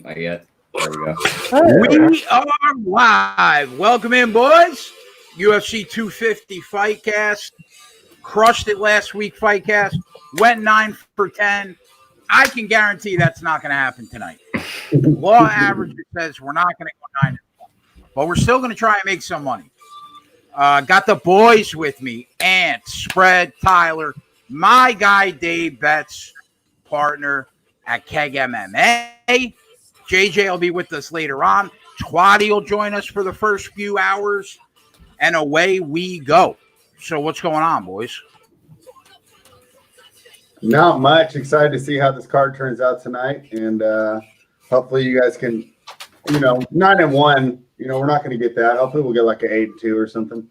Not yet. There we go. We are live. Welcome in, boys. UFC 250 FightCast. Crushed it last week, FightCast. Went 9 for 10. I can guarantee that's not going to happen tonight. Law average says we're not going to go 9, but we're still going to try and make some money. Got the boys with me. Ant, Spread, Tyler, my guy Dave Betts, partner at Keg MMA. JJ will be with us later on. Twatty will join us for the first few hours, and away we go. So what's going on, boys? Not much. Excited to see how this card turns out tonight, and hopefully you guys can, 9-1. We're not going to get that. Hopefully we'll get like an 8-2 or something.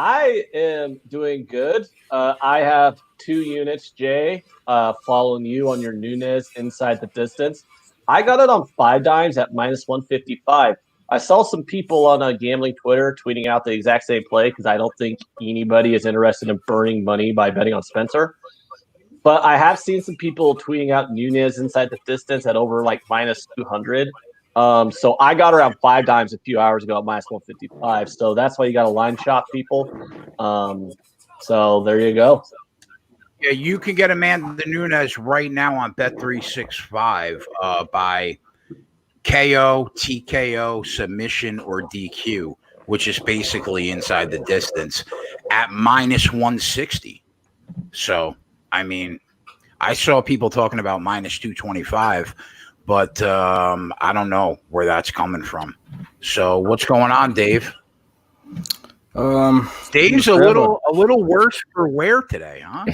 I am doing good. I have 2 units, Jay, following you on your Nunes inside the distance. I got it on 5 dimes at -155. I saw some people on gambling Twitter tweeting out the exact same play because I don't think anybody is interested in burning money by betting on Spencer. But I have seen some people tweeting out Nunes inside the distance at over like -200. So I got around 5 dimes a few hours ago at -155. So that's why you got to line shop people. So there you go. Yeah, you can get Amanda Nunes right now on Bet365 by KO, TKO, submission, or DQ, which is basically inside the distance at -160. So, I mean, I saw people talking about -225, but I don't know where that's coming from. So, what's going on, Dave? Dave's a little worse for wear today, huh?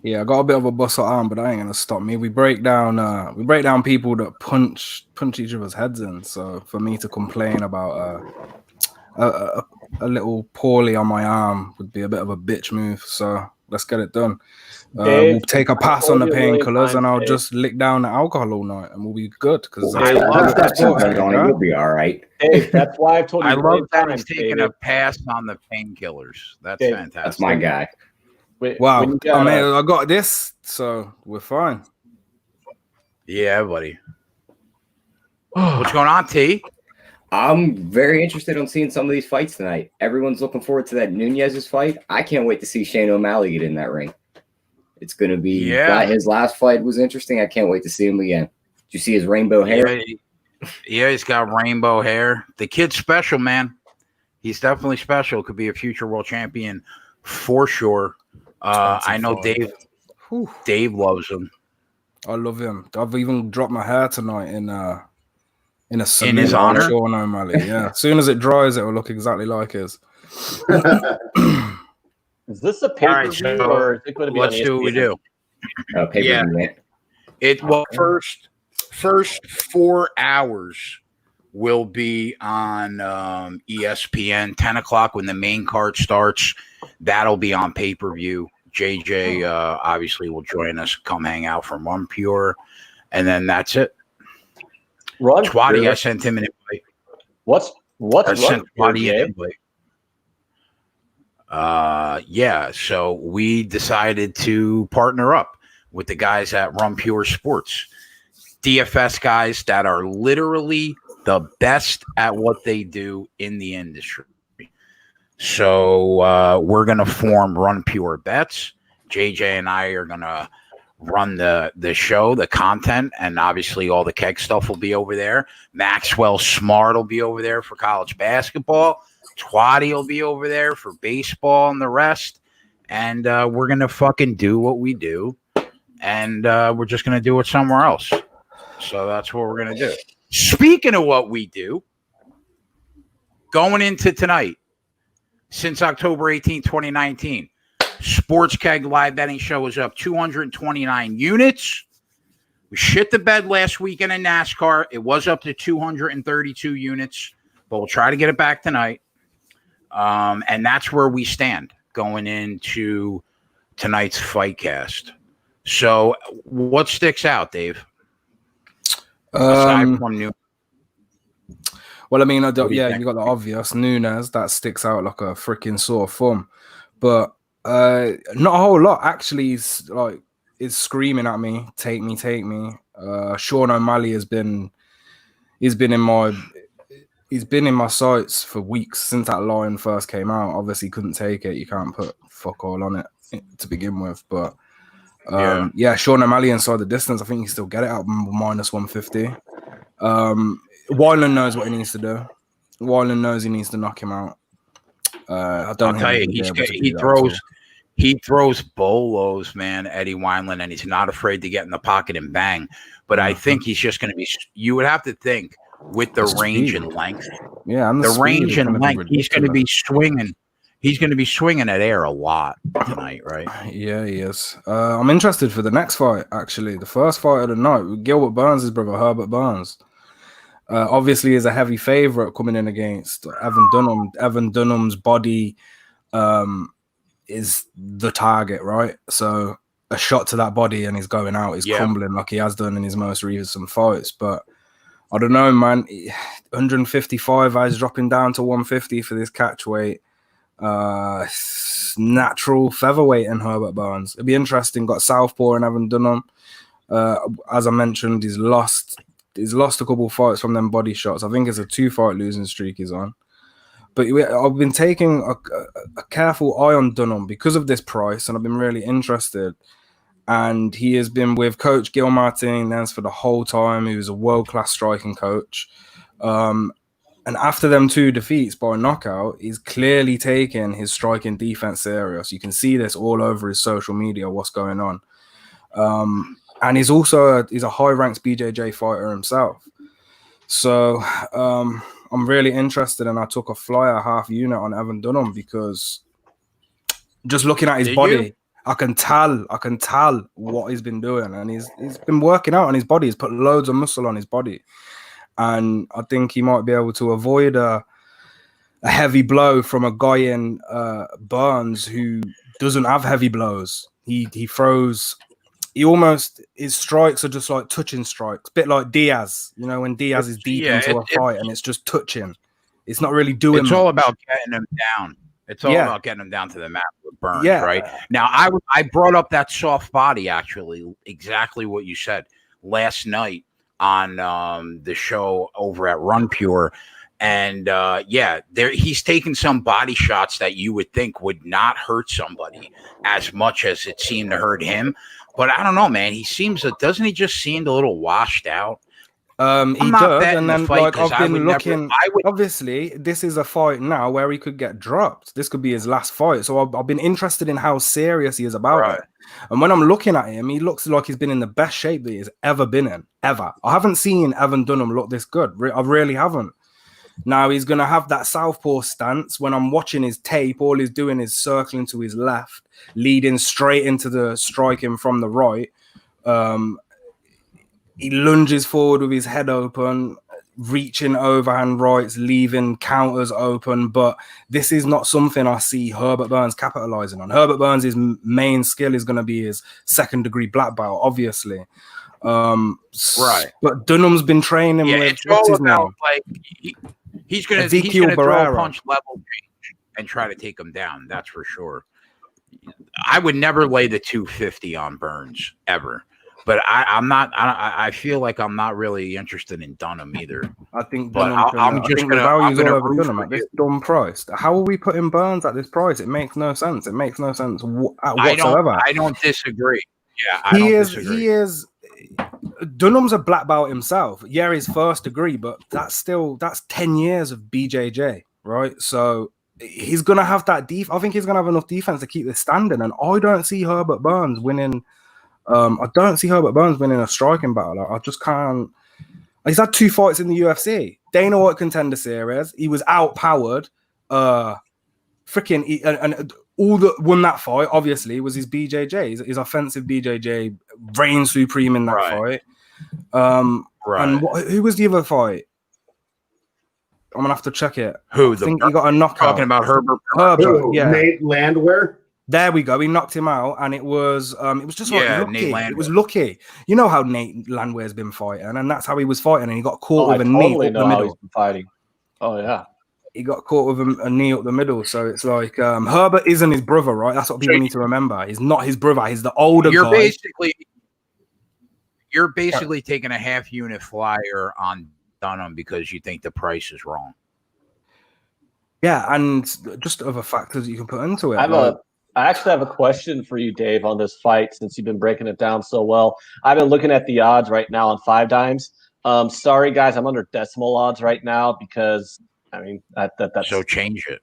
Yeah, I got a bit of a bustle arm, but that ain't gonna stop me. We break down people that punch each other's heads in. So for me to complain about a little poorly on my arm would be a bit of a bitch move. So let's get it done. We'll take a pass on the painkillers, and I'll just lick down the alcohol all night, and we'll be good. Because You'll be all right. Dave, that's why I've told you. I love that he's taking a pass on the painkillers. That's Dave, fantastic. That's my guy. Wow, I got this, so we're fine. Yeah, buddy. What's going on, T? I'm very interested in seeing some of these fights tonight. Everyone's looking forward to that Nunes' fight. I can't wait to see Shane O'Malley get in that ring. It's going to be his last fight was interesting. I can't wait to see him again. Did you see his rainbow hair? Yeah, he's got rainbow hair. The kid's special, man. He's definitely special. Could be a future world champion for sure. I know Dave. Dave loves him. I love him. I've even dropped my hair tonight in his honor. Sean O'Malley. Yeah, as soon as it dries, it will look exactly like his. Is this a pay-per-view or is it going to be? Let's do what we do. First 4 hours will be on ESPN. 10 o'clock when the main card starts. That'll be on pay-per-view. JJ obviously will join us, come hang out from Run Pure, and then that's it. Twatty, I sent him an invite. What's sent Twatty an invite. Yeah, so we decided to partner up with the guys at Run Pure Sports. DFS guys that are literally the best at what they do in the industry. So we're going to form Run Pure Bets. JJ and I are going to run the show, the content, and obviously all the keg stuff will be over there. Maxwell Smart will be over there for college basketball. Twatty will be over there for baseball and the rest. And we're going to fucking do what we do. And we're just going to do it somewhere else. So that's what we're going to do. Speaking of what we do, going into tonight, since October 18, 2019, Sports Keg Live Betting Show is up 229 units. We shit the bed last weekend in NASCAR. It was up to 232 units, but we'll try to get it back tonight. And that's where we stand going into tonight's FightCast. So what sticks out, Dave? Aside from Nunes. Well, I mean, you got the obvious Nunes that sticks out like a freaking sore thumb, but not a whole lot actually. Like is screaming at me, take me, take me. Sean O'Malley he's been in my sights for weeks since that line first came out. Obviously couldn't take it. You can't put fuck all on it to begin with, but Sean O'Malley inside the distance. I think he can still get it at minus 150. Weiland knows what he needs to do. Weiland knows he needs to knock him out. I don't I'll tell you, he throws bolos, man, Eddie Wineland, and he's not afraid to get in the pocket and bang. But I think he's just going to be. You would have to think with the range and length. Yeah, and the range and length. He's going to be swinging. He's going to be swinging at air a lot tonight, right? Yeah, he is. I'm interested for the next fight. Actually, the first fight of the night, Gilbert Burns' brother, Herbert Burns. Obviously, is a heavy favorite coming in against Evan Dunham. Evan Dunham's body is the target, right? So a shot to that body and he's going out. He's crumbling like he has done in his most recent fights. But I don't know, man. 155, I was dropping down to 150 for this catch weight. Natural featherweight in Herbert Burns. It'd be interesting. Got southpaw in Evan Dunham. As I mentioned, he's lost a couple fights from them body shots. I think it's a 2-fight losing streak he's on. But I've been taking a careful eye on Dunham because of this price, and I've been really interested. And he has been with Coach Gil Martinez for the whole time. He was a world-class striking coach. And after them 2 defeats by knockout, he's clearly taken his striking defense serious. You can see this all over his social media, what's going on. And he's also he's a high-ranked BJJ fighter himself. So I'm really interested, and I took a flyer half unit on Evan Dunham because just looking at his body, I can tell what he's been doing, and he's been working out on his body. He's put loads of muscle on his body, and I think he might be able to avoid a heavy blow from a guy in Burns who doesn't have heavy blows. He throws. His strikes are just like touching strikes, a bit like Diaz. You know, when Diaz is deep into a fight and it's just touching. It's not really doing. It's all about getting him down. It's all about getting him down to the mat with Burns, right? Now, I brought up that soft body, actually, exactly what you said last night on the show over at Run Pure. And he's taken some body shots that you would think would not hurt somebody as much as it seemed to hurt him. But I don't know, man. Doesn't he just seem a little washed out? He does, and then like I've been looking. Obviously, this is a fight now where he could get dropped. This could be his last fight. So I've been interested in how serious he is about it. And when I'm looking at him, he looks like he's been in the best shape that he's ever been in, ever. I haven't seen Evan Dunham look this good. I really haven't. Now he's going to have that southpaw stance. When I'm watching his tape, all he's doing is circling to his left, leading straight into the striking from the right. He lunges forward with his head open, reaching overhand rights, leaving counters open. But this is not something I see Herbert Burns capitalizing on. Herbert Burns' main skill is going to be his second-degree black belt, obviously. But Dunham's been training with it's all about he's going to throw a punch level change and try to take him down. That's for sure. I would never lay the 250 on Burns ever, but I feel like I'm not really interested in Dunham either. I think, but I'm just going to values all over Dunham at this dumb price. How are we putting Burns at this price? It makes no sense. It makes no sense whatsoever. I don't disagree. Yeah, He is. Dunham's a black belt himself. Yeah, he's first degree, but that's 10 years of BJJ, right? So he's gonna have that I think he's gonna have enough defense to keep this standing. And I don't see Herbert Burns winning. I don't see Herbert Burns winning a striking battle. I just can't. He's had 2 fights in the UFC. Dana White Contender Series. He was outpowered. And all that won that fight, obviously, was his BJJ. His offensive BJJ reigned supreme in that fight. And who was the other fight? I'm gonna have to check it. I think he got a knockout. Talking about Herbert. Nate Landwehr. There we go. He knocked him out, and it was just like lucky. It was lucky. You know how Nate Landwehr's been fighting, and that's how he was fighting, and he got caught with a knee up the middle. He's been fighting. Oh yeah. he got caught with a knee up the middle. So it's like Herbert isn't his brother, right? That's what people need to remember. He's not his brother. He's the older guy. You're basically taking a half unit flyer on Dunham because you think the price is wrong. Yeah, and just other factors you can put into it. I actually have a question for you, Dave, on this fight since you've been breaking it down so well. I've been looking at the odds right now on 5 dimes. Sorry, guys, I'm under decimal odds right now because, I mean, that's... So change it.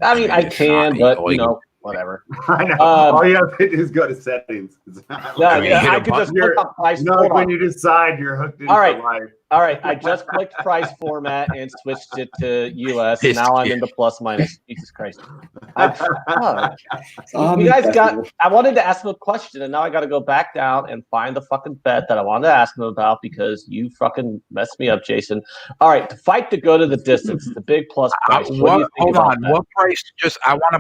I mean, I can, but, you know, whatever. I know. All you have to do is go to settings. I could just click on price format. When you decide you're hooked into life. All right, I just clicked price format and switched it to US. Now I'm into plus minus. Jesus Christ. You guys I wanted to ask him a question, and now I got to go back down and find the fucking bet that I wanted to ask him about because you fucking messed me up, Jason. All right, the fight to go to the distance, the big plus price. Hold on. What price? I want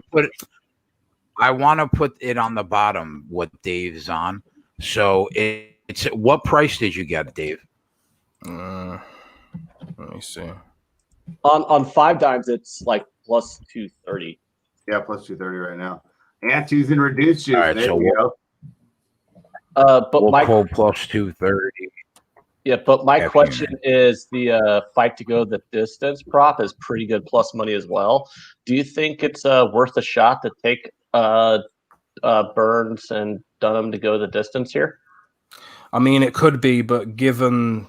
to put it on the bottom what Dave's on. So it's what price did you get, Dave? Let me see. On 5 dimes, it's like plus 230. Yeah, plus 230 right now. And using reduced juice. Right, there we go. But we'll call plus 230. Yeah, but my question is the fight to go the distance prop is pretty good plus money as well. Do you think it's worth a shot to take Burns and Dunham to go the distance here? I mean, it could be, but given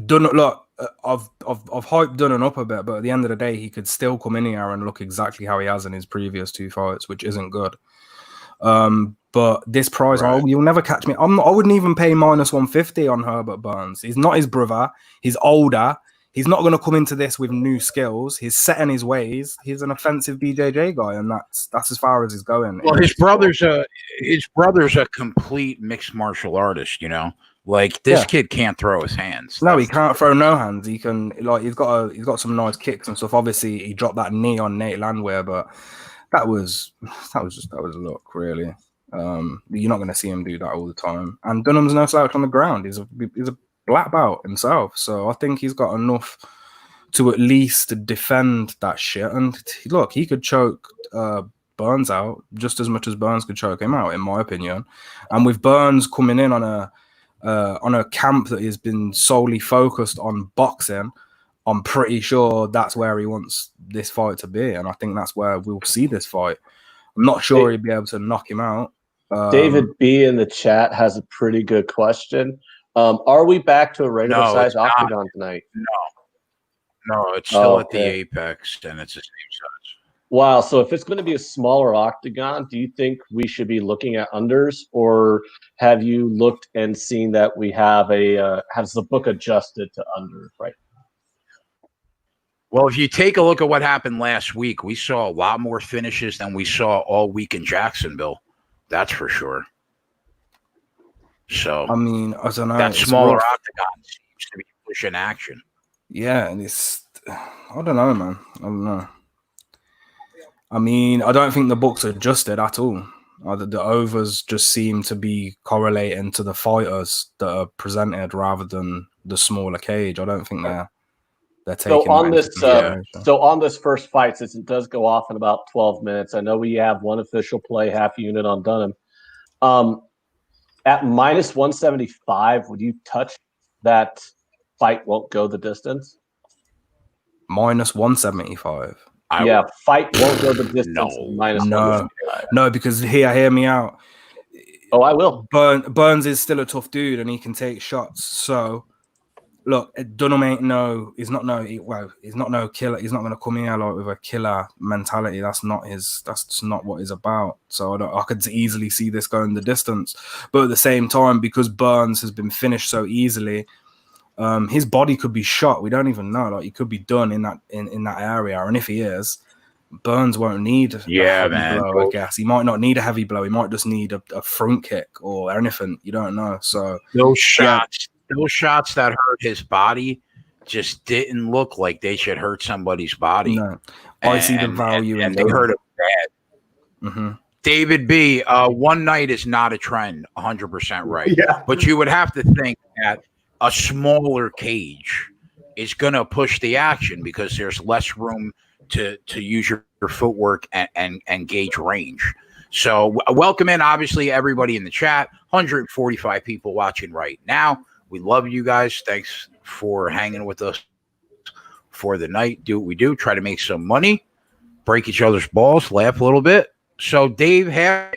Dunham, look, I've hyped Dunham up a bit, but at the end of the day, he could still come in here and look exactly how he has in his previous 2 fights, which isn't good. But this price, you'll never catch me. I wouldn't even pay minus 150 on Herbert Burns. He's not his brother. He's older. He's not going to come into this with new skills. He's set in his ways. He's an offensive BJJ guy, and that's as far as he's going. Well, his brother's a complete mixed martial artist. You know, like this kid can't throw his hands. No, he can't throw no hands. He can he's got some nice kicks and stuff. Obviously, he dropped that knee on Nate Landwehr, but that was a look really. You're not going to see him do that all the time. And Dunham's no slouch on the ground. He's a black belt himself, so I think he's got enough to at least defend that shit. And look, he could choke Burns out just as much as Burns could choke him out, in my opinion. And with Burns coming in on a camp that has been solely focused on boxing, I'm pretty sure that's where he wants this fight to be, and I think that's where we'll see this fight. I'm not sure he'd be able to knock him out. David B in the chat has a pretty good question. Are we back to a regular size octagon tonight? No, it's still at the Apex, and it's the same size. Wow, so if it's going to be a smaller octagon, do you think we should be looking at unders, or have you looked and seen that we have has the book adjusted to under right now? Well, if you take a look at what happened last week, we saw a lot more finishes than we saw all week in Jacksonville. That's for sure. So I mean, I don't know. That smaller octagon seems to be pushing action. Yeah, and I don't know, man. I don't know. I mean, I don't think the book's adjusted at all. The overs just seem to be correlating to the fighters that are presented rather than the smaller cage. I don't think they're taking. So on this first fight, since it does go off in about 12 minutes, I know we have one official play, half unit on Dunham. At minus 175, would you touch that fight won't go the distance? Minus 175. Fight won't go the distance. No, because hear me out. Oh, I will. Burns is still a tough dude, and he can take shots. So, look, Dunham he's not no killer. He's not going to come here like with a killer mentality. That's just not what he's about. So I could easily see this going the distance. But at the same time, because Burns has been finished so easily, his body could be shot. We don't even know. Like, he could be done in that area. And if he is, Burns won't need a heavy blow, I guess. He might not need a heavy blow. He might just need a front kick or anything. You don't know. So those shots that hurt his body just didn't look like they should hurt somebody's body. No, I see the value in they hurt him bad. Mm-hmm. David B, one night is not a trend, 100% right. Yeah. But you would have to think that a smaller cage, is going to push the action because there's less room to use your footwork and gauge range. So welcome in, obviously, everybody in the chat. 145 people watching right now. We love you guys. Thanks for hanging with us for the night. Do what we do. Try to make some money. Break each other's balls. Laugh a little bit. So Dave had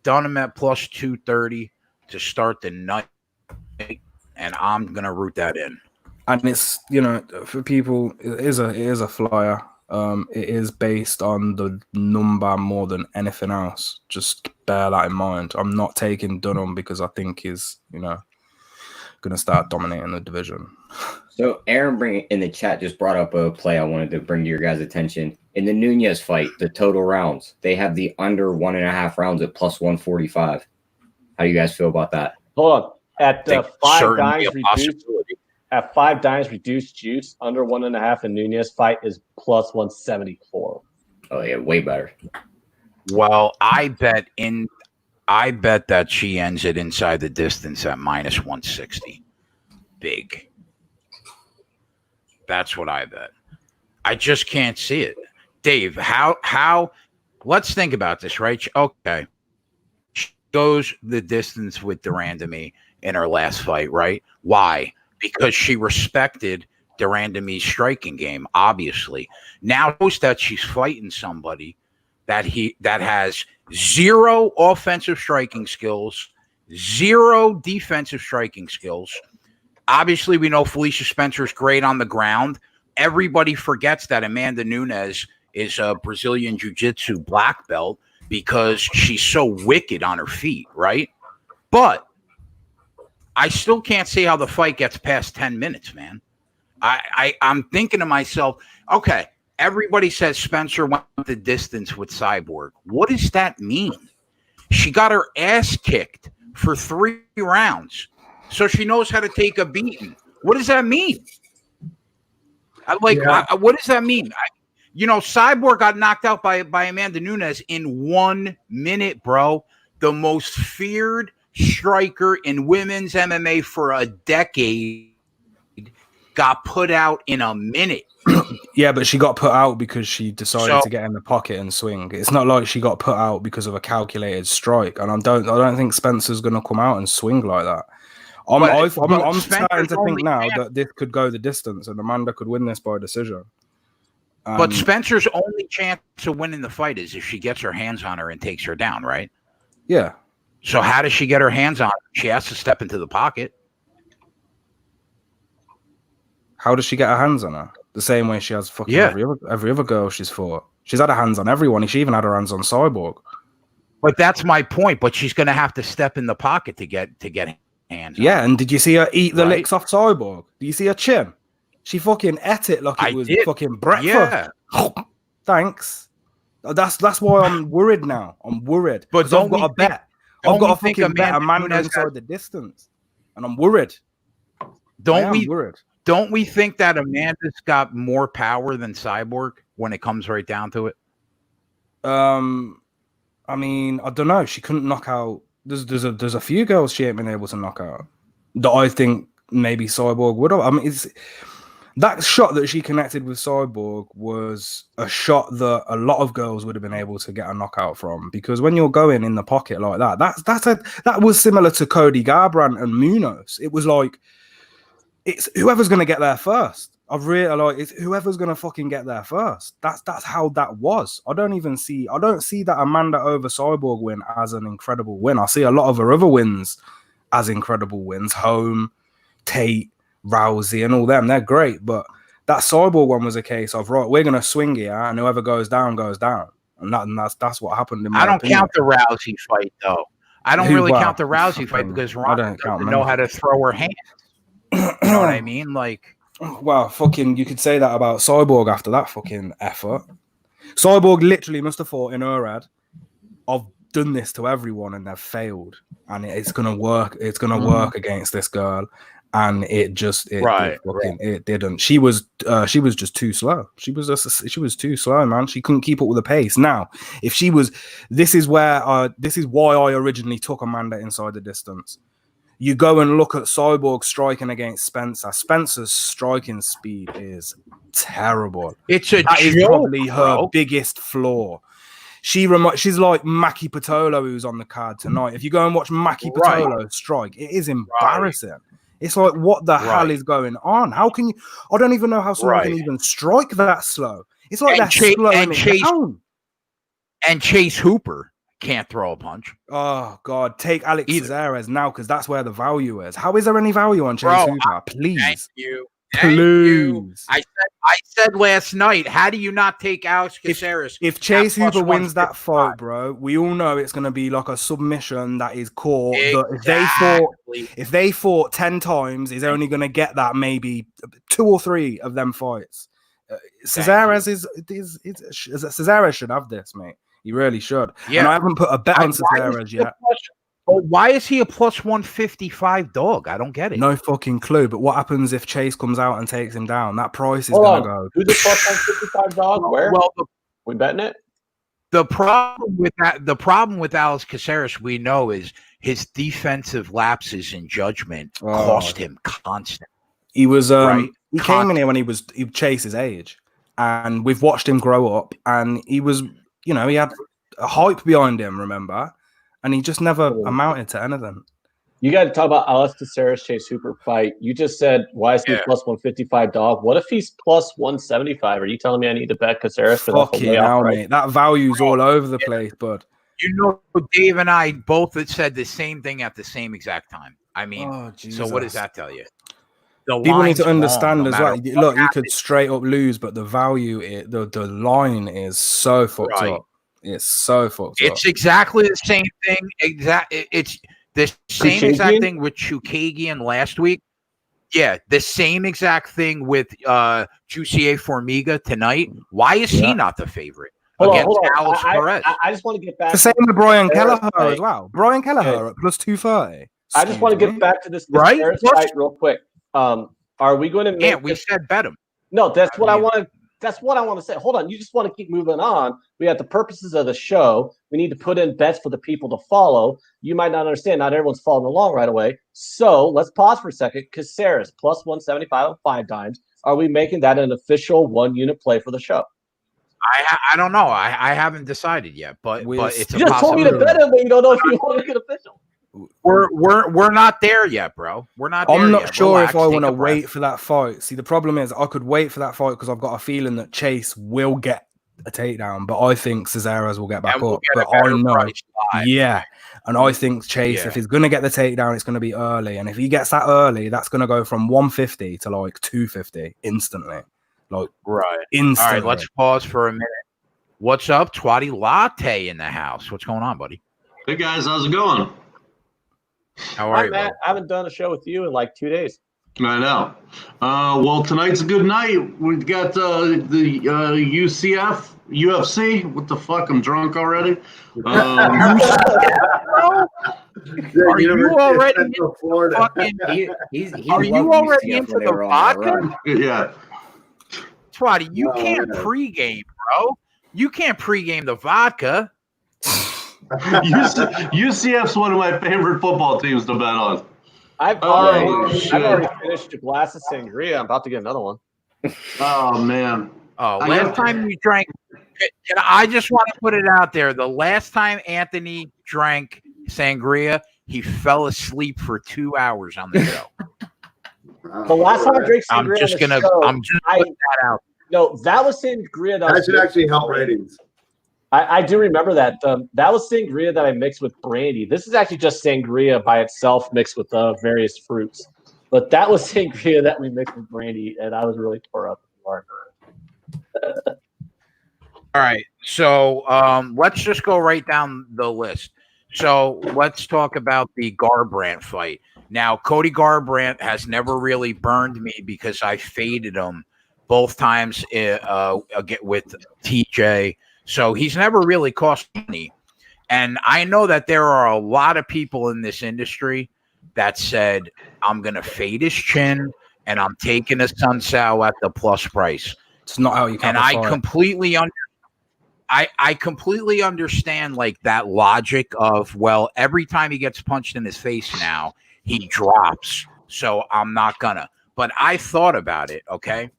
done him at plus 230 to start the night. And I'm going to root that in. And it's, for people, it is a flyer. It is based on the number more than anything else. Just bear that in mind. I'm not taking Dunham because I think he's, going to start dominating the division. So Aaron in the chat just brought up a play I wanted to bring to your guys' attention. In the Nunes fight, the total rounds, they have the under 1.5 rounds at plus 145. How do you guys feel about that? Hold on. At 5 dimes reduced. At 5 dimes reduced juice, under 1.5 in Nunes fight is plus 174. Oh yeah, way better. Well, I bet that she ends it inside the distance at minus 160. Big. That's what I bet. I just can't see it. Dave, how let's think about this, right? Okay. She goes the distance with Durandamy in her last fight, right? Why? Because she respected Durandamy's striking game, obviously. Now knows that she's fighting somebody that has 0 offensive striking skills, 0 defensive striking skills. Obviously, we know Felicia Spencer's great on the ground. Everybody forgets that Amanda Nunes is a Brazilian Jiu-Jitsu black belt because she's so wicked on her feet, right? But I still can't see how the fight gets past 10 minutes, man. I'm thinking to myself, okay, everybody says Spencer went the distance with Cyborg. What does that mean? She got her ass kicked for 3 rounds, so she knows how to take a beating. What does that mean? What does that mean? Cyborg got knocked out by Amanda Nunes in 1 minute, bro. The most feared striker in women's MMA for a decade got put out in a minute. Yeah, but she got put out because she decided to get in the pocket and swing. It's not like she got put out because of a calculated strike. And I don't think Spencer's going to come out and swing like that. I'm starting to think now that this could go the distance and Amanda could win this by decision. But Spencer's only chance of winning the fight is if she gets her hands on her and takes her down, right? Yeah. So how does she get her hands on her? She has to step into the pocket. How does she get her hands on her? The same way she has fucking every other girl she's fought. She's had her hands on everyone. She even had her hands on Cyborg. But that's my point. But she's going to have to step in the pocket to get hands on her. And did you see her eat the licks off Cyborg? Do you see her chin? She fucking ate it like it was fucking breakfast. Yeah. Thanks. That's why I'm worried now. I'm worried. But I've got a bet. I've got a fucking bet Amanda inside the distance. And I'm worried. Don't we think that Amanda's got more power than Cyborg when it comes right down to it? I mean, I don't know. She couldn't knock out. There's a few girls she ain't been able to knock out that I think maybe Cyborg would have. I mean, that shot that she connected with Cyborg was a shot that a lot of girls would have been able to get a knockout from, because when you're going in the pocket like that, that was similar to Cody Garbrandt and Munoz. It was like, it's whoever's going to get there first. I've realized it's whoever's going to fucking get there first. That's how that was. I don't see that Amanda over Cyborg win as an incredible win. I see a lot of her other wins as incredible wins. Home, Tate, Rousey and all them, they're great, but that Cyborg one was a case of, right, we're gonna swing here and whoever goes down goes down, and that's what happened. I don't count the Rousey fight though. I don't really count the Rousey fight because Ronda doesn't know how to throw her hands. You know what I mean? Like, well, fucking, you could say that about Cyborg after that fucking effort. Cyborg literally must have thought in her head, I've done this to everyone and they've failed, and it's gonna work. It's gonna work against this girl. And it didn't. She was just too slow. She was too slow, man. She couldn't keep up with the pace. Now, if she was, this is why I originally took Amanda inside the distance. You go and look at Cyborg striking against Spencer. Spencer's striking speed is terrible. That is probably her biggest flaw. She's like Maki Patolo, who's on the card tonight. If you go and watch Maki Patolo strike, it is embarrassing. Right. It's like, what the hell is going on? How can you? I don't even know how someone can even strike that slow. It's like they're slowing it down. And Chase Hooper can't throw a punch. Oh God, take Alex Cesares now, because that's where the value is. How is there any value on Chase Hooper? Please, thank you. Please. I said last night, how do you not take Alex Caceres? If Chase Hooper wins that fight, bro, we all know it's going to be like a submission that is caught. Exactly. If they fought 10 times, he's only going to get that maybe 2 or 3 of them fights. Cesares Cesares should have this, mate. He really should. Yeah. And I haven't put a bet on Cesares yet. But why is he a plus 155 dog? I don't get it. No fucking clue. But what happens if Chase comes out and takes him down? That price is going to go. Who's the plus 155 dog? Where? Well, we betting it? The problem with Alex Caceres, we know, is his defensive lapses in judgment cost him constant. He was he came in here when he Chase's age, and we've watched him grow up, and he was, he had a hype behind him, remember? And he just never amounted to anything. You got to talk about Alex Caceres Chase Hooper fight. You just said, why is he plus 155 dog? What if he's plus 175? Are you telling me I need to bet Caceres? Fucking hell, mate. That value's all over the place, bud. Dave and I both had said the same thing at the same exact time. I mean, so what does that tell you? People need to understand as well. Look, you could straight up lose, but the value, the line is so fucked up. It's so fucked up. It's exactly the same thing. It's the same exact thing with Chukagian last week. Yeah, the same exact thing with Jussier Formiga tonight. Why is he not the favorite against Alex Perez? I just want to get back. The same with Brian Kelleher as well. Brian Kelleher at plus 230. I just want to get back to this fight real quick. Are we going to make? Yeah, we said bet him. No, that's what I want to. That's what I want to say. Hold on. You just want to keep moving on. We have the purposes of the show. We need to put in bets for the people to follow. You might not understand. Not everyone's following along right away. So let's pause for a second. Caceres plus 175 on 5 dimes. Are we making that an official 1-unit play for the show? I don't know. I haven't decided yet, but it's you just told me to bet him, but you don't know if you want to get official. We're not there yet, bro. We're not there. I'm not sure if I want to wait for that fight. See, the problem is I could wait for that fight because I've got a feeling that Chase will get a takedown, but I think Cesares will get back up. But I know, and I think Chase, if he's gonna get the takedown, it's gonna be early, and if he gets that early, that's gonna go from 150 to like 250 instantly. Instantly. All right, let's pause for a minute. What's up, Twatty Latte in the house? What's going on, buddy? Hey guys, how's it going? How are you, Matt? I haven't done a show with you in like 2 days. I know. Well, tonight's a good night. We've got the UFC. What the fuck? I'm drunk already. Are you already into Florida? Are you already into the vodka? Yeah. Twatty, you can't pregame, bro. You can't pregame the vodka. UCF's one of my favorite football teams to bet on. I've already finished a glass of sangria. I'm about to get another one. Oh man! Last time you drank, I just want to put it out there. The last time Anthony drank sangria, he fell asleep for 2 hours on the show. The last time I drank sangria, I'm just gonna put that out. No, that was sangria. That should actually help ratings. I do remember that. That was sangria that I mixed with brandy. This is actually just sangria by itself mixed with various fruits. But that was sangria that we mixed with brandy, and I was really tore up. All right, so let's just go right down the list. So let's talk about the Garbrandt fight. Now, Cody Garbrandt has never really burned me because I faded him both times with TJ. So he's never really cost money. And I know that there are a lot of people in this industry that said, I'm going to fade his chin and I'm taking a Sun Sao at the plus price. It's not how you can. And I completely understand like that logic of, well, every time he gets punched in his face now, he drops. So I'm not gonna. But I thought about it, okay?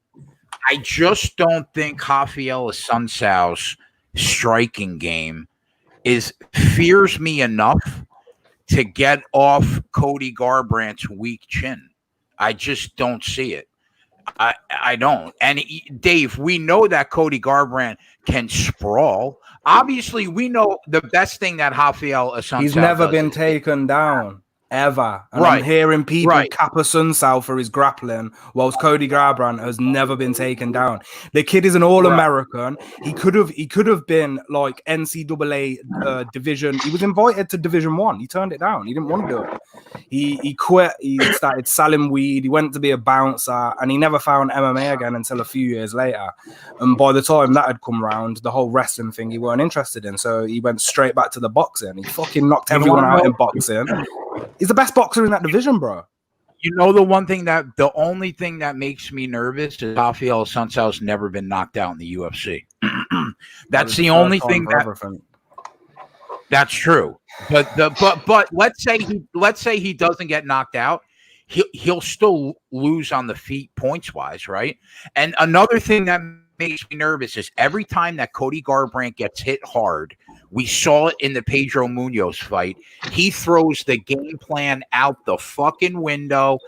I just don't think Rafael Assunção's striking game fears me enough to get off Cody Garbrandt's weak chin. I just don't see it. I don't. And Dave, we know that Cody Garbrandt can sprawl. Obviously, we know the best thing that Rafael Assunção He's never been taken down. Ever. And right. I'm hearing people right. cap Assunção for his grappling, whilst Cody Garbrandt has never been taken down. The kid is an All-American. He could have been like NCAA division. He was invited to Division 1. He turned it down. He didn't want to do it. He quit. He started selling weed. He went to be a bouncer, and he never found MMA again until a few years later. And by the time that had come round, the whole wrestling thing he weren't interested in. So he went straight back to the boxing. He fucking knocked everyone out in boxing. He's the best boxer in that division, bro. You know, the only thing that makes me nervous is Rafael Assunção's never been knocked out in the UFC. That's the only thing that's true. But let's say he doesn't get knocked out, he'll still lose on the feet points wise, right? And another thing that makes me nervous is every time that Cody Garbrandt gets hit hard, we saw it in the Pedro Munoz fight, he throws the game plan out the fucking window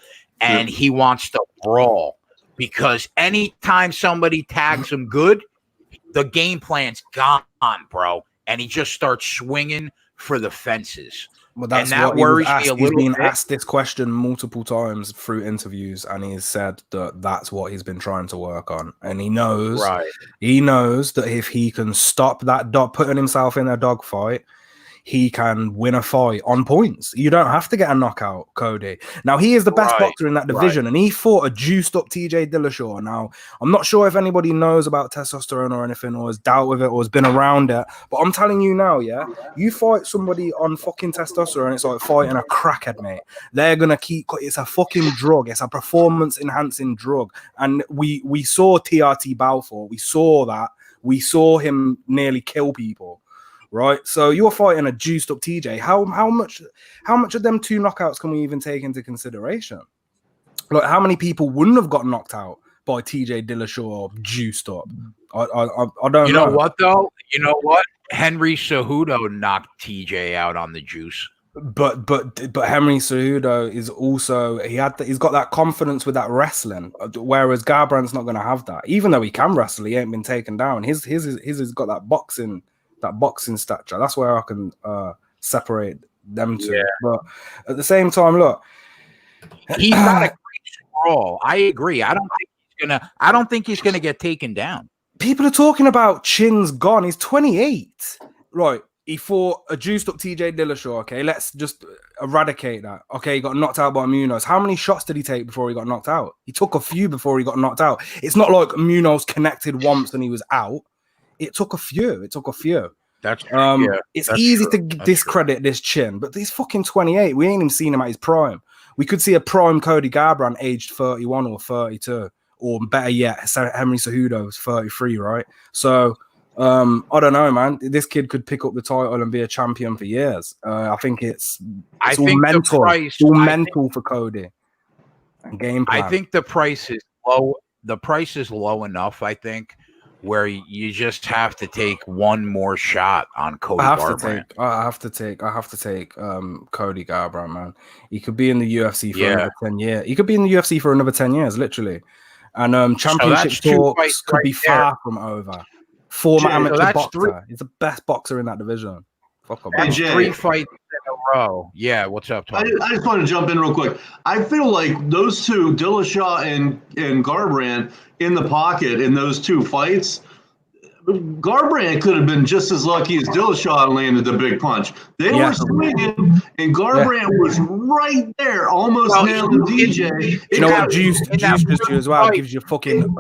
and he wants to brawl, because anytime somebody tags him good, the game plan's gone, bro, and he just starts swinging for the fences. Well, that's and that what worries me a little He's been bit. asked this question multiple times through interviews, and he's said that that's what he's been trying to work on. And he knows, he knows that if he can stop that putting himself in a dogfight, he can win a fight on points. You don't have to get a knockout, Cody. Now, he is the best boxer in that division, and he fought a juiced-up TJ Dillashaw. Now, I'm not sure if anybody knows about testosterone or anything, or has dealt with it, or has been around it, but I'm telling you now, yeah, you fight somebody on fucking testosterone, it's like fighting a crackhead, mate. They're going to keep... It's a fucking drug. It's a performance-enhancing drug. And we saw TRT Balfour. We saw that. We saw him nearly kill people. Right, so you're fighting a juiced up TJ. How much of them two knockouts can we even take into consideration? Like, how many people wouldn't have got knocked out by TJ Dillashaw juiced up? I don't know. You know what though? You know what? Henry Cejudo knocked TJ out on the juice. But Henry Cejudo is also he's got that confidence with that wrestling, whereas Garbrandt's not going to have that. Even though he can wrestle, he ain't been taken down. His has got that boxing stature. That's where I can separate them two. Yeah. But at the same time, look, he's not a great sprawl. I agree. I don't think he's gonna get taken down. People are talking about chin's gone. He's 28. Right. He fought a juiced up TJ Dillashaw. Okay, let's just eradicate that. Okay, he got knocked out by Munoz. How many shots did he take before he got knocked out? He took a few before he got knocked out. It's not like Munoz connected once and he was out. It took a few. That's it's easy to discredit this chin, but he's fucking 28. We ain't even seen him at his prime. We could see a prime Cody Garbrandt aged 31 or 32, or better yet, Henry Cejudo is 33, right? So I don't know, man. This kid could pick up the title and be a champion for years. I think it's all mental. It's all mental for Cody. And game plan. I think the price is low. The price is low enough, I think, where you just have to take one more shot on Cody Garbrandt. I have to take Cody Garbrandt, man. He could be in the UFC for another 10 years. He could be in the UFC for another 10 years, literally. And championship talks could be far from over. Former amateur boxer. He's the best boxer in that division. Fuck up. That's 3 fights in a row. Yeah, what's up, Tom? I just want to jump in real quick. I feel like those two, Dillashaw and Garbrandt, in the pocket in those two fights, Garbrandt could have been just as lucky as Dillashaw landed the big punch. They were swinging, and Garbrandt was right there, almost nailing DJ. You know what juice gives you as well? It gives you fucking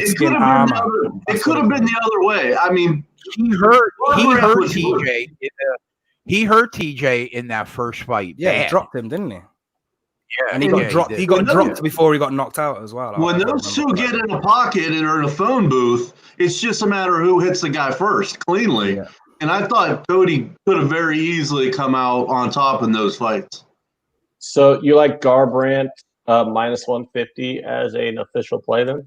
skin armor. It could have been the other way. I mean, he hurt TJ. He hurt TJ in that first fight. Yeah, he dropped him, didn't he? Yeah, and he got dropped. He got dropped before he got knocked out as well. When those two get in a pocket and are in a phone booth, it's just a matter of who hits the guy first cleanly. Yeah. And I thought Cody could have very easily come out on top in those fights. So you like Garbrandt minus 150 as an official play then?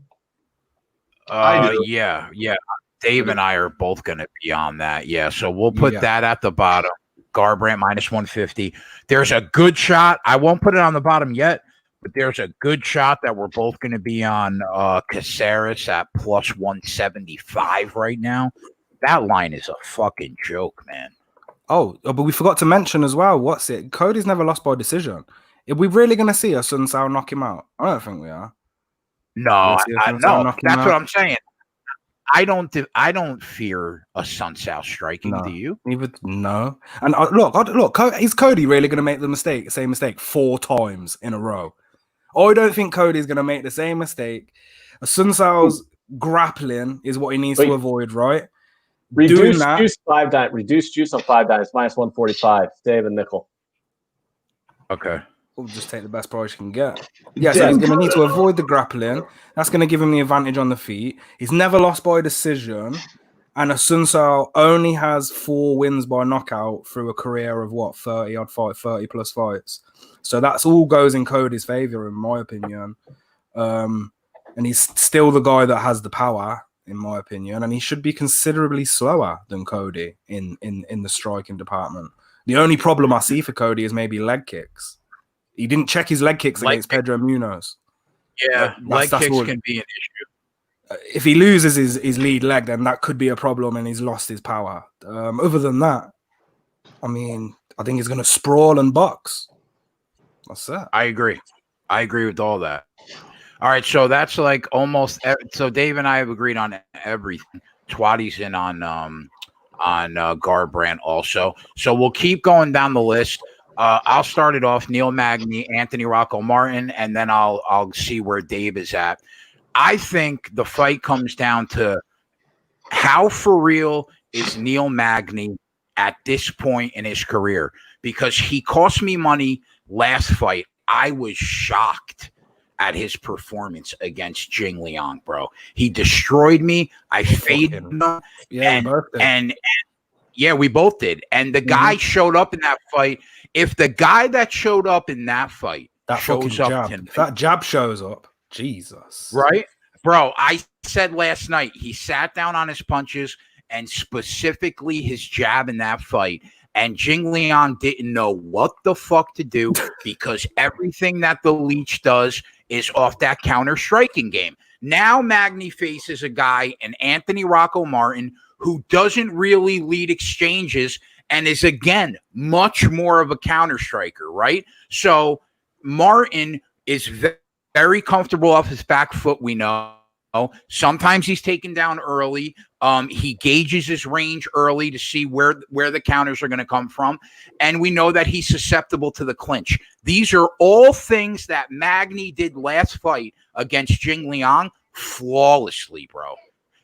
I do. Yeah. Dave and I are both going to be on that. Yeah. So we'll put that at the bottom. Garbrandt minus 150. There's a good shot. I won't put it on the bottom yet, but there's a good shot that we're both going to be on Caceres at plus 175 right now. That line is a fucking joke, man. Oh, but we forgot to mention as well. What's it? Cody's never lost by decision. Are we really going to see a Sun Sao knock him out? I don't think we are. No, no. That's what I'm saying. I don't fear a Sun Sao striking. No. Do you? No. And look, is Cody really going to make the same mistake 4 times in a row? I don't think Cody's going to make the same mistake. A Sun Sao's grappling is what he needs to avoid, right? Reduce juice on 5 dimes minus 145. Dave and Nickel. Okay. We'll just take the best price you can get. Yeah, so he's going to need to avoid the grappling. That's going to give him the advantage on the feet. He's never lost by decision. And a Sun Sao only has 4 wins by knockout through a career of 30 plus fights. So that's all goes in Cody's favor, in my opinion. And he's still the guy that has the power, in my opinion. And he should be considerably slower than Cody in the striking department. The only problem I see for Cody is maybe leg kicks. He didn't check his leg kicks against Pedro Munoz. Yeah, leg kicks can be an issue. If he loses his lead leg, then that could be a problem and he's lost his power. Other than that, I mean, I think he's going to sprawl and box. That's it. I agree with all that. All right, so that's like almost so Dave and I have agreed on everything. Twatty's in on Garbrandt also. So we'll keep going down the list. I'll start it off. Neil Magny, Anthony Rocco Martin, and then I'll see where Dave is at. I think the fight comes down to how for real is Neil Magny at this point in his career, because he cost me money last fight. I was shocked at his performance against Jing Liang, bro. He destroyed me. I faded him. And yeah, we both did. And the guy showed up in that fight. If the guy that showed up in that fight shows up tonight, if that jab shows up, Jesus. Right? Bro, I said last night, he sat down on his punches and specifically his jab in that fight. And Jing Liang didn't know what the fuck to do because everything that the Leech does is off that counter striking game. Now Magny faces a guy, an Anthony Rocco Martin, who doesn't really lead exchanges and is, again, much more of a counter striker, right? So Martin is very comfortable off his back foot, we know. Sometimes he's taken down early. He gauges his range early to see where the counters are going to come from. And we know that he's susceptible to the clinch. These are all things that Magny did last fight against Jing Liang flawlessly, bro.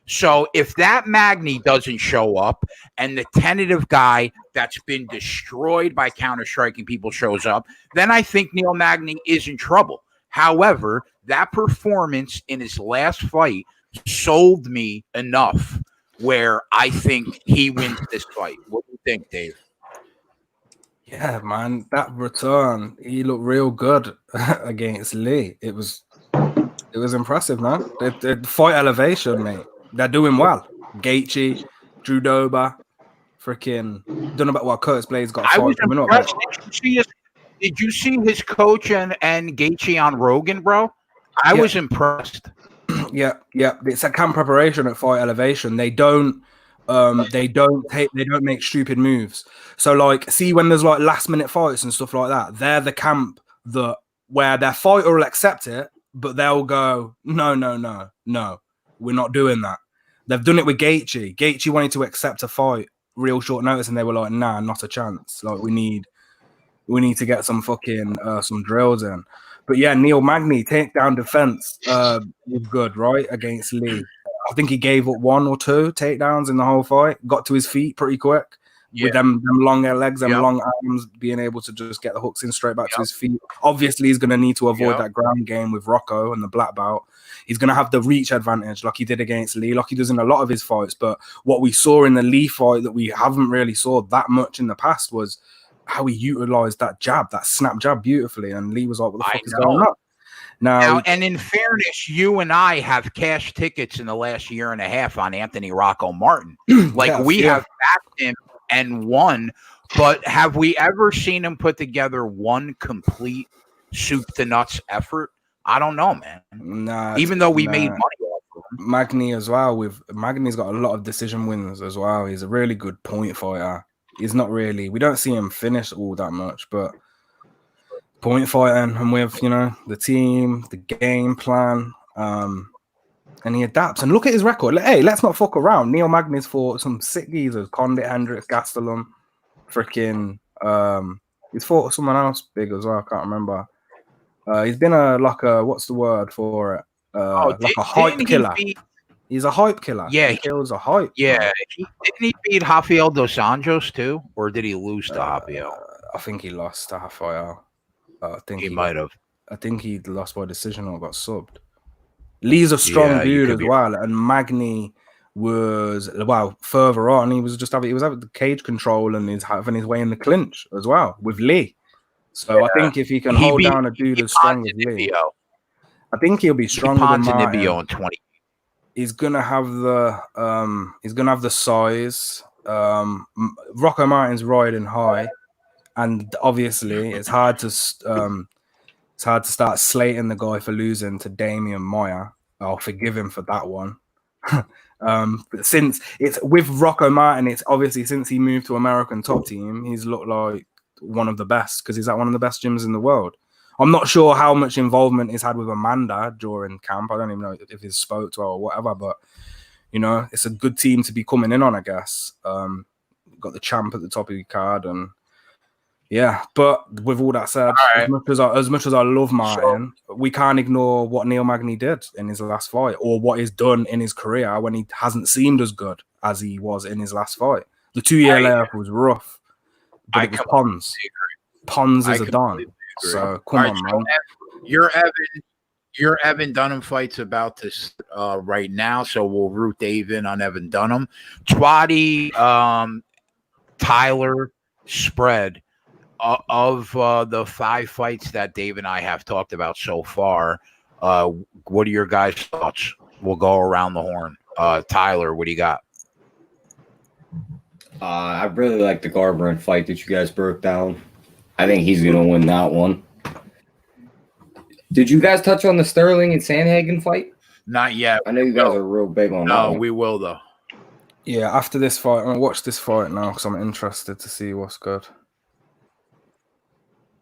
So if that Magny doesn't show up and the tentative guy that's been destroyed by counter-striking people shows up, then I think Neil Magny is in trouble. However, that performance in his last fight sold me enough where I think he wins this fight. What do you think, Dave? Yeah, man, that return, he looked real good against Lee. It was impressive, man. The fight elevation, mate. They're doing well. Gaethje, Drew Dober, freaking don't know about what Curtis Blades got. I was impressed. Did you see his coach and Gaethje on Rogan, bro? I was impressed. Yeah. It's a camp preparation at Fight Elevation. They don't make stupid moves. So like, see when there's like last minute fights and stuff like that, they're the camp that where their fighter will accept it, but they'll go, no, we're not doing that. They've done it with Gaethje. Gaethje wanted to accept a fight real short notice, and they were like, nah, not a chance. Like we need to get some fucking some drills in. But yeah, Neil Magny takedown defense was good, right, against Lee. I think he gave up 1 or 2 takedowns in the whole fight. Got to his feet pretty quick with them long legs and long arms, being able to just get the hooks in straight back to his feet. Obviously, he's going to need to avoid that ground game with Rocco and the black belt. He's going to have the reach advantage like he did against Lee, like he does in a lot of his fights. But what we saw in the Lee fight that we haven't really saw that much in the past was how he utilized that jab, that snap jab beautifully. And Lee was like, what the fuck is know. going on? Now, and in fairness, you and I have cashed tickets in the last year and a half on Anthony Rocco Martin. Like we have backed him and won, but have we ever seen him put together one complete soup to nuts effort? I don't know, man. Nah, even though we made money off of him. Magny as well. Magny's got a lot of decision wins as well. He's a really good point fighter. He's not really, we don't see him finish all that much, but point fighting and with, you know, the team, the game plan, and he adapts. And look at his record. Hey, let's not fuck around. Neil Magny's fought some sick geezers, Condit, Hendricks, Gastelum, freaking, he's fought someone else big as well. I can't remember. He's been what's the word for it? Like a hype killer. He's a hype killer. Yeah, he kills a hype. Yeah, didn't he beat Rafael dos Anjos too, or did he lose to Rafael? I think he lost to Rafael. I think he might have. I think he lost by decision or got subbed. Lee's a strong dude as well, and Magny was further on. He was having the cage control and he's having his way in the clinch as well with Lee. So I think if he can hold down a dude as strong as Lee, I think he'll be stronger than Martin. In 20. He's gonna have the size. Rocco Martin's riding high, and obviously it's hard to start slating the guy for losing to Damian Maia. I'll forgive him for that one. But since it's with Rocco Martin, it's obviously since he moved to American Top Team, he's looked like one of the best because he's at one of the best gyms in the world. I'm not sure how much involvement he's had with Amanda during camp. I don't even know if he's spoke to her or whatever, but you know, it's a good team to be coming in on, I guess. Got the champ at the top of your card, and yeah. But with all that said, as much as I love Martin, we can't ignore what Neil Magny did in his last fight, or what he's done in his career when he hasn't seemed as good as he was in his last fight. The 2-year layoff was rough, but it was Pons. Pons is a don. So come on, man. Your Evan Dunham fight's about this right now, so we'll root Dave in on Evan Dunham. Twatty, Tyler spread of the 5 fights that Dave and I have talked about so far. What are your guys' thoughts? We'll go around the horn. Tyler, what do you got? I really like the Garbrandt fight that you guys broke down. I think he's going to win that one. Did you guys touch on the Sterling and Sandhagen fight? Not yet. I know you guys are real big on that. No, we will, though. Yeah, after this fight, I'm going to watch this fight now because I'm interested to see what's good.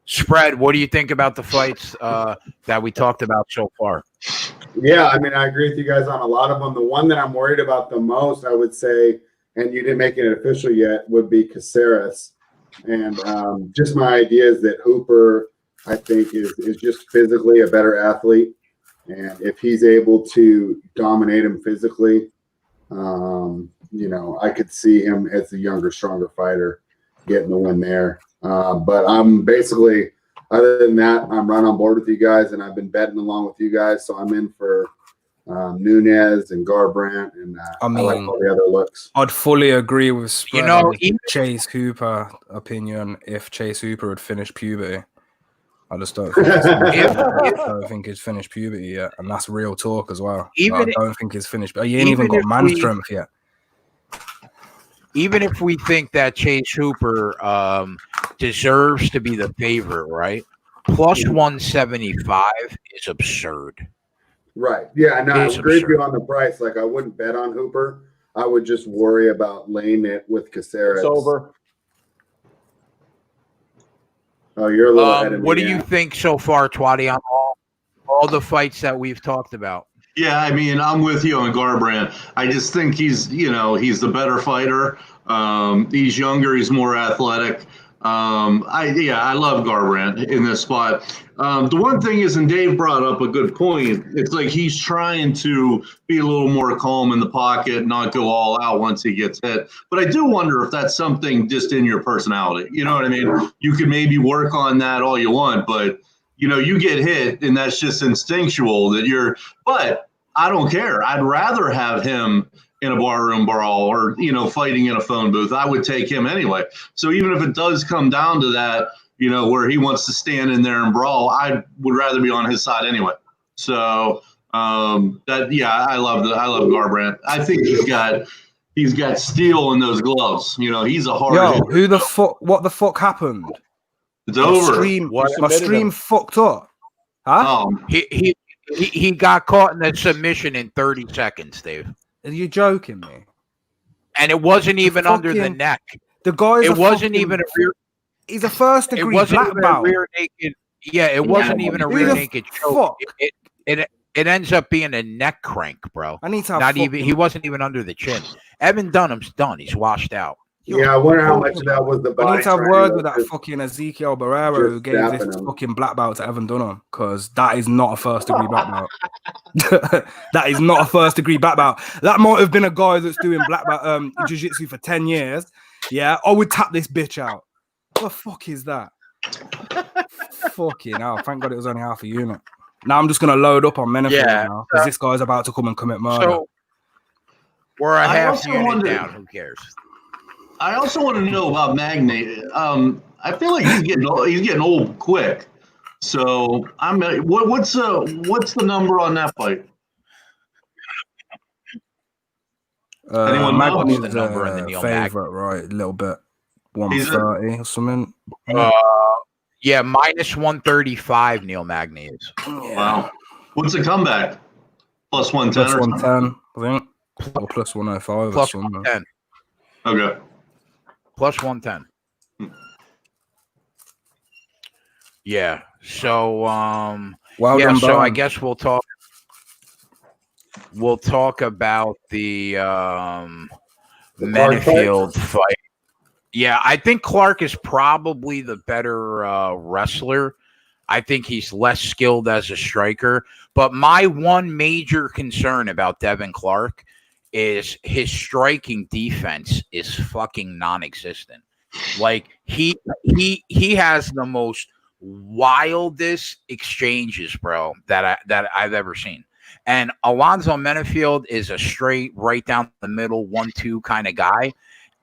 Spread, what do you think about the fights that we talked about so far? Yeah, I mean, I agree with you guys on a lot of them. The one that I'm worried about the most, I would say, and you didn't make it official yet, would be Caceres. And just my idea is that Hooper, I think, is just physically a better athlete. And if he's able to dominate him physically, you know, I could see him as the younger, stronger fighter getting the win there. But I'm basically, other than that, I'm right on board with you guys, and I've been betting along with you guys. So I'm in for Nunes and Garbrandt, and I like all the other looks. I'd fully agree with Spread, you know, Chase Hooper opinion. If Chase Hooper had finished puberty, I just don't think he's finished puberty yet, and that's real talk as well. I don't think he's finished. He ain't even got man strength yet. Even if we think that Chase Hooper deserves to be the favorite, right? Plus 175 is absurd. Right. Yeah, and I agree with you on the price. Like, I wouldn't bet on Hooper. I would just worry about laying it with Caceres. It's over. Oh, you're a little ahead of me. What do you think so far, Twatty, on all the fights that we've talked about? Yeah, I mean, I'm with you on Garbrandt. I just think he's the better fighter. He's younger. He's more athletic. I love Garbrandt in this spot. The one thing is, and Dave brought up a good point, it's like he's trying to be a little more calm in the pocket, not go all out once he gets hit. But I do wonder if that's something just in your personality. You know what I mean? You could maybe work on that all you want, but, you know, you get hit, and that's just instinctual that but I don't care. I'd rather have him in a barroom brawl or, fighting in a phone booth. I would take him anyway. So even if it does come down to that, where he wants to stand in there and brawl, I would rather be on his side anyway. So I love Garbrandt. I think he's got steel in those gloves. He's a hard hitter. Who the fuck? What the fuck happened? It's over. My stream fucked up. Huh? He got caught in that submission in 30 seconds, Dave. Are you joking me? And it wasn't even under the neck. The guy. It wasn't even a rear. He's a first degree black belt. Rear naked. Yeah, it wasn't even a rear naked choke. It ends up being a neck crank, bro. I need to have he wasn't even under the chin. Evan Dunham's done. He's washed out. Yeah, I wonder how much of that was the body. I need to have words with that fucking Ezekiel Barrera who gave this fucking black belt to Evan Dunham, because that is not a first degree black belt. That is not a first degree black belt. That might have been a guy that's doing black belt jiu-jitsu for 10 years. Yeah, I would tap this bitch out. What the fuck is that? Fucking hell. Thank God it was only half a unit. Now I'm just going to load up on Menifee now, because this guy's about to come and commit murder. So we're a half unit down. Who cares? I also want to know about Magnate. I feel like he's getting old quick. So what's the number on that fight? Anyone know what's the number in the Neil favorite? Right, a little bit. 130 or something. Yeah, minus 135. Neil Magny is. Wow. What's the comeback? Plus 110. Plus 110, I think. Or plus 105. Plus 110. Okay. Plus 110. Yeah. So so I guess we'll talk about the Menifield fight. Yeah, I think Clark is probably the better wrestler. I think he's less skilled as a striker. But my one major concern about Devin Clark is his striking defense is fucking non-existent. Like he has the most wildest exchanges, bro, that I've ever seen. And Alonzo Menifield is a straight right down the middle 1-2 kind of guy.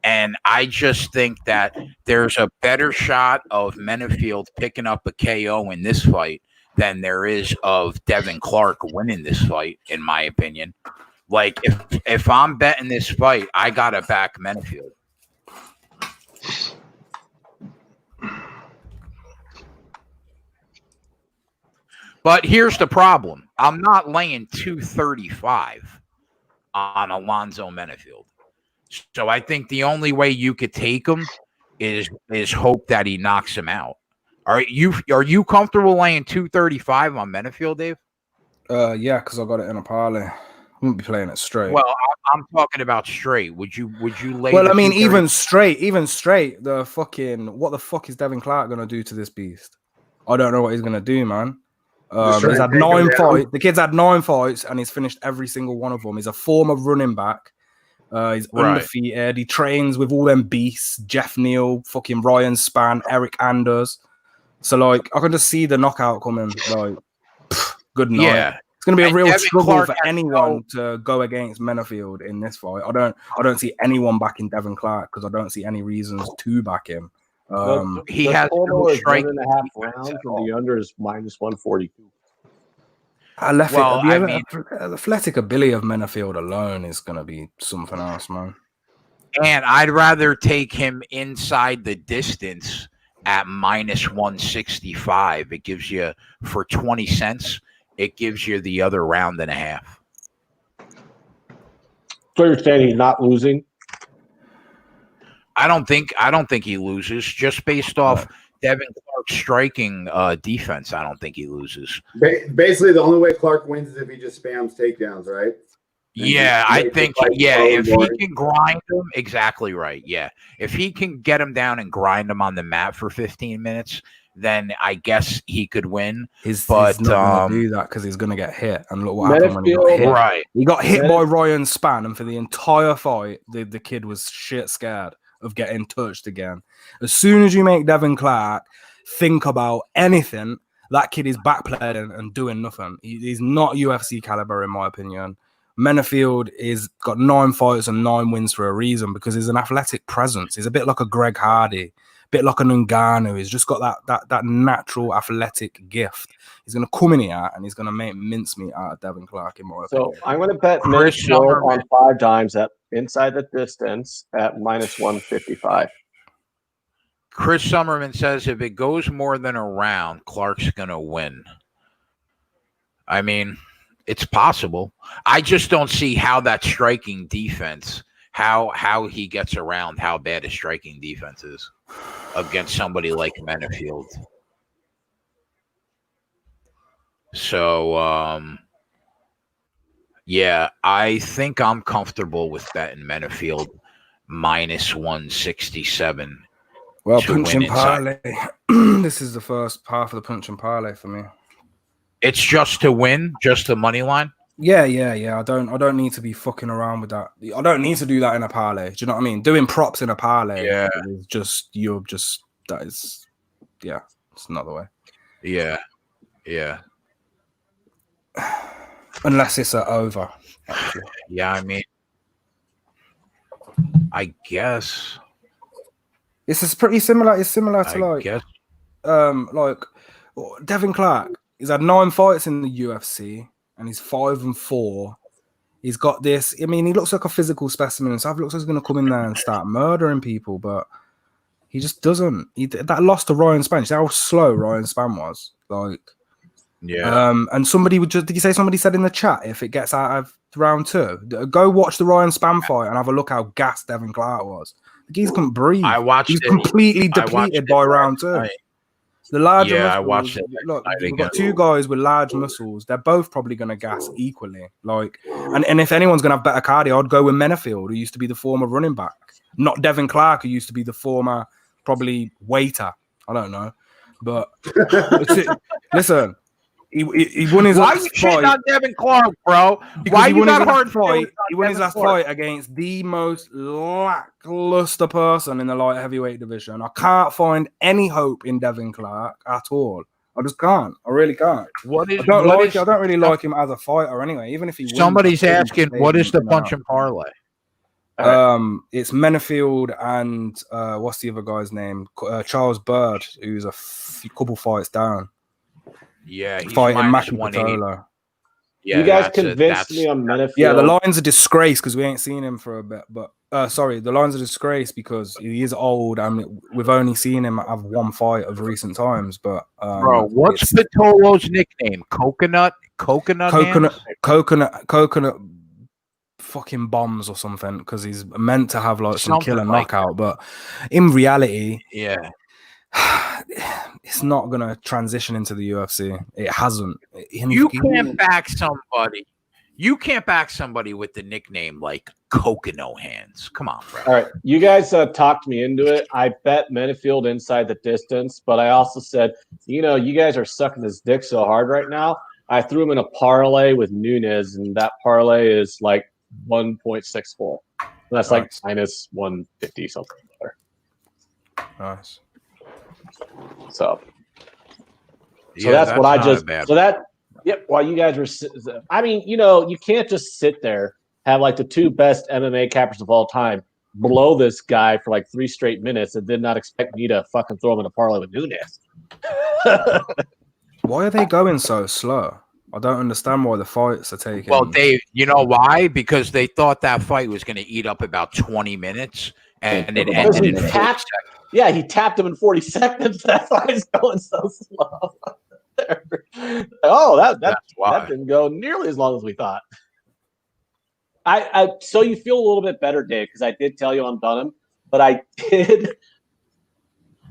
And I just think that there's a better shot of Menifield picking up a KO in this fight than there is of Devin Clark winning this fight, in my opinion. Like, if I'm betting this fight, I gotta back Menifield. But here's the problem. I'm not laying 235 on Alonzo Menifield. So I think the only way you could take him is hope that he knocks him out. Are you comfortable laying 235 on Menifield, Dave? Yeah, because I got it in a parlay. I wouldn't be playing it straight. Well, I'm talking about straight. Would you lay? Well, I mean, even straight, the fucking what the fuck is Devin Clark gonna do to this beast? I don't know what he's gonna do, man. He's had 9 fights. The kid's had 9 fights, and he's finished every single one of them. He's a former running back. He's undefeated. He trains with all them beasts: Jeff Neal, fucking Ryan Spann, Eric Anders. So, like, I can just see the knockout coming. Like, good night. Yeah. It's going to be a real struggle for anyone to go against Menifield in this fight. I don't see anyone backing Devin Clark because I don't see any reasons to back him. He has no strike 1.5 rounds, and the under is minus 142. The athletic ability of Menifield alone is going to be something else, man. And I'd rather take him inside the distance at minus 165. It gives you, for 20 cents, it gives you the other round and a half. So you're saying he's not losing? I don't think he loses just based off Devin Clark's striking defense. I don't think he loses. Basically, the only way Clark wins is if he just spams takedowns, right? Yeah, I think, if he can grind them, exactly right. Yeah. If he can get him down and grind them on the mat for 15 minutes, then I guess he could win. He's not going to do that because he's going to get hit. And look what happened when he got hit. Right. He got hit by Ryan Spann, and for the entire fight, the kid was shit scared of getting touched again. As soon as you make Devin Clark think about anything, that kid is backpedalling and doing nothing. He's not UFC caliber, in my opinion. Menafield is got 9 fights and 9 wins for a reason, because he's an athletic presence. He's a bit like a Greg Hardy, a bit like a Ngannou. He's just got that natural athletic gift. He's going to come in here and he's going to make mincemeat out of Devin Clark, in my opinion. So I'm going to bet Menafield on 5 dimes at inside the distance at minus 155. Chris Summerman says if it goes more than a round, Clark's going to win. I mean, it's possible. I just don't see how that striking defense, how he gets around how bad a striking defense is against somebody like Menafield. So, yeah, I think I'm comfortable with betting Menafield minus 167. Well, punch and parlay. This is the first half of the punch and parlay for me. It's just to win, just the money line. Yeah. I don't need to be fucking around with that. I don't need to do that in a parlay. Do you know what I mean? Doing props in a parlay is it's not the way. Yeah. Unless it's a over. Actually. Yeah, I mean, I guess it's pretty similar. It's similar to like Devin Clark. He's had 9 fights in the UFC and he's 5-4. He's got this. I mean, he looks like a physical specimen and stuff. Looks like he's going to come in there and start murdering people, but he just doesn't. That loss to Ryan Spann. See how slow Ryan Spann was. And somebody did you say somebody said in the chat if it gets out of round 2, go watch the Ryan Spann fight and have a look how gassed Devin Clark was. The geese couldn't breathe. He's completely depleted by round 2. The larger muscles, I watched it. Look, we've got 2 guys with large muscles. They're both probably going to gas equally. And if anyone's going to have better cardio, I'd go with Menafield, who used to be the former running back, not Devin Clark, who used to be the former probably waiter. I don't know, but listen. He won his last fight. Why you shitting on Devin Clark, bro? Why you got hard fight? He won his last fight against the most lackluster person in the light heavyweight division. I can't find any hope in Devin Clark at all. I just can't. I really can't. I don't really like him as a fighter anyway. Even if he wins, somebody's asking, what is the punch and parlay? It's Menafield and what's the other guy's name? Charles Bird, who's a couple fights down. Yeah, he's fighting Maki Patola. Yeah, you guys convinced me on Menafield. Yeah, the line's a disgrace because we ain't seen him for a bit. But the line's a disgrace because he is old and we've only seen him have 1 fight of recent times. But bro, what's Patolo's nickname? Coconut fucking bombs or something, because he's meant to have some killer knockout. But in reality, it's not going to transition into the UFC. It hasn't. You can't back somebody. You can't back somebody with the nickname like Coconut Hands. Come on, bro. All right. You guys talked me into it. I bet Menafield inside the distance, but I also said, you guys are sucking his dick so hard right now. I threw him in a parlay with Nunes, and that parlay is like 1.64. That's like minus 150 something. Nice. So that's what I just. So that. Yep. While you guys were, I mean, you can't just sit there, have like the 2 best MMA cappers of all time blow this guy for like 3 straight minutes and did not expect me to fucking throw him in a parlay with Nunes. Why are they going so slow? I don't understand why the fights are taking. Well, Dave, you know why? Because they thought that fight was going to eat up about 20 minutes, and it ended in 40 seconds. Yeah, he tapped him in 40 seconds. That's why he's going so slow. That didn't go nearly as long as we thought. So you feel a little bit better, Dave, because I did tell you on Dunham, but I did,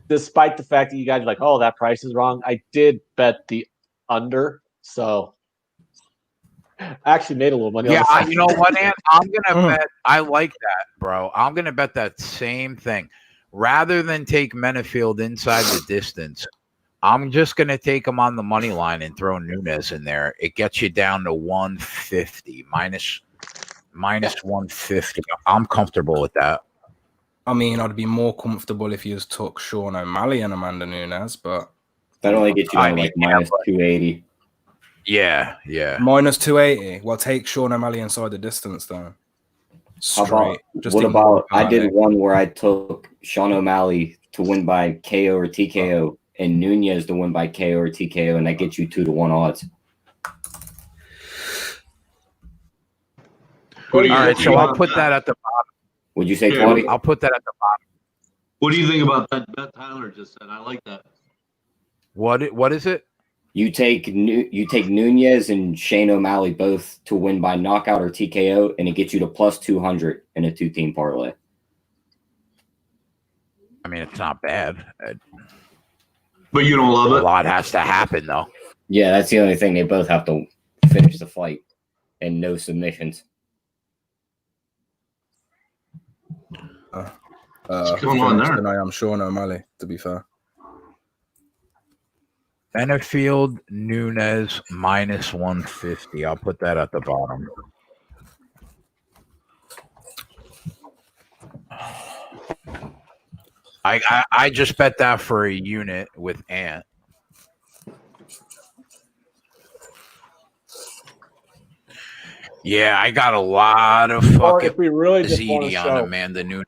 despite the fact that you guys are like, oh, that price is wrong, I did bet the under. So I actually made a little money. Yeah, you know what, Ant? I'm gonna bet. I like that, bro. I'm gonna bet that same thing. Rather than take Menafield inside the distance, I'm just going to take him on the money line and throw Nunes in there. It gets you down to 150, minus 150. I'm comfortable with that. I mean, I'd be more comfortable if you just took Sean O'Malley and Amanda Nunes, but that only gets you down to like minus 280. Yeah. Minus 280. Well, take Sean O'Malley inside the distance though. Straight. What about I did one where I took Sean O'Malley to win by KO or TKO and Nunes to win by KO or TKO, and that gets you 2-1 odds. All right, so I'll put that at the bottom. Would you say 20? I'll put that at the bottom. What do you think about that bet Tyler just said? I like that. What is it? You take Nunes and Shane O'Malley both to win by knockout or TKO, and it gets you to plus 200 in a 2-team parlay. I mean, it's not bad. But you don't love it? A lot has to happen, though. Yeah, that's the only thing. They both have to finish the fight and no submissions. What's going on there? And I am Sean O'Malley, to be fair. Benefield Nunes minus 150. I'll put that at the bottom. I just bet that for a unit with Ant. Yeah, I got a lot of fucking if we really just want to ZD show, on Amanda Nunes.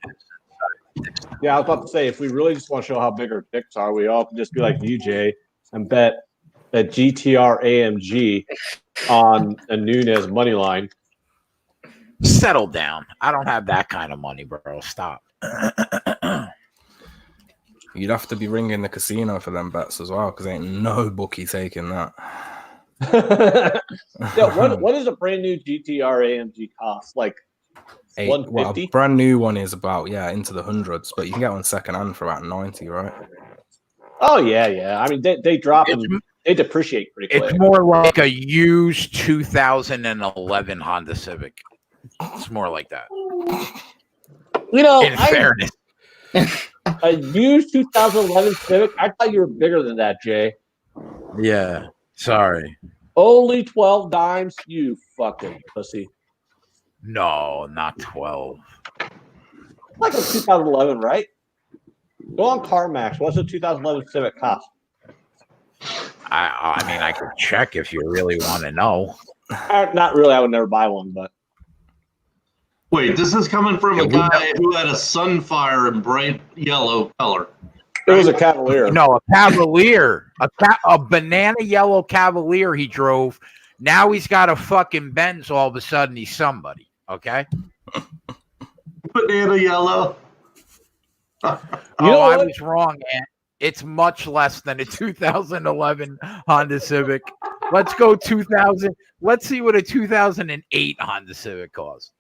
Yeah, I was about to say, if we really just want to show how big our picks are, we all can just be like UJ and bet that GTR AMG on a Nunes money line. Settle down. I don't have that kind of money, bro. Stop. You'd have to be ringing the casino for them bets as well, because ain't no bookie taking that. Yeah, what does a brand new GTR AMG cost? Like 150? Well, a brand new one is about into the hundreds, but you can get one second hand for about 90, right? Oh yeah. I mean, they drop and they depreciate pretty quick. It's more like a used 2011 Honda Civic. It's more like that. You know, in fairness. A used 2011 Civic? I thought you were bigger than that, Jay. Yeah. Sorry. Only 12 dimes, you fucking pussy. No, not 12. Like a 2011, right? Go on CarMax. What's a 2011 Civic cost? I mean, I could check if you really want to know. Not really. I would never buy one, but. Wait, this is coming from a guy who had a Sunfire in bright yellow color. It was a Cavalier. No, a Cavalier. A banana yellow Cavalier he drove. Now he's got a fucking Benz. All of a sudden, he's somebody. Okay? Banana yellow. I was wrong, man. It's much less than a 2011 Honda Civic. Let's go 2000. Let's see what a 2008 Honda Civic costs.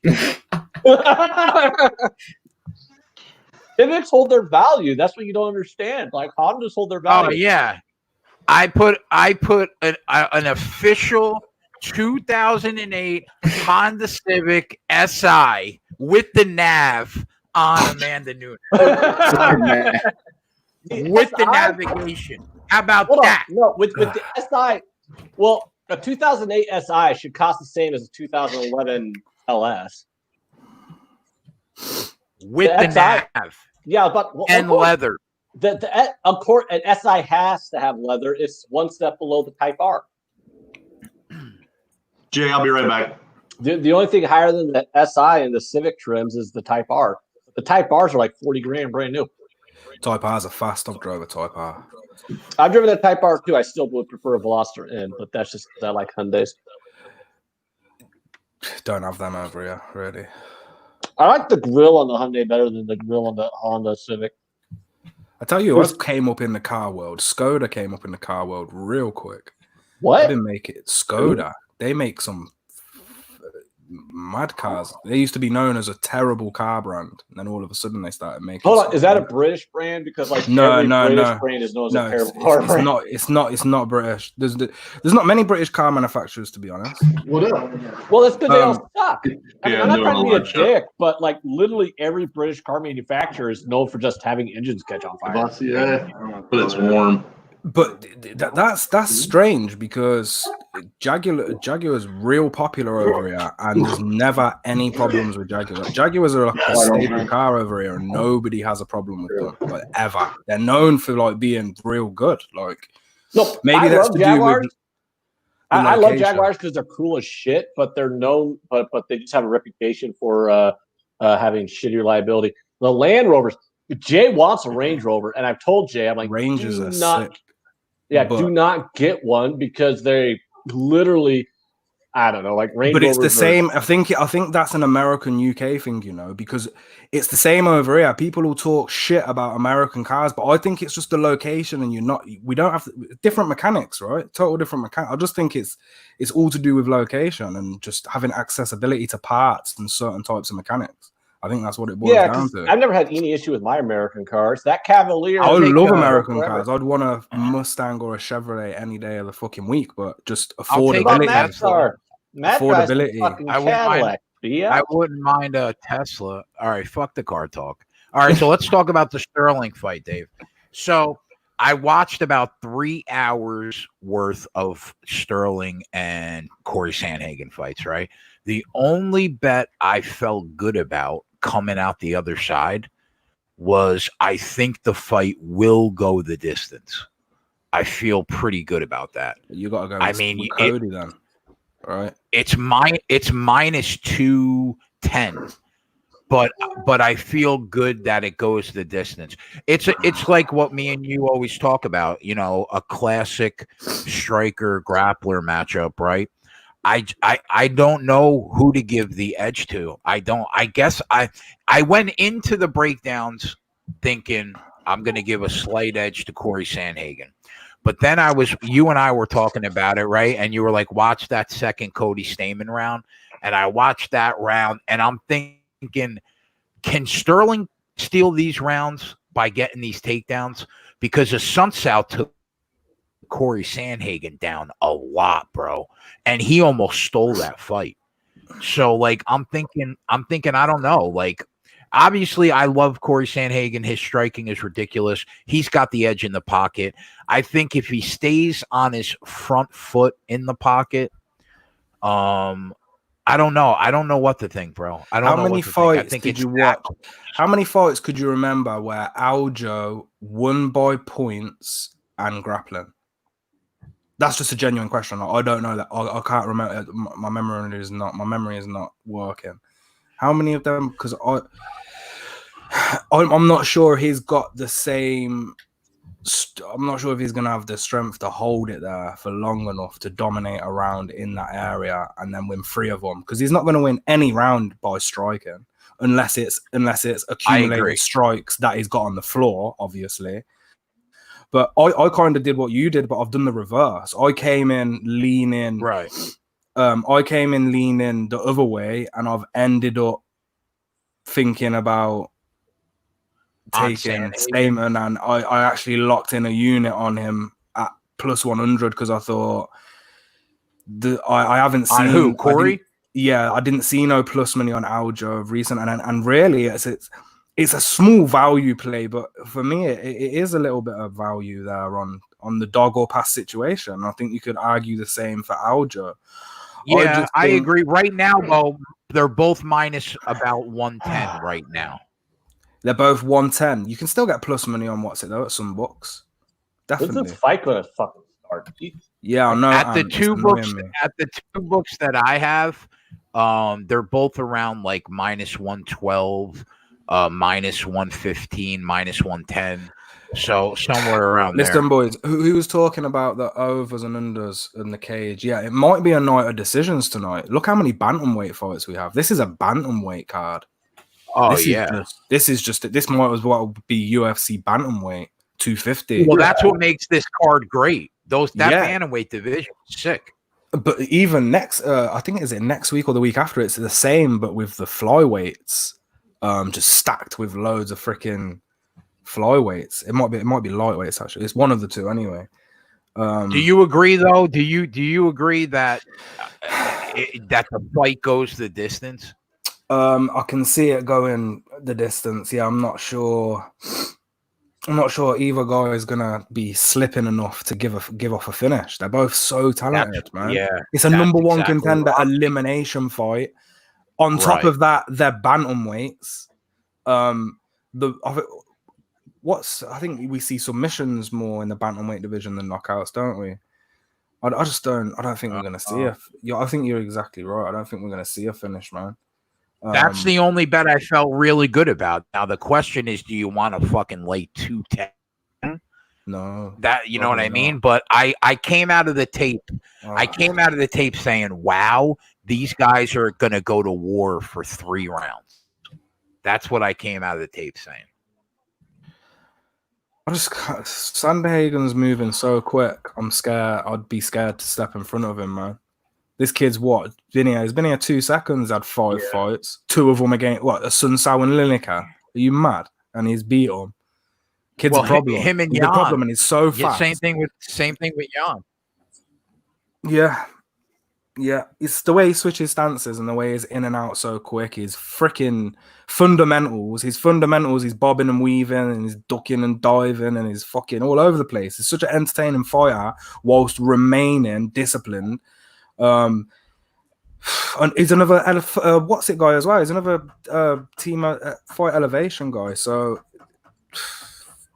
Civics hold their value. That's what you don't understand. Like Hondas hold their value. Oh yeah, I put an official 2008 Honda Civic SI with the nav on Amanda Nunes. With the navigation. How about that? No, with the SI. Well, a 2008 SI should cost the same as a 2011 LS. With the nav. Yeah, but and leather. Of course, an SI has to have leather. It's one step below the Type R. Jay, I'll be right back. The only thing higher than the SI and the Civic trims is the Type R. The Type Rs are like 40 grand brand new. Type R's a fast. I've drove a Type R. I've driven a Type R too. I still would prefer a Veloster N, but that's just because I like Hyundais. Don't have them over here, really. I like the grill on the Hyundai better than the grill on the Honda Civic. I tell you what came up in the car world. Skoda came up in the car world real quick. What? They didn't make it. Skoda. They make some mad cars. They used to be known as a terrible car brand, and then all of a sudden they started making. Hold on, is that a British brand? Because like every British brand is known as a terrible car brand. It's not British. There's not many British car manufacturers, to be honest. What up? Well, that's because they all suck. I mean, I'm not trying to be a shit. dick, but like literally every British car manufacturer is known for just having engines catch on fire. Yeah, but it's warm. But that's strange because Jaguar's real popular over here, and there's never any problems with Jaguar. Jaguars are like a stable car over here, and nobody has a problem with them, like ever. They're known for like being real good. Like Look, maybe I that's love to Jaguars. do with. I love Jaguars because they're cool as shit, but they're known, but they just have a reputation for having shitty reliability. The Land Rovers, Jay wants a Range Rover, and I've told Jay, I'm like, Rangers are sick. Yeah, do not get one because they literally, I don't know, like Range But it's Rovers the same. I think that's an American UK thing, because it's the same over here. People will talk shit about American cars, but I think it's just the location, and we don't have different mechanics, right? Total different mechanics. I just think it's all to do with location and just having accessibility to parts and certain types of mechanics. I think that's what it boils down to. I've never had any issue with my American cars. That Cavalier, I love American cars. I'd want a Mustang or a Chevrolet any day of the fucking week, but just affordability. Matt's car. Matt affordability. I wouldn't mind a Tesla. All right, fuck the car talk. All right, so let's talk about the Sterling fight, Dave. So I watched about 3 hours worth of Sterling and Corey Sandhagen fights, right? The only bet I felt good about coming out the other side was I think the fight will go the distance. I feel pretty good about that. You got to go with Cody then. Right. It's minus 210. But I feel good that it goes the distance. It's like what me and you always talk about, a classic striker grappler matchup, right? I don't know who to give the edge to. I guess I went into the breakdowns thinking I'm going to give a slight edge to Corey Sandhagen. But then you and I were talking about it, right? And you were like, watch that second Cody Stamann round. And I watched that round and I'm thinking, can Sterling steal these rounds by getting these takedowns? Because the Sunsow took Corey Sandhagen down a lot, bro. And he almost stole that fight. So like I'm thinking, I don't know. Like, obviously I love Corey Sandhagen. His striking is ridiculous. He's got the edge in the pocket. I think if he stays on his front foot in the pocket, I don't know. I don't know what to think, bro. I don't know. How many fights did you watch? How many fights could you remember where Aljo won by points and grappling? That's just a genuine question. I don't know that. I can't remember. My memory is not working. How many of them? Because I'm not sure he's got the same. I'm not sure if he's going to have the strength to hold it there for long enough to dominate a round in that area and then win 3 of them. Because he's not going to win any round by striking unless it's accumulated strikes that he's got on the floor, obviously. But I kind of did what you did, but I've done the reverse. I came in leaning right. I came in leaning the other way, and I've ended up thinking about taking Stamann, and I actually locked in a unit on him at plus 100 because I thought I haven't seen on who Corey. I didn't see no plus money on Aljo of recent, and really it's a small value play, but for me it is a little bit of value there on the dog or pass situation. I think you could argue the same for Aljo. Yeah, I agree. Right now, though, they're both minus about 110 right now. They're both 110. You can still get plus money on what's it though at some books. Definitely. When's this fight going to fucking start? Yeah, I know. At the two books that I have, they're both around like minus 112, minus 115, minus 110. So somewhere around there. Listen, boys, who was talking about the overs and unders in the cage? Yeah, it might be a night of decisions tonight. Look how many bantamweight fights we have. This is a bantamweight card. Oh, this might as well be UFC bantamweight 250. Well, that's what makes this card great. That bantamweight division is sick. But even next, I think is it next week or the week after? It's the same, but with the flyweights, just stacked with loads of freaking flyweights. It might be lightweights actually. It's one of the two anyway. Do you agree though? Do you agree that that the fight goes the distance? I can see it going the distance. Yeah, I'm not sure either guy is gonna be slipping enough to give off a finish. They're both so talented, man. Yeah, it's a number one contender elimination fight. On top of that, they're bantamweights. I think we see submissions more in the bantamweight division than knockouts, don't we? I just don't. I don't think we're gonna see a. Yeah, I think you're exactly right. I don't think we're gonna see a finish, man. That's the only bet I felt really good about. Now the question is, do you want to fucking lay 210? No, that you know what I mean. But I came out of the tape. I came out of the tape saying, "Wow, these guys are gonna go to war for 3 rounds." That's what I came out of the tape saying. Sandhagen's moving so quick. I'm scared. I'd be scared to step in front of him, man. This kid's what? He's been here 2 seconds, had 5 fights. 2 of them against what? Sun Sao and Lineker. Are you mad? And he's beat him. Kid's a problem. Him and he's Jan. The problem, and he's so fast. Same thing with Jan. Yeah. It's the way he switches stances and the way he's in and out so quick. His freaking fundamentals. His fundamentals. He's bobbing and weaving and he's ducking and diving and he's fucking all over the place. He's such an entertaining fighter whilst remaining disciplined. And he's another what's it guy as well. He's another team fight elevation guy. So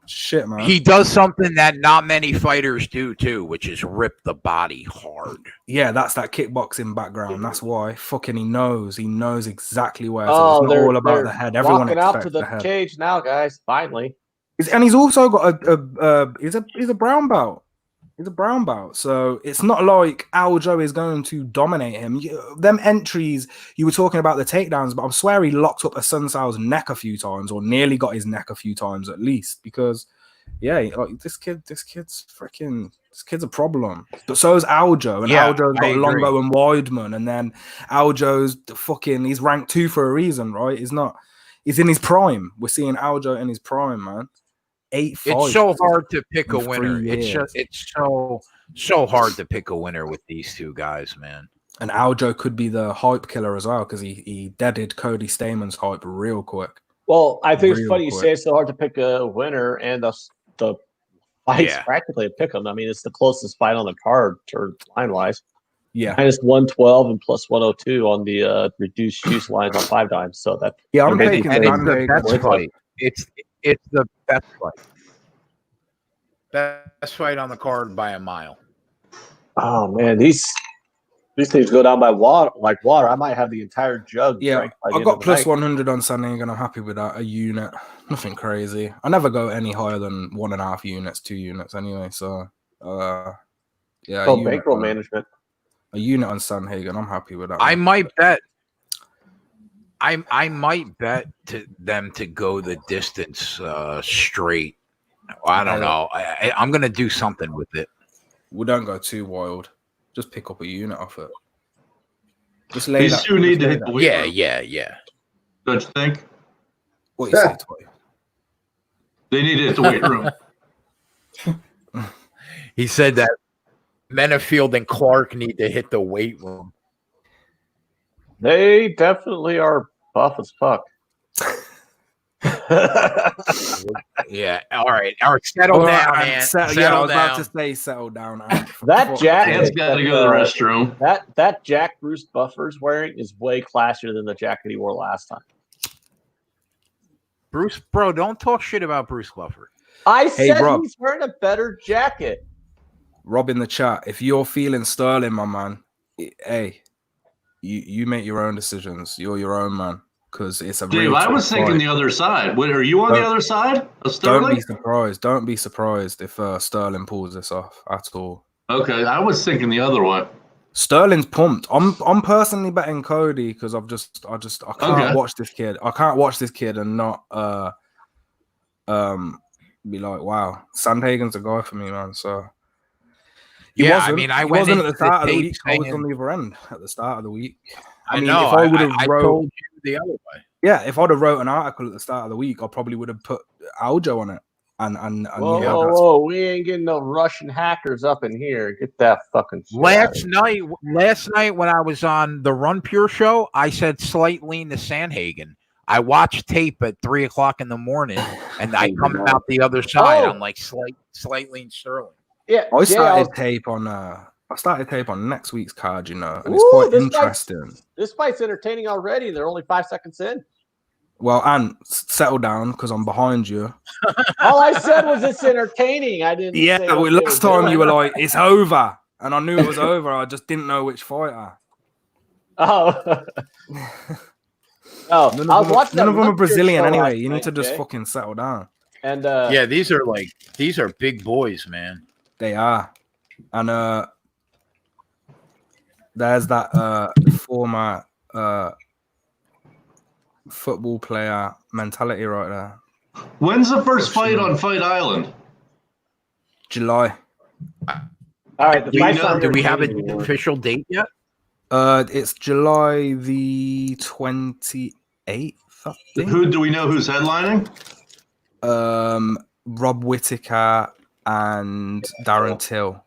shit, man. He does something that not many fighters do too, which is rip the body hard. Yeah, that's that kickboxing background. That's why fucking he knows exactly where. Oh, so it's not all about the head. Everyone walking out to the head. cage now, guys. Finally, and he's also got he's a brown belt. He's a brown belt, so it's not like Aljo is going to dominate him. Them entries, you were talking about the takedowns, but I swear he locked up a Sun Sao's neck a few times, or nearly got his neck a few times at least. Because, like this kid's a problem. But so is Aljo, and Aljo's got Longo and Weidman, and then Aljo's he's ranked 2 for a reason, right? He's in his prime. We're seeing Aljo in his prime, man. 8 fights. It's so hard to pick a winner. It's so hard to pick a winner with these 2 guys, man. And Aljo could be the hype killer as well because he deaded Cody Stamen's hype real quick. Well, I think it's funny you say it's so hard to pick a winner, and the fight's practically a pick 'em. I mean, it's the closest fight on the card, line wise. Yeah, -112 and +102 on the reduced juice lines on 5 dimes. So that I'm taking the best fight. It's the best fight. Best fight on the card by a mile. Oh man, these things go down by water like water. I might have the entire jug. Yeah, I got +100 on Sunday, and I'm happy with that. A unit, nothing crazy. I never go any higher than 1.5 units, 2 units anyway. So, yeah. So bankroll management. A unit on Sandhagen. I'm happy with that. I might bet. I might bet to them to go the distance straight. I don't know. I'm going to do something with it. We don't go too wild. Just pick up a unit off it. Just lay These 2 need to hit the weight room. Yeah. Don't you think? What you say, Toy? They need to hit the weight room. He said that Menafield and Clark need to hit the weight room. They definitely are buff as fuck. Yeah. All right. Settle down, man. I was about to say settle down. That jacket got to go to the restroom. That Jack Bruce Buffer's wearing is way classier than the jacket he wore last time. Bruce, bro, don't talk shit about Bruce Buffer. I said Rob, he's wearing a better jacket. Rob in the chat, if you're feeling Sterling, my man, hey, you make your own decisions. You're your own man. Because it's a Dave, I was thinking the other side. Wait, are you on the other side of Sterling? Don't be surprised. Don't be surprised if Sterling pulls this off at all. Okay, I was thinking the other one. Sterling's pumped. I'm personally betting Cody because I can't watch this kid. I can't watch this kid and not be like, wow, Sandhagen's a guy for me, man. So I went at the start of the week. I was on the other end at the start of the week. I know. If I would have told you the other way. Yeah, if I'd have wrote an article at the start of the week, I probably would have put Aljo on it. And whoa, we ain't getting no Russian hackers up in here. Get that fucking shit last night when I was on the Run Pure show, I said slight lean to Sandhagen. I watched tape at 3:00 in the morning, and I come out the other side. I'm like slight lean Sterling. Yeah, I started tape on next week's card, and it's quite interesting. This fight's entertaining already. They're only 5 seconds in. Well, and settle down because I'm behind you. All I said was it's entertaining. I didn't. Yeah, last time you were like, it's over. and I knew it was over. I just didn't know which fighter. Oh. Oh, I was watching none of them are Brazilian show anyway. last You need night, to just Jay. fucking settle down. And yeah, these are big boys, man. They are. And there's that former football player mentality right there. When's the first fight on Fight Island? July. all right, the fight's not Do we have an anymore. official date yet? It's July the 28th. I think. Who do we know who's headlining? Rob Whittaker and Darren Till.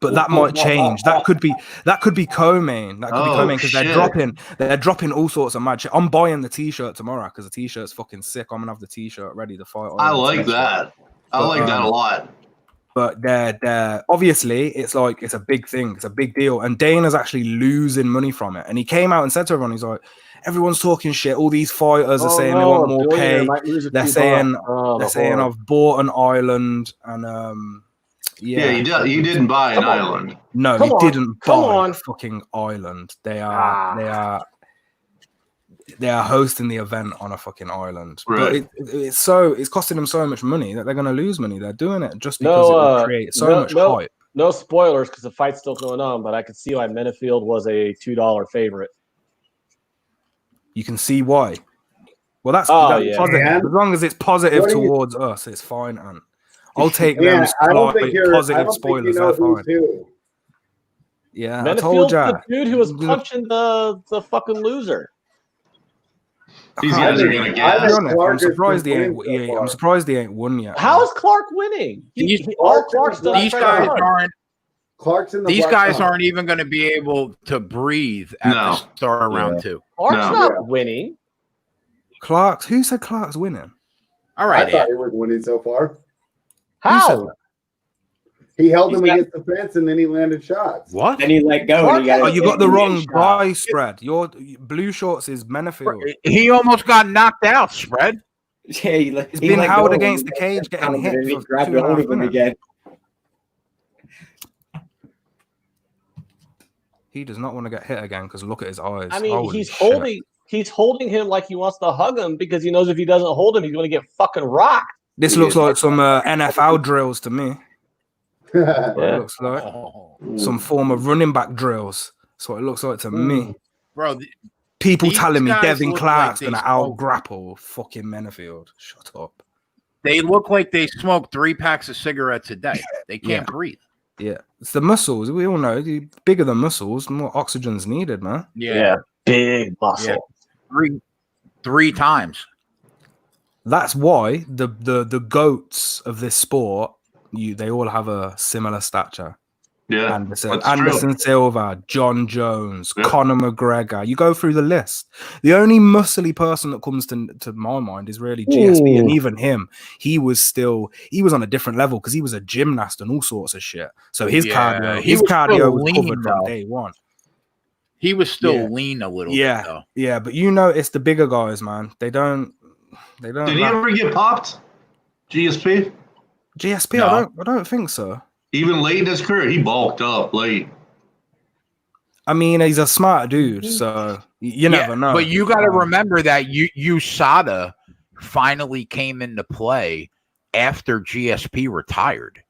But that might change. That could be co-main. That could be co-main because they're dropping all sorts of matches. I'm buying the t-shirt tomorrow because the t-shirt's fucking sick. I'm gonna have the t-shirt ready to fight. I like that. I like that a lot. But they're obviously it's a big thing. It's a big deal. And Dana's actually losing money from it. And he came out and said to everyone, he's like, everyone's talking shit. All these fighters are saying they want more pay. They're saying I've bought an island and Yeah, you didn't buy an island. No, he didn't buy a fucking island. They are hosting the event on a fucking island. Right. But it's costing them so much money that they're going to lose money. They're doing it just because it will create so much hype. No spoilers because the fight's still going on, but I could see why Menafield was a $2 favorite. You can see why. Well, that's yeah. positive. As long as it's positive towards us, it's fine. And I'll take them positive spoilers. They're fine. Yeah, I told ya. The dude who was punching the fucking loser. These guys are gonna get. I'm surprised he ain't. I'm surprised he ain't won yet. How is Clark winning? These guys aren't even going to be able to breathe at the start of round 2. Clark's not winning. Who said Clark's winning? All right, I thought he was winning so far. How? He held him against the fence and then he landed shots. What? Then he let go. You got the wrong guy, Spread. Your blue shorts is Menafield. He almost got knocked out, Spread. Yeah, he's been held against the cage, getting hit. He grabbed hold of him again. He does not want to get hit again because look at his eyes. I mean, he's holding him like he wants to hug him because he knows if he doesn't hold him, he's going to get fucking rocked. This looks like some NFL drills to me. It looks like some form of running back drills. That's what it looks like to me. Bro, people telling me Devin Clark's going to out-grapple fucking Menafield. Shut up. They look like they smoke 3 packs of cigarettes a day. They can't breathe. Yeah, it's the muscles. We all know the bigger the muscles, more oxygen's needed, man. Yeah, big muscle. Yeah. Three times. That's why the goats of this sport, they all have a similar stature. Yeah, Anderson Silva, John Jones, Conor McGregor. You go through the list. The only muscly person that comes to my mind is really GSP, and even him, he was on a different level because he was a gymnast and all sorts of shit. So his cardio was covered from day one. He was still lean a little bit, though. Yeah, but it's the bigger guys, man. They don't. Did he ever get popped? GSP? GSP, no. I don't think so. Even late in his career, he bulked up late. I mean, he's a smart dude, so you never know. But you got to remember that USADA finally came into play after GSP retired.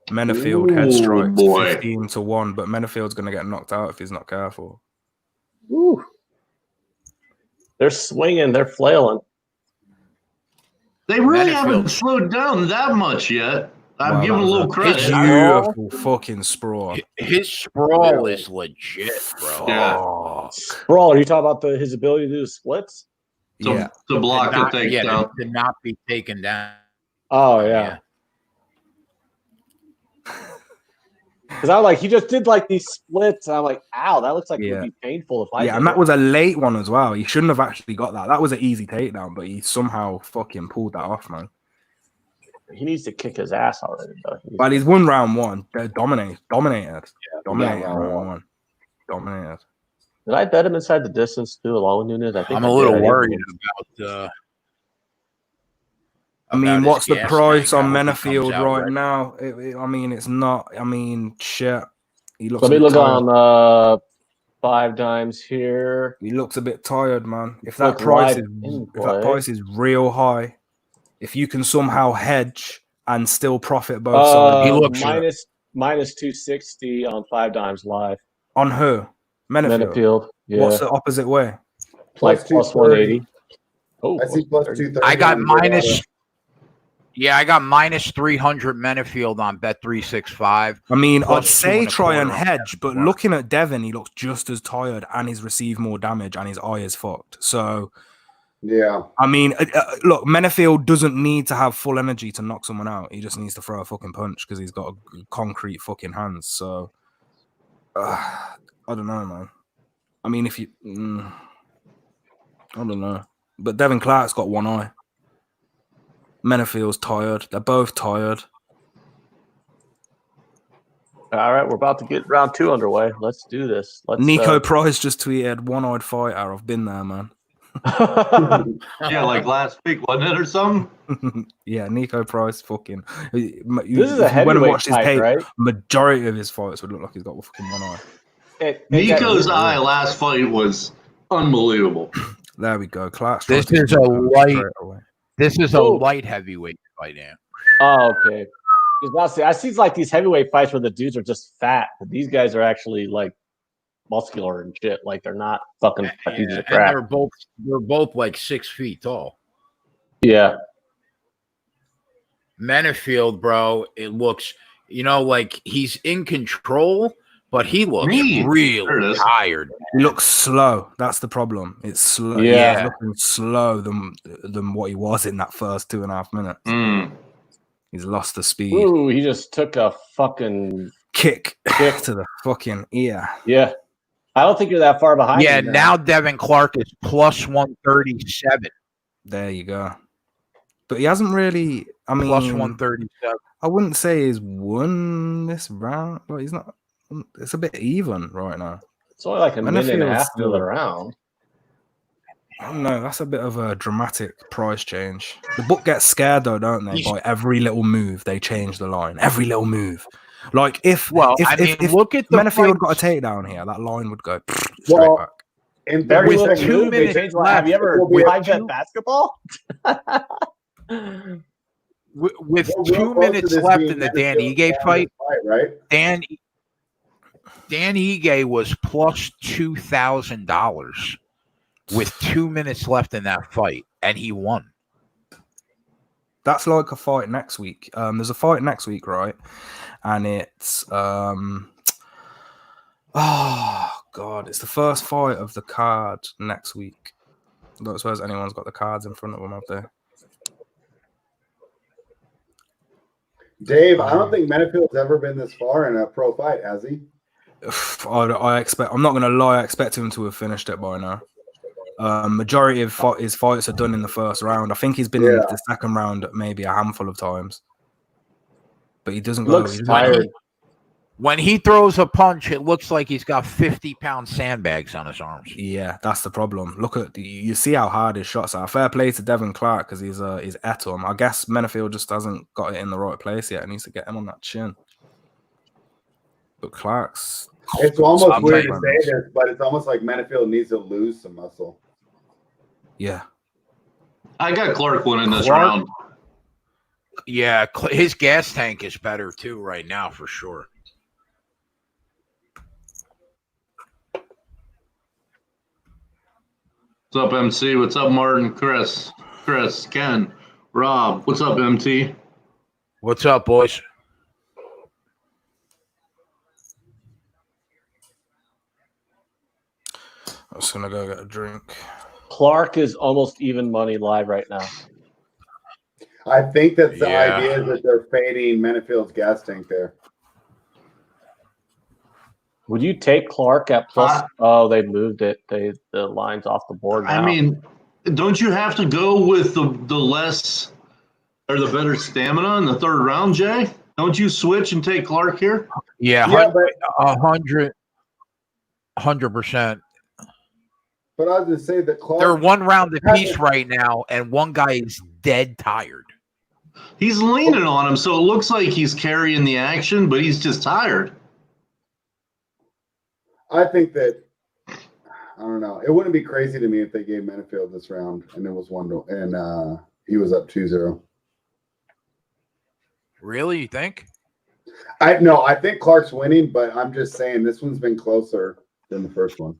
Menafield head strikes 15-1, but Menafield's going to get knocked out if he's not careful. Ooh. They're swinging, they're flailing. They really haven't slowed down that much yet. I'm giving a little credit. Beautiful fucking sprawl. His sprawl is legit, bro. Yeah. Sprawl, are you talking about his ability to do splits? To block the takedown. To not be taken down. Oh, yeah. Because I'm like, he just did like these splits. And I'm like, ow, that looks like it would be painful if I did. And that was a late one as well. He shouldn't have actually got that. That was an easy takedown, but he somehow fucking pulled that off, man. He needs to kick his ass already, though. But he's won round 1. They're dominated. Dominated round 1. Dominated. Did I bet him inside the distance too, along with Nunes? I think I'm a little worried about I mean, what's the price on Menafield right ready. now? I mean, it's not. I mean, shit. He looks. Let me look tired. on 5 dimes here. He looks a bit tired, man. If that price is real high, if you can somehow hedge and still profit both sides, he looks minus 260 on 5 dimes live. On who? Menafield. Yeah. What's the opposite way? Plus 180. Oh, I see plus 230. I got minus. Yeah, I got minus 300 Menafield on Bet365. I mean, I'd say try and hedge, but looking at Devin, he looks just as tired and he's received more damage and his eye is fucked. So, yeah. I mean, look, Menafield doesn't need to have full energy to knock someone out. He just needs to throw a fucking punch because he's got a concrete fucking hands. So, I don't know, man. I mean, if you... I don't know. But Devin Clark's got one eye. Menafield's tired. They're both tired. All right, we're about to get round 2 underway. Let's do this. Nico Price just tweeted, one-eyed fighter. I've been there, man. Yeah, like last week, wasn't it, or something? Yeah, Nico Price fucking... This is a heavyweight fight, right? Majority of his fights would look like he's got fucking one eye. Nico's eye last fight was unbelievable. There we go. Clark's This is a light... This is a light heavyweight fight now. Oh, okay. I see like these heavyweight fights where the dudes are just fat, but these guys are actually like muscular and shit. Like they're not fucking pieces of crap. They're both like 6 feet tall. Yeah. Menafield, bro, it looks, like he's in control, but he looks really tired. He looks slow. That's the problem. It's slow. Yeah, he's looking slow than what he was in that first 2.5 minutes. He's lost the speed. Ooh, he just took a fucking kick to the fucking ear. Yeah. I don't think you're that far behind. Yeah, now Devin Clark is plus 137. There you go. But he hasn't really, I mean, plus 137. I wouldn't say he's won this round. Like he's not. It's a bit even right now. It's only like a minute and a half to the round. I don't know. That's a bit of a dramatic price change. The book gets scared though, don't they? By every little move, they change the line. Every little move. Like if look at Menafield got a takedown here, that line would go straight back. And with 2 minutes left, have you ever live bet basketball? with 2 minutes left in the Dan Ige fight, right? Dan Ige was plus $2,000 with 2 minutes left in that fight, and he won. That's like a fight next week. There's a fight next week, right? And it's oh god, it's the first fight of the card next week. I don't suppose anyone's got the cards in front of them up there. Dave, I don't think Menafield's ever been this far in a pro fight, has he? I expect. I'm not going to lie. I expect him to have finished it by now. Majority of his fights are done in the first round. I think he's been in the second round maybe a handful of times, but he doesn't look tired. When he throws a punch, it looks like he's got 50-pound sandbags on his arms. Yeah, that's the problem. Look at you see how hard his shots are. Fair play to Devin Clark because he's Etom. I guess Menafield just hasn't got it in the right place yet. It needs to get him on that chin. But Clark's... It's almost weird to say this, but it's almost like Menafield needs to lose some muscle. Yeah. I got Clark winning this round. Yeah, his gas tank is better too right now for sure. What's up, MC? What's up, Martin? Chris, Ken, Rob. What's up, MT? What's up, boys? I'm just gonna go get a drink. Clark is almost even money live right now. I think that's the idea that they're fading Menafield's gas tank there. Would you take Clark at plus? Oh, they moved it. The line's off the board now. I mean, don't you have to go with the less or the better stamina in the third round, Jay? Don't you switch and take Clark here? Yeah, 100%. But I was going to say that Clark... They're one round apiece right now, and one guy is dead tired. He's leaning on him, so it looks like he's carrying the action, but he's just tired. I think that I don't know. It wouldn't be crazy to me if they gave Menifield this round and it was 1-0 and he was up 2-0. Really, you think? I think Clark's winning, but I'm just saying this one's been closer than the first one.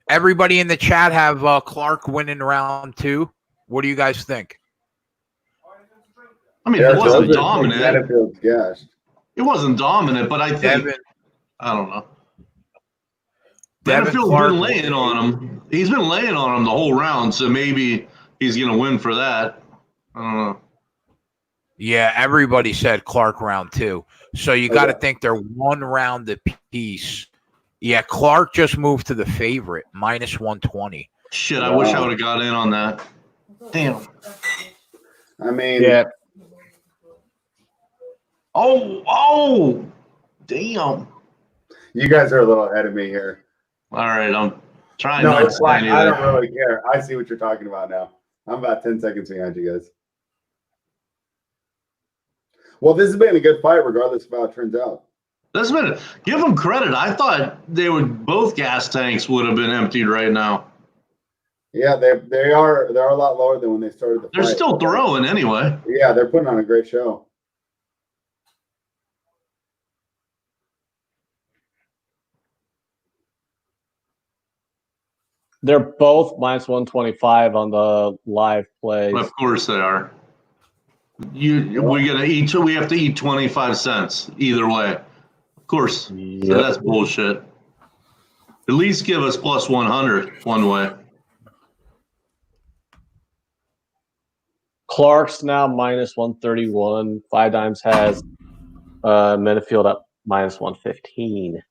Everybody in the chat have Clark winning round 2. What do you guys think? I mean, it wasn't dominant. Menifield's gashed. It wasn't dominant, but I think I don't know. Benefield's been laying on him. He's been laying on him the whole round, so maybe he's going to win for that. I don't know. Yeah, everybody said Clark round 2. So you got to think they're one round apiece. Yeah, Clark just moved to the favorite, minus 120. Shit, I wish I would have got in on that. Damn. I mean, Yeah. Oh, damn. You guys are a little ahead of me here. All right, I'm trying No, not it's to fine. say I anything. don't really care. I see what you're talking about now. I'm about 10 seconds behind you guys. Well, this has been a good fight, regardless of how it turns out. This minute, give them credit. I thought both gas tanks would have been emptied right now. Yeah, they're a lot lower than when they started the fight. They're still throwing anyway. Yeah, they're putting on a great show. They're both minus 125 on the live plays. Of course they are. We have to eat 25 cents either way. Of course. Yep. So that's bullshit. At least give us plus 100 one way. Clark's now minus 131. Five Dimes has Menifield up minus 115.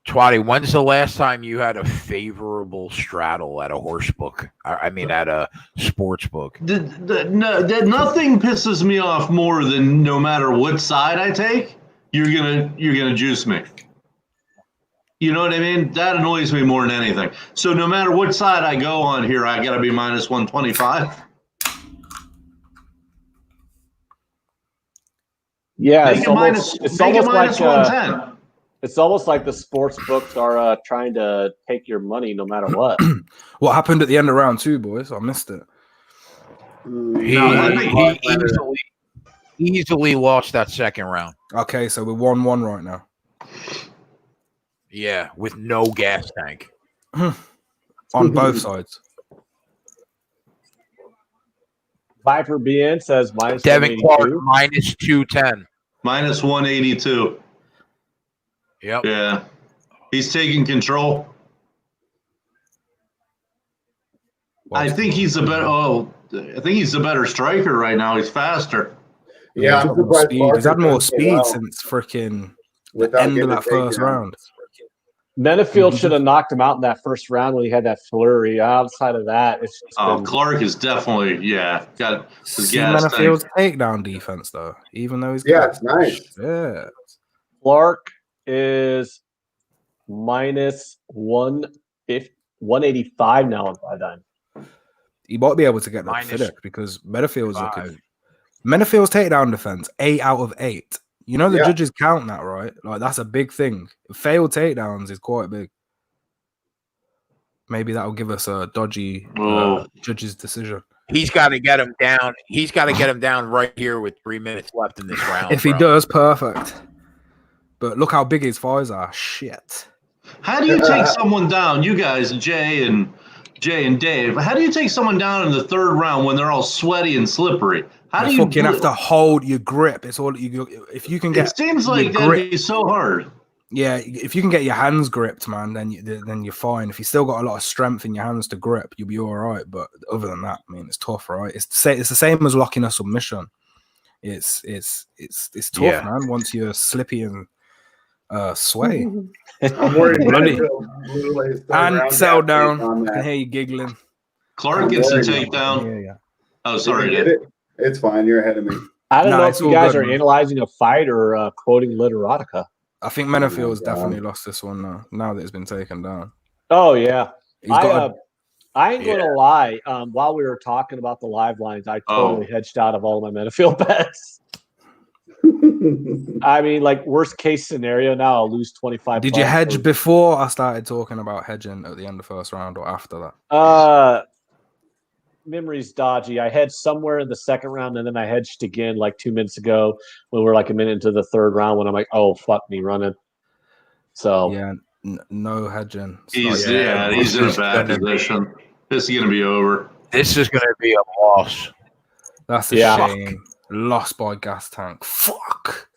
Twatty, when's the last time you had a favorable straddle at a horse book? I mean, at a sports book. Nothing pisses me off more than no matter what side I take, you're gonna juice me. You know what I mean? That annoys me more than anything. So no matter what side I go on here, I gotta be minus 125. Yeah, Make it minus 110. It's almost like the sports books are trying to take your money no matter what. What happened at the end of round 2, boys? I missed it. He easily lost that second round. Okay, so we're 1-1 right now. Yeah, with no gas tank. On both sides. Viper BN says minus Devin Clark, 182. minus 210. Minus 182. Yep. Yeah. He's taking control. I think he's a better striker right now. He's faster. Yeah, I'm surprised. He's had more speed since freaking the end of that first round. Menifield should have knocked him out in that first round when he had that flurry. Outside of that, it's been... Clark is definitely got his gas tank. Menifield's takedown defense though, even though he's it's nice. Yeah, Clark is minus 185 now on Five Dimes. He might be able to get that finish because Menifield's looking. Menifield's takedown defense 8 out of 8. You know the judges count that, right? Like that's a big thing. Failed takedowns is quite big. Maybe that'll give us a dodgy judge's decision. He's got to get him down. He's got to get him down right here with 3 minutes left in this round. If he does, perfect. But look how big his thighs are. Shit. How do you take someone down? You guys, Jay and Dave. How do you take someone down in the third round when they're all sweaty and slippery? How do you fucking have to hold your grip? It's all you. If you can get. It seems like that'd be so hard. Yeah, if you can get your hands gripped, man, then you're fine. If you still got a lot of strength in your hands to grip, you'll be all right. But other than that, I mean, it's tough, right? It's the same as locking a submission. It's tough, man. Once you're slippy and sway. I'm worried. And settle down. I can hear you giggling. Clark gets a takedown. Yeah. Oh, sorry. It's fine. You're ahead of me. I don't know if you guys are analyzing a fight or quoting literotica. I think Menifield's definitely lost this one now that it's been taken down. Oh yeah, I I ain't going to lie. While we were talking about the live lines, I totally hedged out of all of my Metafield bets. I mean, like worst case scenario, now I'll lose 25. Did you hedge before I started talking about hedging at the end of the first round or after that? Memory's dodgy. I hedged somewhere in the second round, and then I hedged again like 2 minutes ago when we're like a minute into the third round when I'm like, oh, fuck me running. So yeah, no hedging. He's in a bad position. This is going to be over. This is going to be a loss. That's a shame. Lost by gas tank. Fuck.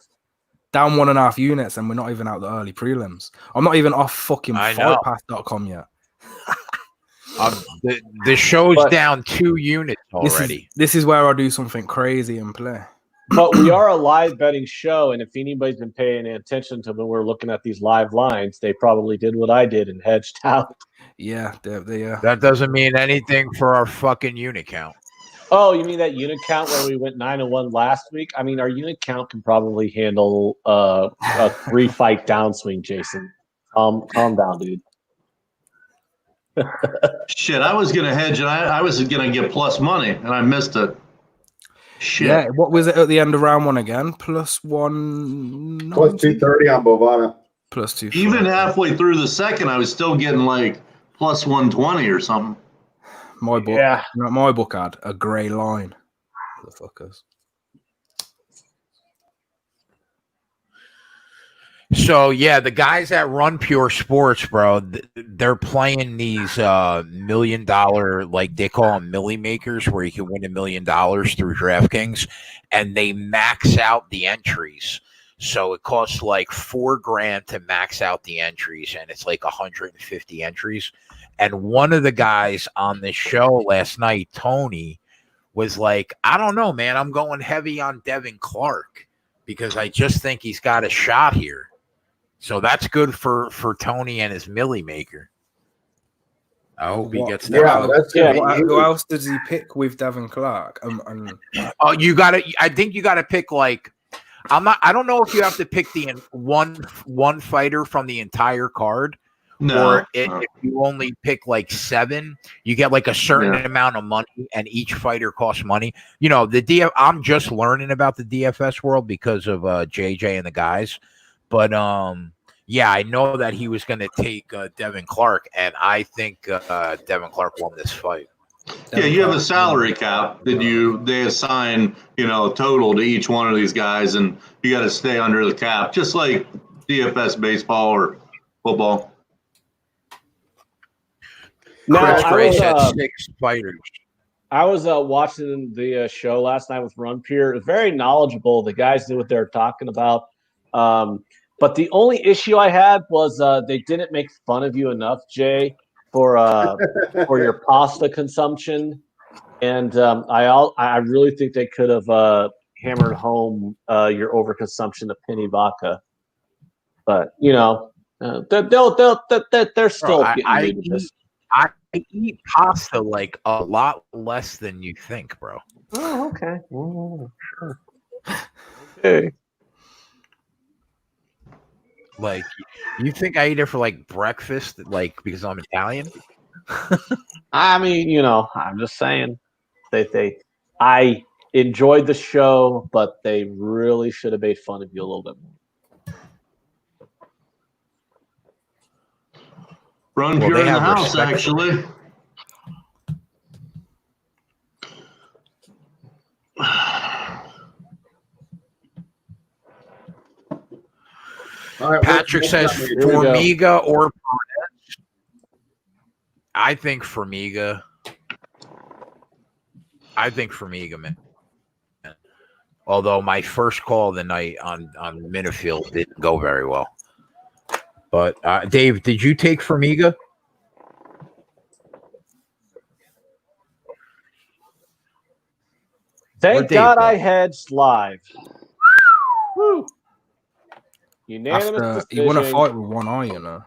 Down 1.5 units, and we're not even out the early prelims. I'm not even off fucking fightpass.com yet. The show's down 2 units already. This is where I do something crazy and play. But we are a live betting show, and if anybody's been paying attention to when we're looking at these live lines, they probably did what I did and hedged out. Yeah, that doesn't mean anything for our fucking unit count. Oh, you mean that unit count where we went 9-1 last week? I mean, our unit count can probably handle a 3-fight downswing, Jason. Calm down, dude. Shit, I was going to hedge, and I was going to get plus money, and I missed it. Shit. Yeah, what was it at the end of round one again? Plus 190? Plus 230 on Bovada. Plus 240. Even halfway through the second, I was still getting like plus 120 or something. My book had a grey line. Motherfuckers. So yeah, the guys that run Pure Sports, bro, they're playing these $1 million, like they call them milli makers, where you can win $1 million through DraftKings, and they max out the entries. So it costs like $4,000 to max out the entries, and it's like 150 entries. And one of the guys on this show last night, Tony, was like, I don't know, man, I'm going heavy on Devin Clark because I just think he's got a shot here. So that's good for Tony and his milli maker. I hope he gets that. Yeah, that's good. Who else does he pick with Devin Clark? You got to. I think you got to pick like. I don't know if you have to pick the one fighter from the entire card. No. Or if you only pick like 7, you get like a certain amount of money, and each fighter costs money. You know, I'm just learning about the DFS world because of JJ and the guys. But yeah, I know that he was going to take Devin Clark, and I think Devin Clark won this fight. Yeah, you have a salary cap that they assign, total to each one of these guys, and you got to stay under the cap, just like DFS baseball or football. Chris Grace had 6 fighters. I was watching the show last night with Run Pure. Very knowledgeable. The guys knew what they were talking about. But the only issue I had was they didn't make fun of you enough, Jay, for your pasta consumption, and I really think they could have hammered home your overconsumption of penny vodka. But they're still getting into this. I eat pasta like a lot less than you think, bro. Oh, okay. Oh, sure. Okay. Like, you think I eat it for like breakfast, like because I'm Italian? I mean, I'm just saying I enjoyed the show, but they really should have made fun of you a little bit more. Run Pure in the house, actually. Right, Patrick says Formiga or Perez. I think Formiga. Man. Although my first call of the night on Minifield didn't go very well. But Dave, did you take Formiga? Thank God I hedged live. Woo! Unanimous decision. You want to fight with one eye, Yeah,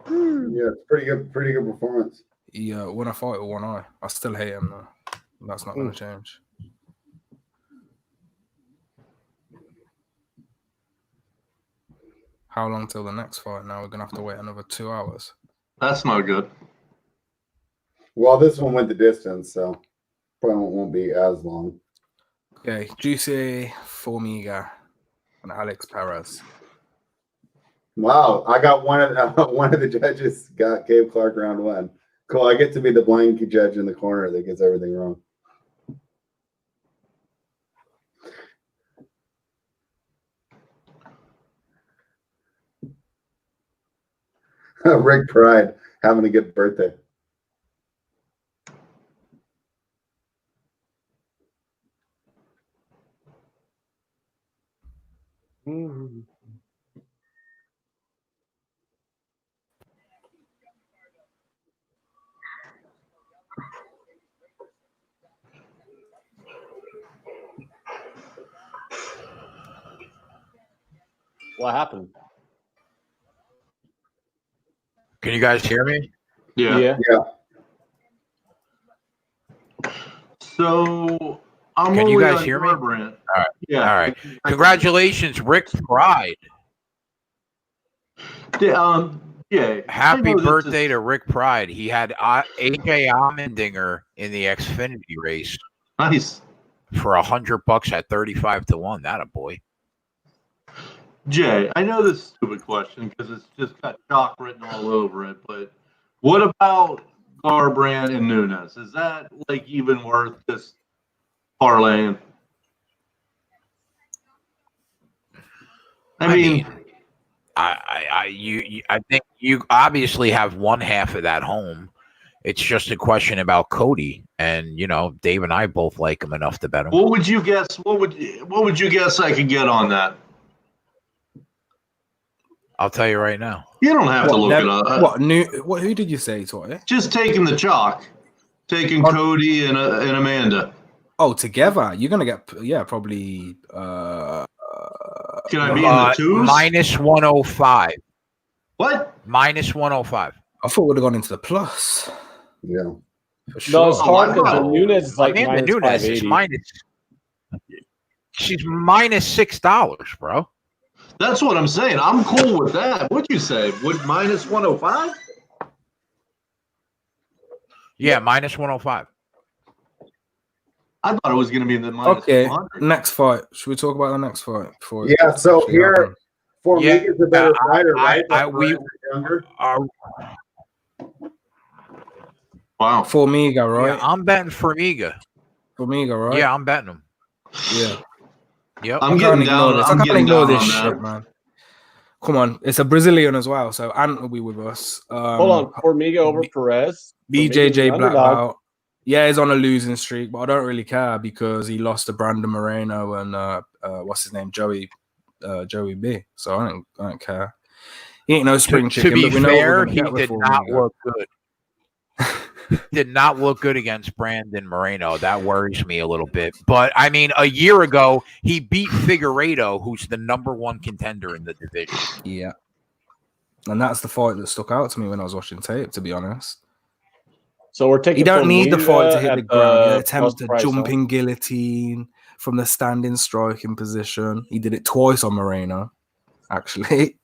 it's pretty good performance. Yeah, when I fight with one eye, I still hate him though. That's not going to change. How long till the next fight? Now we're going to have to wait another 2 hours. That's not good. Well, this one went the distance, so probably won't be as long. Okay, Juicy Formiga and Alex Perez. Wow, I got one of the judges gave Clark round one. Cool. I get to be the blind judge in the corner that gets everything wrong. Rick Pride having a good birthday. What happened? Can you guys hear me? Yeah. So I'm Can you only guys on hear me? Garbrandt. All right. Yeah. All right. Congratulations, Rick Pride. Yeah. Happy birthday to Rick Pride. He had AJ Allmendinger in the Xfinity race Nice. for $100 at 35-1. That a boy. Jay, I know this is a stupid question because it's just got chalk written all over it, but what about Garbrandt and Nunes? Is that like even worth just parlaying? I mean, I think you obviously have one half of that home. It's just a question about Cody, and Dave and I both like him enough to bet him. what would you guess? What would you guess I could get on that? I'll tell you right now. You don't have to look it up. Who did you say, Toy? Just taking the chalk, taking Cody and Amanda. Oh, together you're gonna get probably. Can I be in the twos? Minus 105. What? Minus 105. I thought we'd have gone into the plus. Yeah. For sure. No, it's hard because the Nunes is like Amanda minus Nunes is 580. She's minus $6, bro. That's what I'm saying. I'm cool with that. What'd you say? Would minus 105? Yeah, minus 105. I thought it was going to be in the minus Okay, 100. next fight. Should we talk about the next fight? Yeah, so here, Formiga's a better fighter, right? Younger. Wow. Formiga, right? Yeah, I'm betting Formiga. Formiga, right? Yeah, I'm betting him. Yeah. Yep. I'm getting down. I can't ignore this shit, man. Come on, it's a Brazilian as well, so Ant will be with us. Hold on, Formiga over Perez. BJJ black belt. Yeah, he's on a losing streak, but I don't really care because he lost to Brandon Moreno and what's his name, Joey B. So I don't care. He ain't no spring chicken. To be but we fair, know he did not look good. Did not look good against Brandon Moreno. That worries me a little bit. But I mean, a year ago, he beat Figueiredo, who's the #1 contender in the division. Yeah. And that's the fight that stuck out to me when I was watching tape, to be honest. So we're taking. You don't need the fight to hit the ground. Attempt to jumping guillotine from the standing striking position. He did it twice on Moreno, actually.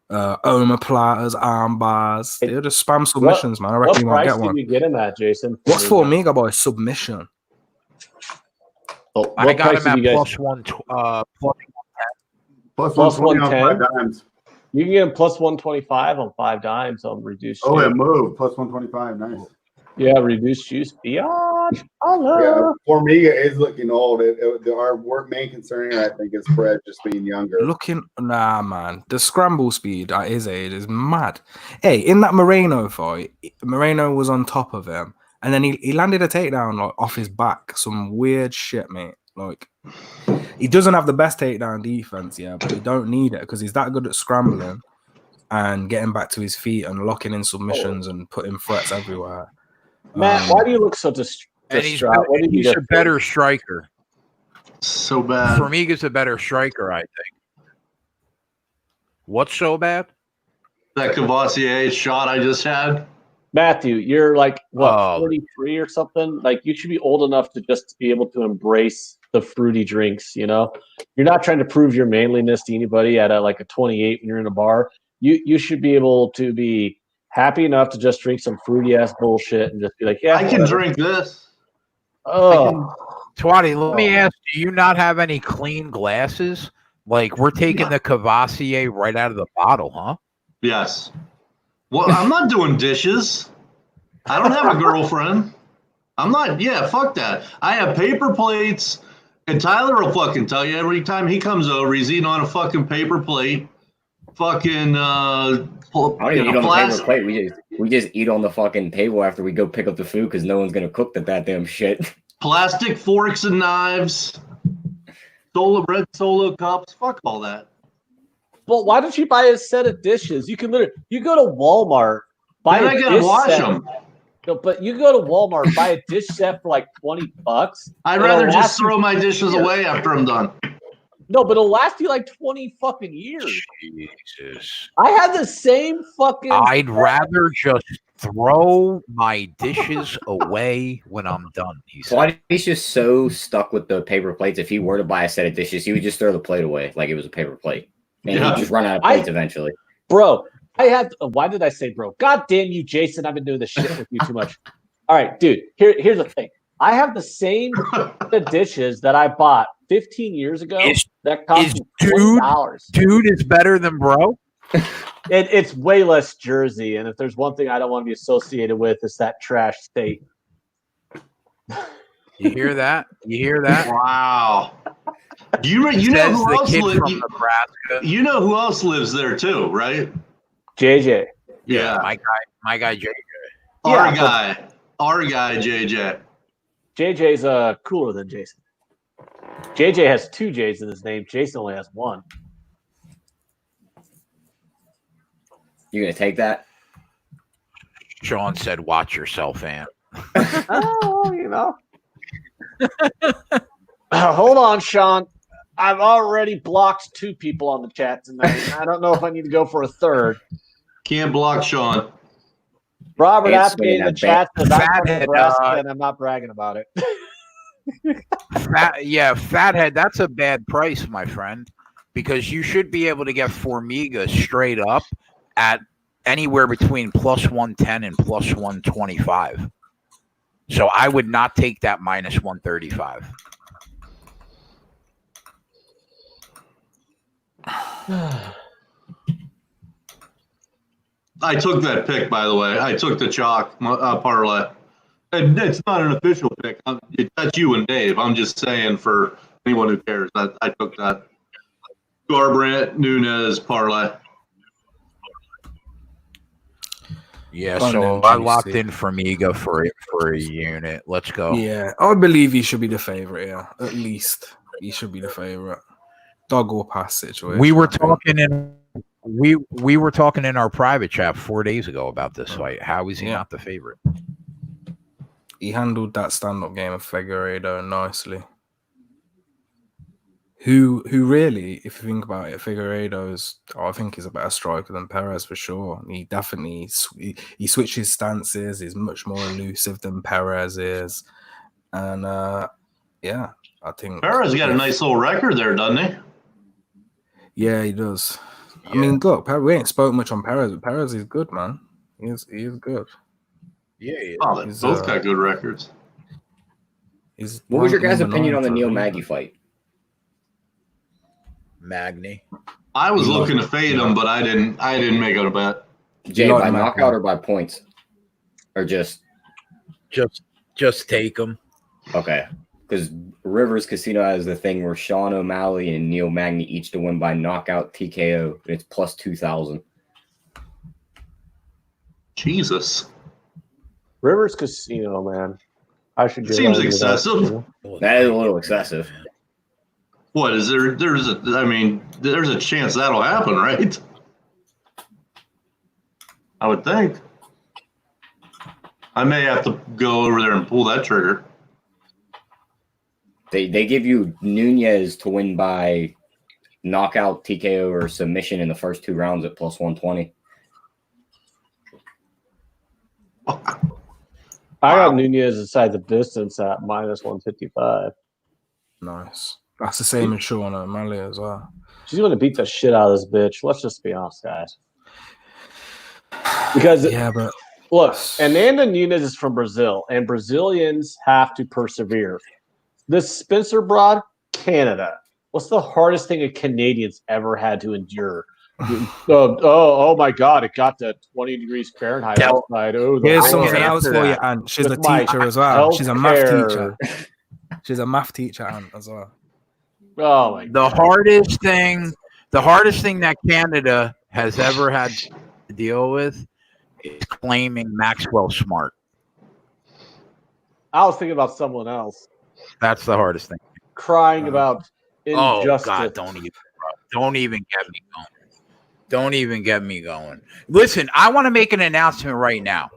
Omoplatas, arm bars. They're just spam submissions, man. I reckon you might get one. What price did you get him at, Jason? What's Formiga, boy? Submission. I got him at plus 110. Plus 110 on 5 dimes. You can get him plus 125 on 5 dimes on reduced. Oh, it moved. Plus 125. Nice. Yeah, reduced juice beyond. Yeah, Formiga is looking old. Our main concern here, I think, is Fred just being younger. Nah, man. The scramble speed at his age is mad. Hey, in that Moreno fight, Moreno was on top of him, and then he landed a takedown like off his back. Some weird shit, mate. Like, he doesn't have the best takedown defense, yeah, but he don't need it because he's that good at scrambling and getting back to his feet and locking in submissions and putting threats everywhere. Matt, why do you look so distraught? He's a better striker. So bad. Formiga's a better striker, I think. What's so bad? That Cavassier shot I just had. Matthew, you're like, what, 43 or something? Like, you should be old enough to just be able to embrace the fruity drinks, you know? You're not trying to prove your manliness to anybody at like a 28 when you're in a bar. You should be able to be happy enough to just drink some fruity ass bullshit and just be like, yeah, I can drink this. Oh, Twatty, let me ask, do you not have any clean glasses? Like, we're taking the Cavassier right out of the bottle, huh? Yes. Well, I'm not doing dishes. I don't have a girlfriend. I'm not. Yeah, fuck that. I have paper plates, and Tyler will fucking tell you every time he comes over, he's eating on a fucking paper plate. Fucking. I don't even eat on the paper plate. We just eat on the fucking table after we go pick up the food because no one's gonna cook the goddamn shit. Plastic forks and knives. Red Solo cups. Fuck all that. well, why don't you buy a set of dishes? You can literally you go to Walmart, buy Then a I gotta dish wash set. them. No, but you go to Walmart, buy a dish set for like $20. I'd It'll rather just last throw you- my dishes away after I'm done. No, but it'll last you like 20 fucking years. Jesus. I had the same fucking. I'd rather just throw my dishes away when I'm done, he said. He's just so stuck with the paper plates. If he were to buy a set of dishes, he would just throw the plate away like it was a paper plate. And Yeah. he'd just run out of plates eventually. Bro, I had. Why did I say bro? God damn you, Jason! I've been doing this shit with you too much. All right, dude. Here's the thing. I have the same the dishes that I bought 15 years ago. That cost me $20. Dude is better than bro. It's way less Jersey, and if there's one thing I don't want to be associated with, it's that trash state. You hear that? You hear that? Wow. You know Says who the else kid lives? from Nebraska. You know who else lives there too, right? JJ. Yeah. My guy JJ. Our guy JJ. JJ's cooler than Jason. JJ has 2 J's in his name. Jason only has 1. You gonna take that? Sean said, "Watch yourself, Ant." Oh, you know. Hold on, Sean. I've already blocked 2 people on the chat tonight. I don't know if I need to go for a third. Can't block Sean. Robert It's asked me in the that chat that I'm from Fathead, Nebraska, and I'm not bragging about it. Fathead. That's a bad price, my friend, because you should be able to get Formiga straight up at anywhere between plus 110 and plus 125. So I would not take that minus 135. I took that pick, by the way. I took the chalk parlay. And it's not an official pick. That's you and Dave. I'm just saying for anyone who cares. I took that. Garbrandt, Nunes parlay. Yeah, Fun so and I locked juicy. in Formiga for a unit. Let's go. Yeah, I believe he should be the favorite. Yeah, at least he should be the favorite. Dog or pass situation. We were talking in our private chat 4 days ago about this fight. How is he not the favorite? He handled that stand-up game of Figueiredo nicely. Who really, if you think about it, I think he's a better striker than Perez for sure. He definitely he switches stances. He's much more elusive than Perez is, and yeah, I think Perez got a nice little record there, doesn't he? Yeah, he does. Yeah. I mean, look, we ain't spoke much on Perez, but Perez is good, man. He is good. Yeah, oh, they both got good records. What was your guys' opinion on the Neil Magny fight? Magny. I was looking to fade him, but I didn't make it a bet. Jay, by knockout or by points? Or just take him. Okay. Because Rivers Casino has the thing where Sean O'Malley and Neil Magny each to win by knockout TKO. And it's plus 2,000. Jesus. Rivers Casino, man. I should. Seems excessive. That is a little excessive. What is there? There's a chance that'll happen, right? I would think. I may have to go over there and pull that trigger. They give you Nunes to win by knockout, TKO, or submission in the first 2 rounds at plus 120. I got Nunes inside the distance at minus 155. Nice. That's the same as Sean O'Malley as well. She's going to beat the shit out of this bitch. Let's just be honest, guys. Because but look, Amanda Nunes is from Brazil, and Brazilians have to persevere. This Spencer Broad, Canada. What's the hardest thing a Canadian's ever had to endure? Oh my God! It got to 20 degrees Fahrenheit outside. Oh, here's something else for you, Aunt. She's a teacher as well. She's a math teacher. She's a math teacher, Aunt, as well. Oh my God. The hardest thing that Canada has ever had to deal with is claiming Maxwell Smart. I was thinking about someone else. That's the hardest thing. Crying about injustice. Oh God! Don't even get me going. Don't even get me going. Listen, I want to make an announcement right now.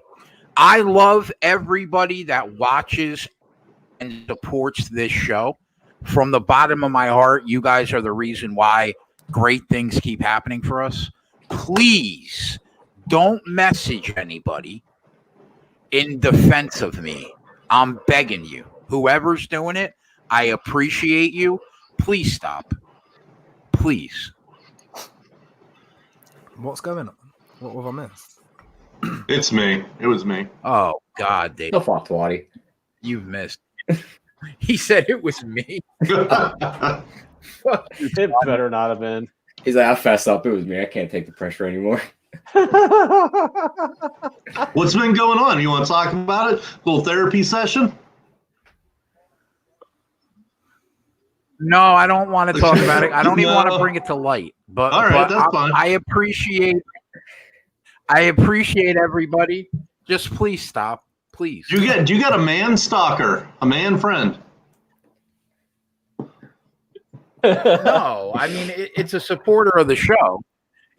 I love everybody that watches and supports this show. From the bottom of my heart, you guys are the reason why great things keep happening for us. Please don't message anybody in defense of me. I'm begging you. Whoever's doing it, I appreciate you. Please stop. Please. What's going on? What have I missed? It's me. It was me. Oh, God, Dave. The fuck, Twatty. You've missed. He said it was me. It better not have been. He's like, I fess up. It was me. I can't take the pressure anymore. What's been going on? You want to talk about it? A little therapy session? No, I don't want to talk about it. I don't even want to bring it to light. But, all right, that's fine. I appreciate everybody. Just please stop. Please. You got a man stalker, a man friend. No, I mean it's a supporter of the show.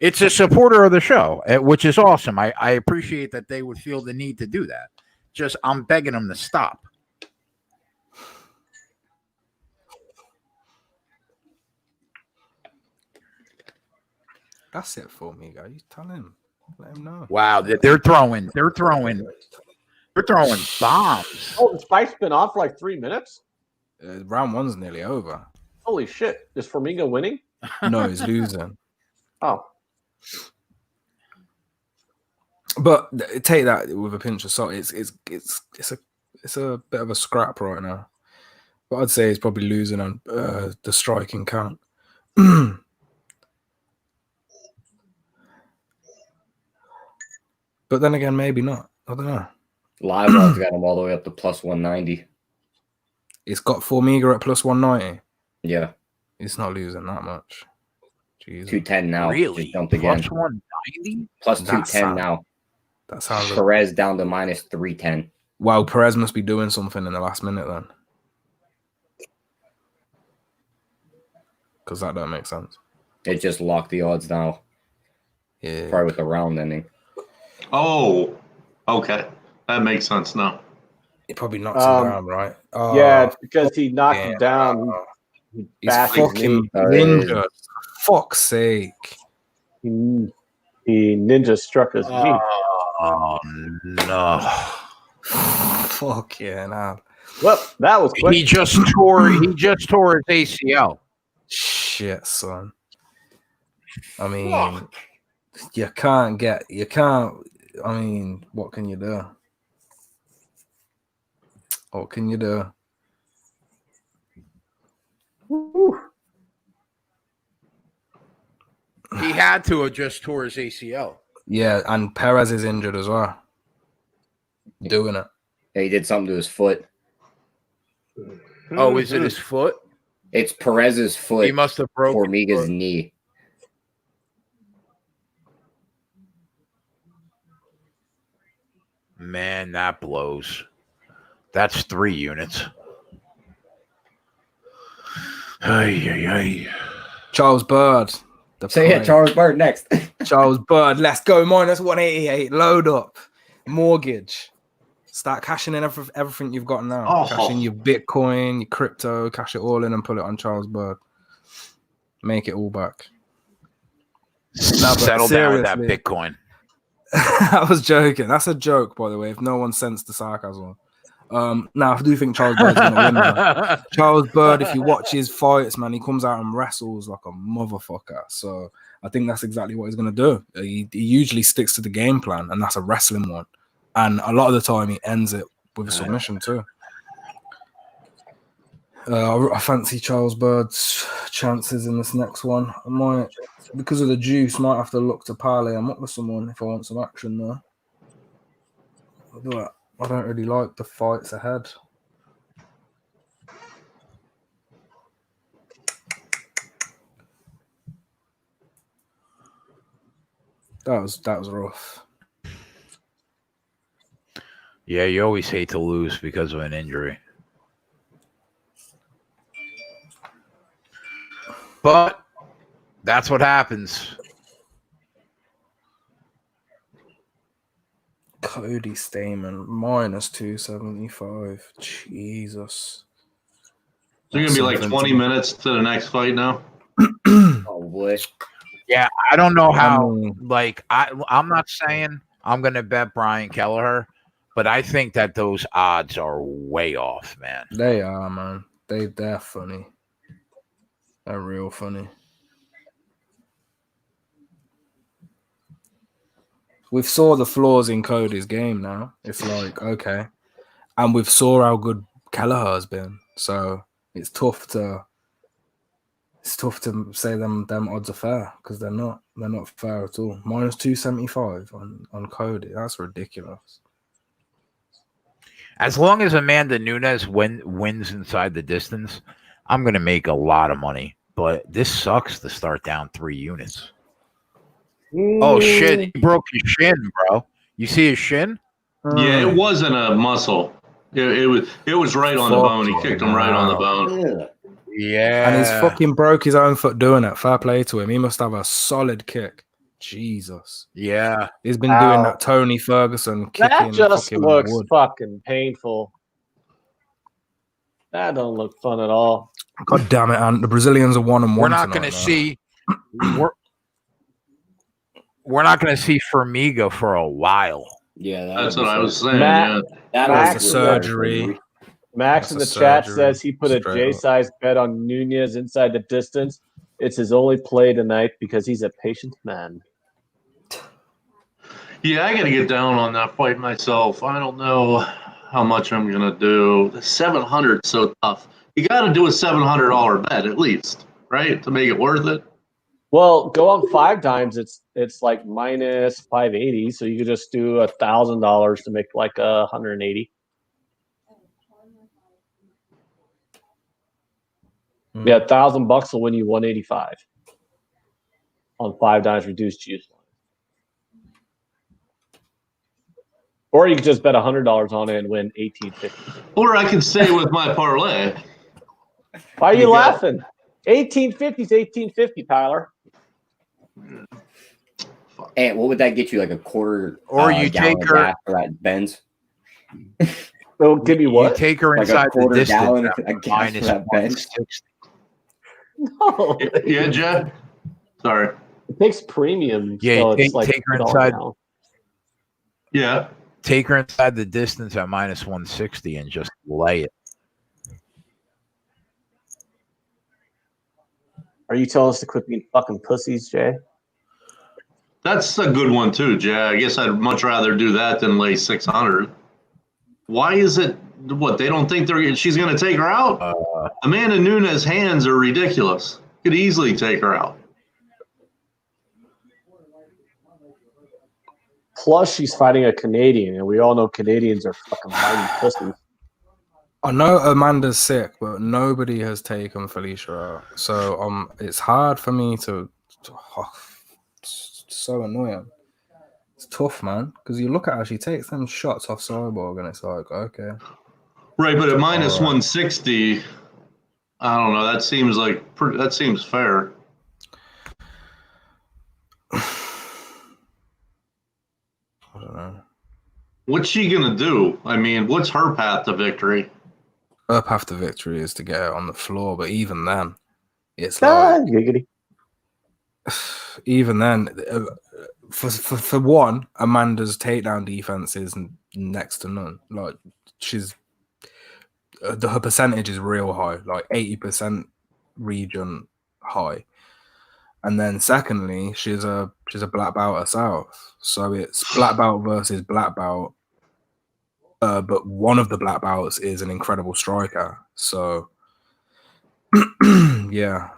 It's a supporter of the show, which is awesome. I appreciate that they would feel the need to do that. Just I'm begging them to stop. That's it for me, guys. Tell him. Let him know. Wow, they're throwing bombs. Oh, the fight's been on for like 3 minutes? Round one's nearly over. Holy shit. Is Formiga winning? No, he's losing. Oh. But take that with a pinch of salt. It's a bit of a scrap right now. But I'd say he's probably losing on the striking count. But then again, maybe not. I don't know. Live odds got him all the way up to plus 190. It's got Formiga at plus 190. Yeah. He's not losing that much. Jesus. 210 now. Really? Just jumped again. Plus 190? Plus 210 now. That sounds Perez down to minus 310. Wow, Perez must be doing something in the last minute then. Because that don't make sense. It just locked the odds now. Yeah. Probably with the round ending. Oh, okay. That makes sense now. He probably knocked him down, right? Oh, yeah, it's because he knocked him down. He's fucking ninja. Fuck's sake. He ninja struck his knee. Oh, no. Fuck yeah, nah. Well, that was quick. He just tore his ACL. Shit, son. I mean, you can't. I mean, what can you do? What can you do? He had to have just tore his ACL. Yeah, and Perez is injured as well. Doing it. Yeah, he did something to his foot. Oh, is it his foot? It's Perez's foot. He must have broken Formiga's knee. Man, that blows. That's 3 units. Ay. Charles Bird. Charles Bird next. Charles Bird. Let's go. Minus 188. Load up. Mortgage. Start cashing in everything you've got now. Oh. Cash in your Bitcoin, your crypto, cash it all in and put it on Charles Bird. Make it all back. Settle down with that Bitcoin. I was joking. That's a joke, by the way, if no one sensed the sarcasm. Now, I do think Charles Bird's going to win. Though. Charles Bird, if you watch his fights, man, he comes out and wrestles like a motherfucker. So I think that's exactly what he's going to do. He usually sticks to the game plan, and that's a wrestling one. And a lot of the time, he ends it with a submission too. I fancy Charles Bird's chances in this next one. I might, because of the juice, might have to look to parlay him up with someone if I want some action there. But I don't really like the fights ahead. That was rough. Yeah, you always hate to lose because of an injury. But that's what happens. Cody Stamen minus 275. Jesus. So you're gonna be like 20 minutes to the next fight now. Probably. Yeah, I don't know how. I'm not saying I'm gonna bet Brian Kelleher, but I think that those odds are way off, man. They are, man. They're funny. They're real funny. We've saw the flaws in Cody's game now. It's like, okay. And we've saw how good Kelleher's been. So it's tough to say them odds are fair, because they're not fair at all. Minus 275 on Cody. That's ridiculous. As long as Amanda Nunes wins inside the distance, I'm gonna make a lot of money. But this sucks to start down 3 units. Oh shit! He broke his shin, bro. You see his shin? Yeah, it wasn't a muscle. It was right on the bone. He kicked him right on the bone. Yeah. And he's fucking broke his own foot doing it. Fair play to him. He must have a solid kick. Jesus. Yeah. He's been doing that Tony Ferguson kicking. That just fucking looks wood. fucking painful. That don't look fun at all. God damn it, and the Brazilians are 1-1. We're not going to see. We're not going to see Formiga for a while. Yeah, that's what I was saying. Matt, that was was a surgery. Max in the chat says he put a J-size bet on Nunes inside the distance. It's his only play tonight because he's a patient man. Yeah, I got to get down on that fight myself. I don't know how much I'm going to do. The 700 so tough. You got to do a $700 bet at least, right, to make it worth it. Well, go on 5 times. It's like minus 580, so you could just do $1,000 to make like 180. Yeah, $1,000 will win you 185 on 5 times reduced juice line. Or you could just bet $100 on it and win $1,850. Or I could stay with my parlay. Why are you laughing? $1,850 is $1,850, Tyler. And what would that get you? Like a quarter? Or you take her for that Benz. So give me what? You take her Like inside a quarter the distance gallon at of gas minus for that Benz. 160. No. Yeah, Jeff. Sorry. It takes premium. Yeah, so you it's like take her inside. Yeah. Take her inside the distance at minus 160 and just lay it. Are you telling us to quit being fucking pussies, Jay? That's a good one too, Jay. I guess I'd much rather do that than lay 600. Why is it what they don't think she's going to take her out? Amanda Nunes' hands are ridiculous. Could easily take her out. Plus, she's fighting a Canadian, and we all know Canadians are fucking mighty pussies. I know Amanda's sick, but nobody has taken Felicia out. So it's hard for me to it's so annoying. It's tough, man, because you look at her, she takes them shots off Cyborg, and it's like, okay. Right, but at minus 160, I don't know. That seems that seems fair. I don't know. What's she gonna do? I mean, what's her path to victory? Her path to victory is to get her on the floor, but even then, it's like giggity. Even then, for one, Amanda's takedown defense is next to none. Like she's her percentage is real high, like 80% region high. And then secondly, she's a black belt herself. So it's black belt versus black belt. But one of the black belts is an incredible striker. So yeah.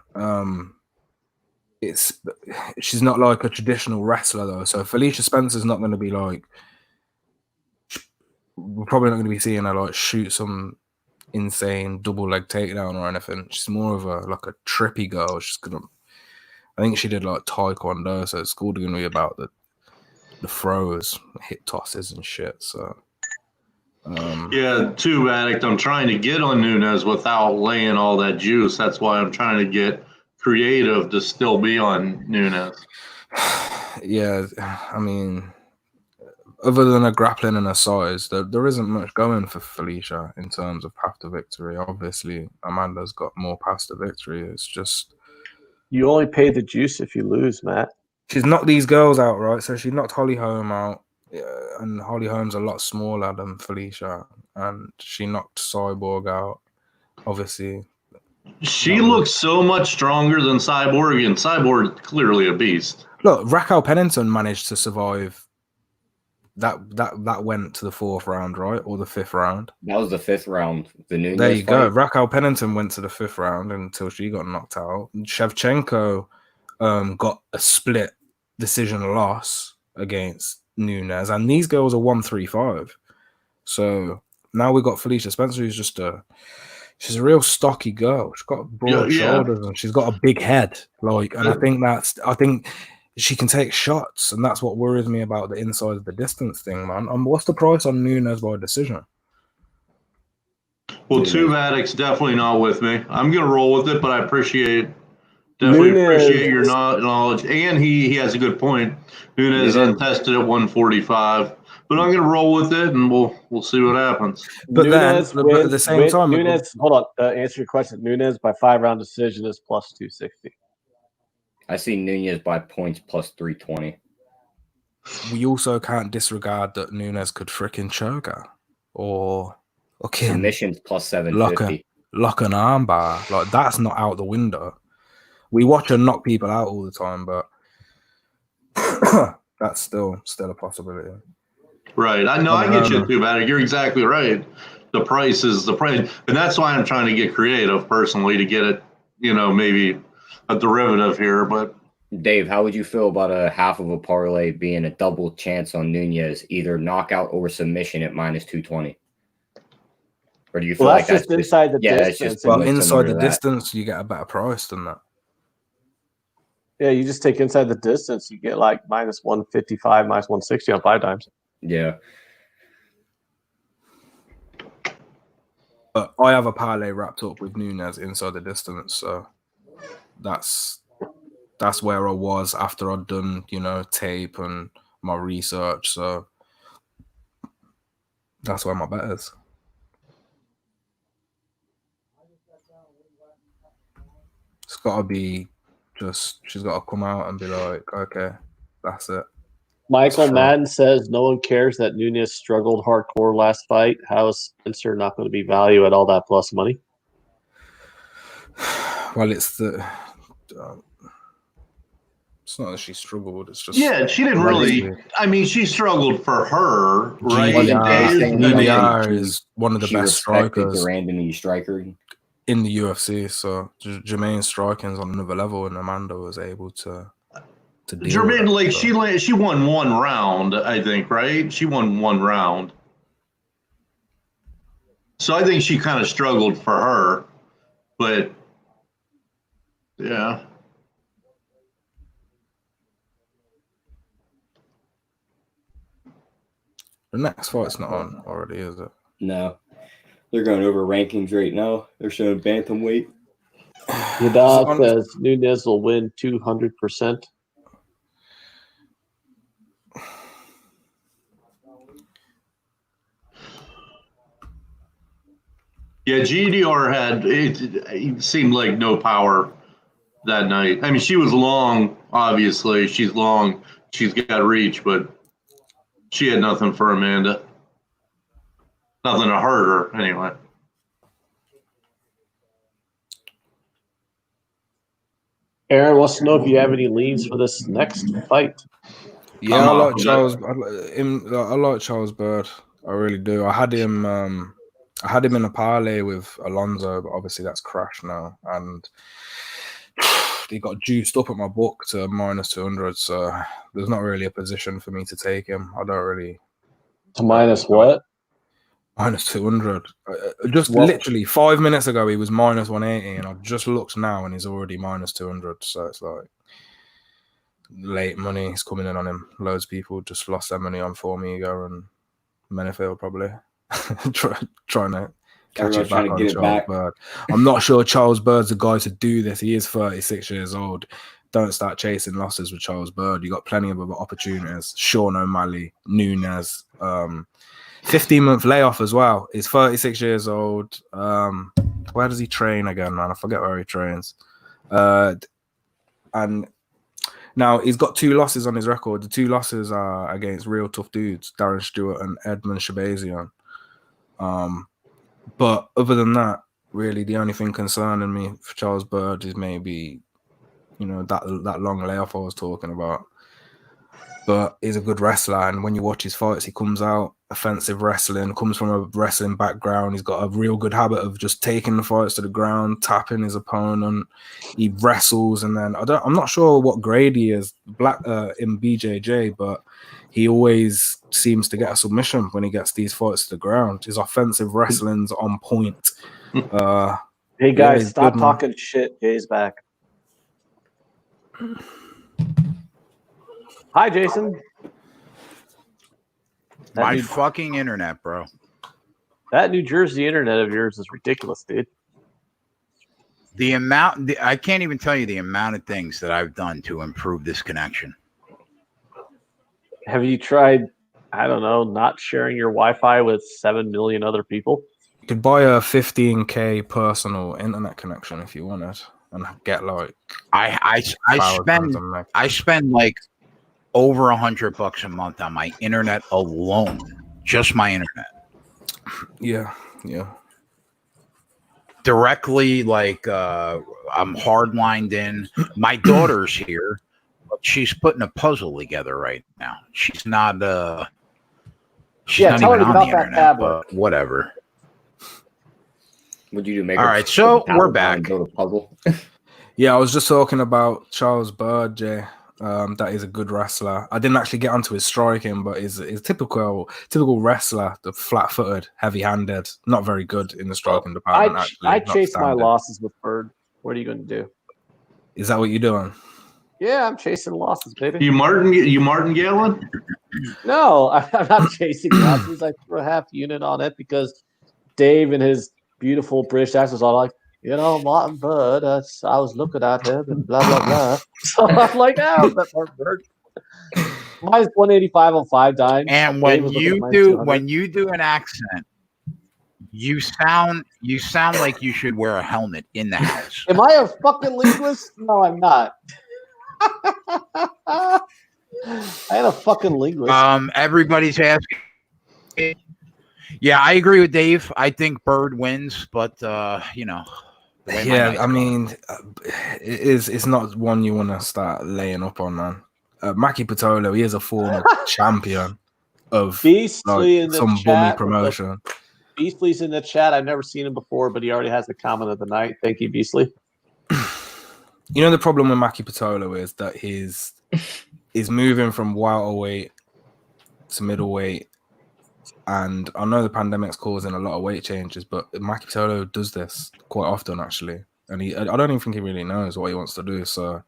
She's not like a traditional wrestler though. So Felicia Spencer's not going to be like, we're probably not going to be seeing her like shoot some insane double leg takedown or anything. She's more of a trippy girl. I think she did like taekwondo, so it's going to be about the throws, hip tosses and shit. So yeah, tube addict. I'm trying to get on Nunes without laying all that juice. That's why I'm trying to get creative to still be on Nunes. Yeah, I mean, other than her grappling and her size, there isn't much going for Felicia in terms of path to victory. Obviously, Amanda's got more paths to victory. It's just you only pay the juice if you lose, Matt. She's knocked these girls out, right? So she knocked Holly Holm out, and Holly Holm's a lot smaller than Felicia, and she knocked Cyborg out. Obviously, she looks so much stronger than Cyborg, and Cyborg clearly a beast. Look, Raquel Pennington managed to survive. That went to the 4th round, right, or the 5th round? That was the 5th round. The Nunes there you fight. go. Raquel Pennington went to the 5th round until she got knocked out. Shevchenko got a split decision loss against Nunes, and these girls are 1-3-5. So now we've got Felicia Spencer, who's just she's a real stocky girl. She's got broad shoulders and she's got a big head. And I think she can take shots, and that's what worries me about the inside of the distance thing, man. What's the price on Nunes by decision? Well, Tube Addict's definitely not with me. I'm gonna roll with it, but I appreciate your knowledge, and he has a good point. Nunes untested at 145, but I'm gonna roll with it, and we'll see what happens. But Nunes then, at the same time, Nunes. Hold on, answer your question. Nunes by 5-round decision is plus 260. I see Nunes by points plus 320. We also can't disregard that Nunes could freaking choke her or submissions plus 750. Lock an armbar. Like, that's not out the window. We watch her knock people out all the time, but that's still a possibility. Right. I know. I get you too, Matt. You're exactly right. The price is the price, and that's why I'm trying to get creative personally to get it. Maybe a derivative here, but Dave, how would you feel about a half of a parlay being a double chance on Nunes, either knockout or submission at minus 220? Or do you feel like that's just inside the distance? Inside the distance, you get a better price than that. Yeah, you just take inside the distance, you get like minus 155, minus 160 on 5 times. Yeah. But I have a parlay wrapped up with Nunes inside the distance, so that's where I was after I'd done, tape and my research. So that's where my bet is. It's got to be she's got to come out and be like, okay, that's it. Michael Madden says no one cares that Nunes struggled hardcore last fight. How is Spencer not going to be value at all that plus money? Well, it's it's not that she struggled. It's just she didn't really. I mean, she struggled for her, right? GDR is one of the best strikers. The random striker in the UFC. So Jermaine's striking's on another level, and Amanda was able to deal Jermaine, with it, she won 1 round, I think, right? She won 1 round. So I think she kind of struggled for her, but yeah. The next fight's not on already, is it? No. They're going over rankings right now. They're showing bantamweight. Yadav says Nunes will win 200%. Yeah, GDR it seemed like no power that night. I mean, she was long, obviously. She's long. She's got reach, but she had nothing for Amanda. Nothing to hurt her, anyway. Aaron wants to know if you have any leans for this next fight. Yeah, I like Charles. I like Charles Bird. I really do. I had him in a parlay with Alonso, but obviously that's crashed now, and he got juiced up at my book to minus 200. So there's not really a position for me to take him. I don't really. To minus what? Minus 200. Literally 5 minutes ago, he was minus 180, and I've just looked now, and he's already minus 200. So it's like late money is coming in on him. Loads of people just lost their money on Formiga and Menifeld probably trying to catch it back on Charles Bird. I'm not sure Charles Bird's the guy to do this. He is 36 years old. Don't start chasing losses with Charles Bird. You got plenty of other opportunities. Sean O'Malley, Nunes, 15-month layoff as well. He's 36 years old. Where does he train again, man? I forget where he trains. And now he's got 2 losses on his record. The 2 losses are against real tough dudes, Darren Stewart and Edmund Shabazian. But other than that, really the only thing concerning me for Charles Bird is maybe, that long layoff I was talking about. But he's a good wrestler, and when you watch his fights, he comes out offensive wrestling, comes from a wrestling background. He's got a real good habit of just taking the fights to the ground, tapping his opponent. He wrestles, and then I'm not sure what grade he is in BJJ, but he always seems to get a submission when he gets these fights to the ground. His offensive wrestling's on point. Hey guys, stop talking shit. Jay's back. Hi, Jason. My fucking internet, bro. That New Jersey internet of yours is ridiculous, dude. I can't even tell you the amount of things that I've done to improve this connection. Have you tried, I don't know, not sharing your Wi-Fi with 7 million other people? You could buy a 15K personal internet connection if you wanted, and get like I spend like over $100 a month on my internet alone, just my internet. Yeah. Directly, like I'm hardlined in. My daughter's here, but she's putting a puzzle together right now. She's not. She's not even on the internet, but whatever. Would you do? All right, so we're back. Build a puzzle. Yeah, I was just talking about Charles Bird, Jay. That is a good wrestler. I didn't actually get onto his striking, but he's typical wrestler, the flat-footed, heavy-handed, not very good in the striking department. I chase my losses with Bird. What are you going to do? Is that what you're doing? Yeah, I'm chasing losses, baby. You martingale? No, I'm not chasing losses. I threw a half unit on it because Dave and his beautiful British accents are like, Martin Bird, I was looking at him and blah, blah, blah. So I'm like, that's Martin Bird. Minus 185 on 5 dimes. And when you do an accent, you sound like you should wear a helmet in the house. Am I a fucking linguist? No, I'm not. I ain't a fucking linguist. Everybody's asking. Yeah, I agree with Dave. I think Bird wins, but Yeah, I mean, it's not one you want to start laying up on, man. Maki Patolo, he is a former champion of some bummy promotion. Beastly's in the chat. I've never seen him before, but he already has the comment of the night. Thank you, Beastly. The problem with Maki Patolo is that he's moving from welterweight to middleweight. And I know the pandemic's causing a lot of weight changes, but Maki Patolo does this quite often, actually. And I don't even think he really knows what he wants to do. So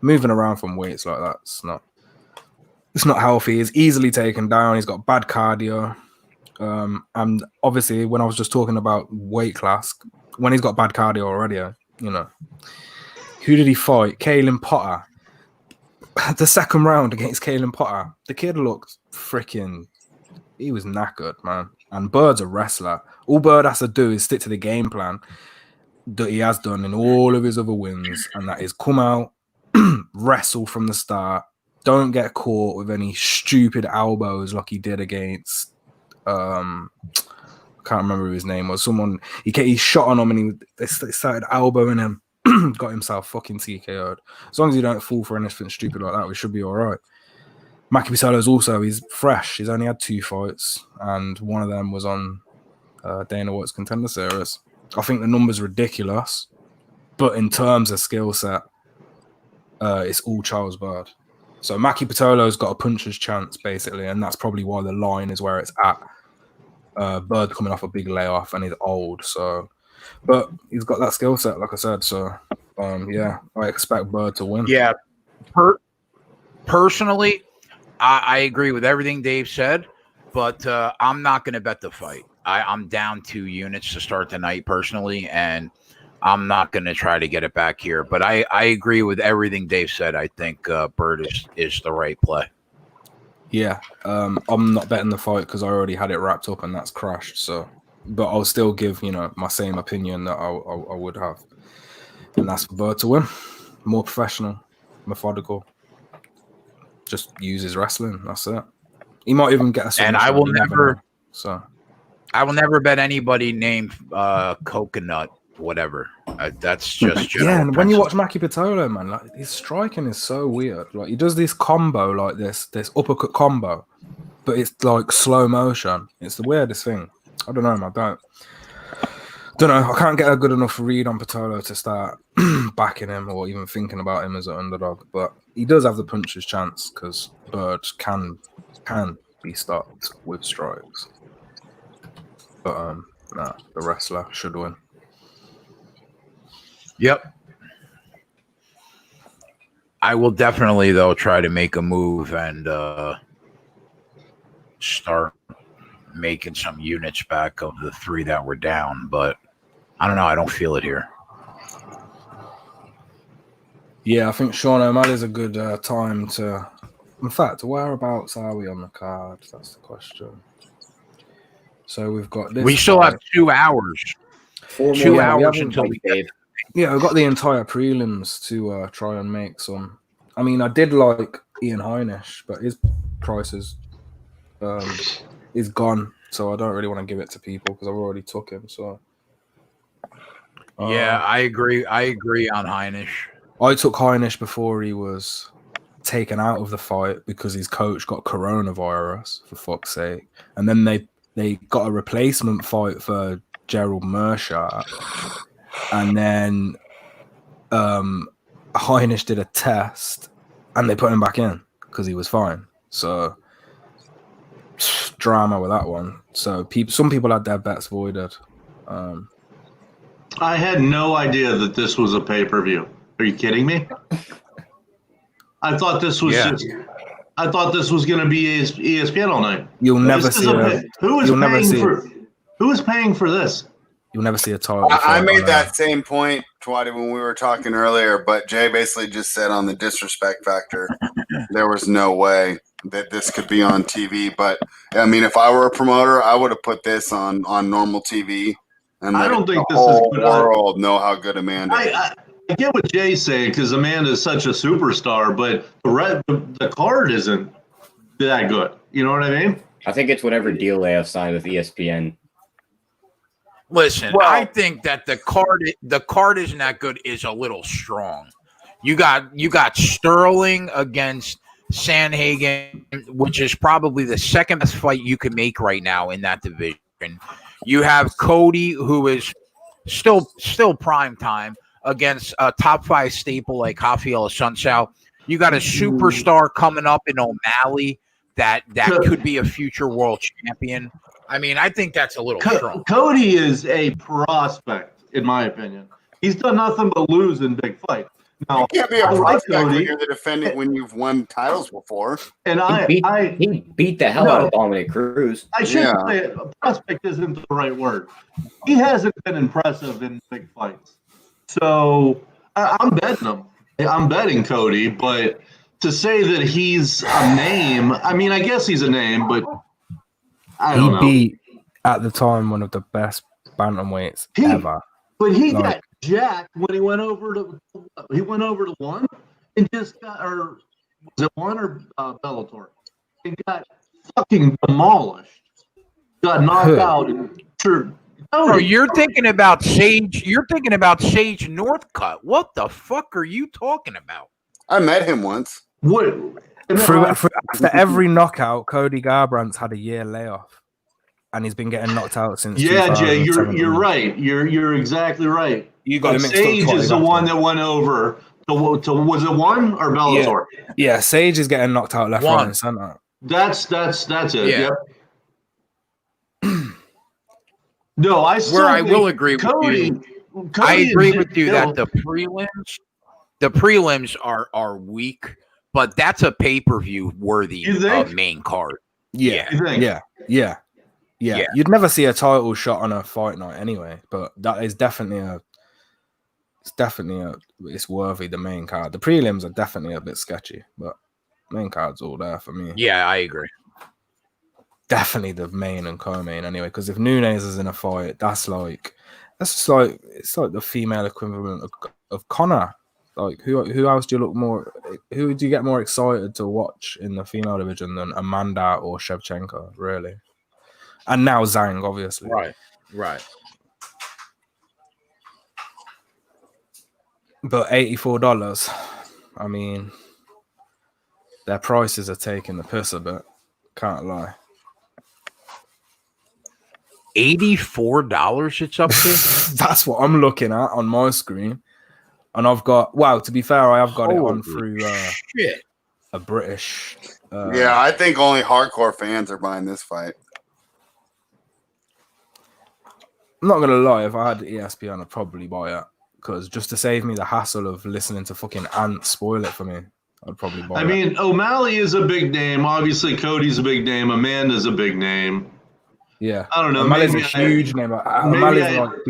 moving around from weights like that, it's not healthy. He's easily taken down. He's got bad cardio. And obviously, when I was just talking about weight class, when he's got bad cardio already, who did he fight? Kalen Potter. The second round against Kalen Potter, the kid looked freaking... He was knackered, man. And Bird's a wrestler. All Bird has to do is stick to the game plan that he has done in all of his other wins, and that is come out, wrestle from the start, don't get caught with any stupid elbows like he did against I can't remember who his name was. Someone he shot on him and they started elbowing him got himself fucking TKO'd. As long as you don't fall for anything stupid like that, we should be all right. Maki Pitolo's also, he's fresh. He's only had 2 fights, and one of them was on Dana White's Contender Series. I think the number's ridiculous, but in terms of skill set, it's all Charles Bird. So Maki Pitolo's got a puncher's chance, basically, and that's probably why the line is where it's at. Bird coming off a big layoff, and he's old, so... But he's got that skill set, like I said, so... yeah, I expect Bird to win. Yeah. Personally... I agree with everything Dave said, but I'm not going to bet the fight. I'm down 2 units to start the night personally, and I'm not going to try to get it back here. But I agree with everything Dave said. I think Bird is the right play. Yeah, I'm not betting the fight because I already had it wrapped up and that's crashed. So, but I'll still give my same opinion that I would have, and that's for Bird to win. More professional, methodical. Just uses wrestling. That's it. He might even get a. And I will never. Know, so I will never bet anybody named Coconut, whatever. That's just yeah. And when you watch Maki Pitolo, man, like his striking is so weird. Like he does this combo, like this uppercut combo, but it's like slow motion. It's the weirdest thing. I don't know, man. Don't know. I can't get a good enough read on Pitolo to start backing him or even thinking about him as an underdog. But he does have the puncher's chance because Bird can be stopped with strikes. But no, the wrestler should win. Yep. I will definitely though try to make a move and start making some units back of the 3 that were down, but I don't know. I don't feel it here. Yeah, I think Sean O'Malley's a good time to... In fact, whereabouts are we on the card? That's the question. So we've got this... We still have 2 hours. 2 hours until we get... Yeah, we've got the entire prelims to try and make some... I mean, I did like Ian Heinisch, but his price is gone, so I don't really want to give it to people because I've already took him, so... Yeah, I agree. I agree on Heinisch. I took Heinisch before he was taken out of the fight because his coach got coronavirus, for fuck's sake. And then they got a replacement fight for Gerald Meerschaert. And then Heinisch did a test and they put him back in because he was fine. So drama with that one. So some people had their bets voided. I had no idea that this was a pay-per-view. Are you kidding me? I thought this was I thought this was going to be ESPN all night. You'll never see it. Who is paying for this? You'll never see a title. I made that same point, Twatty, when we were talking earlier, but Jay basically just said on the disrespect factor, there was no way that this could be on TV. But I mean, if I were a promoter, I would have put this on normal TV. And I don't think the this whole is good. world know how good Amanda is. I get what Jay's saying because Amanda is such a superstar, but the card isn't that good. You know what I mean? I think it's whatever deal they have signed with ESPN. Listen, I think that the card isn't that good is a little strong. You got Sterling against Sanhagen, which is probably the second best fight you can make right now in that division. You have Cody, who is still prime time against a top 5 staple like Rafael Assunção. You got a superstar coming up in O'Malley that could be a future world champion. I mean, I think that's a little strong. Cody is a prospect, in my opinion. He's done nothing but lose in big fights. Now, you can't be a prospect when you're the defendant when you've won titles before. And he beat the hell out of Dominic Cruz. I shouldn't say it. A prospect isn't the right word. He hasn't been impressive in big fights. So I'm betting him. I'm betting Cody, but to say that he's a name, I mean, I guess he's a name, but I don't know. He beat, at the time, one of the best bantamweights ever. But he got jacked when he went over to one and just got, or was it one or Bellator? He got fucking demolished. Got knocked out and Bro, you're thinking about Sage. You're thinking about Sage Northcutt. What the fuck are you talking about? I met him once. What? After every knockout, Cody Garbrandt's had a year layoff, and he's been getting knocked out since. Yeah, Jay, you're right. You're exactly right. You got But Sage is the one that went over to was it one or Bellator? Yeah, Sage is getting knocked out left, right, and center. That's it. Yeah. Yep. No, I will agree with you. I agree with you that the prelims are weak, but that's a pay-per-view worthy main card. Yeah. You'd never see a title shot on a fight night anyway, but that is definitely it's worthy the main card. The prelims are definitely a bit sketchy, but main card's all there for me. Yeah, I agree. Definitely the main and co-main anyway, because if Nunes is in a fight, it's like the female equivalent of Conor. Like who else do you look more? Who do you get more excited to watch in the female division than Amanda or Shevchenko? Really, and now Zhang, obviously. Right. But $84. I mean, their prices are taking the piss a bit. Can't lie. $84 it's up to? That's what I'm looking at on my screen. And I've got, to be fair, I have got it on through a British. Yeah, I think only hardcore fans are buying this fight. I'm not going to lie, if I had ESPN, I'd probably buy it. Because just to save me the hassle of listening to fucking Ant spoil it for me, I'd probably buy it. I mean, O'Malley is a big name. Obviously, Cody's a big name. Amanda's a big name. Yeah, I don't know. O'Malley's a huge name. Maybe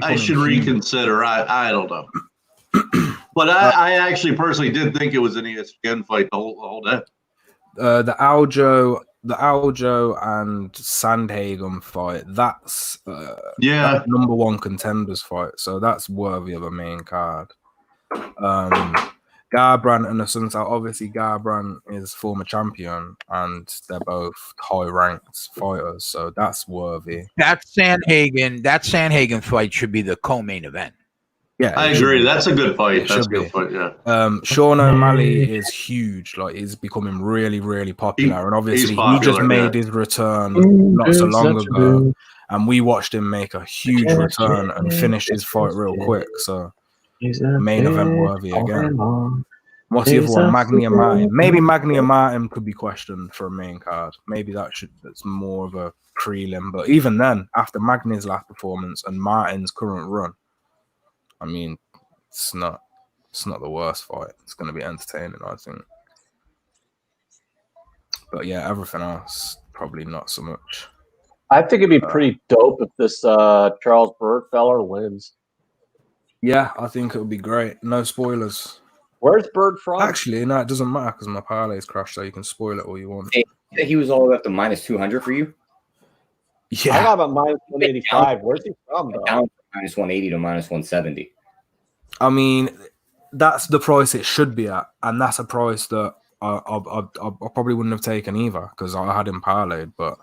I should reconsider. I don't know. But I actually personally did think it was an ESPN fight the whole day. The Aljo and Sandhagen fight. That's that's number one contenders fight. So that's worthy of a main card. Garbrandt and Assunta, obviously Garbrandt is former champion and they're both high ranked fighters, so that's worthy. That Sandhagen fight should be the co-main event. Yeah, I agree. That's a good fight. That's a good fight, yeah. Sean O'Malley is huge. Like he's becoming really, really popular. And obviously he just made his return not so long ago. And we watched him make a huge return and finish his fight real quick. So main event worthy again. What's the other one? Magnia Martin. Maybe Magnia Martin could be questioned for a main card. Maybe that's more of a prelim. But even then, after Magnia's last performance and Martin's current run, I mean, it's not the worst fight. It's going to be entertaining, I think. But yeah, everything else probably not so much. I think it'd be pretty dope if this Charles Byrd fella wins. Yeah, I think it would be great. No spoilers. Where's Byrd from? Actually, no, it doesn't matter because my parlay's crashed, so you can spoil it all you want. Hey, he was all the way up to minus 200 for you? Yeah. I got about minus 185. Where's he from, though? Down from minus 180 to minus 170. I mean, that's the price it should be at, and that's a price that I probably wouldn't have taken either because I had him parlayed. But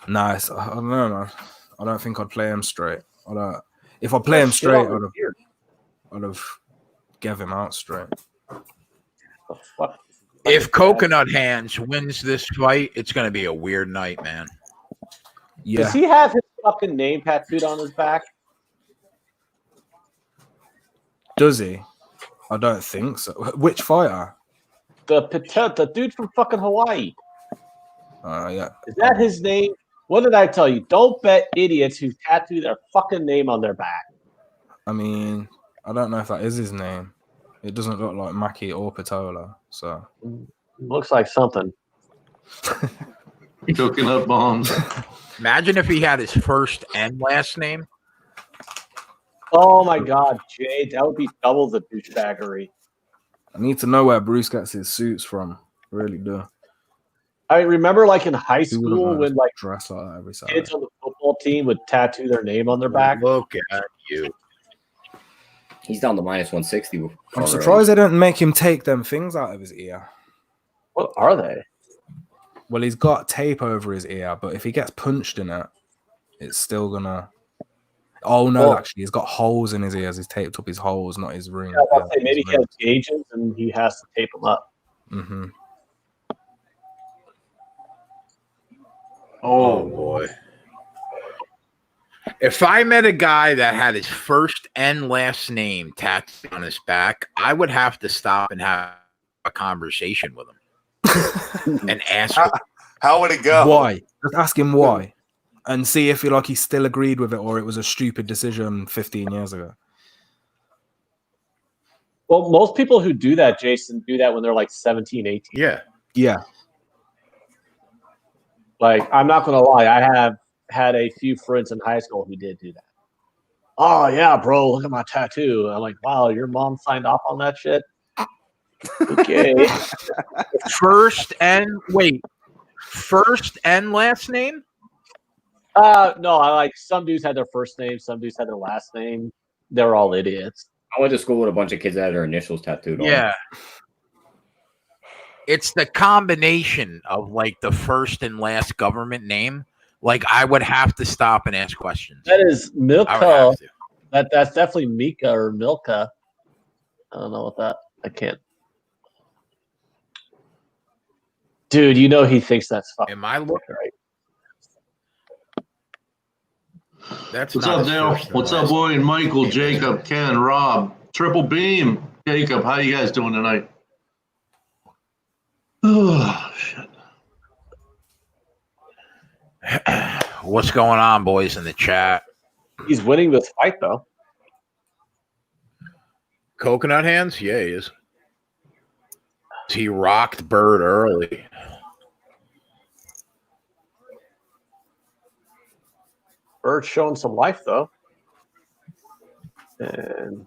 nice. I don't know, man. I don't think I'd play him straight. If I play him straight, I'd have gave him out straight. If Coconut Hands wins this fight, it's going to be a weird night, man. Yeah. Does he have his fucking name tattooed on his back? Does he? I don't think so. Which fighter? The dude from fucking Hawaii. Yeah. Is that his name? What did I tell you? Don't bet idiots who tattoo their fucking name on their back. I mean, I don't know if that is his name. It doesn't look like Maki or Patola, so looks like something. Coconut bombs. Imagine if he had his first and last name. Oh my God, Jay, that would be double the douchebaggery. I need to know where Bruce gets his suits from. I really do. I remember, like in high school, when like dress like that every Saturday. kids on the football team would tattoo their name on their back. Look at you. He's down to minus 160. I'm surprised they didn't make him take them things out of his ear. What are they? Well, he's got tape over his ear, but if he gets punched in it, it's still gonna. Oh no, Well, actually, he's got holes in his ears. He's taped up his holes, not his ring. Yeah, I'll say maybe he has gauges and he has to tape them up. Mm-hmm. Oh boy. If I met a guy that had his first and last name tattooed on his back, I would have to stop and have a conversation with him and ask him. How would it go? Why? Just ask him why, and see if he still agreed with it or it was a stupid decision 15 years ago. Well, most people who do that, Jason, do that when they're like 17, 18. Yeah. Like, I'm not going to lie. I have had a few friends in high school who did do that. Oh, yeah, bro, look at my tattoo. I'm like, wow, your mom signed off on that shit? Okay. First and last name? No, I like some dudes had their first name, some dudes had their last name. They were all idiots. I went to school with a bunch of kids that had their initials tattooed on. Yeah. It's the combination of like the first and last government name. Like I would have to stop and ask questions. That is I would Milka. have to. That's definitely Mika or Milka. I don't know what that. I can't. Dude, you know he thinks that's fucking. Am I looking right? That's What's not up, his Dale? first and What's up, last. Boy and Michael, Jacob, Ken, Rob, Triple Beam, Jacob. How you guys doing tonight? Oh shit. What's going on, boys, in the chat? He's winning this fight though. Coconut hands? Yeah, he is. He rocked Bird early. Bird's showing some life though. And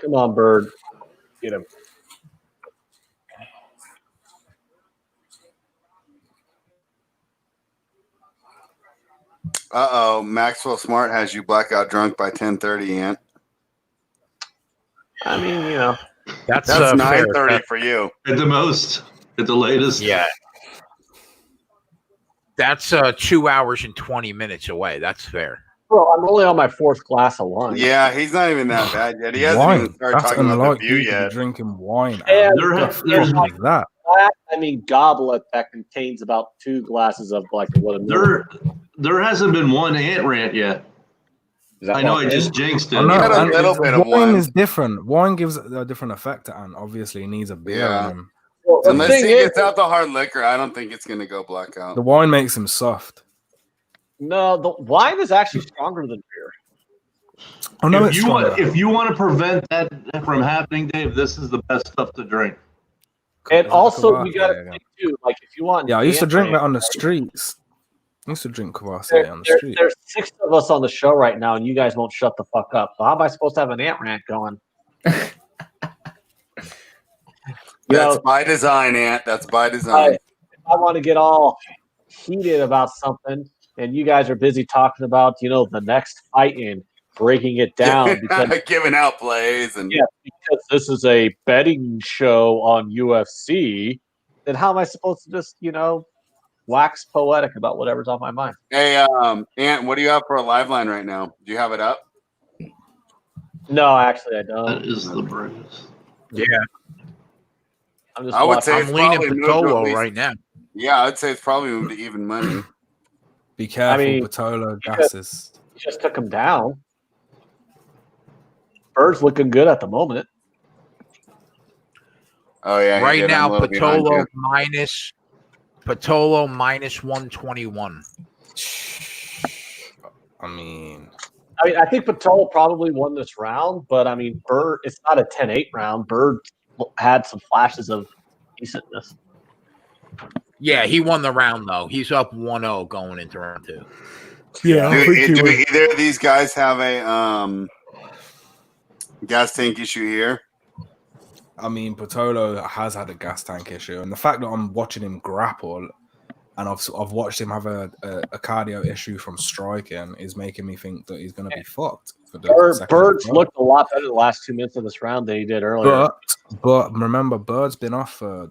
come on, Bird. Get him. Uh-oh. Maxwell Smart has you blackout drunk by 10:30, Ant. I mean, you know. That's 9:30 for you. At the most, at the latest. Yeah. That's 2 hours and 20 minutes away. That's fair. Bro, I'm only on my fourth glass of wine. Yeah, he's not even that bad yet. He hasn't Wine. even started That's talking about unlike the view you to be yet. drinking wine. And There's like that. I mean, goblet that contains about 2 glasses of like what a there hasn't been one ant rant yet. Is that I know what I just jinxed it. I know, Got a and little bit of wine wine. is different. Wine gives a different effect to Ant. Obviously, he needs a beer Yeah. in him. Well, the Unless thing he is, gets out the hard liquor, I don't think it's going to go blackout. The wine makes him soft. no, the wine is actually stronger than beer. Oh no, If you want to prevent that from happening, Dave, this is the best stuff to drink. And also, you got to think too, like if you want. Yeah, I used to drink Ant that on the Ranch, streets. I used to drink Kvassier on the street. There's 6 of us on the show right now, and you guys won't shut the fuck up. So how am I supposed to have an ant rant going? That's by design, Ant. That's by design. If I want to get all heated about something, and you guys are busy talking about, the next fight and breaking it down because Giving out plays and because this is a betting show on UFC, then how am I supposed to just, wax poetic about whatever's on my mind? Hey, Ant, what do you have for a live line right now? Do you have it up? No, actually, I don't. That is the greatest. Yeah. I'm just I would watching. say I'm it's leaning probably moved to at Patolo least- right now. Yeah, I'd say it's probably moved to even money. Be careful, mean, Patolo because- gases. He just took him down. Bird's looking good at the moment. Oh yeah, he Right did. I'm a now, little behind Patolo you. minus 121. I mean, I think Patolo probably won this round, but I mean, Bird, it's not a 10-8 round. Bird had some flashes of decentness. Yeah, he won the round though. He's up 1-0 going into round 2. yeah, Do either of these guys have a gas tank issue here? I mean, Patolo has had a gas tank issue, and the fact that I'm watching him grapple, and I've watched him have a cardio issue from striking, is making me think that he's going to be fucked. For the second Bird's round. looked a lot better the last 2 minutes of this round than he did earlier. But remember, Bird's been off for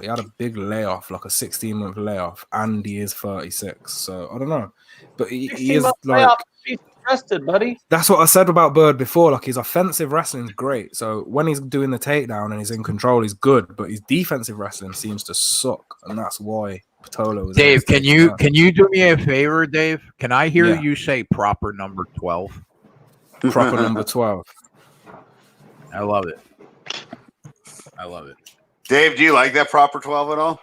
he had a big layoff, like a 16-month layoff, and he is 36. So I don't know. But he is like, he's rested, buddy. that's what I said about Bird before. Like, his offensive wrestling's great. So when he's doing the takedown and he's in control, he's good. But his defensive wrestling seems to suck, and that's why Patolo was. Dave, can you do me a favor, Dave? Can I hear you say proper number 12? Proper number 12. I love it. I love it. Dave, do you like that proper 12 at all?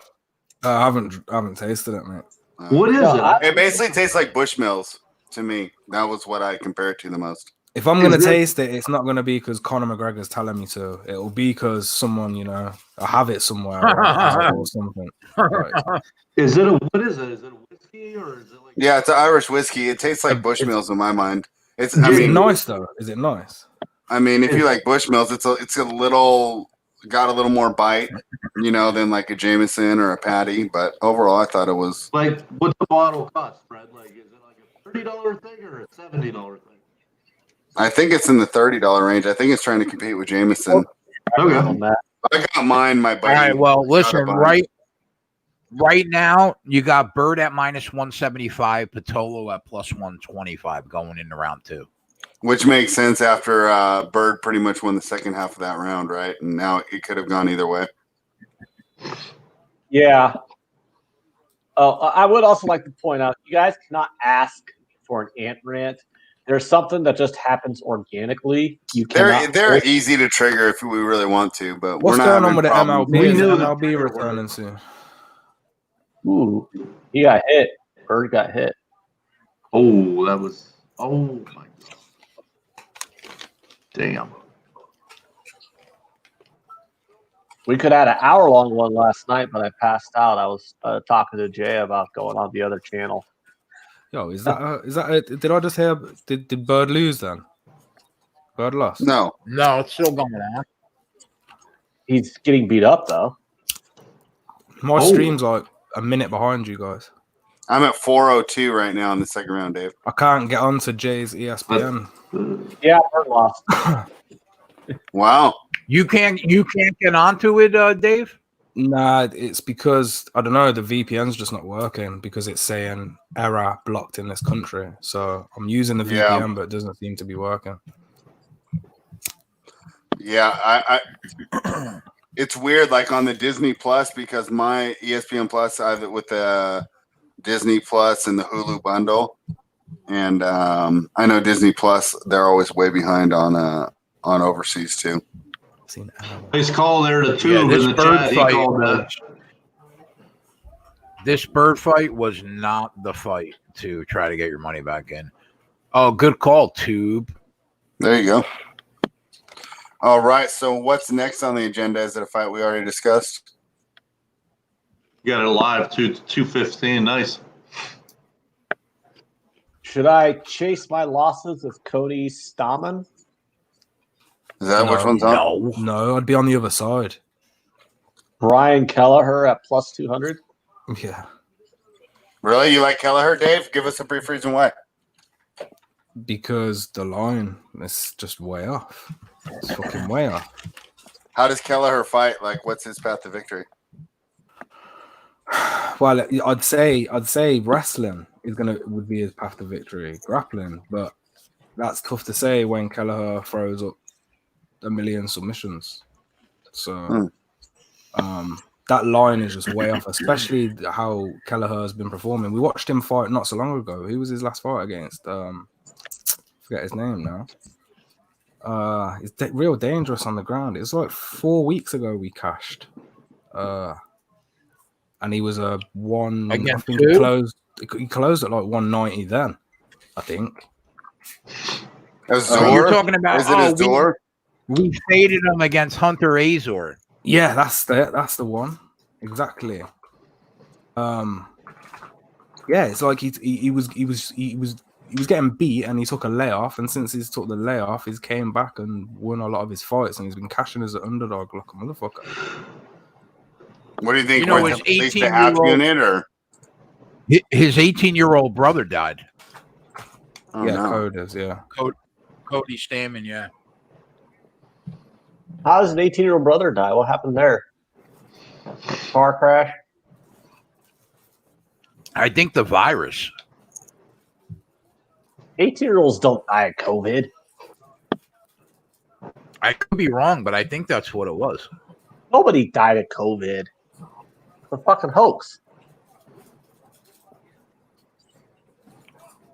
I haven't tasted it, mate. What is it? It basically tastes like Bushmills to me. That was what I compare it to the most. If I'm going to taste it, it's not going to be because Conor McGregor's telling me to. It'll be because someone, I have it somewhere or something. Right. What is it? Is it a whiskey or is it like? Yeah, it's an Irish whiskey. It tastes like Bushmills in my mind. Is it nice though? Is it nice? I mean, if you like Bushmills, it's a little got a little more bite, than like a Jameson or a Patty. But overall, I thought it was like, what's the bottle cost, Fred? Like, is it like a $30 thing or a $70 thing? I think it's in the $30 range. I think it's trying to compete with Jameson. Okay. I got mine, my buddy. All right. Well, listen, right now you got Bird at -175, Patolo at +125 going into round 2. Which makes sense after Bird pretty much won the second half of that round, right? And now it could have gone either way. Yeah. I would also like to point out, you guys cannot ask for an ant rant. There's something that just happens organically. They're easy to trigger if we really want to, but what's we're not going on with the MLB? Is the MLB MLB returning soon? Ooh, he got hit. Bird got hit. Oh, that was. Oh my God. Damn. We could have had an hour-long one last night, but I passed out. I was talking to Jay about going on the other channel. Yo, is that did I just hear? Did Bird lose then? Bird lost. No, it's still going on. He's getting beat up though. My stream's like a minute behind you guys. I'm at 4:02 right now in the second round, Dave. I can't get onto Jay's ESPN. Yeah, Bird lost. Wow. You can't get onto it, Dave? Nah, it's because I don't know. The VPN's just not working because it's saying error blocked in this country. So I'm using the VPN, but it doesn't seem to be working. Yeah, I it's weird. Like on the Disney Plus, because my ESPN Plus, I have it with the Disney Plus and the Hulu bundle, and I know Disney Plus, they're always way behind on overseas too. Nice call there to Tube in the chat. He called that. This Bird fight was not the fight to try to get your money back in. Oh, good call, Tube. There you go. All right. So what's next on the agenda? Is it a fight we already discussed? You got it live, 215. Nice. Should I chase my losses with Cody Stamann? Is that which one's on? No, I'd be on the other side. Brian Kelleher at +200. Yeah. Really? You like Kelleher, Dave? Give us a brief reason why. Because the line is just way off. It's fucking way off. How does Kelleher fight? Like, what's his path to victory? Well, I'd say wrestling would be his path to victory. Grappling, but that's tough to say when Kelleher throws up a million submissions. So that line is just way off, especially how Kelleher has been performing. We watched him fight not so long ago. Who was his last fight against? Forget his name now. He's real dangerous on the ground. It was like 4 weeks ago we cashed. And he was a one. I think he closed at like 190 then, I think. You're talking about Is it Azor? We faded him against Hunter Azor. Yeah, that's the one. Exactly. Yeah, it's like he was getting beat and he took a layoff, and since he's took the layoff, he's came back and won a lot of his fights, and he's been cashing as an underdog like a motherfucker. What do you think? His 18-year-old his 18-year-old brother died. Oh, yeah, no. Cody Stamann, yeah. Cody Stamann, yeah. How does an 18-year-old brother die? What happened there? Car crash? I think the virus. 18-year-olds don't die of COVID. I could be wrong, but I think that's what it was. Nobody died of COVID. It's a fucking hoax.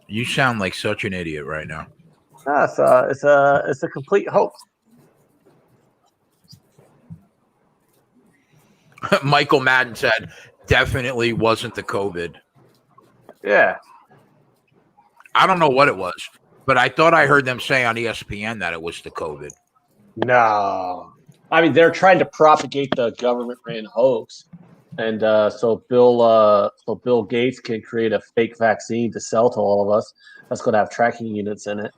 You sound like such an idiot right now. No, it's a complete hoax. Michael Madden said, definitely wasn't the COVID. Yeah. I don't know what it was, but I thought I heard them say on ESPN that it was the COVID. No. I mean, they're trying to propagate the government-ran hoax. And so Bill Gates can create a fake vaccine to sell to all of us. That's going to have tracking units in it.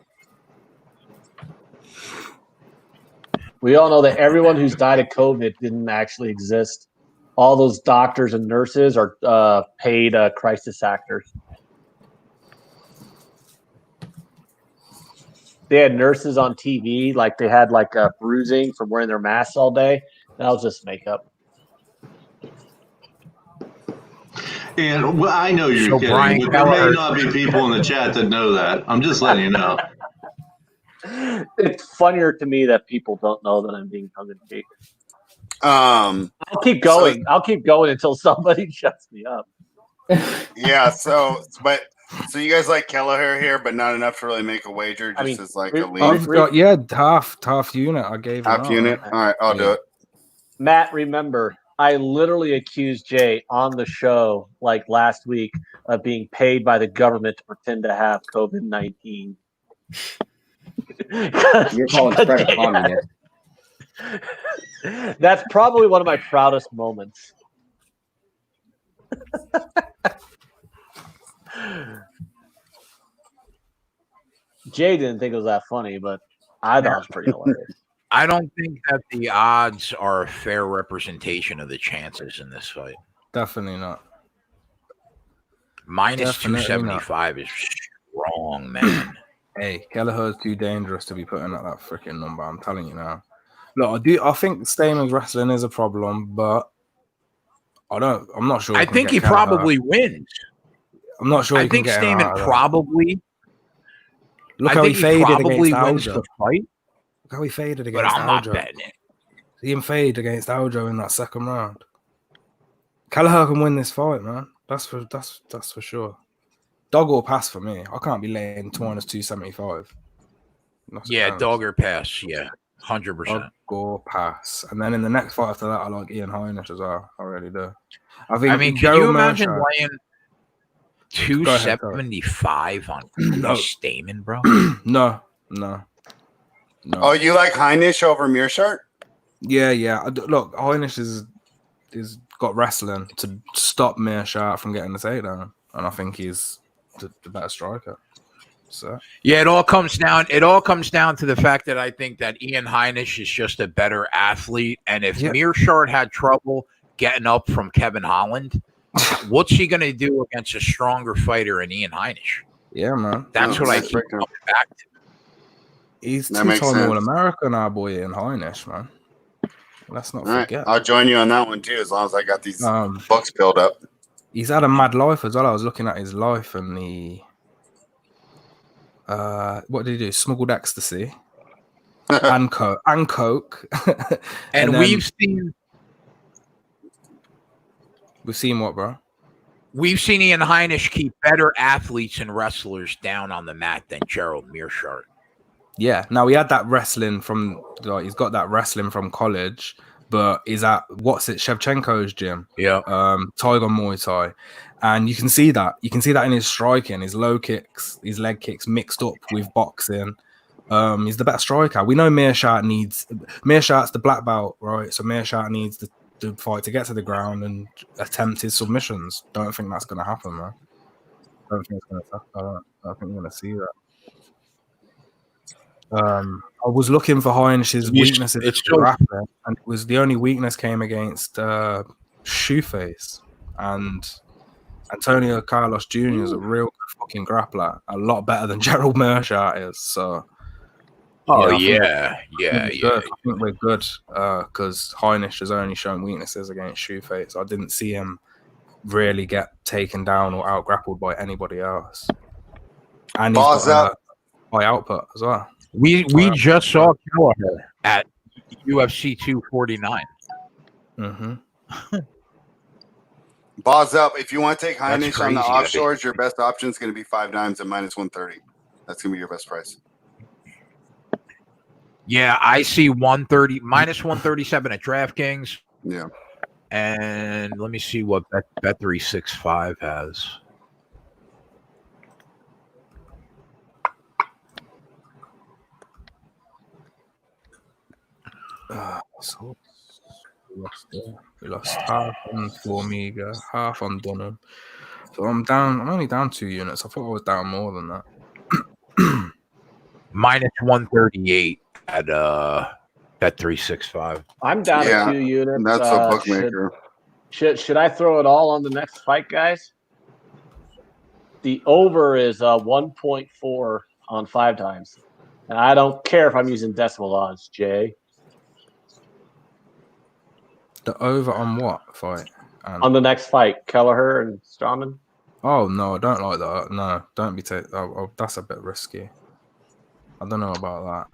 We all know that everyone who's died of COVID didn't actually exist. All those doctors and nurses are paid crisis actors. They had nurses on TV, like they had like bruising from wearing their masks all day. That was just makeup. And I know you're kidding, Brian but there may Keller- not be people in the chat that know that. I'm just letting you know. It's funnier to me that people don't know that I'm being tongue in cheek. Um, I'll keep going. I'll keep going until somebody shuts me up. yeah. So you guys like Kelleher here, but not enough to really make a wager, just as like a lead. I've got half unit. I gave him Half unit. All right, I'll do it. Matt, remember, I literally accused Jay on the show like last week of being paid by the government to pretend to have COVID-19. You're calling Fred a communist. That's probably one of my proudest moments. Jay didn't think it was that funny, but I thought it was pretty hilarious. I don't think that the odds are a fair representation of the chances in this fight. Definitely not. Minus Definitely 275 is strong, man. Hey, Kelleher's too dangerous to be putting at that freaking number. I'm telling you now. Look, I think Staman's wrestling is a problem, but I'm not sure. I think he probably wins. I'm not sure. I think Staman probably. Look how he faded against wins the Aljo. fight. Look how he faded But against I'm Aljo. not betting it. See him fade against Aljo in that second round. Kelleher can win this fight, man. That's for sure. Dog or pass for me. I can't be laying minus 275. Yeah, dog or pass. Yeah, 100%. Dog or pass. And then in the next fight after that, I like Ian Heinisch as well. I really do. I mean, can you imagine laying 275 on Staman, bro? No. Oh, you like Heinisch over Mearshart? Yeah. Look, Heinisch is got wrestling to stop Mearshart from getting the takedown, and I think he's the better striker. So yeah, it all comes down to the fact that I think that Ian Heinisch is just a better athlete, and if Mearshart had trouble getting up from Kevin Holland, what's he going to do against a stronger fighter in Ian Heinisch? Yeah, man. That's what I keep coming back to. He's two-time All-American, our boy Ian Heinisch, man. Let's not forget. I'll join you on that one too, as long as I got these books built up. He's had a mad life as well. I was looking at his life and the what did he do? Smuggled ecstasy and coke. and then, we've seen what, bro? We've seen Ian Heinisch keep better athletes and wrestlers down on the mat than Gerald Mearshart. Yeah. Now he had that wrestling from he's got that wrestling from college, but he's at Shevchenko's gym. Yeah. Tiger Muay Thai. And you can see that. You can see that in his striking, his low kicks, his leg kicks mixed up with boxing. He's the better striker. We know Mearshart's the black belt, right? So Mearshart needs the fight to get to the ground and attempt his submissions. Don't think that's going to happen, man. I don't think we're going to see that. I was looking for Heinisch's weaknesses in grappling, and it was the only weakness came against Shoeface, and Antonio Carlos Jr. is a real good fucking grappler, a lot better than Gerald Mearshart is. So Oh, I yeah. think we're good because Heinisch has only shown weaknesses against Shoefate, so I didn't see him really get taken down or out grappled by anybody else. And he's Balls got up. high output as well. We just saw Kelleher at UFC 249. Mm-hmm. Balls up. If you want to take That's Heinisch on the crazy. offshores, your best option is going to be 5 dimes at minus 130. That's going to be your best price. Yeah, I see 130 minus 137 at DraftKings. Yeah. And let me see what Bet365 has. So we lost half on Formiga, half on Dunham. So I'm only down 2 units. I thought I was down more than that. Minus 138 at Bet365. I'm down Yeah, to 2 units. That's a bookmaker. Should I throw it all on the next fight, guys? The over is 1.4 on 5 times. And I don't care if I'm using decimal odds, Jay. The over on what fight? On the next fight, Kelleher and Strauman. Oh no, I don't like that. No, don't be taking. That's a bit risky. I don't know about that.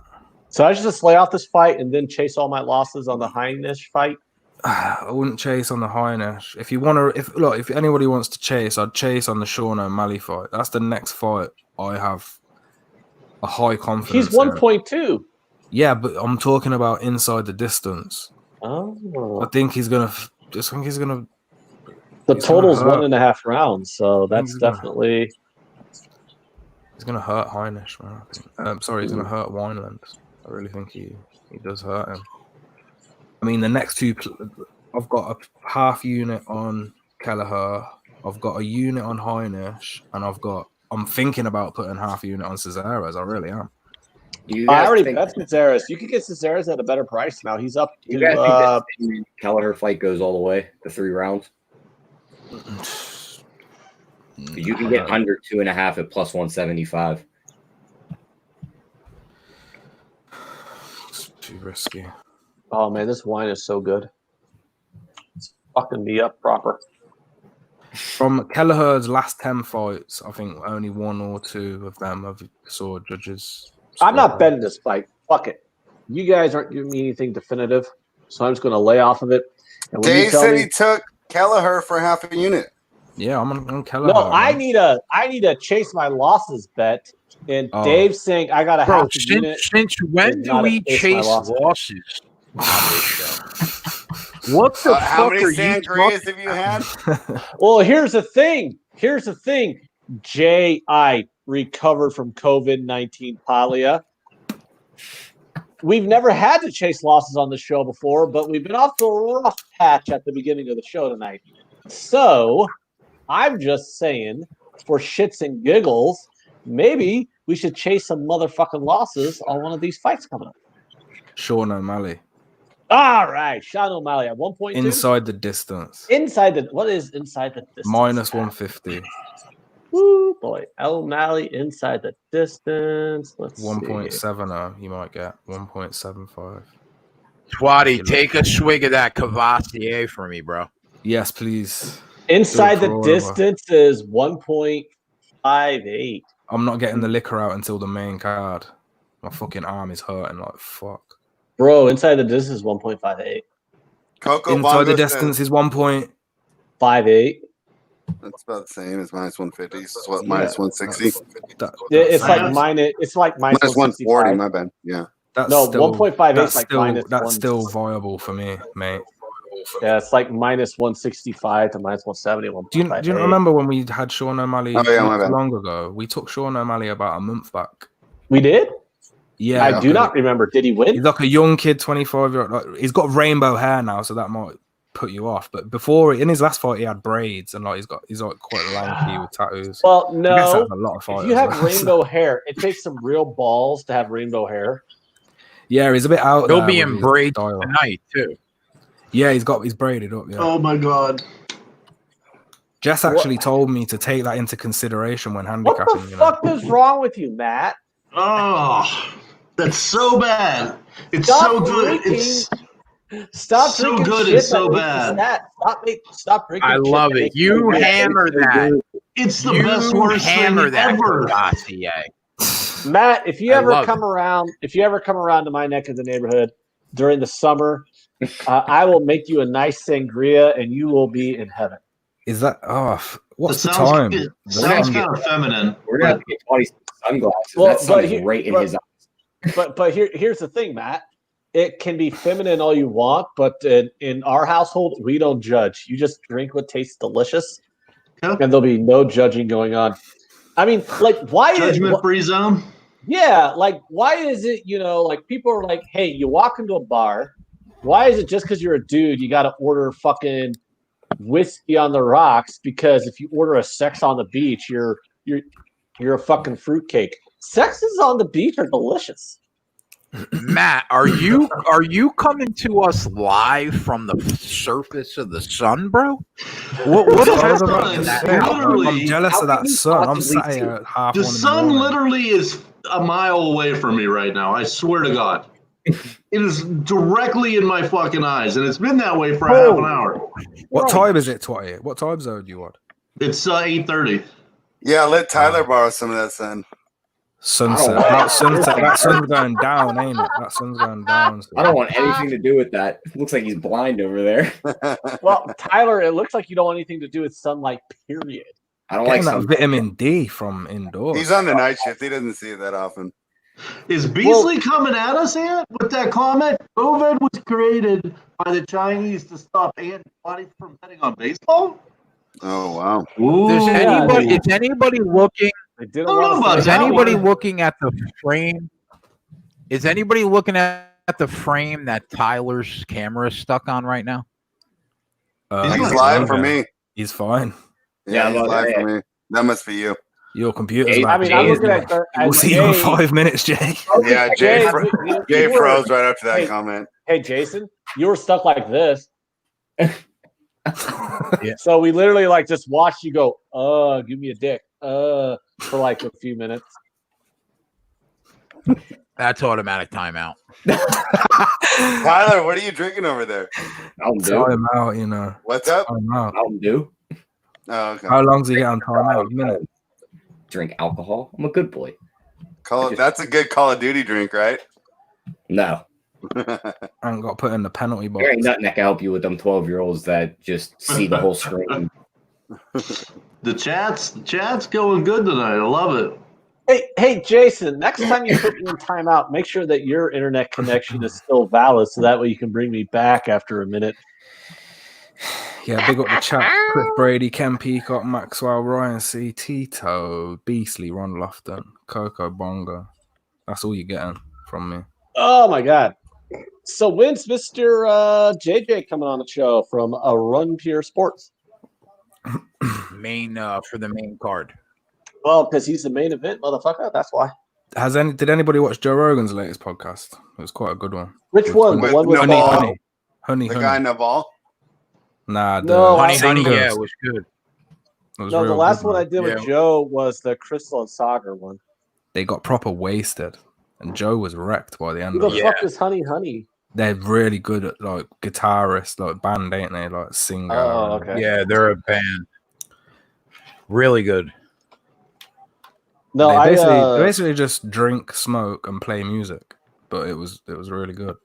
So I should just lay off this fight and then chase all my losses on the Heinisch fight. I wouldn't chase on the Heinisch. If you want to, if anybody wants to chase, I'd chase on the Sean O'Malley fight. That's the next fight I have a high confidence. He's 1.2. Yeah, but I'm talking about inside the distance. Oh, I think he's gonna. The total's 1.5 rounds, so that's definitely. He's gonna hurt Heinisch, man. I think. He's gonna hurt Wineland. I really think he does hurt him. I mean, the next 2, I've got a half unit on Kelleher. I've got a unit on Heinisch, and I'm thinking about putting half a unit on Cesares. I really am. I already bet Cesares. You could get Cesares at a better price now. He's up. You guys think the Kelleher fight goes all the way, the 3 rounds? You can get under 2.5 at plus 175. It's too risky. Oh man, this wine is so good. It's fucking me up proper. From Kelleher's last 10 fights, I think only 1 or 2 of them have saw judges. I'm not betting this fight. Fuck it. You guys aren't giving me anything definitive, so I'm just going to lay off of it. And Dave said he took Kelleher for half a unit. Yeah, I'm on Kelleher. No, I need a chase my losses bet. And Dave's saying I got to have a unit. Since when do we chase losses? What the fuck how many are you sangrias have you had? Well, here's the thing. Jay, I recovered from COVID-19 polio. We've never had to chase losses on the show before, but we've been off to a rough patch at the beginning of the show tonight. So I'm just saying, for shits and giggles, maybe we should chase some motherfucking losses on one of these fights coming up. Sean O'Malley. All right, Sean O'Malley at 1.2. Inside the distance. What is inside the distance? Minus 150. Woo, boy. O'Malley inside the distance. Let's 1.70 you might get. 1.75. Twatty, take a swig of that Cavassier for me, bro. Yes, please. Inside the distance is 1.58. I'm not getting the liquor out until the main card. My fucking arm is hurting like fuck. Bro, inside the distance is 1.58. Coco inside the distance is 1.58. That's about the same as minus 150. It's what, minus 160? It's like minus 140, my bad. Yeah. No, 1.58 is like minus. That's still viable for me, mate. Yeah, it's like minus 165 to minus 170. Do you remember when we had Sean O'Malley long ago? We took Sean O'Malley about a month back. We did? Yeah. I do not remember. Did he win? He's like a young kid, 25-year-old. Like, he's got rainbow hair now, so that might put you off. But before, in his last fight, he had braids and like he's like quite lanky with tattoos. Well, no. A lot of if you have rainbow hair, it takes some real balls to have rainbow hair. Yeah, he's a bit out. He'll be in braids tonight too. Yeah, he's braided up. Yeah. Oh my god. Jess actually told me to take that into consideration when handicapping. What the fuck is wrong with you, Matt? Oh. That's so bad. It's Stop so good. drinking. Stop so drinking good, shit it's so that bad. makes you fat. Stop drinking. I shit love that it. makes You fat. hammer that. It's the You best worst hammer thing that ever. Dossier. Matt, if you I ever love come it. around, to my neck of the neighborhood during the summer, I will make you a nice sangria, and you will be in heaven. Is that what's It the sounds, time? it The sounds time? kind of feminine. We're gonna have to get 20 sunglasses. Well, that sun but is here- right in but- his eyes. But here's the thing, Matt. It can be feminine all you want, but in our household, we don't judge. You just drink what tastes delicious, Yep. and there'll be no judging going on. I mean, like, why? Judgment-free zone. Yeah, like, why is it? Like, people are like, "Hey, you walk into a bar. Why is it just because you're a dude, you got to order fucking whiskey on the rocks? Because if you order a sex on the beach, you're a fucking fruitcake. Sexes on the beach are delicious." Matt, are you coming to us live from the surface of the sun, bro? What I was happened about to to that? say, Literally, I'm jealous how of can that you sun. I'm possibly sat see here at half the one in the sun morning. literally is a mile away from me right now. I swear to God. It is directly in my fucking eyes, and it's been that way for half an hour. What time is it, Twatty? What time zone do you want? It's 8:30. Yeah, let Tyler borrow some of that sun. Sunset. About sunset. That sun's going down, ain't it? That sun's going down. So. I don't want anything to do with that. Looks like he's blind over there. Well, Tyler, it looks like you don't want anything to do with sunlight, period. I don't Getting like that some vitamin D from indoors. He's on the night shift. He doesn't see it that often. Is Beasley coming at us yet with that comment? COVID was created by the Chinese to stop antibodies from betting on baseball? Oh wow. Is anybody looking? They didn't I don't know want about to Is that anybody one. looking at the frame? Is anybody looking at the frame that Tyler's camera is stuck on right now? He's He's not live for okay. me. He's fine. Yeah, Yeah, he's I'm live okay. for me. That must be you. Your computer's Jay- like, I mean, I'm Jay looking is- at we'll see you in 5 minutes, Jay. Yeah, Jay, Jay you were- froze right after that Hey. comment. Hey, Jason, you were stuck like this. Yeah. So we literally like just watched you go, give me a dick, for like a few minutes. That's automatic timeout. Tyler, what are you drinking over there? Mountain Dew. Time out, you know. What's up? Time out. Mountain Dew. Oh, okay. How long's he get on time out? A minute. Drink alcohol. I'm a good boy. That's a good Call of Duty drink, right? No. I ain't got put in the penalty box. There ain't nothing that can help you with them 12-year-olds that just see the whole screen. The chat's going good tonight. I love it. Hey, Jason, next time you put me in timeout, make sure that your internet connection is still valid, so that way you can bring me back after a minute. Yeah, big up the chat. Chris Brady, Ken Peacock, Maxwell, Ryan C, Tito, Beasley, Ron Lofton, Coco Bongo. That's all you're getting from me. Oh my God! So when's Mr. JJ coming on the show from Run Pure Sports? Main for the main card. Well, because he's the main event, motherfucker. That's why. Did anybody watch Joe Rogan's latest podcast? It was quite a good one. Which one? The With one with Naval. Honey. The guy Naval. Nah, No, Honey, singers. yeah, it was good. It was No, the real last good, one I man. did with Joe was the Crystal and Sagar one. They got proper wasted, and Joe was wrecked by the end Who of the it. fuck is Honey? They're really good at like guitarists, like band, ain't they? Like singer. Oh, okay. Yeah, they're a band. Really good. No, they basically just drink, smoke, and play music. But it was really good.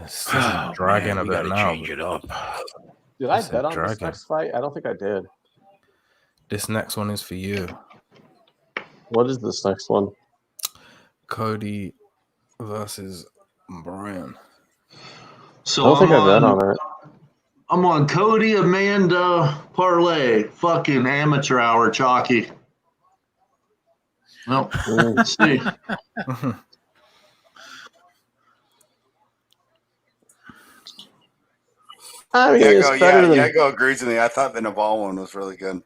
It's dragging a we bit gotta now. change it up. Did I It's a bet on this dragon. next fight? I don't think I did. This next one is for you. What is this next one? Cody versus Brian. So I don't think I bet on it. I'm on Cody Amanda parlay. Fucking amateur hour, chalky. Well, let's see. I mean, it's better than. Yago agrees with me. I thought the Naval one was really good.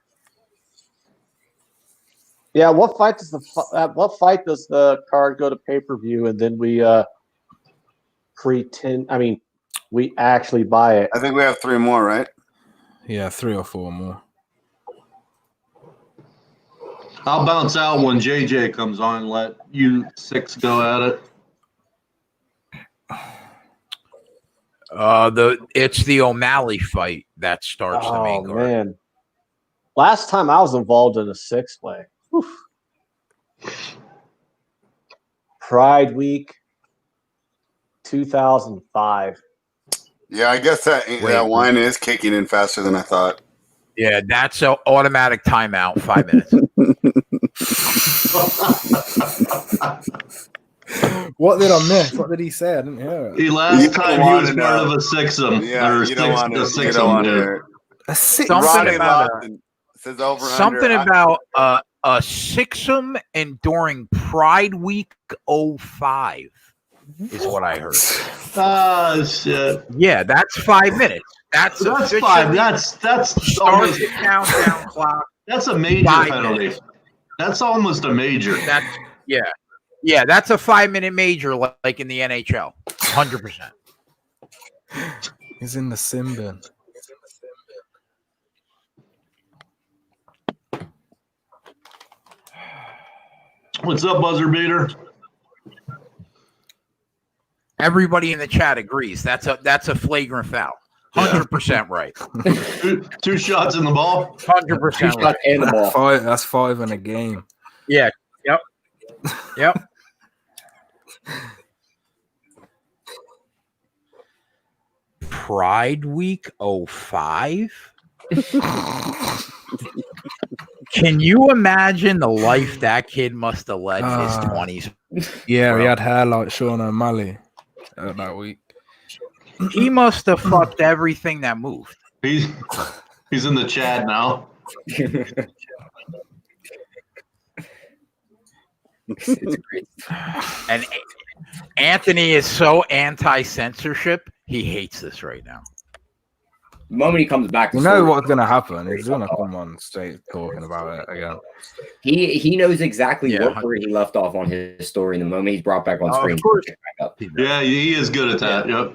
Yeah, what fight does the card go to pay-per-view, and then we pretend? I mean, we actually buy it. I think we have 3 more, right? Yeah, 3 or 4 more. I'll bounce out when JJ comes on and let you 6 go at it. It's the O'Malley fight that starts the main card. Man. Last time I was involved in a 6-way. Pride Week 2005. Yeah, I guess that wine is kicking in faster than I thought. Yeah, that's an automatic timeout. 5 minutes. What did I miss? What did he say? I didn't hear it. The last time he was part of a sixum. Yeah, you don't want to. A six. Something about says over something under. about a sixum and during Pride Week 05 is what I heard. Oh shit! Yeah, that's 5 minutes. That's 5. That's starts almost the countdown clock. That's a major 5 penalty. minutes. That's almost a major. That's yeah. That's a 5-minute major, like in the NHL. 100%. He's in the sim bin. What's up, buzzer beater? Everybody in the chat agrees. That's a flagrant foul. 100% right. 2 shots in the ball. 100% right. And the ball. That's 5 in a game. Yeah. Yep. Pride Week 05? Can you imagine the life that kid must have led in his 20s? Yeah, he had hair like Sean O'Malley that week. He must have fucked everything that moved. He's in the chat now. It's great. And Anthony is so anti-censorship, he hates this right now. The moment he comes back, You know what's going to happen? He's going to come on stage talking about it again. He knows exactly Yeah. where he left off on his story. And the moment he's brought back on screen, of course. he picks back up. Yeah, he is good at that. Yep.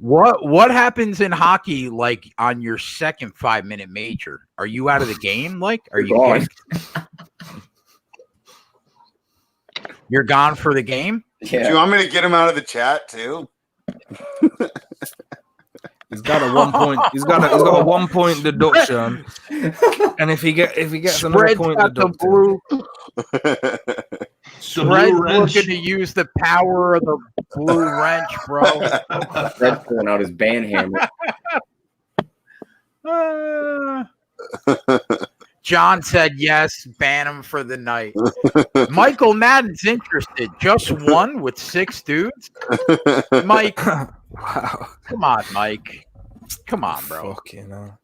What happens in hockey, like on your second 5-minute major? Are you out of the game? Like, are you Gone. You're gone for the game? Do Yeah. you want me to get him out of the chat too? He's got a 1 point. He's got a 1 point deduction, and if he gets another Spread's point got the deducted, blue. Spread's wrench. looking to use the power of the blue wrench, bro. Fred's pulling out his band hammer. John said yes, ban him for the night. Michael Madden's interested. Just one with 6 dudes? Mike, wow, come on, Mike. Come on, bro. fucking hell.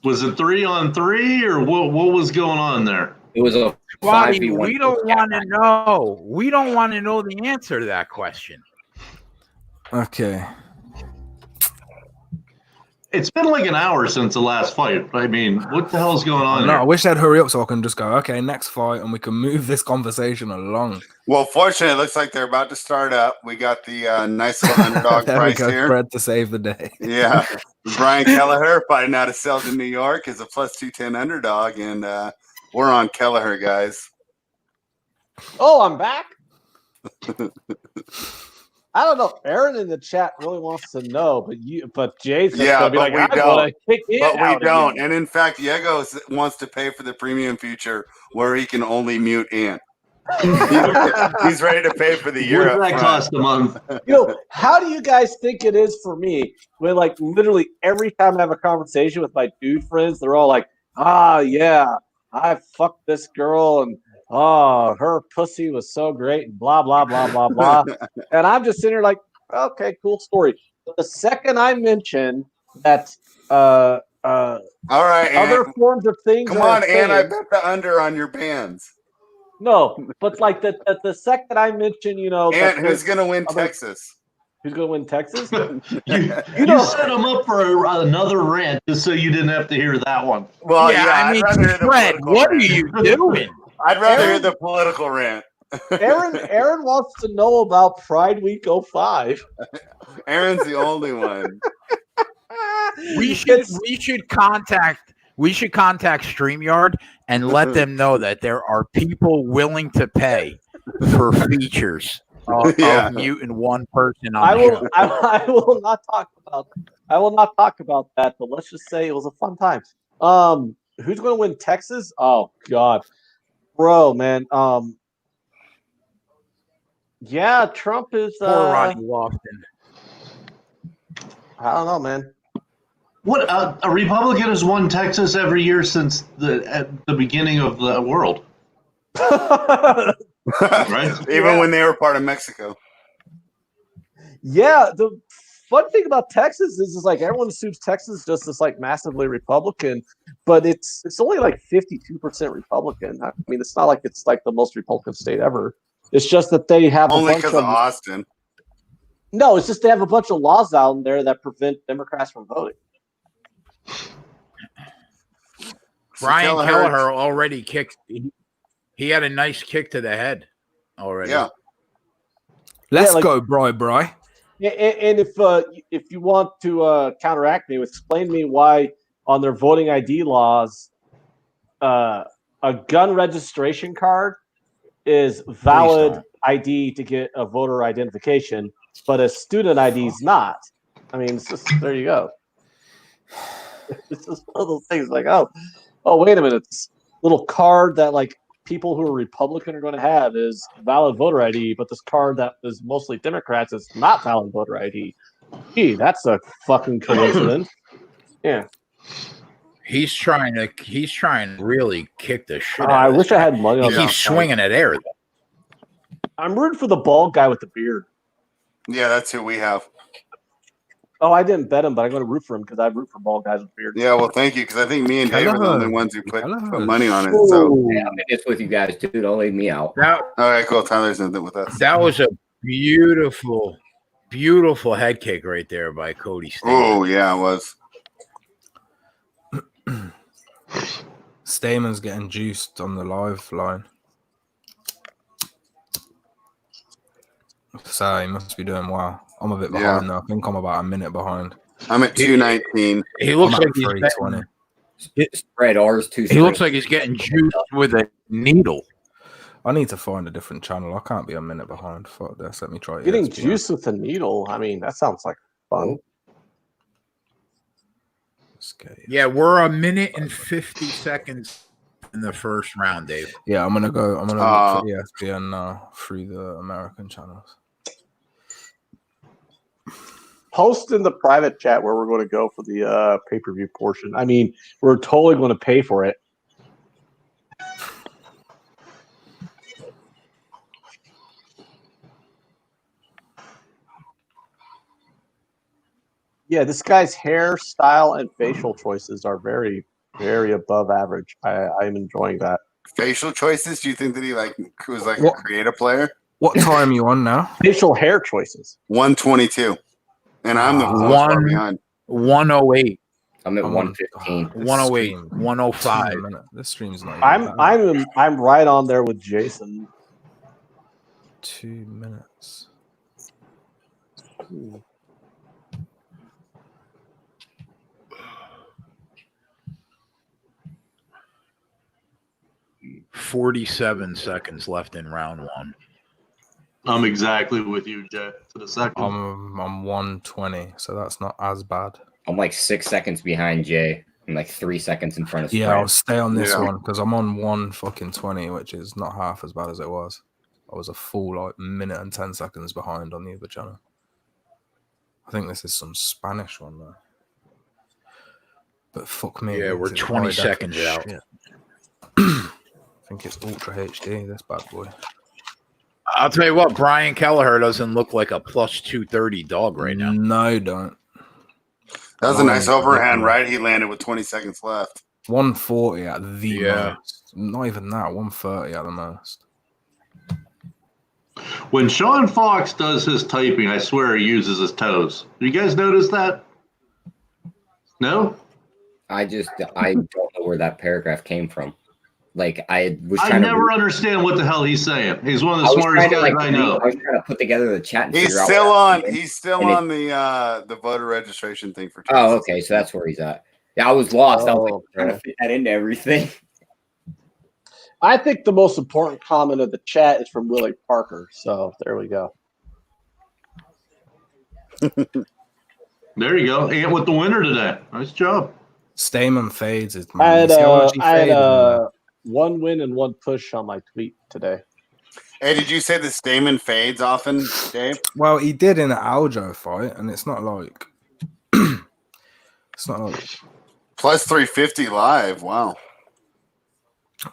Was it 3-on-3 or what was going on there? It was a Squatty, 5v1. we don't want to know. We don't want to know the answer to that question. Okay. It's been like an hour since the last fight. I mean, what the hell's going on No, I there? wish they'd hurry up so I can just go, okay, next fight, and we can move this conversation along. Well, fortunately, it looks like they're about to start up. We got the nice little underdog There we price go, here. Fred to save the day. Yeah, Brian Kelleher fighting out of Selden, New York, is a +210 underdog, and we're on Kelleher, guys. Oh, I'm back. I don't know. Aaron in the chat really wants to know, but Jason's gonna be but like, we I don't. want to kick it But we out don't. again. And in fact, Diego wants to pay for the premium feature where he can only mute Ant. He's ready to pay for the year. What up does that front. cost a month? How do you guys think it is for me when, like, literally every time I have a conversation with my dude friends, they're all like, yeah, I fucked this girl and her pussy was so great and blah, blah, blah, blah, blah. And I'm just sitting here like, okay, cool story. But the second I mention that All right, other Ant. forms of things, Come that are on, Ant. I fake- bet the under on your bands. No, but like the second I mention, Ant, that who's going to win other- Texas? who's going to win Texas? You set him up for another rant just so you didn't have to hear that one. Well, yeah, I I'd mean, rather hear the Fred, political what are rant. you doing? I'd rather hear the political rant. Aaron wants to know about Pride Week 05. Aaron's the only one. We should contact StreamYard and let them know that there are people willing to pay for features of muting one person on the show. I will not talk about that, but let's just say it was a fun time. Who's going to win Texas? Oh God, bro, man. Yeah, Trump is. Poor Ronnie Lofton. I don't know, man. What a Republican has won Texas every year since at the beginning of the world. Right? Even when they were part of Mexico. Yeah, the fun thing about Texas is like everyone assumes Texas is just this like massively Republican, but it's only like 52% Republican. I mean, it's not like it's like the most Republican state ever. It's just that they have only a bunch because of Austin. No, it's just they have a bunch of laws out there that prevent Democrats from voting. Brian Kelleher already kicked. He had a nice kick to the head already. Yeah. Let's go, Bri. And if you want to counteract me, explain to me why on their voting ID laws, a gun registration card is valid ID to get a voter identification, but a student ID is not. I mean, it's just there you go. It's just one of those things like, oh, wait a minute. This little card that like people who are Republican are going to have is valid voter ID, but this card that is mostly Democrats is not valid voter ID. Gee, that's a fucking coincidence. Yeah. He's trying to really kick the shit out I of wish I had money on that. He keeps swinging at air. I'm rooting for the bald guy with the beard. Yeah, that's who we have. Oh, I didn't bet him, but I'm going to root for him because I root for bald guys with beards. Yeah, well, thank you, because I think me and Dave are the only ones who put money on it. So yeah, I'm in this with you guys too. Don't leave me out. All right, cool. Tyler's in it with us. That was a beautiful, beautiful head kick right there by Cody Stamen. Oh yeah, it was. Stamen's getting juiced on the live line. So he must be doing well. I'm a bit behind though. I think I'm about a minute behind. I'm at 219. He looks like he's 320. Spread ours too. He looks like he's getting juiced with a needle. I need to find a different channel. I can't be a minute behind. Fuck this. Let me try it. Getting juiced with a needle. I mean, that sounds like fun. Yeah, we're a minute and 50 seconds in the first round, Dave. Yeah, I'm gonna look for ESPN now through the American channels. Post in the private chat where we're going to go for the pay-per-view portion. I mean, we're totally going to pay for it. Yeah, this guy's hairstyle and facial choices are very, very above average. I'm enjoying that. Facial choices? Do you think that he was a creative player? What time are you on now? Facial hair choices. 122. And I'm the one behind. 108. I'm at 115. 108. 105. This stream's not. I'm right on there with Jason. 2 minutes. Ooh. 47 seconds left in round one. I'm exactly with you, Jay, for the second. I'm 120, so that's not as bad. I'm like 6 seconds behind Jay. I'm like 3 seconds in front of Yeah, I'll stay on this one because I'm on 1:20, which is not half as bad as it was. I was a full minute and 10 seconds behind on the other channel. I think this is some Spanish one though. But fuck me. Yeah, we're 20 seconds out. I think it's Ultra HD, this bad boy. I'll tell you what, Brian Kelleher doesn't look like a plus 230 dog right now. No, don't. That was a nice overhand, right? He landed with 20 seconds left. 140 at the most. Not even that, 130 at the most. When Sean Fox does his typing, I swear he uses his toes. You guys notice that? No? I don't know where that paragraph came from. Like I was I trying never to understand what the hell he's saying. He's one of the smartest guys I know. I was trying to put together the chat and He's figure out. He's still on the voter registration thing for. Oh, okay, so that's where he's at. Yeah, I was lost. I was like, trying to fit that into everything. I think the most important comment of the chat is from Willie Parker. So there we go. There you go. Ant with the winner today. Nice job. Stamen fades is I had one win and one push on my tweet today. Hey, did you say the Stamen fades often, Dave? Well, he did in an Aljo fight, and it's not like it's not like plus 350 live. Wow.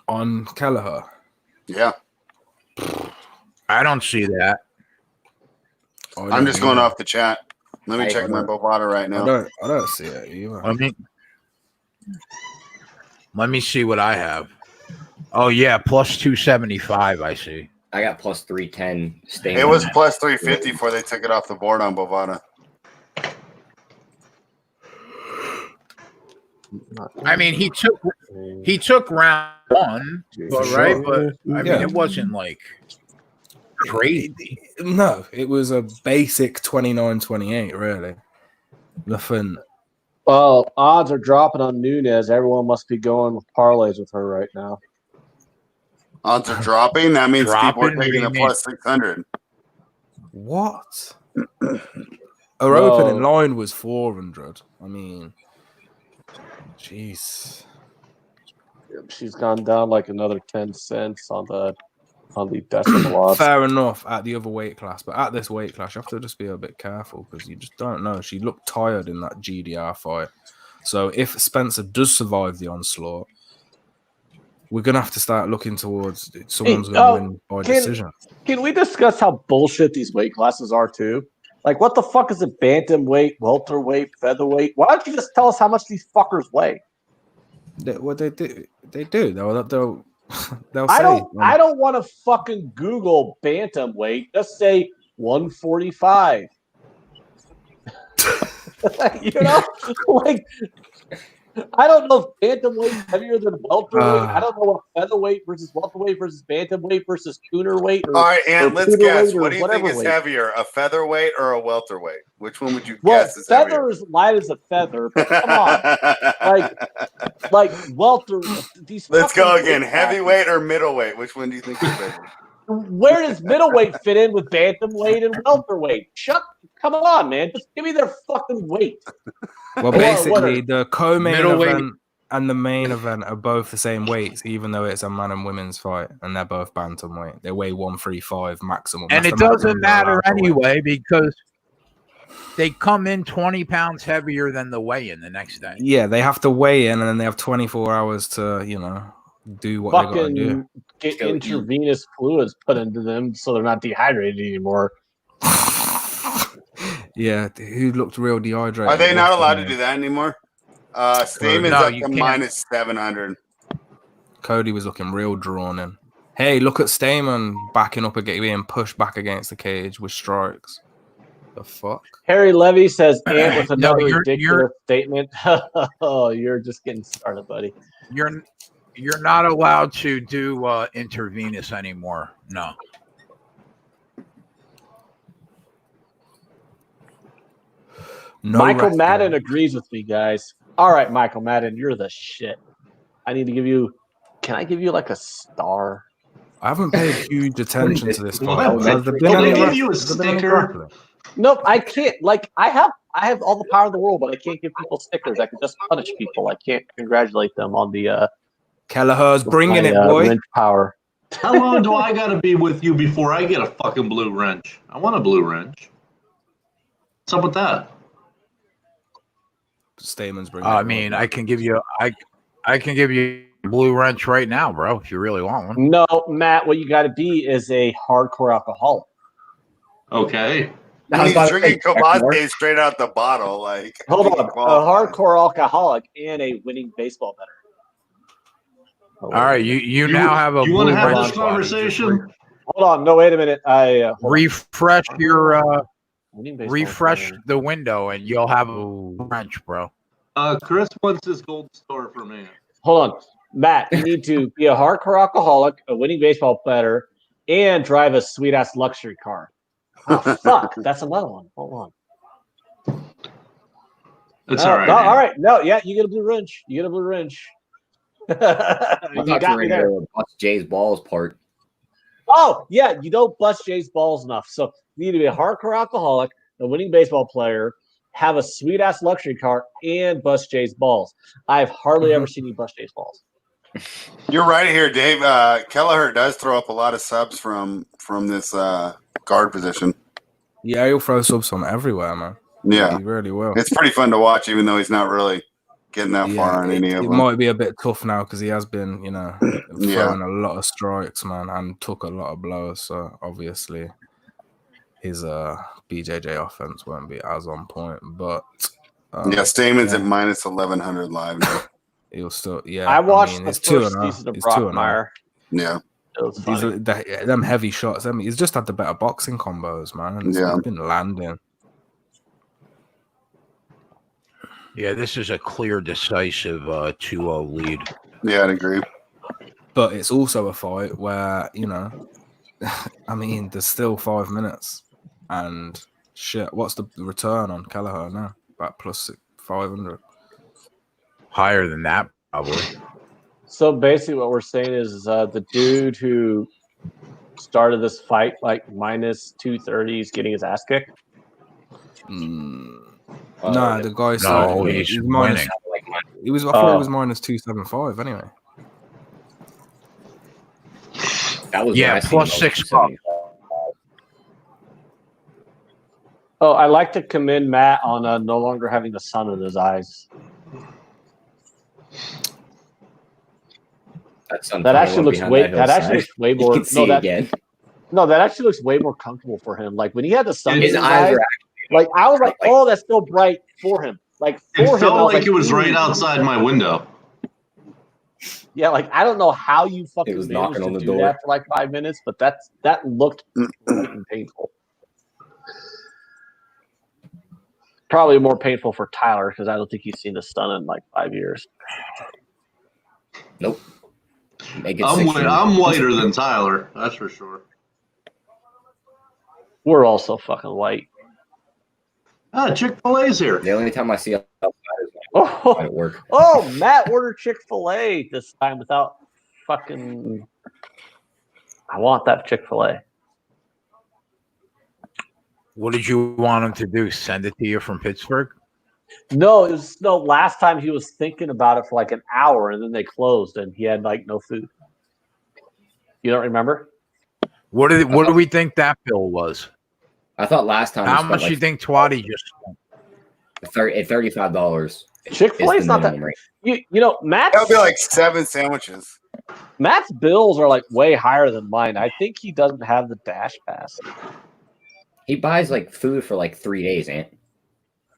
On Kelleher. Yeah. I don't see that. I'm just going off the chat. Let me check my Bovada right now. I don't see it either. Let me see what I have. Oh yeah, plus 275. I see. I got plus 310. Stamen. It was plus 350 before they took it off the board on Bovada. I mean, he took round one, but right, but I mean, it wasn't like crazy. No, it was a basic 29-28, really. Nothing. Well, odds are dropping on Nunes. Everyone must be going with parlays with her right now. Odds are dropping? That means people are taking the plus 600. What? Her opening line was 400. I mean, jeez. She's gone down like another 10 cents on the decimal odds. Fair enough at the other weight class, but at this weight class, you have to just be a bit careful because you just don't know. She looked tired in that GDR fight. So if Spencer does survive the onslaught, we're going to have to start looking towards someone's going to win by decision. Can we discuss how bullshit these weight classes are, too? Like, what the fuck is it? Bantamweight, welterweight, featherweight? Why don't you just tell us how much these fuckers weigh? What they do. They'll I don't want to fucking Google bantamweight. Just say 145. You know? Like, I don't know if bantamweight's heavier than welterweight. I don't know what featherweight versus welterweight versus bantamweight versus coonerweight. All right, and let's guess. What do you think is heavier, a featherweight or a welterweight? Which one would you guess is heavier? Feather is light as a feather, but come on. like welter. Let's go again. Heavyweight or middleweight? Which one do you think is bigger? Where does middleweight fit in with bantamweight and welterweight? Come on, man. Just give me their fucking weight. Well, basically, the co-main event and the main event are both the same weights, even though it's a man and women's fight, and they're both bantamweight. They weigh 135 maximum. And it doesn't matter anyway because they come in 20 pounds heavier than the weigh-in the next day. Yeah, they have to weigh in, and then they have 24 hours to, do what they got to do. Get intravenous fluids put into them so they're not dehydrated anymore. Yeah, who looked real dehydrated. Are they not allowed to do that anymore? Stamen's up to minus 700. Cody was looking real drawn in. Hey, look at Stamen backing up again, being pushed back against the cage with strikes. The fuck? Harry Levy says, Ant with another ridiculous statement. Oh, you're just getting started, buddy. You're not allowed to do intravenous anymore. No. Michael Madden agrees with me, guys. All right, Michael Madden, you're the shit. I need to give you. Can I give you like a star? I haven't paid huge attention to this. Can they give you a sticker? Nope, I can't. Like, I have all the power in the world, but I can't give people stickers. I can just punish people. I can't congratulate them on the. Kelleher's bringing it, boy. Wrench power. How long do I got to be with you before I get a fucking blue wrench? I want a blue wrench. What's up with that? Stamen's bringing. I mean, I can give you a blue wrench right now, bro. If you really want one. No, Matt. What you got to be is a hardcore alcoholic. Okay. He's drinking Combate straight out the bottle. Like, hold on, a hardcore alcoholic and a winning baseball bettor. All right, you now have a. You want to have this conversation? Hold on, no, wait a minute. I refresh your refresh the window, and you'll have a wrench, bro. Chris wants his gold star for me. Hold on. Matt, you need to be a hardcore alcoholic, a winning baseball player, and drive a sweet ass luxury car. Oh fuck, that's another one. Hold on. It's all right. No, all right. No, yeah, you get a blue wrench. You get a blue wrench. I thought you were in there with Bust Jay's balls part. Oh, yeah, you don't bust Jay's balls enough. So you need to be a hardcore alcoholic, a winning baseball player, have a sweet ass luxury car, and bust Jay's balls. I've hardly ever seen you bust Jay's balls. You're right here, Dave. Kelleher does throw up a lot of subs from this guard position. Yeah, he'll throw subs from everywhere, man. Yeah, he really will. It's pretty fun to watch, even though he's not really getting that far on any of them. It might be a bit tough now because he has been, throwing a lot of strikes, man, and took a lot of blows. So obviously, his BJJ offense won't be as on point. But Stamen's at minus 1100 live now. He'll still, I watched the first season of Brockmeyer. Yeah. Them heavy shots. He's just had the better boxing combos, man. He's been landing. Yeah, this is a clear, decisive 2-0 lead. Yeah, I'd agree. But it's also a fight where, there's still 5 minutes. And shit, what's the return on Kelleher now? About plus 500. Higher than that, probably. So basically what we're saying is the dude who started this fight like minus 230 is getting his ass kicked. Nah, the guy said he's minus. I thought it was minus 275 anyway. That was plus 6. Oh, I like to commend Matt on no longer having the sun in his eyes. That actually looks way. That actually looks way more. That actually looks way more comfortable for him. Like when he had the sun in his eyes. Like I was like, oh, that's so bright for him. Like for him, it felt like it was right outside my window. Yeah, like I don't know how you fucking was managed knocking on to the do door. that for like 5 minutes, but that looked painful. Probably more painful for Tyler because I don't think he's seen the sun in like 5 years. Nope. I'm whiter than Tyler, that's for sure. We're all so fucking white. Chick-fil-A's here. The only time I see outside is at work. Oh, Matt ordered Chick-fil-A this time without fucking. I want that Chick-fil-A. What did you want him to do? Send it to you from Pittsburgh? No, it was last time he was thinking about it for like an hour and then they closed and he had like no food. You don't remember? What do we think that bill was? I thought last time. How much do you think Twatty just spent? $35. Chick-fil-A's not that. Matt's. That would be like 7 sandwiches. Matt's bills are like way higher than mine. I think he doesn't have the Dash Pass. He buys like food for like 3 days, Ant.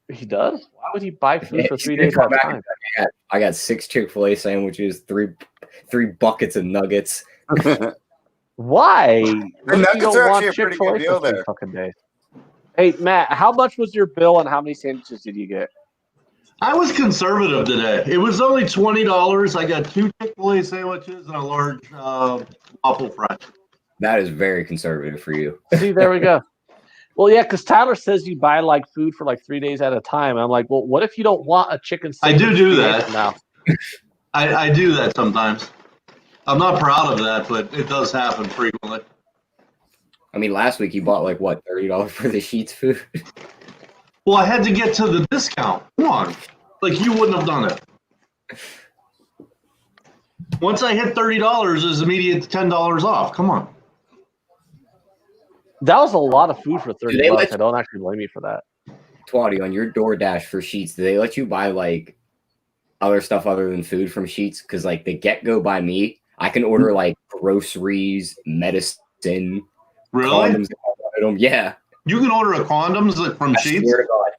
He does? Why would he buy food for 3 days at a time? I got 6 Chick-fil-A sandwiches, three buckets of nuggets. Why? The nuggets are actually a pretty good deal there. Fucking days. Hey, Matt, how much was your bill and how many sandwiches did you get? I was conservative today. It was only $20. I got 2 Chick-fil-A sandwiches and a large waffle fry. That is very conservative for you. See, there we go. Well, yeah, because Tyler says you buy like food for like 3 days at a time. I'm like, well, what if you don't want a chicken sandwich? I do that. Now? I do that sometimes. I'm not proud of that, but it does happen frequently. I mean, last week you bought like what, $30 for the Sheets food? Well, I had to get to the discount. Come on. Like you wouldn't have done it. Once I hit $30, it's immediate $10 off. Come on. That was a lot of food for $30. I don't actually blame you for that. Twatty, on your DoorDash for Sheets, do they let you buy like other stuff other than food from Sheets? Because like the Get-Go by me, I can order like groceries, medicine, really? Condoms. Yeah. You can order condoms from Sheets? Swear to God.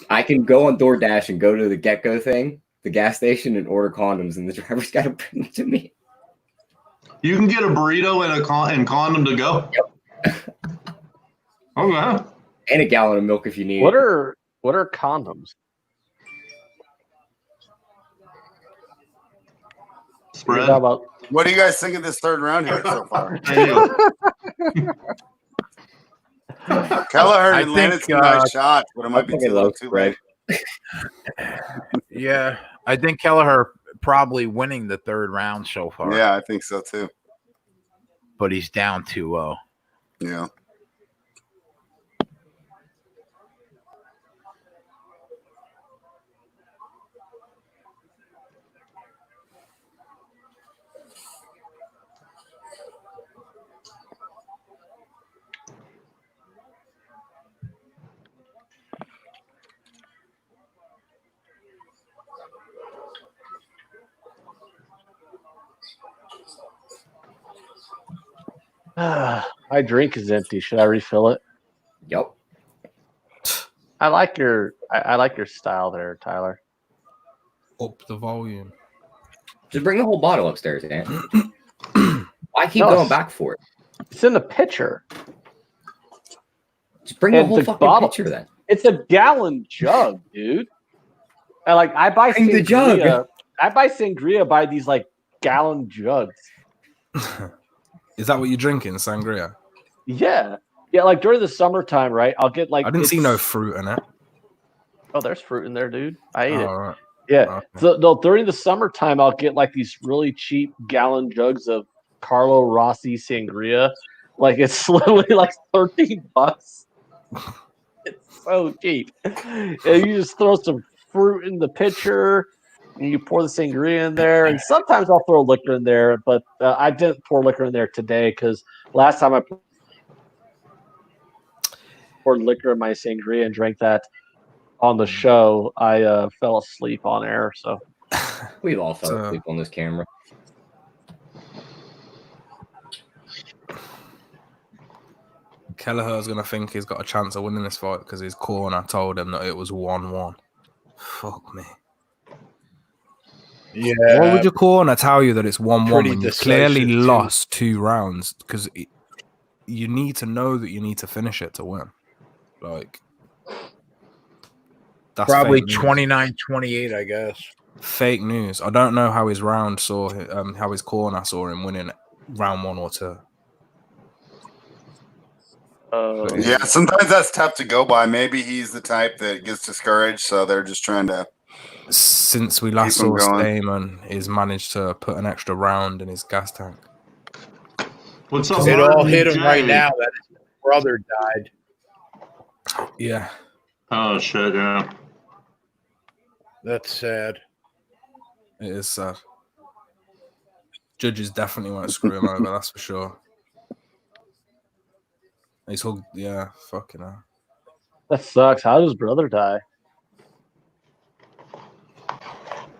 I can go on DoorDash and go to the Get-Go thing, the gas station, and order condoms, and the driver's got to bring them to me. You can get a burrito and condom to go? Yep. Okay. And a gallon of milk if you need What it. are condoms? Spread. About... What do you guys think of this third round here so far? Kelleher I landed think, some nice shots, but it might be too late. Yeah, I think Kelleher probably winning the third round so far. Yeah, I think so too. But he's down 2-0. Yeah. My drink is empty. Should I refill it? Yep. I like your style there, Tyler. Up the volume. Just bring the whole bottle upstairs, man. Why keep going back for it? It's in the pitcher. Just bring the whole fucking pitcher then. It's a gallon jug, dude. And I buy Bring the jug. I buy sangria by these gallon jugs. Is that what you're drinking, sangria? Yeah. Yeah, during the summertime, right? I'll get I didn't see no fruit in it. Oh, there's fruit in there, dude. I ate it. Right. Yeah. Okay. So no, during the summertime, I'll get these really cheap gallon jugs of Carlo Rossi sangria. It's literally $13. It's so cheap. And you just throw some fruit in the pitcher, and you pour the sangria in there. And sometimes I'll throw liquor in there, but I didn't pour liquor in there today because last time I poured liquor in my sangria and drank that on the show, I fell asleep on air. So we've all fell asleep on this camera. Kelleher's gonna think he's got a chance of winning this fight because his corner told him that it was 1-1. Fuck me. Yeah. Why would your corner tell you that it's 1-1 when you clearly too. lost 2 rounds? Because you need to know that you need to finish it to win. That's probably 29-28, I guess. Fake news. I don't know how his round saw how his corner saw him winning round 1 or 2. Yeah, sometimes that's tough to go by. Maybe he's the type that gets discouraged, so they're just trying to. Since we last saw Stamen, he's managed to put an extra round in his gas tank. What's up? It all hit him right now that his brother died. Yeah. Oh shit! Yeah. That's sad. It is sad. Judges definitely won't screw him over, that's for sure. He's hugged, yeah, fucking hell. That sucks. How did his brother die?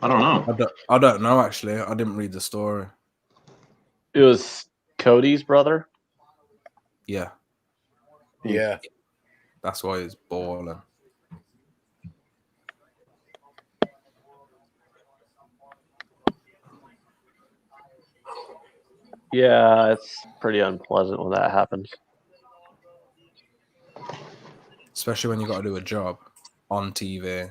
I don't know. I don't know, actually. I didn't read the story. It was Cody's brother? Yeah. Yeah. That's why he's balling. Yeah, it's pretty unpleasant when that happens. Especially when you got to do a job on TV.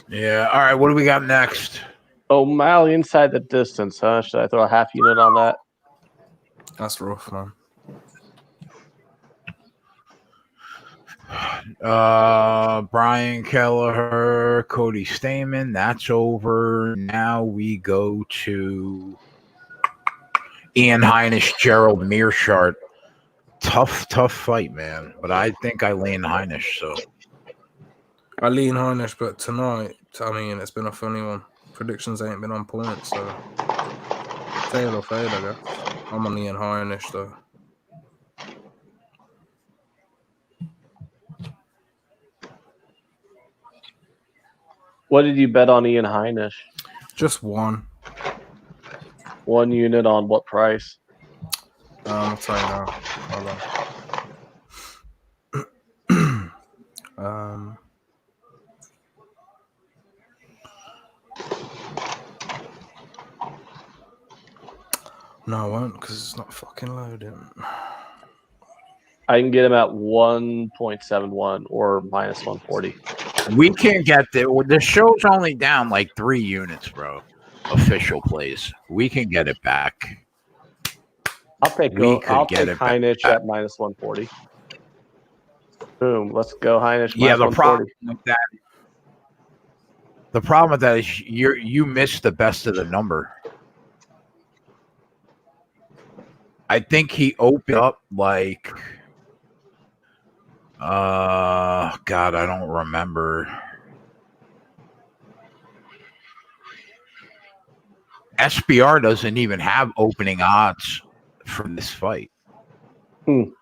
Yeah. All right. What do we got next? O'Malley inside the distance, huh? Should I throw a half unit on that? That's rough, man. Brian Kelleher, Cody Stamen. That's over. Now we go to Ian Heinisch, Gerald Meerschaert. Tough fight, man. But I think I lean Heinisch, so. I lean Heinisch, but tonight, I mean, it's been a funny one. Predictions ain't been on point, so. Fail or fade, I guess. I'm on Ian Heinisch, though. What did you bet on Ian Heinisch? Just one. 1 unit on what price? I'll tell you now. Hold on. No, I won't because it's not fucking loading. I can get him at 1.71 or minus 140. We can't get the show's only down like 3 units, bro. Official plays. We can get it back. I'll take Heinich at minus 140. Boom. Let's go Heinich. Yeah, the problem with that is you missed the best of the number. I think he opened up like God, I don't remember. SBR doesn't even have opening odds for this fight. Well,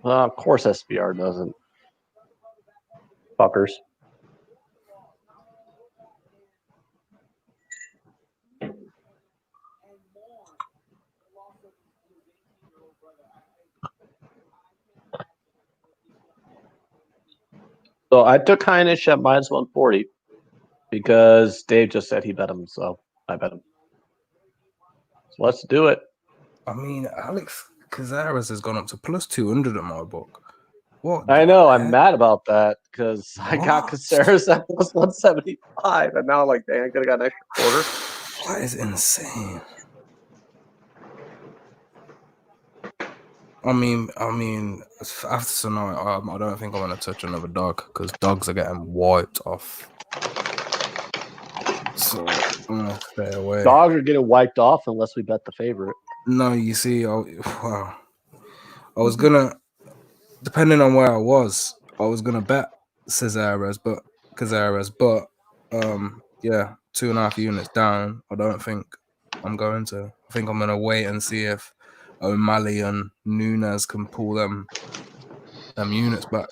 of course SBR doesn't. Fuckers. So I took Heinich at minus 140 because Dave just said he bet him, so I bet him. So let's do it. I mean, Alex Cazares has gone up to plus 200 in my book. What? I know. I'm mad about that because I got Cazares at plus 175, and now I'm like, dang, I could have got an extra quarter. That is insane. I mean, after tonight, I don't think I want to touch another dog because dogs are getting wiped off. So I'm gonna stay away. Dogs are getting wiped off unless we bet the favorite. No, you see, I was gonna, depending on where I was gonna bet Cazares, but yeah, 2.5 units down. I don't think I'm going to. I think I'm gonna wait and see if O'Malley and Nunes can pull them units back.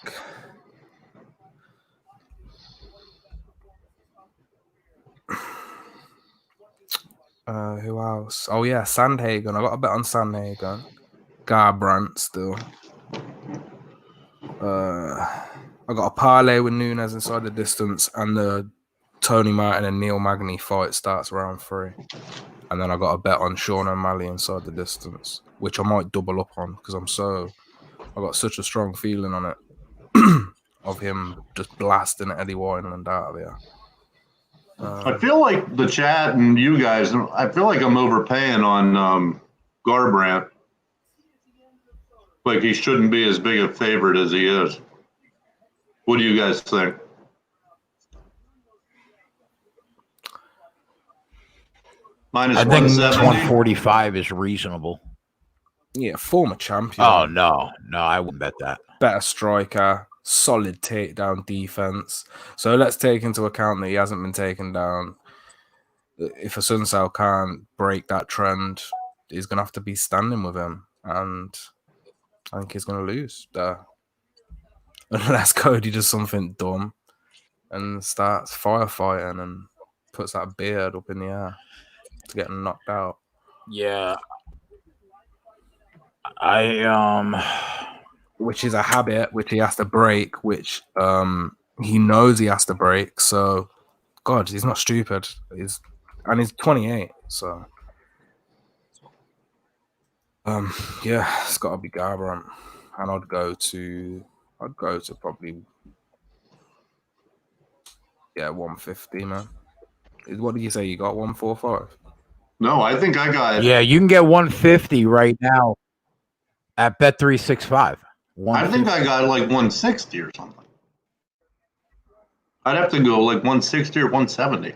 Who else? Oh yeah, Sandhagen. I got a bet on Sandhagen. Garbrandt still. I got a parlay with Nunes inside the distance, and the Tony Martin and Neil Magny fight starts round 3. And then I got a bet on Sean O'Malley inside the distance, which I might double up on because I got such a strong feeling on it of him just blasting Eddie Wineland out of here. I feel like the chat and you guys, I feel like I'm overpaying on Garbrandt. Like he shouldn't be as big a favorite as he is. What do you guys think? Minus I think 145 is reasonable. Yeah, former champion. Oh no, I wouldn't bet that. Better striker, solid takedown defense. So let's take into account that he hasn't been taken down. If a Sun Sao can't break that trend, he's gonna have to be standing with him, and I think he's gonna lose there. Unless Cody does something dumb and starts firefighting and puts that beard up in the air to get knocked out. Yeah. Which is a habit which he has to break, which he knows he has to break. So, God, he's not stupid. He's 28. So, yeah, it's got to be Garbrandt, and I'd go to probably 150, man. What did you say? You got 145? No, I think I got. Yeah, you can get 150 right now at Bet365. I think I got like 160 or something. I'd have to go like 160 or 170.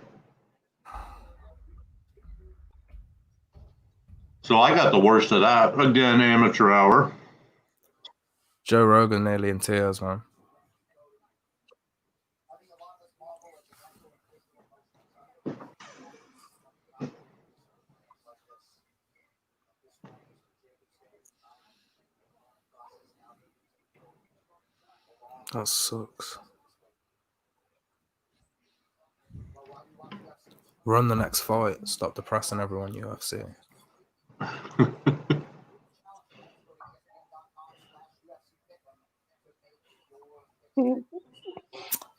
So I got the worst of that. Again, amateur hour. Joe Rogan nearly in tears, man. That sucks. Run the next fight. Stop depressing everyone, UFC.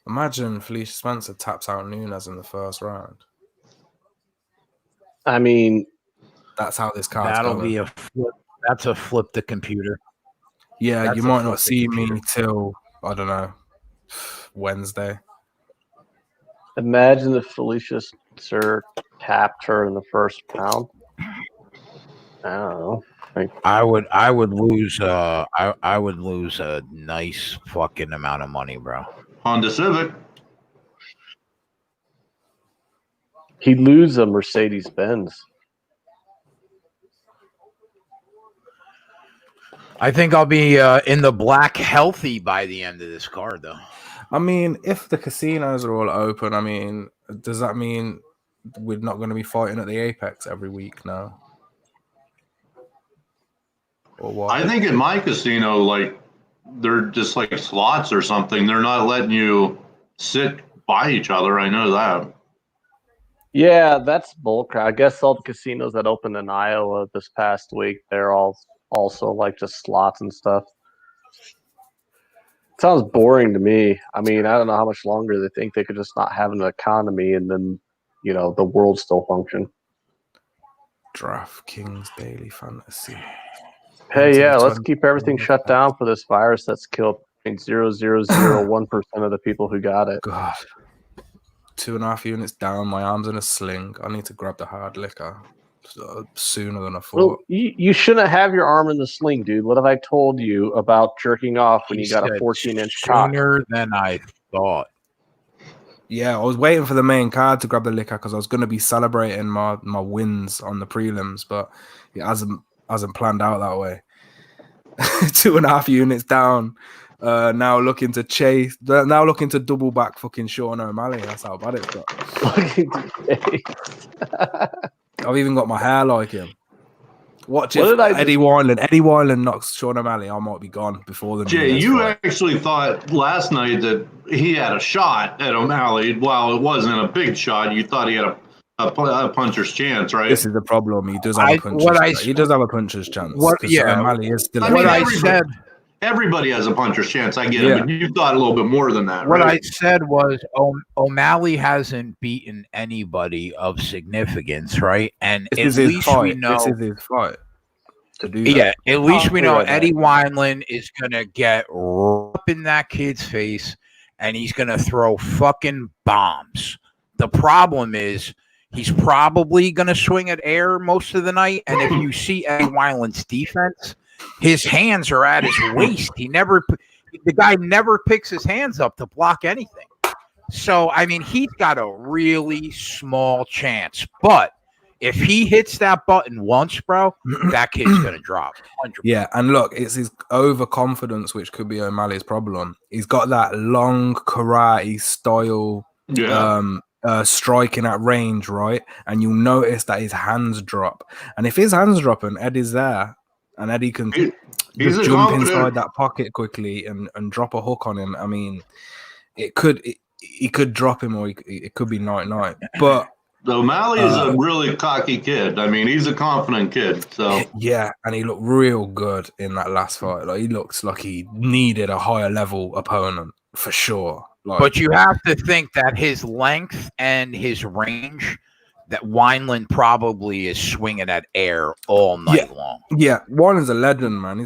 Imagine Felicia Spencer taps out Nunes in the first round. I mean, that's how this card's that'll going. be a flip That's a flip the computer. Yeah, That's you a might flip not the see me computer. till, I don't know, Wednesday. Imagine if Felicia Sir tapped her in the first round. I don't know. I would lose I would lose a nice fucking amount of money, bro. Honda Civic. He'd lose a Mercedes Benz. I think I'll be in the black healthy by the end of this card, though. I mean, if the casinos are all open, I mean, does that mean we're not going to be fighting at the Apex every week now? Or what? I think in my casino, like, they're just like slots or something. They're not letting you sit by each other. I know that. Yeah, that's bullcrap. I guess all the casinos that opened in Iowa this past week, they're all also like just slots and stuff. Sounds boring to me. I mean, I don't know how much longer they think they could just not have an economy and then, the world still function. DraftKings Daily Fantasy. Hey, yeah, let's keep everything shut down for this virus that's killed 0.0001% of the people who got it. God. 2.5 units down. My arm's in a sling. I need to grab the hard liquor sooner than I thought. Well, you shouldn't have your arm in the sling, dude. What have I told you about jerking off when you got a 14-inch cock? Sooner than I thought. Yeah, I was waiting for the main card to grab the liquor because I was going to be celebrating my wins on the prelims, but it hasn't planned out that way. 2.5 units down. Now looking to chase. Now looking to double back fucking Sean O'Malley. That's how bad it's got. Looking to chase. I've even got my hair like him. Watch What if did I Eddie Wineland. Eddie Wineland knocks Sean O'Malley. I might be gone before the. Jay, you actually thought last night that he had a shot at O'Malley. While it wasn't a big shot, you thought he had a puncher's chance, right? This is the problem. He does have a puncher's chance. He does have a puncher's chance. O'Malley is still. Everybody has a puncher's chance. I get it, but you thought a little bit more than that. What right? I said was O'Malley hasn't beaten anybody of significance, right? And this at least we know this is his fight to do that. Yeah, at least we know Eddie Wineland is gonna get up in that kid's face, and he's gonna throw fucking bombs. The problem is he's probably gonna swing at air most of the night, and if you see Eddie Wineland's defense, his hands are at his waist. The guy never picks his hands up to block anything. So, I mean, he's got a really small chance. But if he hits that button once, bro, that kid's going to drop. 100%. Yeah, and look, it's his overconfidence, which could be O'Malley's problem. He's got that long karate style striking at range, right? And you'll notice that his hands drop. And if his hands drop and Eddie's there, and Eddie can just jump inside that pocket quickly and drop a hook on him. I mean, he could drop him, or it could be night. But O'Malley is a really cocky kid. I mean, he's a confident kid. So yeah, and he looked real good in that last fight. Like, he looks like he needed a higher level opponent for sure. Like, but you have to think that his length and his range, that Wineland probably is swinging at air all night long. Yeah, Wineland's a legend, man.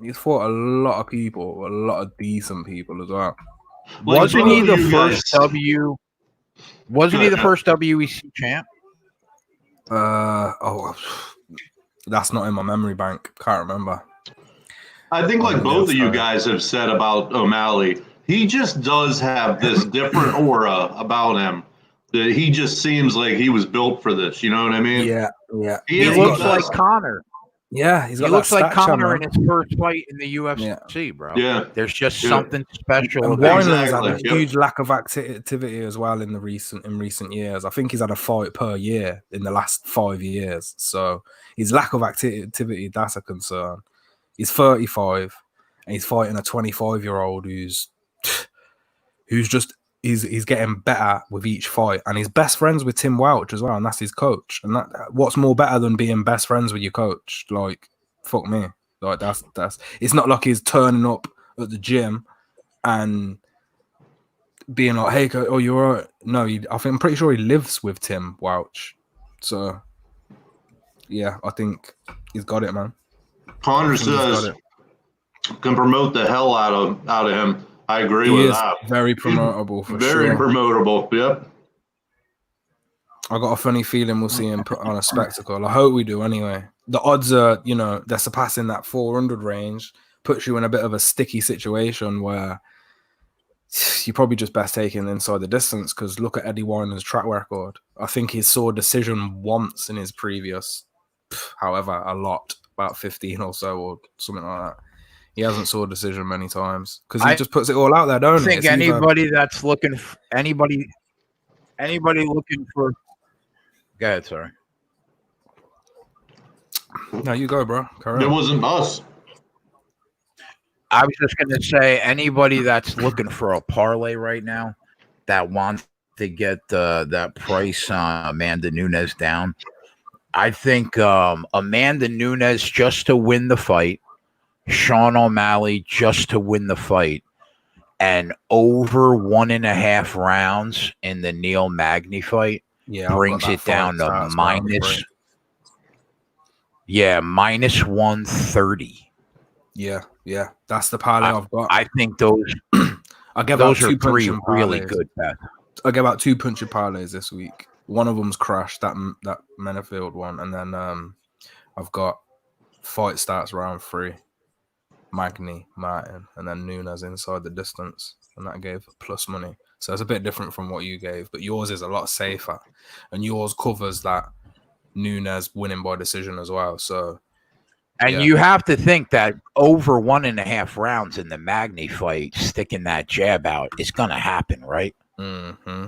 He's fought a lot of people, a lot of decent people as well. Wasn't he the first WEC champ? That's not in my memory bank. Can't remember. I think like both of you guys have said about O'Malley, he just does have this different aura about him. That he just seems like he was built for this. You know what I mean? Yeah. He looks like Conor. Yeah, he looks like Conor in his first fight in the UFC, bro. Yeah, there's just something special. Wineland's had a huge lack of activity as well in recent years. I think he's had a fight per year in the last 5 years. So his lack of activity, that's a concern. He's 35 and he's fighting a 25-year-old who's just. He's getting better with each fight, and he's best friends with Tim Welch as well, and that's his coach. And that, what's more better than being best friends with your coach? Like, fuck me. Like, that's. It's not like he's turning up at the gym and being like, "Hey, coach, you're all right." No, I'm pretty sure he lives with Tim Welch. So, yeah, I think he's got it, man. Connor says can promote the hell out of him. I agree with that. Very promotable for Very sure. promotable. Yep. I got a funny feeling we'll see him put on a spectacle. I hope we do anyway. The odds are, they're surpassing that 400 range. Puts you in a bit of a sticky situation where you're probably just best taking inside the distance, because look at Eddie Winer's track record. I think he saw a decision once in his previous, however, a lot, about 15 or so or something like that. He hasn't saw a decision many times because he just puts it all out there, don't he? I think anybody that's looking for anybody looking for. Go ahead, sorry. No, you go, bro. It wasn't us. I was just going to say anybody that's looking for a parlay right now that wants to get that price Amanda Nunes down. I think Amanda Nunes just to win the fight, Sean O'Malley just to win the fight, and over 1.5 rounds in the Neil Magny fight brings it down to minus 130. Yeah, that's the parlay I've got. I think those I give those out are 2 three punching really parlays. good bets. I give out 2 punching parlays this week. One of them's crashed, that Menafield one, and then I've got fight starts round 3, Magny, Martin, and then Nunes inside the distance, and that gave plus money. So it's a bit different from what you gave, but yours is a lot safer, and yours covers that Nunes winning by decision as well. So. And you have to think that over 1.5 rounds in the Magny fight, sticking that jab out is going to happen, right? Mm-hmm.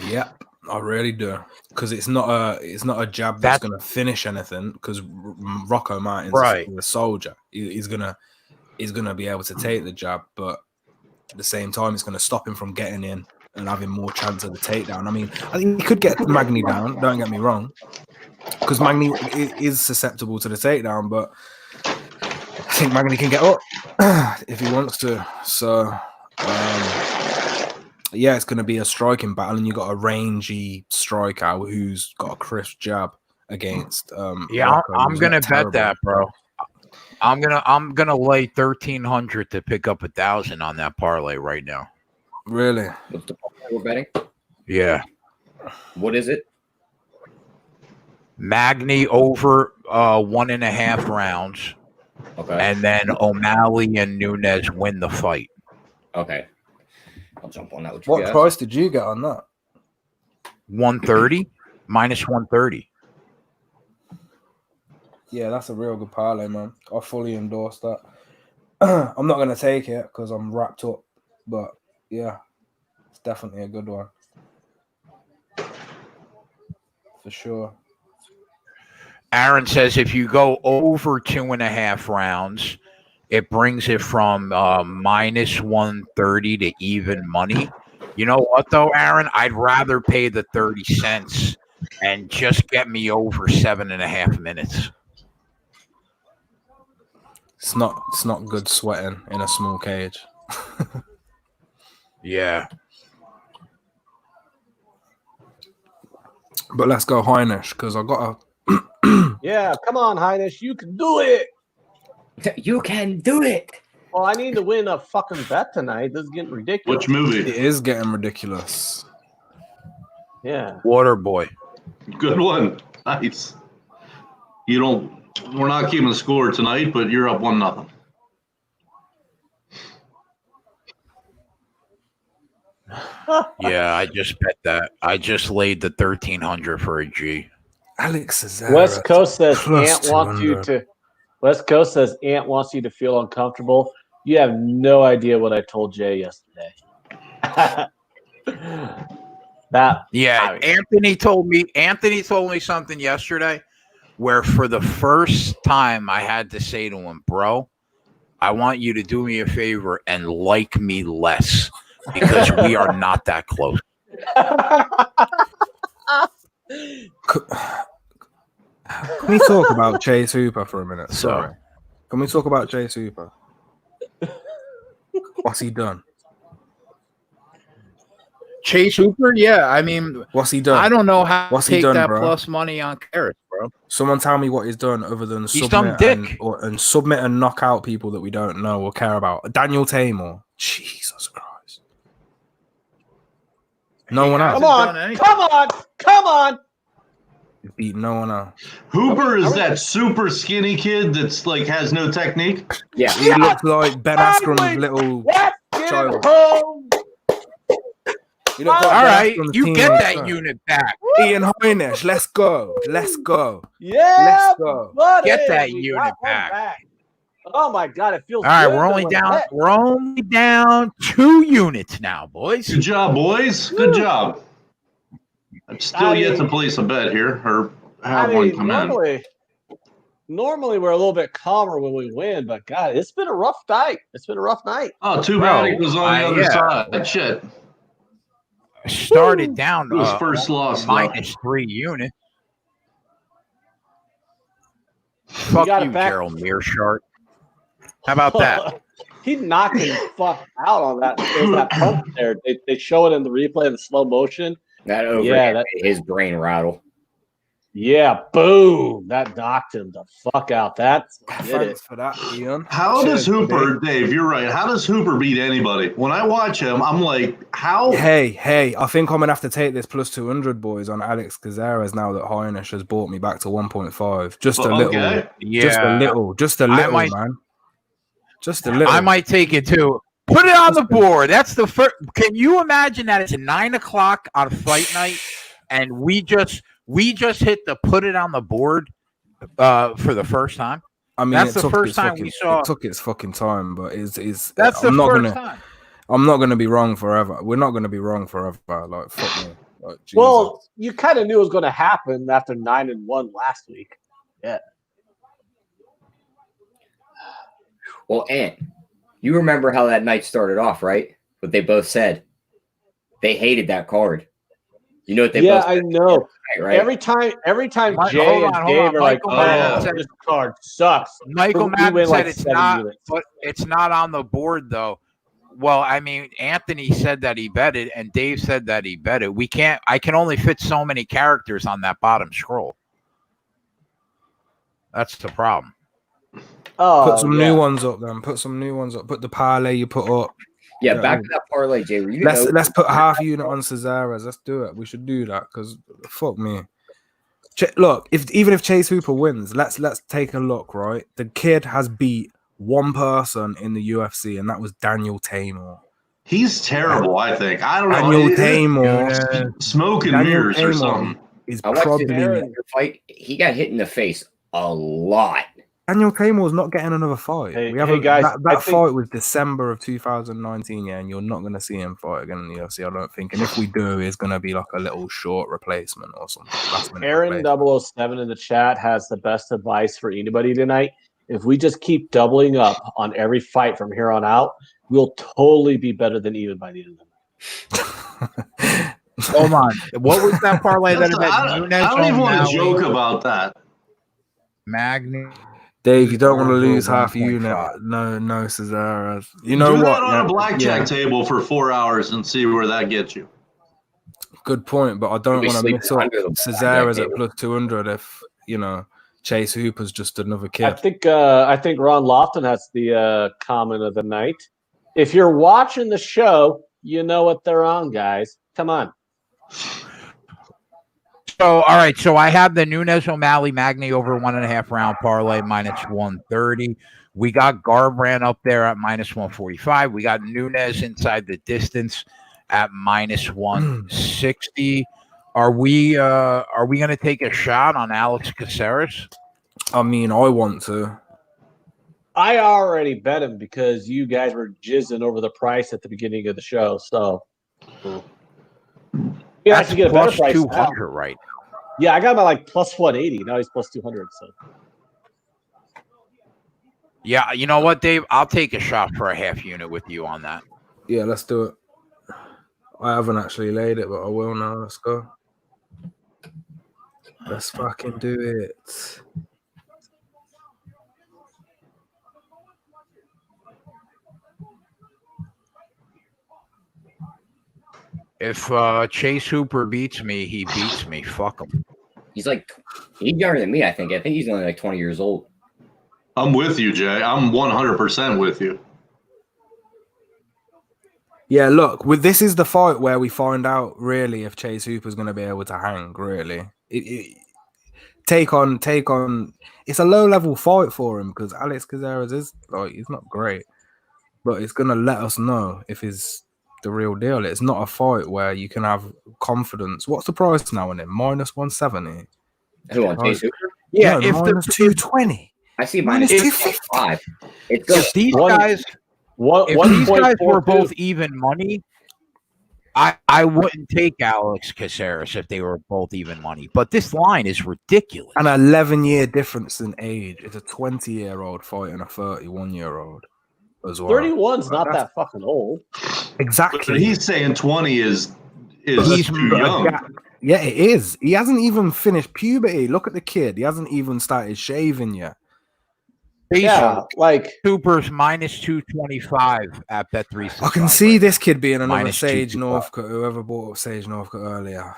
Yep, I really do, because it's not a jab that's going to finish anything. Because Rocco Martin's a soldier. He's gonna be able to take the jab, but at the same time, it's going to stop him from getting in and having more chance of the takedown. I mean, I think he could get Magny down. Don't get me wrong. Because Magny is susceptible to the takedown, but I think Magny can get up if he wants to. So, it's going to be a striking battle, and you got a rangy striker who's got a crisp jab against. Rocco, I'm going to bet that, bro. I'm gonna lay 1,300 to pick up 1,000 on that parlay right now. Really? What's the parlay we're betting? Yeah. What is it? Magny over 1.5 rounds. Okay. And then O'Malley and Nunes win the fight. Okay. I'll jump on that. What price did you get on that? 130 minus 130. Yeah, that's a real good parlay, man. I fully endorse that. I'm not going to take it because I'm wrapped up, but yeah, it's definitely a good one. For sure. Aaron says if you go over 2.5 rounds, it brings it from minus 130 to even money. You know what, though, Aaron? I'd rather pay the 30 cents and just get me over 7.5 minutes. It's not good sweating in a small cage. Yeah. But let's go Heinisch, because I got a Yeah, come on, Heinisch. You can do it. You can do it. Well, I need to win a fucking bet tonight. This is getting ridiculous. Which movie? It is getting ridiculous. Yeah. Waterboy. Good one. Nice. We're not keeping the score tonight, but you're up 1-0. Yeah, I just bet that. I just laid the 1,300 for a G. Alex Cesaro. West Coast says plus Ant wants you 200. to. West Coast says Ant wants you to feel uncomfortable. You have no idea what I told Jay yesterday. Anthony told me something yesterday where for the first time I had to say to him, bro, I want you to do me a favor and like me less because we are not that close. Can we talk about Chase Hooper for a minute? Sorry. Can we talk about Chase Hooper? What's he done? Chase Hooper, yeah. I mean, What's he done? I don't know how What's to he take done, that bro? plus money on Karras, bro. Someone tell me what he's done other than He's done dick. and submit and knock out people that we don't know or care about. Daniel Tamor. Jesus Christ. No one else. Come on. He's beat no one else. Hooper is that super skinny kid that's like has no technique. Yeah. He looks like Ben Askren's little child. All right, you get that unit back. Ian Heinisch, let's go. Let's go. Yeah, let's go. buddy. Get that We unit got one back. Oh my god, it feels all right, good. We're only down 2 units now, boys. Good job, boys. Good job. I'm still yet to place a bet here or have one come in. Normally we're a little bit calmer when we win, but God, it's been a rough night. Oh, too bad it was on the other side. Shit. Started down first loss -3 units. Fuck you, Gerald Mearshart. How about that? He knocked him fuck out on that. It was that pump there. They show it in the replay in the slow motion. That made his brain rattle. Yeah, boom! That knocked him the fuck out. Thanks for that, Ian. How does Hooper, Dave? You're right. How does Hooper beat anybody? When I watch him, I'm like, how? Hey! I think I'm gonna have to take this plus 200, boys, on Alex Cazares now that Heinisch has brought me back to 1.5. Just a little, just a little, man. Just a little. I might take it too. Put it on the board. That's the first. Can you imagine that it's 9 o'clock on fight night, and we just hit the put it on the board for the first time? I mean, that's the first time we saw. It took its fucking time, but that's the first time. I'm not gonna be wrong forever. We're not gonna be wrong forever. Like fuck me. Like, well, you kind of knew it was going to happen after 9-1 last week. Yeah. Well, Ant, you remember how that night started off, right? What they both said. They hated that card. You know what they both said? I know. Right? Every time Jay and Dave are like, this card sucks. Michael Madden said it's not, but it's not on the board though. Well, I mean, Anthony said that he bet it, and Dave said that he bet it. I can only fit so many characters on that bottom scroll. That's the problem. Oh, put some new ones up then. Put some new ones up. Put the parlay you put up. Yeah, back to that parlay, Jay. Let's put half unit on Cazares. Let's do it. We should do that because fuck me. Look, even if Chase Hooper wins, let's take a look. Right, the kid has beat one person in the UFC, and that was Daniel Tamor. He's terrible. I think. I don't know. Daniel Tamor, smoking mirrors or something. I watched the fight. He got hit in the face a lot. Daniel Tamor's not getting another fight. That fight was December of 2019, yeah, and you're not going to see him fight again in the UFC, I don't think. And if we do, it's going to be like a little short replacement or something. Aaron 007 in the chat has the best advice for anybody tonight. If we just keep doubling up on every fight from here on out, we'll totally be better than even by the end of the night. Hold on. What was that parlay that I don't even want to joke about that. Magni. Dave, you don't want to lose half a unit. No, Cazares. You know do what? That on a blackjack table for 4 hours and see where that gets you. Good point, but I don't want to mix up Cazares at plus 200 if Chase Hooper's just another kid. I think Ron Lofton has the comment of the night. If you're watching the show, you know what they're on, guys. Come on. So, all right. So I have the Nunes O'Malley Magny over 1.5 round parlay -130. We got Garbrandt up there at -145. We got Nunes inside the distance at -160. Are we going to take a shot on Alex Cazares? I mean, I want to. I already bet him because you guys were jizzing over the price at the beginning of the show. So, that's get a better price 200 right now. Yeah, I got him at like plus 180. Now he's plus 200. So, yeah, you know what, Dave? I'll take a shot for a half unit with you on that. Yeah, let's do it. I haven't actually laid it, but I will now. Let's go. Let's fucking do it. If Chase Hooper beats me, he beats me. Fuck him. He's younger than me, I think. I think he's only like 20 years old. I'm with you, Jay. I'm 100% with you. Yeah, look, this is the fight where we find out really if Chase Hooper's going to be able to hang. Really, take on. It's a low level fight for him because Alex Caceres is he's not great, but it's going to let us know if he's the real deal. It's not a fight where you can have confidence. What's the price now on it? -170. Who on Chase Hooper? Yeah, no, -220. I see -255. If these guys were both even money, I wouldn't take Alex Caceres if they were both even money. But this line is ridiculous. An 11-year difference in age. It's a 20-year-old fight and a 31-year-old as well. 31's not that fucking old. Exactly. But he's saying 20 is too young. Yeah, it is. He hasn't even finished puberty. Look at the kid. He hasn't even started shaving yet. Yeah, like Hooper's -225 at Bet 365. I can see this kid being another Minus Sage 225. Northcutt. Whoever bought Sage Northcutt earlier.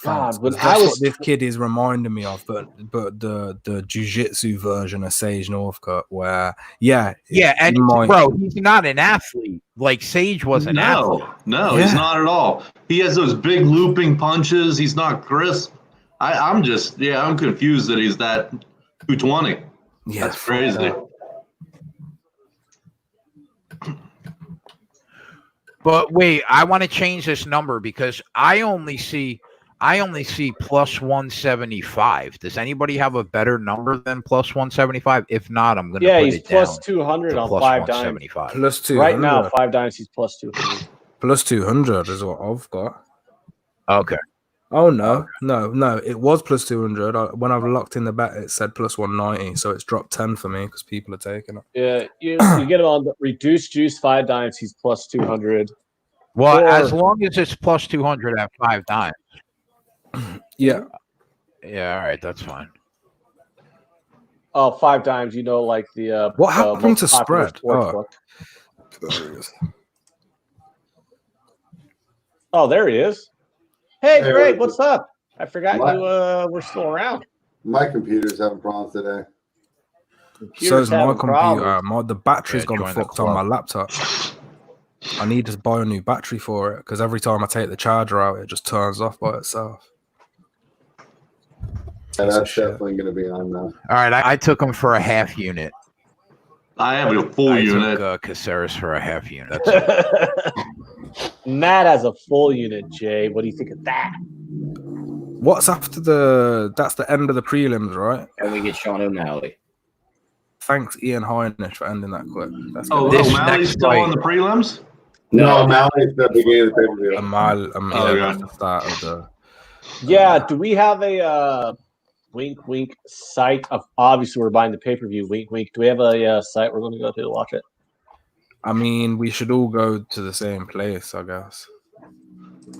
God, when That's what this kid is reminding me of, but the jiu-jitsu version of Sage Northcutt, where and bro, he's not an athlete like Sage was an athlete. No, he's not at all. He has those big looping punches. He's not crisp. I'm confused that he's that 220. Yeah, that's crazy. But wait, I want to change this number because I only see +175. Does anybody have a better number than +175? If not, I'm going to put he's it down +200 on plus 5 dimes. +200. Right now, 5 dimes, he's +200. +200 is what I've got. Okay. Oh no. It was +200. When I've locked in the bet, it said +190, so it's dropped 10 for me because people are taking it. Yeah, you get him on the reduced juice 5 dimes. He's +200. Well, as long as it's +200 at 5 dimes. Yeah. Yeah. All right, that's fine. Oh, 5 dimes. Like the what happened to spread? Oh, there he is. Hey, Greg, what's up? I forgot you were still around. My computer's having problems today. So is my computer. The battery's gone fucked on my laptop. I need to buy a new battery for it because every time I take the charger out, it just turns off by itself. Yeah, that's definitely going to be on now. All right, I took him for a half unit. I have a full unit. I took Caceres for a half unit. Matt has a full unit, Jay. What do you think of that? What's after that's the end of the prelims, right? And we get Sean O'Malley. Thanks, Ian Heinisch, for ending that quick. That's O'Malley's still on the prelims? No, O'Malley's the beginning of the pay-per-view. That's the start of the... Yeah, do we have a wink, wink site? Obviously, we're buying the pay-per-view. Wink, wink. Do we have a site we're going to go to watch it? I mean, we should all go to the same place, I guess.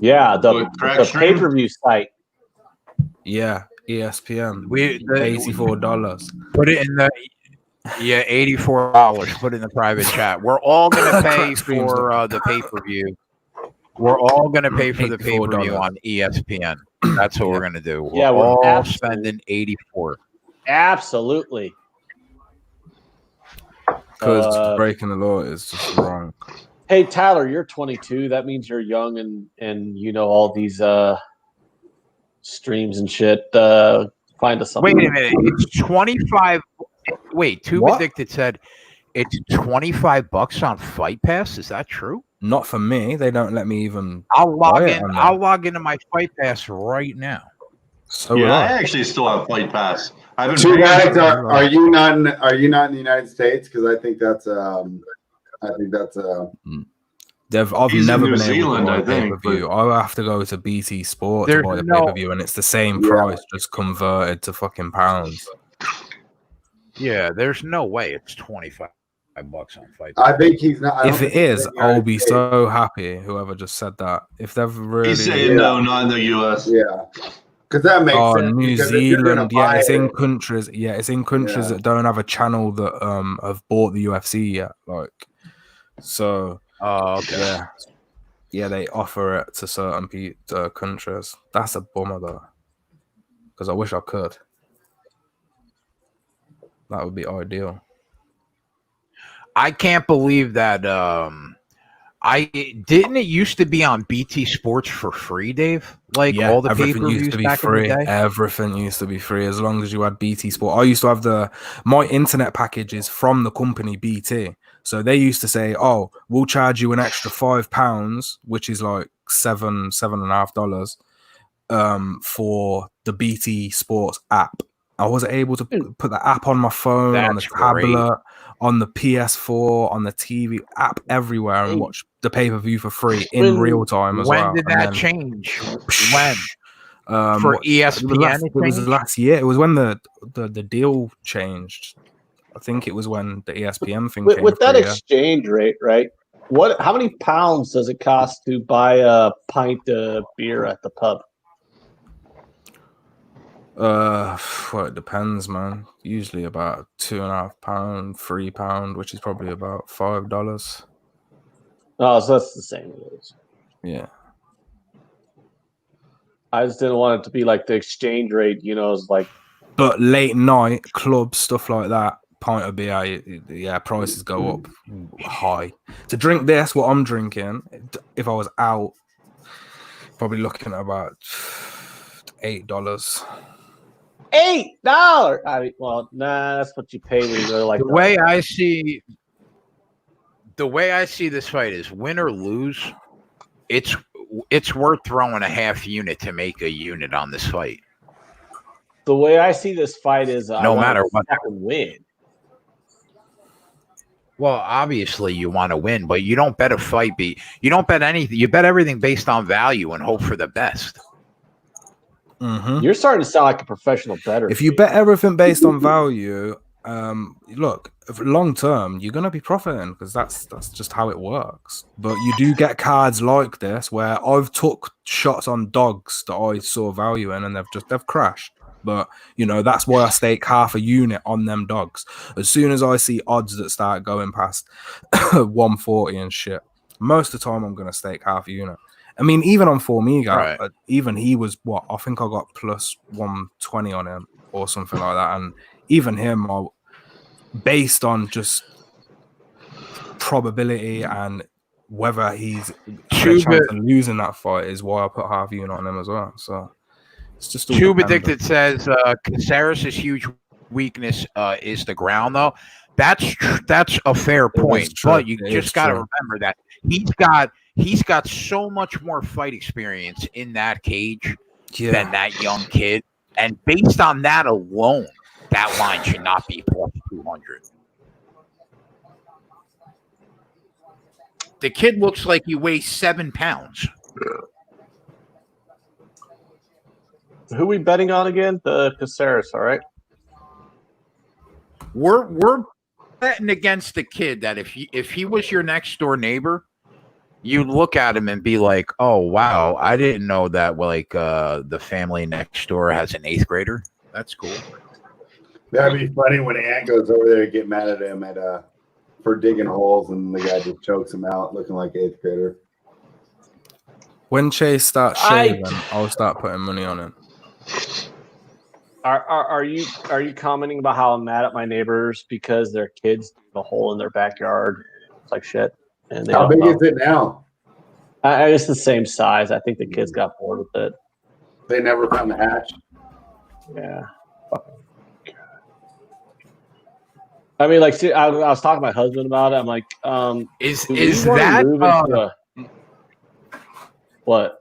Yeah, the pay-per-view site. Yeah, ESPN. $84. Put it in the $84. Put it in the private chat. We're all gonna pay for the pay-per-view. We're all gonna pay for the pay-per-view on ESPN. That's what we're gonna do. We're all spending $84. Absolutely. Because breaking the law is just wrong. Hey, Tyler, you're 22. That means you're young and you know all these streams and shit. Find us something. Wait a minute. It's 25. Wait, Tube Addicted said it's $25 on Fight Pass. Is that true? Not for me. They don't let me even. I'll log into my Fight Pass right now. So I actually still have Fight Pass. Tube Addict, are you not in the United States? Because I think that's I've never been able to buy pay-per-view. I have to go to BT Sport to buy the pay-per-view, and it's the same price, just converted to fucking pounds. Yeah, there's no way it's $25 on Fight. I think he's not. If it is, I'll be so happy. Whoever just said that, if they've really, he's saying no, not in the US. Yeah, because that makes sense. New Zealand, it's in countries. Yeah, it's in countries that don't have a channel that have bought the UFC yet. Like, so. Oh, okay. Yeah. Yeah, they offer it to certain countries. That's a bummer though, because I wish I could. That would be ideal. I can't believe that. It used to be on BT Sports for free, Dave. Like all the pay-per-views back in the day. Everything used to be free as long as you had BT Sport. I used to have my internet packages from the company BT. So they used to say, "Oh, we'll charge you an extra £5, which is like $7.50, for the BT Sports app." I was able to put the app on my phone, on the tablet, on the PS4, on the TV, app everywhere, and watch the pay-per-view for free in real time as well. When did that change? When? For ESPN? It was last year. It was when the deal changed. I think it was when the ESPN thing came. With that exchange rate, right? How many pounds does it cost to buy a pint of beer at the pub? Well, it depends, man. Usually about £2.5, £3, which is probably about $5. Oh, so that's the same. Yeah. I just didn't want it to be like the exchange rate, is like. But late night clubs, stuff like that, pint of beer, prices go up high. To drink this, what I'm drinking, if I was out, probably looking at about $8. $8? I mean, well, that's what you pay when you go like. The way I see this fight is win or lose, it's worth throwing a half unit to make a unit on this fight. The way I see this fight is no matter what, win. Well, obviously you want to win, but you don't bet a fight. You don't bet anything. You bet everything based on value and hope for the best. Mm-hmm. You're starting to sound like a professional bettor. If you bet everything based on value, look, long term, you're gonna be profiting because that's just how it works. But you do get cards like this where I've took shots on dogs that I saw value in and they've crashed. But that's why I stake half a unit on them dogs. As soon as I see odds that start going past 140 and shit, most of the time I'm gonna stake half a unit. I mean, even on Formiga, right. Even he was I think I got plus 120 on him or something like that. And even him, based on just probability and whether he's got a chance of losing that fight, is why I put half unit on him as well. So it's just Tube Addicted says Caceres' huge weakness is the ground, though. That's a fair point, but you just got to remember that he's got so much more fight experience in that cage than that young kid, and based on that alone, that line should not be plus 200. The kid looks like he weighs 7 pounds. Who are we betting on again? The Caceres, all right? We're betting against the kid that if he was your next door neighbor, you'd look at him and be like, "Oh wow, I didn't know that." The family next door has an 8th grader. That's cool. That'd be funny when Ant goes over there and get mad at him for digging holes, and the guy just chokes him out, looking like 8th grader. When Chase starts shaving, I'll start putting money on him. Are you commenting about how I'm mad at my neighbors because their kids have a hole in their backyard? It's like shit. And they how big is it now? It's the same size. I think the kids got bored with it. They never found the hatch. Yeah. I mean, like, see, I was talking to my husband about it. I'm like, is that what?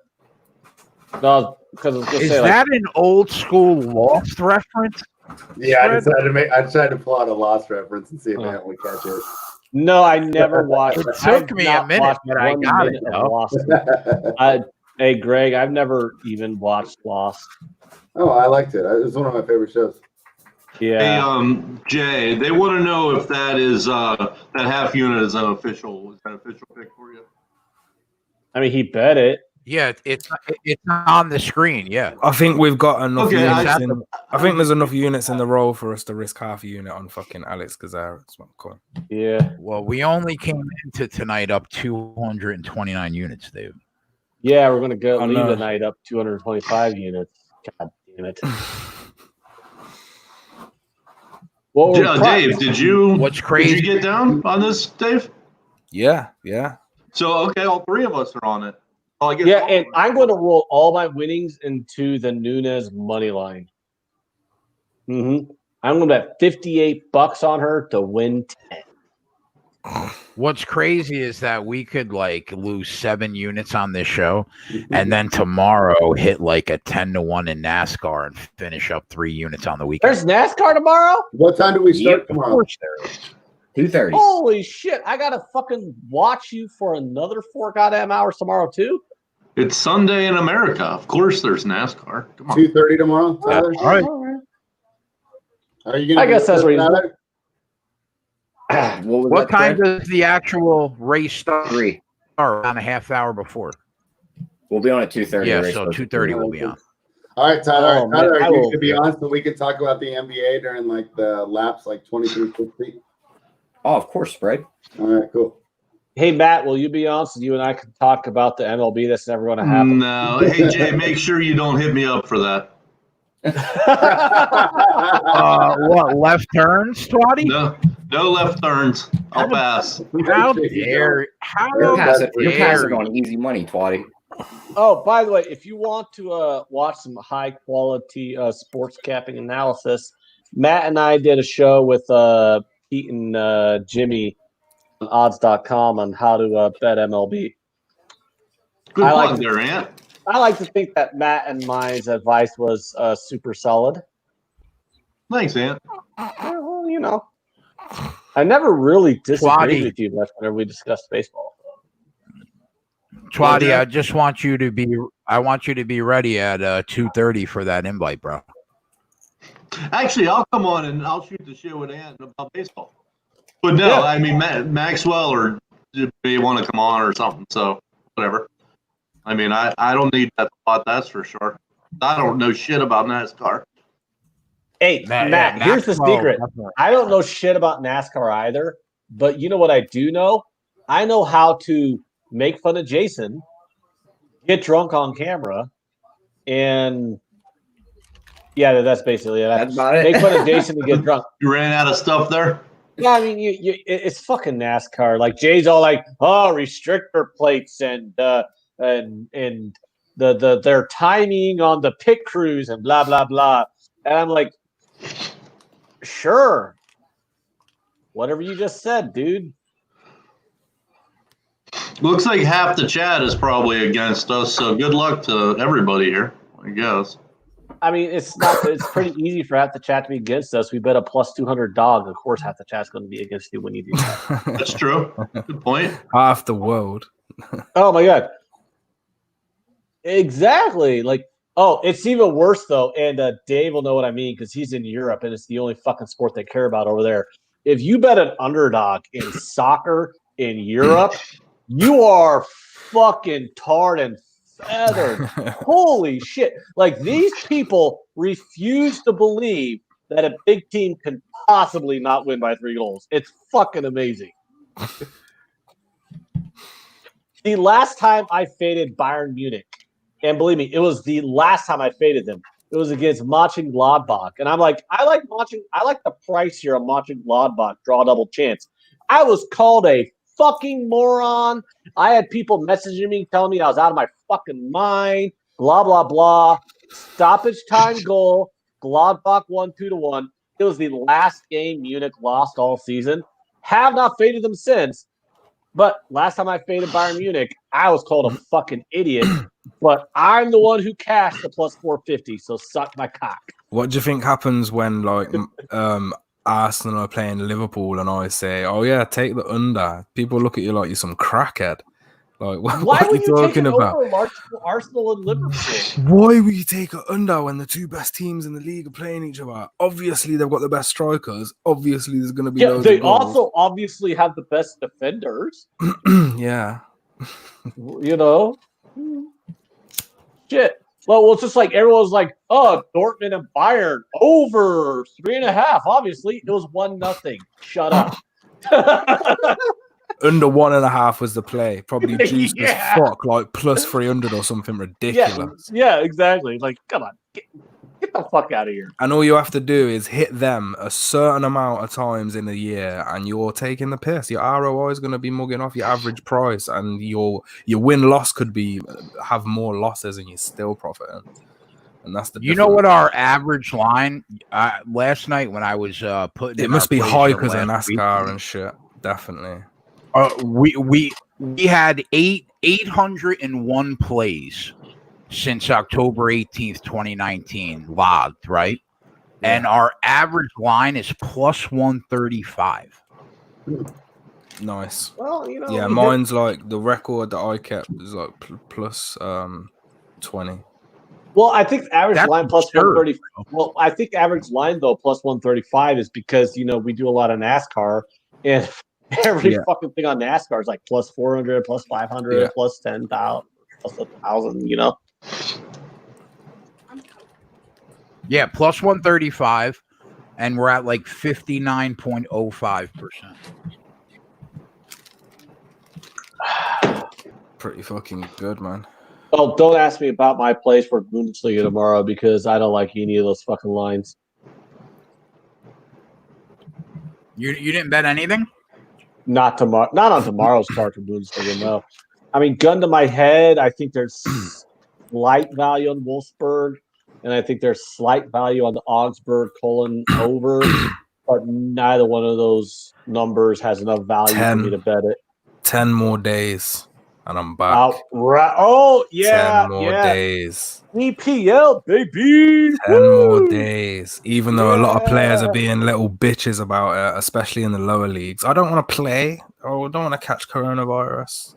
No, because I was gonna say, that an old school Lost reference? Yeah, I decided to pull out a Lost reference and see if Ant would catch it. No, I never watched. It took me a minute, but I got it. Lost. Hey, Greg, I've never even watched Lost. Oh, I liked it. It was one of my favorite shows. Yeah. Hey, Jay, they want to know if that is that half unit is an official pick for you. I mean, he bet it. Yeah, it's on the screen. Yeah, I think we've got enough Okay, units I think there's enough units in the roll for us to risk half a unit on fucking Alex Kazara. That's what I'm calling. Yeah. Well, we only came into tonight up 229 units, Dave. Yeah, we're gonna go leave the night up 225 units. God damn it. Well, Dave, did you? What's crazy? Did you get down on this, Dave? Yeah. So okay, all three of us are on it. Well, I guess yeah, and I'm going to roll all my winnings into the Nunes money line. I'm going to bet $58 on her to win 10. What's crazy is that we could like lose 7 units on this show, and then tomorrow hit like a 10-1 in NASCAR and finish up 3 units on the weekend. There's NASCAR tomorrow? What time do we start tomorrow? Of course there is. 2:30. Holy shit! I gotta fucking watch you for another 4 goddamn hours tomorrow too. It's Sunday in America. Of course, there's NASCAR. Come on. 2:30 tomorrow, Tyler. All right. Are you gonna? I guess that's reasonable. What time does the actual race start? 3. On a half hour before. We'll be on at 2:30. Yeah, so 2:30 we'll be on. All right, Tyler. Oh, man, Tyler, you will could be on so we can talk about the NBA during like the laps, like 23:50. Oh, of course, spread. All right, cool. Hey Matt, will you be on so you and I can talk about the MLB that's never going to happen? No, hey Jay, make sure you don't hit me up for that. What, left turns, Twatty? No left turns. I'll pass. How dare You're passing on easy money, Twatty. Oh, by the way, if you want to watch some high quality sports capping analysis, Matt and I did a show with Pete and Jimmy on odds.com on how to bet MLB. Good plug there, Ant. I like to think that Matt and mine's advice was super solid. Thanks, Ant. Well, you know, I never really disagreed with you much whenever we discussed baseball. Twatty, I just want you to be. I want you to be ready at 2:30 for that invite, bro. Actually, I'll come on and I'll shoot the shit with Ant about baseball. But no, I mean Maxwell or may want to come on or something. So whatever. I mean, I don't need that spot. That's for sure. I don't know shit about NASCAR. Hey, Matt, here's the secret. I don't know shit about NASCAR either, but you know what I do know? I know how to make fun of Jason, get drunk on camera, and yeah, that's basically it. That's about it. Make fun of Jason and get drunk. You ran out of stuff there? Yeah, I mean, it's fucking NASCAR. Like Jay's all like, oh, restrictor plates and their timing on the pit crews and blah blah blah. And I'm like, sure, whatever you just said, dude. Looks like half the chat is probably against us, so good luck to everybody here, I guess. I mean, it's pretty easy for half the chat to be against us. We bet a plus 200 dog. Of course, half the chat's going to be against you when you do that. That's true. Good point. Half the world. Oh my god. Exactly. Like, oh, it's even worse though. And Dave will know what I mean because he's in Europe and it's the only fucking sport they care about over there. If you bet an underdog in soccer in Europe, you are fucking tarred and feathered. Holy shit. Like, these people refuse to believe that a big team can possibly not win by 3 goals. It's fucking amazing. The last time I faded Bayern Munich, and believe me, it was the last time I faded them, it was against Mönchengladbach. And I'm like, I like the price here of Mönchengladbach, draw double chance. I was called a fucking moron. I had people messaging me telling me I was out of my fucking mind, blah, blah, blah. Stoppage time goal. Gladbach won 2-1. It was the last game Munich lost all season. Have not faded them since. But last time I faded Bayern Munich, I was called a fucking idiot. But I'm the one who cashed the plus 450, so suck my cock. What do you think happens when, like, Arsenal are playing Liverpool and I say, oh yeah, take the under? People look at you like you're some crackhead. Like, what are you talking about? Arsenal and Liverpool? Why would you take an under when the 2 best teams in the league are playing each other? Obviously, they've got the best strikers. Obviously, there's going to be loads they of goals. also obviously have the best defenders. Yeah. You know? Shit. Well, it's just like everyone's like, oh, Dortmund and Bayern over 3.5. Obviously, it was 1-0. Shut up. Under 1.5 was the play. Probably juiced Yeah. as fuck, like plus 300 or something ridiculous. Yeah, exactly. Like, come on, get the fuck out of here. And all you have to do is hit them a certain amount of times in a year, and you're taking the piss. Your ROI is going to be mugging off your average price, and your win-loss could be have more losses, and you're still profiting. And that's the. You know what our average line last night when I was putting it must be high because of NASCAR and shit. Definitely. We had 801 plays since October 18th, 2019 logged, right? Yeah. And our average line is plus 135. Nice. Well, you know, yeah, mine's like the record that I kept is like plus 20. Well, I think average line plus 130. Well, I think average line though plus 135 is because we do a lot of NASCAR, and every fucking thing on NASCAR is like plus 400, plus 500, plus 10,000, plus 1,000. Yeah, plus 135, and we're at like 59.05%. Pretty fucking good, man. Oh, don't ask me about my place for Bundesliga tomorrow because I don't like any of those fucking lines. You didn't bet anything? Not tomorrow. Not on tomorrow's card for Bundesliga. No. I mean, gun to my head, I think there's slight value on Wolfsburg, and I think there's slight value on the Augsburg colon over, but neither one of those numbers has enough value for me to bet it. 10 more days, and I'm back. Oh, yeah. 10 more days. EPL, baby. 10 more days. Even though a lot of players are being little bitches about it, especially in the lower leagues. I don't want to play. I don't want to catch coronavirus.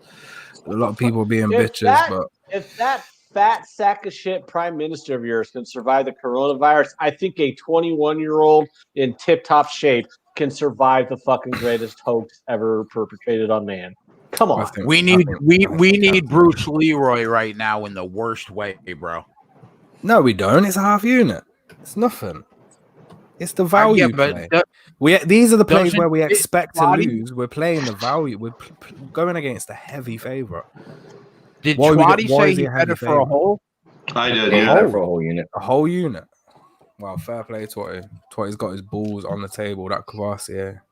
A lot of people being bitches, but if that fat sack of shit prime minister of yours can survive the coronavirus, I think a 21-year-old in tip-top shape can survive the fucking greatest hoax ever perpetrated on man. Come on. We need Bruce Leroy right now in the worst way, bro. No, we don't. It's a half unit. It's nothing. It's the value play. These are the plays where we expect to lose. We're playing the value. We're going against a heavy favorite. Did Twatty say he had it for a whole? I did, for a whole unit. A whole unit. Wow, fair play, Twatty. Twatty's got his balls on the table. That Kvassier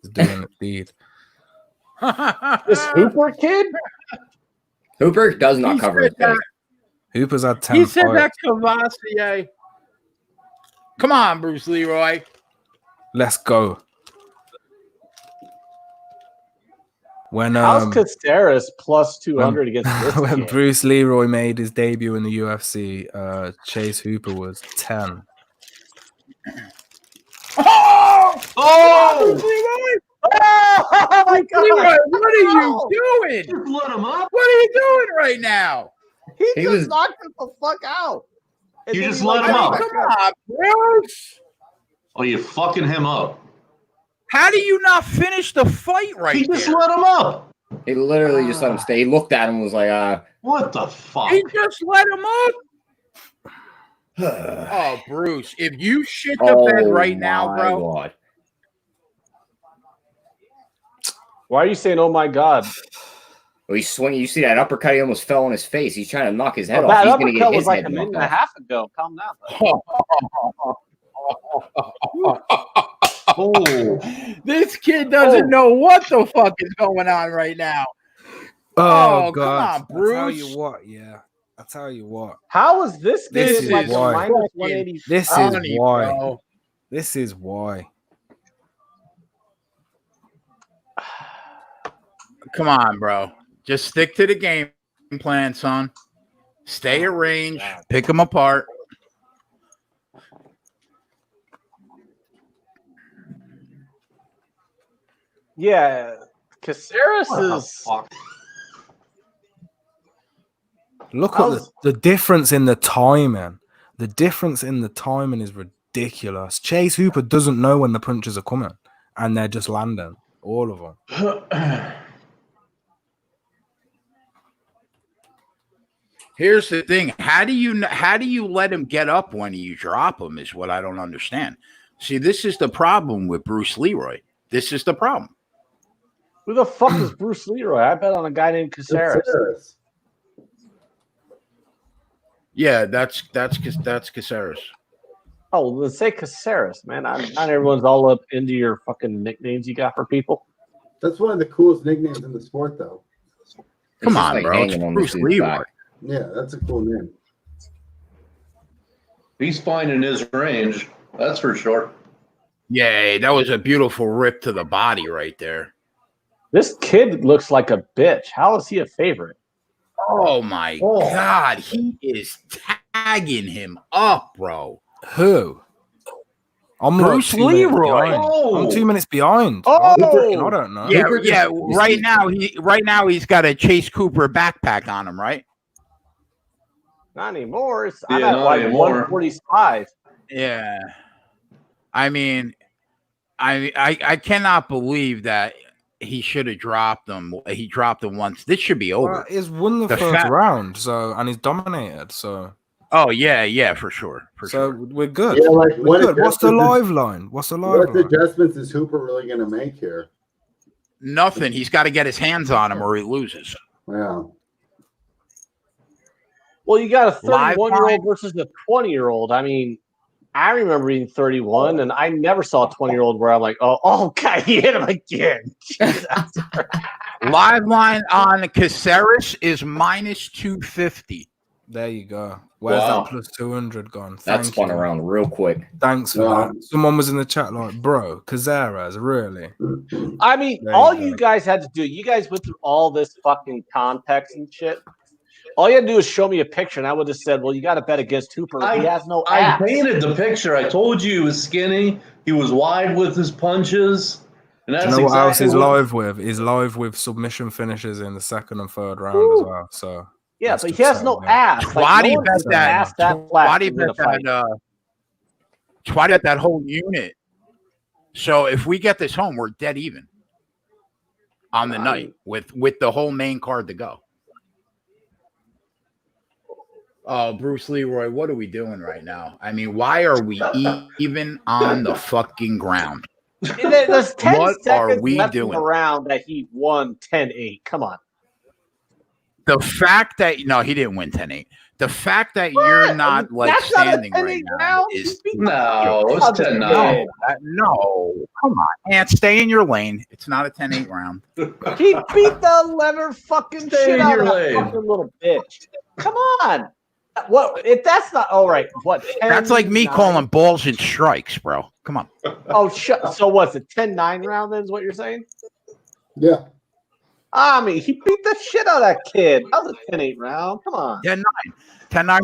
is doing the deed. This Hooper kid? Hooper does not cover his pay. Hooper's had 10 He said fights. that Kvassier. Come on, Bruce Leroy. Let's go. How's Caceres plus 200 against this when kid? Bruce Leroy made his debut in the UFC, Chase Hooper was 10. Oh! Oh! Oh my God! Leroy, what are you doing? Just let him up. What are you doing right now? He just knocked him the fuck out. You just let him up. Come on, Bruce. Oh, you fucking him up. How do you not finish the fight right He just there? let him up. He literally just let him stay. He looked at him and was like, What the fuck? He just let him up. Oh, Bruce, if you shit the bed right now, bro. God. Why are you saying, oh my God? Well, he's swinging. You see that uppercut? He almost fell on his face. He's trying to knock his head off. That He's going to get uppercut his was like head a minute knocked and a off. half ago. Calm down. Oh, this kid doesn't know what the fuck is going on right now. Oh, God. God. Come on, Bruce. I'll tell you what. How is this This kid is like why. minus 180? This is Funny, why. bro. This is why. Come on, bro. Just stick to the game plan, son. Stay at range. Pick them apart. Yeah, Caceres is. Look at the difference in the timing. The difference in the timing is ridiculous. Chase Hooper doesn't know when the punches are coming, and they're just landing. All of them. Here's the thing: how do you let him get up when you drop him? Is what I don't understand. See, this is the problem with Bruce Leroy. This is the problem. Who the fuck is Bruce Leroy? I bet on a guy named Caceres. Yeah, that's Caceres. Oh, well, let's say Caceres, man. Not everyone's all up into your fucking nicknames you got for people. That's one of the coolest nicknames in the sport, though. Come on, bro. It's Bruce Leroy. Yeah, that's a cool name. He's fine in his range. That's for sure. Yeah, that was a beautiful rip to the body right there. This kid looks like a bitch. How is he a favorite? Oh my God, he is tagging him up, bro. Who? I'm Bruce Leroy. I'm 2 minutes behind. Oh, I don't know. Yeah. Right now he's got a Chase Cooper backpack on him, right? Not anymore. I'm at like 145. Yeah. I mean, I cannot believe that he should have dropped him. He dropped him once. This should be over. Well, he's won the first round, and he's dominated. So. Oh yeah, for sure. We're good. Yeah, like we're good. What's the live line? What adjustments is Hooper really going to make here? Nothing. He's got to get his hands on him or he loses. Yeah. Well, you got a 31-year-old versus a 20-year-old. I mean, I remember being 31, and I never saw a 20-year-old where I'm like, oh, God, he hit him again. Live line on Caceres is minus 250. There you go. Where's that plus 200 gone? That spun around real quick. Thanks for that. Someone was in the chat like, bro, Caceres, really? I mean, you guys had to do, you guys went through all this fucking context and shit. All you had to do is show me a picture, and I would have said, well, you got to bet against Hooper. He has no ass. I painted the picture. I told you he was skinny. He was wide with his punches. And that's do you know what else he's live with? He's live with submission finishes in the second and third round as well. So yeah, but he has no ass. Why do you bet that? Why do you bet that? Why did that whole unit? So if we get this home, we're dead even on the night with the whole main card to go. Oh, Bruce Leroy, what are we doing right now? I mean, why are we even on the fucking ground? There's 10 what seconds are we left doing? In the round that he won 10-8. Come on. The fact that he didn't win 10-8. The fact that you're not standing right now is no, it's 10-9. No, come on, and stay in your lane. It's not a 10-8 round. He beat the leather fucking shit out of that fucking little bitch. Come on. What if that's not all right? What? 10, that's like me 9? calling balls and strikes, bro. Come on. Oh, so what's it? 10-9 round? Then is what you're saying? Yeah. I mean, he beat the shit out of that kid. That was a 10-8 round. Come on. 10-9. 10-9.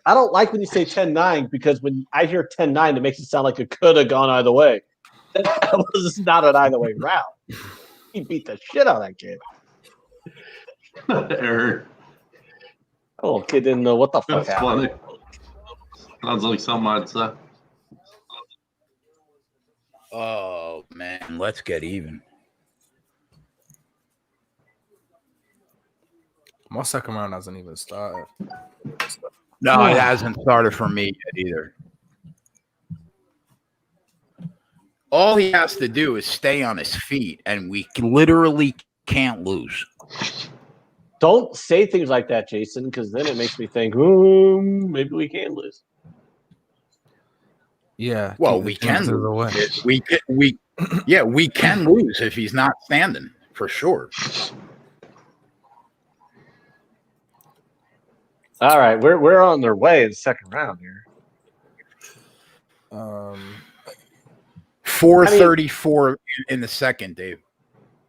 I don't like when you say 10-9 because when I hear 10-9, it makes it sound like it could have gone either way. That was not an either way round. He beat the shit out of that kid. Eric. Oh, kid didn't know what the fuck happened. Funny. Sounds like something I'd say. Oh man, let's get even. My second round hasn't even started. No, it hasn't started for me yet either. All he has to do is stay on his feet, and we literally can't lose. Don't say things like that, Jason, because then it makes me think, maybe we can lose. Yeah. Well, we can lose. We can lose if he's not standing for sure. All right, we're on their way in the second round here. 4:34 in the second, Dave.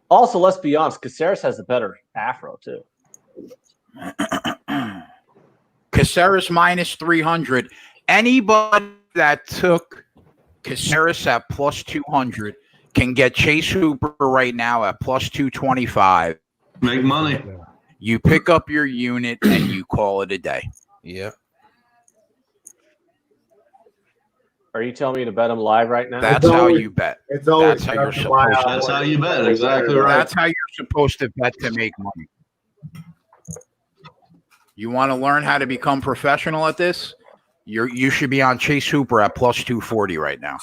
Also, let's be honest, Caceres has a better afro too. Caceres minus 300. Anybody that took Caceres at plus 200 can get Chase Hooper right now at plus 225. Make money. You pick up your unit and you call it a day. Yeah. Are you telling me to bet him live right now? That's how you bet. It's always That's how you're supposed to. That's how you bet. Exactly right. That's how you're supposed to bet to make money. You want to learn how to become professional at this? You should be on Chase Hooper at plus 240 right now.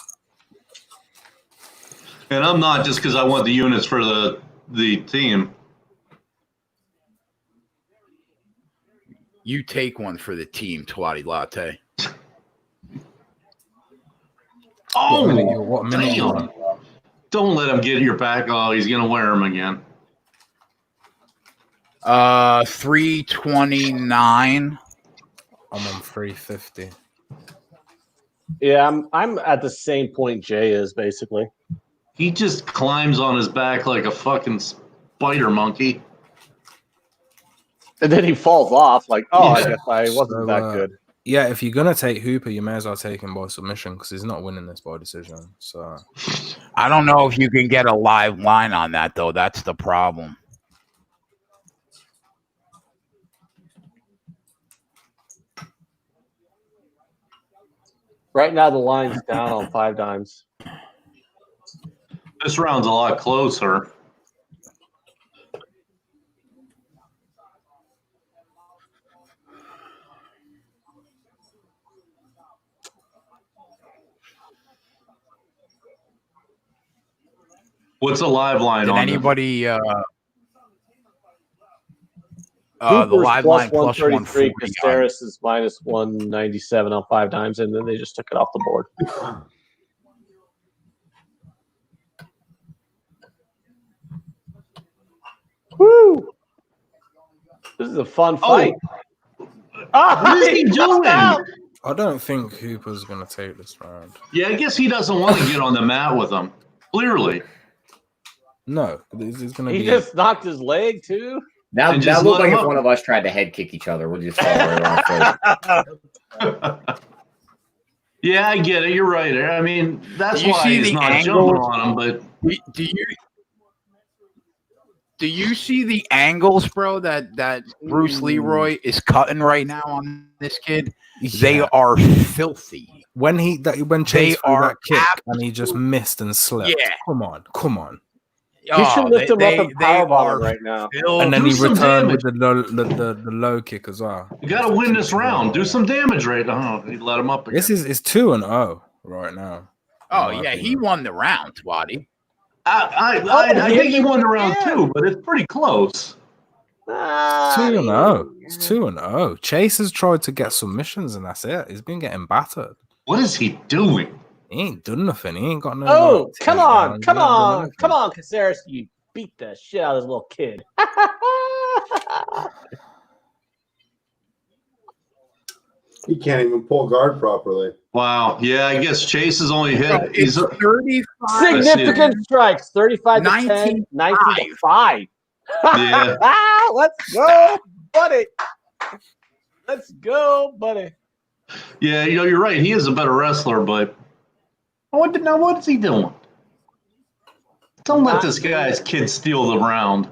And I'm not just because I want the units for the team. You take one for the team, Twatty Latte. Oh, what minute you damn. Don't let him get your back. Oh, he's going to wear them again. 329. I'm on 350. Yeah, I'm at the same point Jay is, basically. He just climbs on his back like a fucking spider monkey. And then he falls off like, oh, Yeah. I guess I wasn't So, that good. Yeah, if you're gonna take Hooper, you may as well take him by submission because he's not winning this by decision. So I don't know if you can get a live line on that, though. That's the problem. Right now, the line's down on 5 dimes. This round's a lot closer. What's a live line Did on anybody the Hooper's live line plus 133, 140 on- Caceres is minus 197 on 5 dimes, and then they just took it off the board. Woo! This is a fun fight. What is he doing? I don't think Hooper's gonna take this round. Yeah, I guess he doesn't want to get on the mat with him. Clearly. No, he's gonna He be. just knocked his leg too. Now And that just looked let like him if up. one of us tried to head kick each other, we'll just fall right on our face. Yeah, I get it. You're right. I mean, that's Do you why see he's the not angle? jumping on him, but Do you see the angles, bro, that Bruce Leroy is cutting right now on this kid? They Yeah. are filthy. when Chase threw are that kick and he just missed and slipped. Yeah. Come on. You should lift him up and they powerbomb are him right now. filthy. And then do he some returned damage. with the low kick as well. you got to win this round. Do some damage right now. He let him up again. This is 2-0 right now. Oh in my yeah, he opinion. won the round, Twatty. I he think he hit won the him round again. too, but it's pretty close. 2-0. It's 2-0. Chase has tried to get submissions and that's it. He's been getting battered. What is he doing? He ain't done nothing. He ain't got no. Oh, like, come takedowns. on, He come ain't done on, anything. come on, Caceres. You beat the shit out of this little kid. He can't even pull guard properly. Wow. Yeah, I guess Chase has only hit. Bro, He's it's 35. Significant strikes, 35 to 10, 19-5. 19 to 5. Yeah. Let's go, buddy. Let's go, buddy. Yeah, you're right. He is a better wrestler, but what's he doing? Don't let this guy's kid steal the round.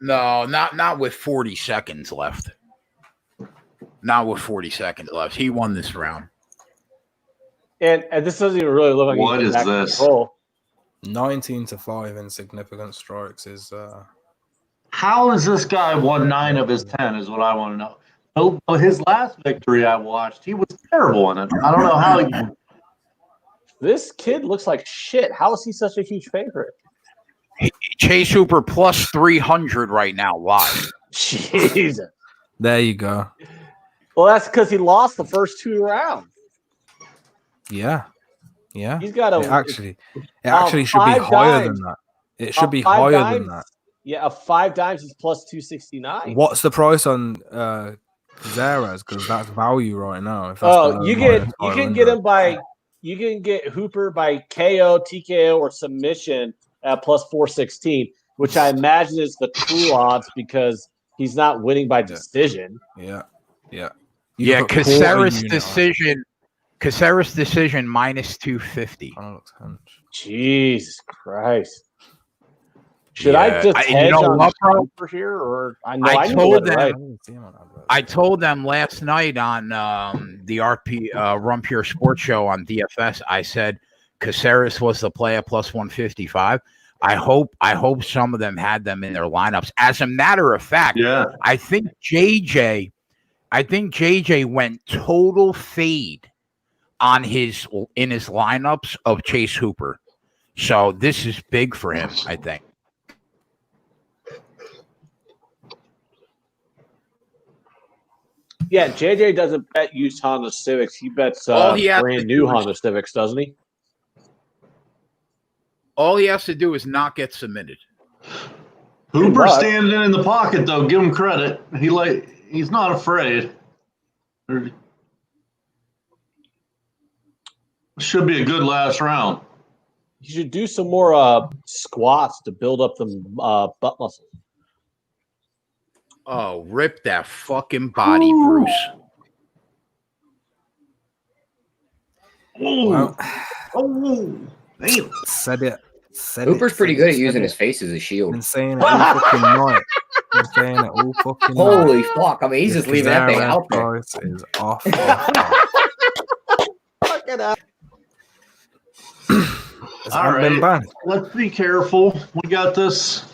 No, not with 40 seconds left. Not with 40 seconds left. He won this round. And this doesn't even really look like What he's is back in this? control. 19 to 5 in significant strikes is How has this guy won 9 of his 10 is what I want to know. Oh, his last victory I watched, he was terrible in it. I don't know how he This kid looks like shit. How is he such a huge favorite? Chase Hooper plus 300 right now live. Jesus. there you go. Well, that's because he lost the first 2 rounds. Yeah. He's got a It actually should be 5 higher dimes. than that. It should be 5 higher dimes, than that. Yeah, 5 dimes is plus 269. What's the price on Caceres? Because that's value right now. If that's Oh, below you minus can get 500. him by you can get Hooper by KO, TKO, or submission at plus 416, which I imagine is the true odds because he's not winning by decision. Yeah. Yeah, You put quarter Caceres unit on it. decision minus 250. Oh, looks hunch. Jesus Christ. Should I just hedge on what, Hooper here, or I told them last night on the Run Pure Sports Show on DFS. I said Caceres was the play at plus 155. I hope some of them had them in their lineups. As a matter of fact, I think JJ went total fade in his lineups of Chase Hooper. So this is big for him, I think. Yeah, JJ doesn't bet used Honda Civics. He bets brand new Honda Civics, doesn't he? All he has to do is not get submitted. Hooper standing in the pocket, though. Give him credit. He's not afraid. Should be a good last round. You should do some more squats to build up the butt muscles. Oh, rip that fucking body, Bruce. Well, Damn. Said it. Hooper's pretty good at using his face as a shield. Been saying it all fucking night. Been saying it all fucking night. Holy fuck. I mean, he's just leaving that thing out there. Is off. Fucking hell. All right. Let's be careful. We got this.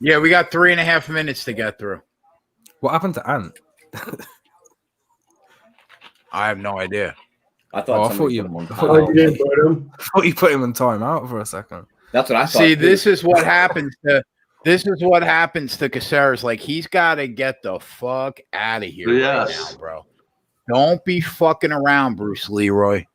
Yeah, we got 3.5 minutes to get through. What happened to Ant? I have no idea. I thought you put him in timeout for a second. That's what I thought. See, this is what happens to Caceres. Like, he's got to get the fuck out of here right now, bro. Don't be fucking around, Bruce Leroy.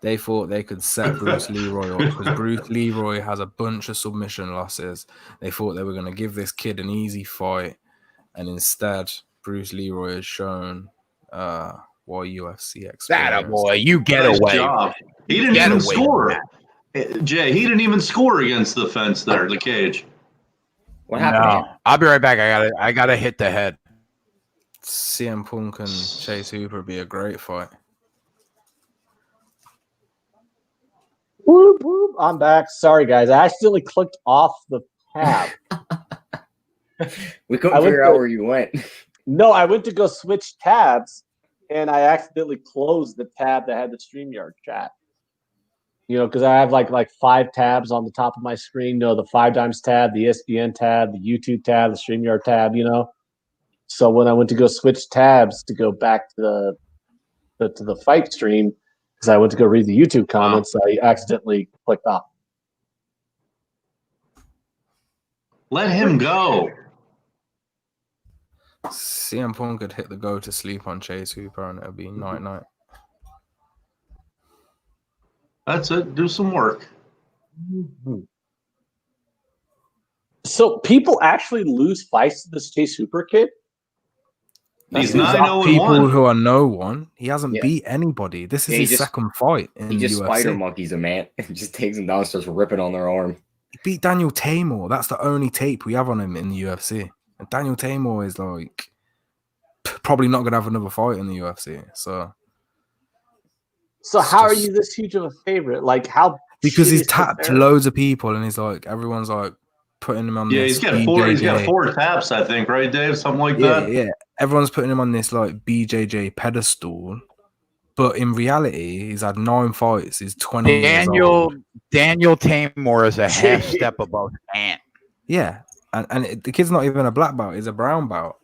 They thought they could set Bruce Leroy up because Bruce Leroy has a bunch of submission losses. They thought they were going to give this kid an easy fight, and instead, Bruce Leroy has shown why UFC experience. That boy, you get away. Job. He didn't even score. Jay, he didn't even score against the fence there, the cage. What happened? No. I'll be right back. I gotta hit the head. CM Punk and Chase Hooper would be a great fight. Whoop, whoop. I'm back. Sorry, guys. I accidentally clicked off the tab. We couldn't figure out where you went. No, I went to go switch tabs, and I accidentally closed the tab that had the StreamYard chat. Because I have like 5 tabs on the top of my screen. The 5 Dimes tab, the ESPN tab, the YouTube tab, the StreamYard tab. So when I went to go switch tabs to go back to the fight stream, because I went to go read the YouTube comments, I accidentally clicked off. Let him go. CM Punk could hit the go to sleep on Chase Hooper, and it'll be night-night. That's it. Do some work. So people actually lose fights to this Chase Hooper kid? He's 9-0-1. People who are no one. He hasn't beat anybody. This is his second fight in the UFC. He just spider monkeys a man and just takes him down and starts ripping on their arm. He beat Daniel Tamor. That's the only tape we have on him in the UFC. And Daniel Tamor is like probably not going to have another fight in the UFC. So how are you this huge of a favorite? Like how? Because he's tapped loads of people, and he's like everyone's like putting him on. Yeah, he's got 4 taps, I think, right, Dave? Something like that. Yeah. Everyone's putting him on this like BJJ pedestal, but in reality, he's had 9 fights. He's 20 Daniel Tamor is a half step above Ant. Yeah, and the kid's not even a black belt; he's a brown belt.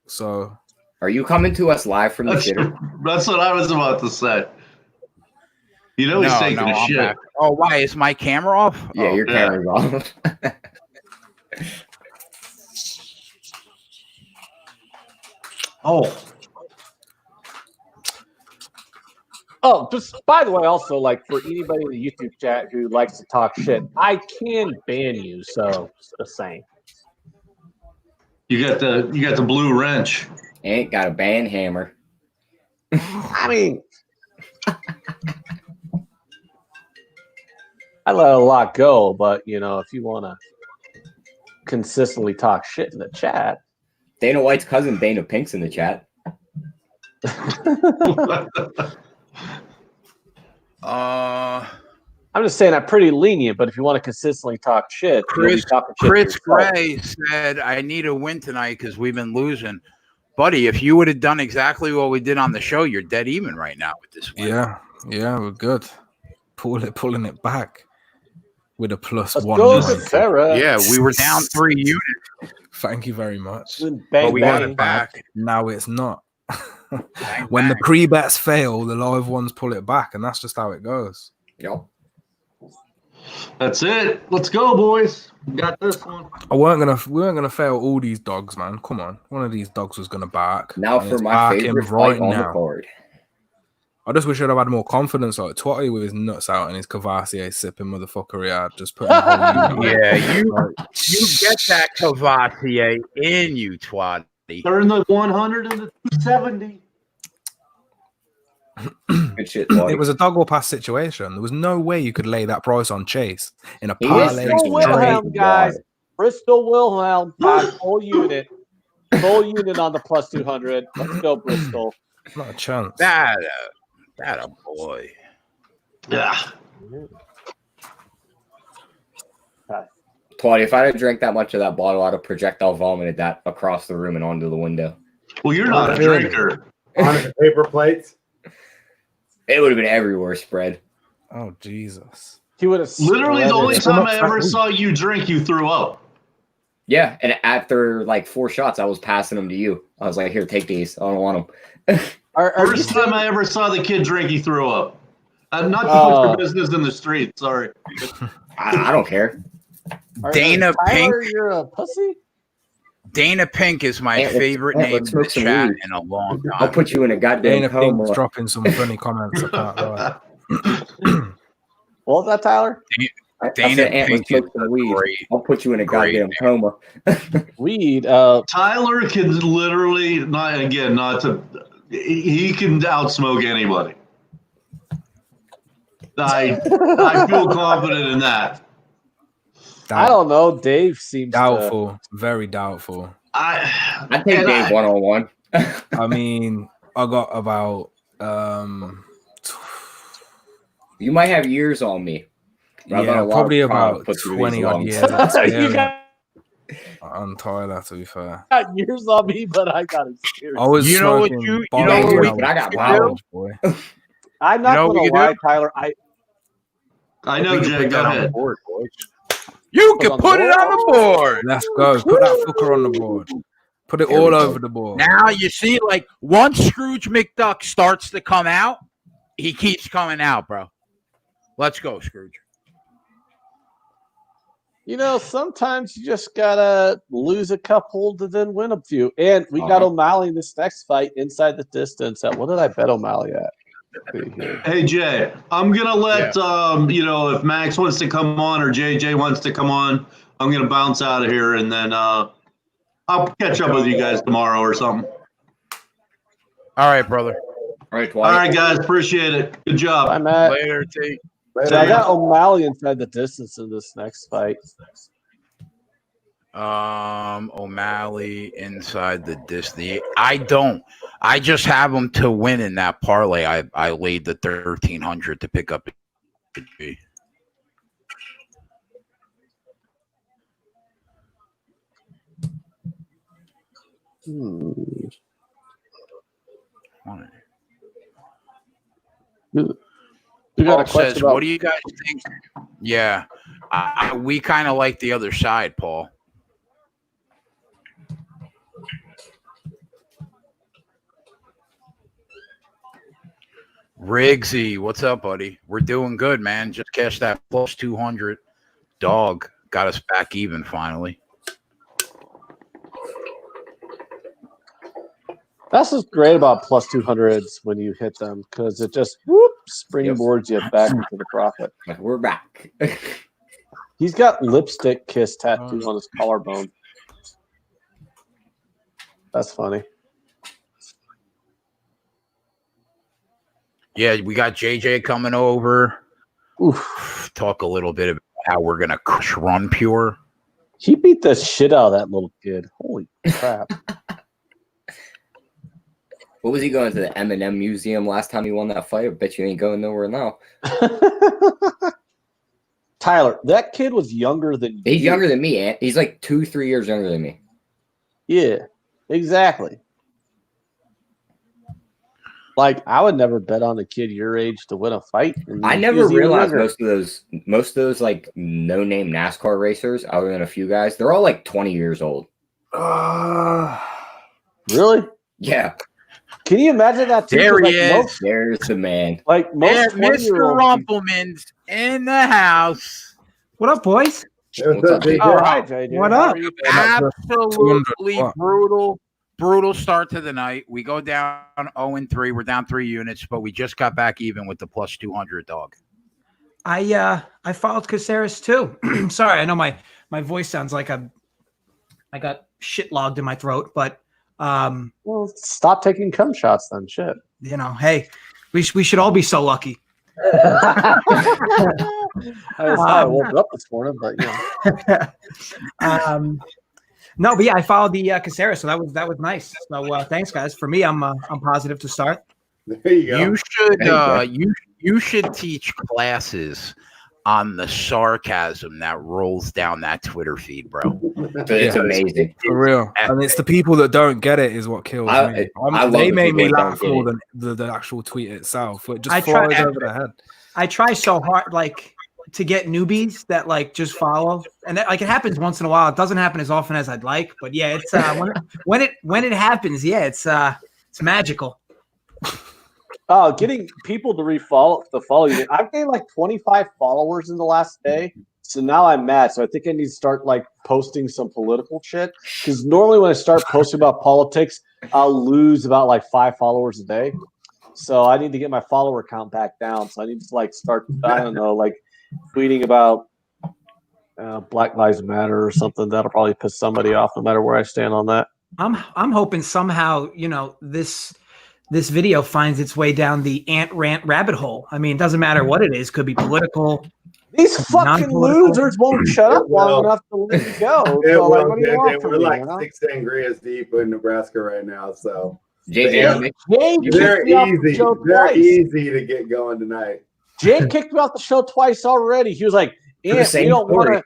So, are you coming to us live from the shitter? That's what I was about to say. He's taking a shit. Back. Oh, why is my camera off? Yeah, your camera's off. Just by the way, also like for anybody in the YouTube chat who likes to talk shit, I can ban you. So just saying. You got the blue wrench. Ain't got a ban hammer. I mean, I let a lot go, but if you want to consistently talk shit in the chat, Dana White's cousin Dana Pink's in the chat. I'm just saying I'm pretty lenient, but if you want to consistently talk shit, Chris Gray said, I need a win tonight because we've been losing. Buddy, if you would have done exactly what we did on the show, you're dead even right now with this win. Yeah, we're good. Pulling it back with a plus Let's 1. go to Sarah. Yeah, we were down 3 units. Thank you very much. Bang, but we got bang. it back. Now it's not. Bang, When the bang. pre-bets fail, the live ones pull it back, and that's just how it goes. Yep. That's it. Let's go, boys. We got this one. We weren't gonna fail all these dogs, man. Come on, one of these dogs was gonna bark. Now and for it's my barking favorite fight on the now. card. I just wish I'd have had more confidence. Like Twatty with his nuts out and his Cavassier sipping motherfucker he had, just putting the whole unit. Yeah, you get that Cavassier in you, Twatty. They're in the 100 and the 270. Good shit, Twatty. It was a dog or pass situation. There was no way you could lay that price on Chase in a He parlay. is Bristol Wilhelm, straight guys. water. Bristol Wilhelm got full unit. Full unit on the plus 200. Let's go, Bristol. Not a chance. That a boy. Yeah. Twatty, if I had drank that much of that bottle, I'd have projectile vomited that across the room and onto the window. Well, you're not a drinker. On the paper plates. It would have been everywhere spread. Oh Jesus! He would have Literally, the only So time much I ever fat. saw you drink, you threw up. Yeah, and after like 4 shots, I was passing them to you. I was like, "Here, take these. I don't want them." First time I ever saw the kid drink, he threw up. Not to put your business in the street. Sorry. I don't care. Dana Tyler, Pink. you're a pussy? Dana Pink is my Hey, favorite let's name in smoke the some chat weed. in a long time. I'll put you in a goddamn Dana coma. Pink's dropping some funny comments. I can't lie. What was that, Tyler? I Dana said, Ant, Pink let's smoke is some weed. great. I'll put you in a Great goddamn name. coma. Weed. Tyler can literally not to. He can outsmoke anybody. I feel confident in that. I don't know. Dave seems Doubtful, very doubtful. I take Dave 1-on-1. I mean, I got about You might have years on me. Rather than a lot probably of time about put through 20 these odd lungs. years to. You experience got on Tyler, to be fair. years on me, but I got experience. I was You know what smoking you bong know what when we- I was I got in miles. college, boy. I'm not You know what going we to can lie, do? Tyler. I know, We can Jay. put Go that on the ahead. board, boys. You can on put the it on the board. Let's go. Put that fucker on the board. Put it There we all go. over the board. Now you see, like once Scrooge McDuck starts to come out, he keeps coming out, bro. Let's go, Scrooge. You know, sometimes you just gotta lose a couple to then win a few. And we got O'Malley in this next fight inside the distance. What did I bet O'Malley at? Let's see here. Hey Jay, I'm gonna let if Max wants to come on or JJ wants to come on, I'm gonna bounce out of here and then I'll catch up with you guys tomorrow or something. All right, brother. All right, All right, guys, appreciate it. Good job. Bye, Matt. Later, T. So I got O'Malley inside the distance in this next fight. O'Malley inside the Disney. I don't. I just have him to win in that parlay. I laid the 1,300 to pick up. You got a Paul question says, about "What do you guys think?" Yeah, we kind of like the other side, Paul. Riggsy, what's up, buddy? We're doing good, man. Just cashed that plus 200. Dog got us back even finally. That's what's great about plus 200s when you hit them because it just springboards you back into the profit. We're back. He's got lipstick kiss tattoo on his collarbone. That's funny. Yeah, we got JJ coming over. Oof. Talk a little bit about how we're gonna crush Run Pure. He beat the shit out of that little kid. Holy crap. What was he going to the M&M museum last time he won that fight? I bet you ain't going nowhere now. Tyler, that kid was younger than you. He's younger than me, Ant. He's like 2-3 years younger than me. Yeah, exactly. Like, I would never bet on a kid your age to win a fight. I never realized most of those like no-name NASCAR racers, other than a few guys, they're all like 20 years old. Really? Yeah. Can you imagine that? Too? There he like, is. There's the man. Like most Mr. Rumpelman's in the house. What up, boys? What's up, JJ? Oh, hi, JJ. What How up? are you? Absolutely brutal start to the night. We go down 0-3. We're down 3 units, but we just got back even with the plus 200 dog. I followed Caceres too. Sorry, I know my voice sounds like I got shit logged in my throat, but Well, stop taking cum shots then. Shit. you know, hey, we should all be so lucky. I woke up this morning, but No, but yeah, I followed the Caceres, so that was nice. So thanks, guys. For me, I'm positive to start. There you go. You should teach classes on the sarcasm that rolls down that Twitter feed, bro. It's amazing. For real. And it's the people that don't get it is what kills me. They made me laugh more than the actual tweet itself. It just flies over the head. I try so hard, like, to get newbies that like just follow, and that, like, it happens once in a while. It doesn't happen as often as I'd like, but yeah, it's when it happens, yeah, it's magical. oh, getting people to follow you. I've gained like 25 followers in the last day, so now I'm mad. So I think I need to start like posting some political shit, because normally when I start posting about politics, I'll lose about like 5 followers a day. So I need to get my follower count back down. So I need to like start, I don't know, like tweeting about Black Lives Matter or something. That'll probably piss somebody off no matter where I stand on that. I'm hoping somehow, you know, this video finds its way down the ant rant rabbit hole. I mean, it doesn't matter what it is. Could be political. These fucking losers won't shut up long enough to let me go. So, like, what do you want from we're me, like you know? 6 sangrias deep in Nebraska right now, so JJ, they're easy to get going tonight. Jay kicked me off the show twice already. He was like, "Ant, we don't want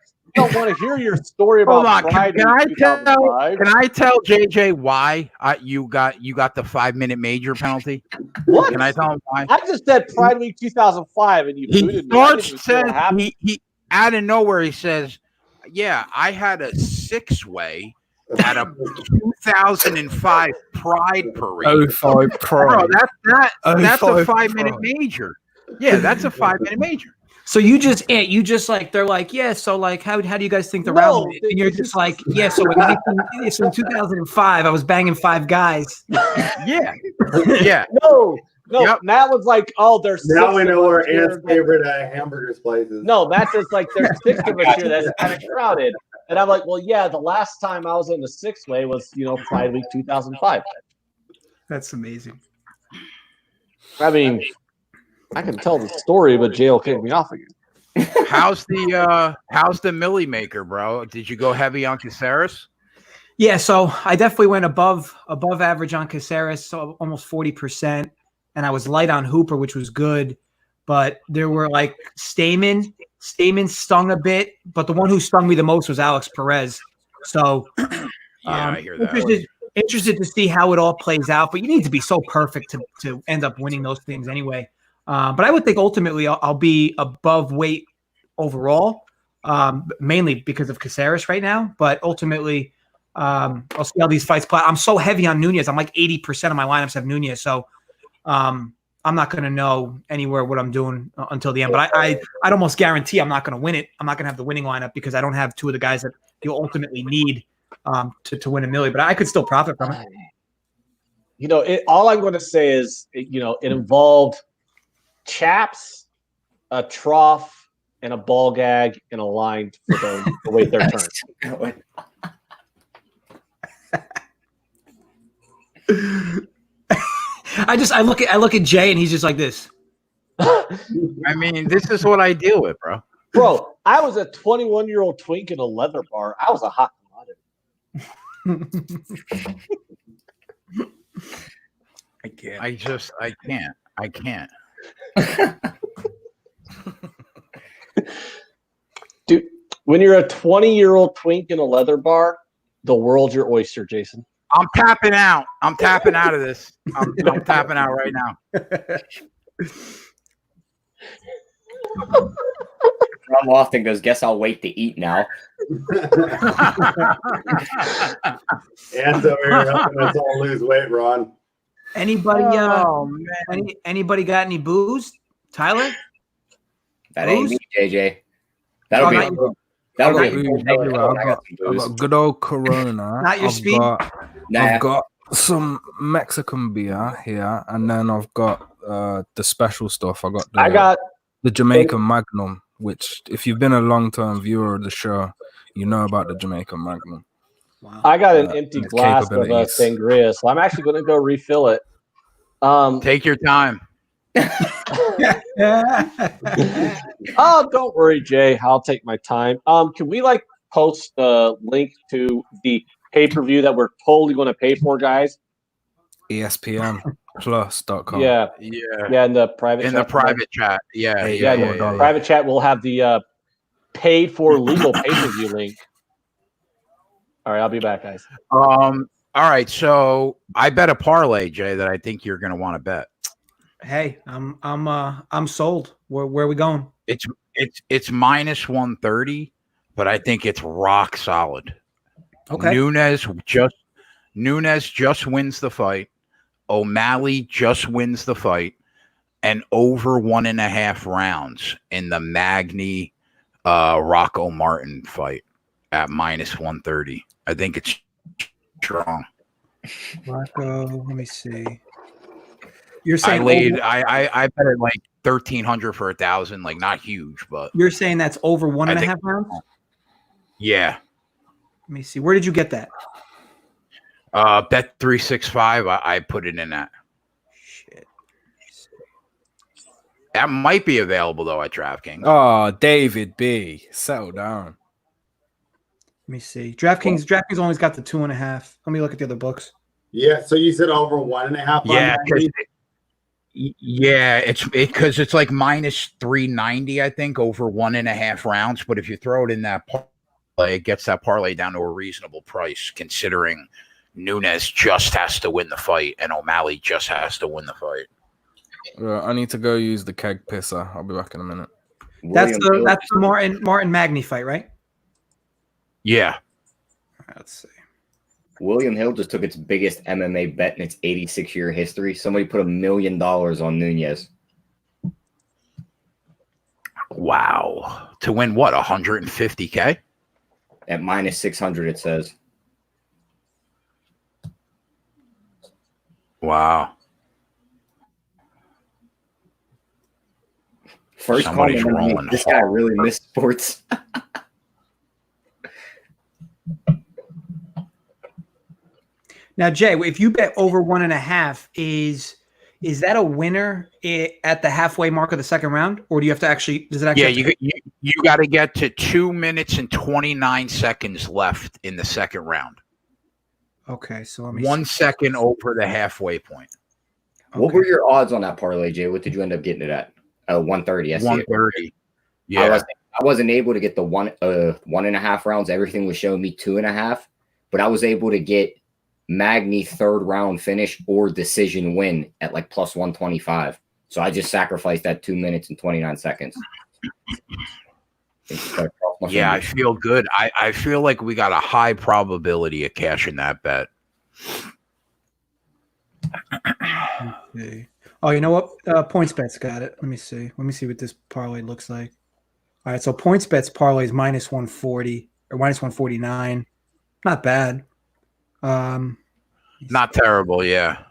to hear your story about." Hold on, Pride can I in tell JJ why you got the 5-minute major penalty? What? Can I tell him why? I just said Pride Week 2005, and you booted me. He out of nowhere he says, "Yeah, I had a 6-way at a 2005 Pride parade." 05 Pride. Bro, that's a 05 5-minute major. Yeah, that's a 5-minute major. So you just like, they're like, yeah. So like, how do you guys think the round went? And you're just like, yeah. So in 2005, I was banging 5 guys. Yeah, yeah. No. Yep. Matt was like, "Oh, there's now we know where Ant's favorite hamburgers place is." No, Matt was like, "There's 6 of us here. That's kind of crowded." And I'm like, "Well, yeah. The last time I was in the 6-way was, Pride Week 2005." That's amazing. I mean, I can tell the story, but Jay will kick me off again. How's the Millie maker, bro? Did you go heavy on Caceres? Yeah, so I definitely went above average on Caceres, so almost 40%, and I was light on Hooper, which was good, but there were like Stamen stung a bit, but the one who stung me the most was Alex Perez. So I hear that. Interested to see how it all plays out, but you need to be so perfect to end up winning those things anyway. But I would think ultimately I'll be above weight overall, mainly because of Caceres right now. But ultimately, I'll see how these fights play. I'm so heavy on Nunes. I'm like 80% of my lineups have Nunes. So I'm not going to know anywhere what I'm doing until the end. But I'd almost guarantee I'm not going to win it. I'm not going to have the winning lineup because I don't have 2 of the guys that you'll ultimately need to win a milli. But I could still profit from it. All I'm going to say is, it involved chaps, a trough, and a ball gag, and a line for them to wait their turn. I look at Jay and he's just like this. I mean, this is what I deal with, bro. Bro, I was a 21-year-old twink in a leather bar. I was a hot commodity. I can't. I can't. I can't. Dude, when you're a 20-year-old twink in a leather bar, the world's your oyster, Jason. I'm tapping out. I'm tapping out of this. I'm tapping out right now. Ron Lofton goes, guess I'll wait to eat now. And over here helping us all lose weight, Ron. Anybody? Oh, man. Anybody got any booze? Tyler? That ain't Booze? me, JJ. That'll be. not you. That'll I be. got good old Corona. Not your speed? I've got some Mexican beer here, and then I've got the special stuff. I got the Jamaican Magnum, which, if you've been a long-term viewer of the show, you know about the Jamaican Magnum. Wow. I got an empty its glass of capabilities. sangria, so I'm actually going to go refill it. Take your time. Oh, don't worry, Jay. I'll take my time. Can we post the link to the pay-per-view that we're totally going to pay for, guys? ESPNplus.com. Yeah, in the private In chat. the private chat. Yeah. Private chat will have the paid for legal pay-per-view link. All right, I'll be back, guys. All right. So I bet a parlay, Jay, that I think you're going to want to bet. Hey, I'm sold. Where are we going? It's minus 130, but I think it's rock solid. Okay. Nunes just wins the fight. O'Malley just wins the fight, and over 1.5 rounds in the Magny Rocco Martin fight at minus 130. I think it's strong. Rocco, let me see. You're saying I bet it like 1,300 for 1,000, like not huge, but you're saying that's over 1.5 rounds? Yeah. Let me see. Where did you get that? Bet 365. I put it in that. Shit. That might be available though at DraftKings. Oh, David B. Settle down. Let me see. DraftKings only's got the 2.5. Let me look at the other books. Yeah, so you said over 1.5. Yeah, it's because it's like minus 390, I think, over 1.5 rounds. But if you throw it in that parlay, it gets that parlay down to a reasonable price, considering Nunes just has to win the fight and O'Malley just has to win the fight. I need to go use the keg pisser. I'll be back in a minute. That's the Martin Magny fight, right? Yeah. Let's see. William Hill just took its biggest MMA bet in its 86-year history. Somebody put $1 million on Nunes. Wow. To win what, 150K? At minus 600, it says. Wow. First Somebody's comment, rolling this guy really missed sports. Now, Jay, if you bet over 1.5, is that a winner at the halfway mark of the second round, or do you have to actually? Does it actually? Yeah, you got to get to 2 minutes and 29 seconds left in the second round. Okay, so let me 1 second over the halfway point. Okay. What were your odds on that parlay, Jay? What did you end up getting it at? 130. 130. Yeah, I wasn't able to get the 1.5 rounds. Everything was showing me 2.5, but I was able to get Magny third round finish or decision win at like plus 125. So I just sacrificed that 2 minutes and 29 seconds. Yeah, I feel good. I feel like we got a high probability of cashing that bet. Okay. Oh, you know what? PointsBet's got it. Let me see. Let me see what this parlay looks like. All right, so PointsBet's parlay is minus 140 or minus 149. Not bad. Not terrible, yeah.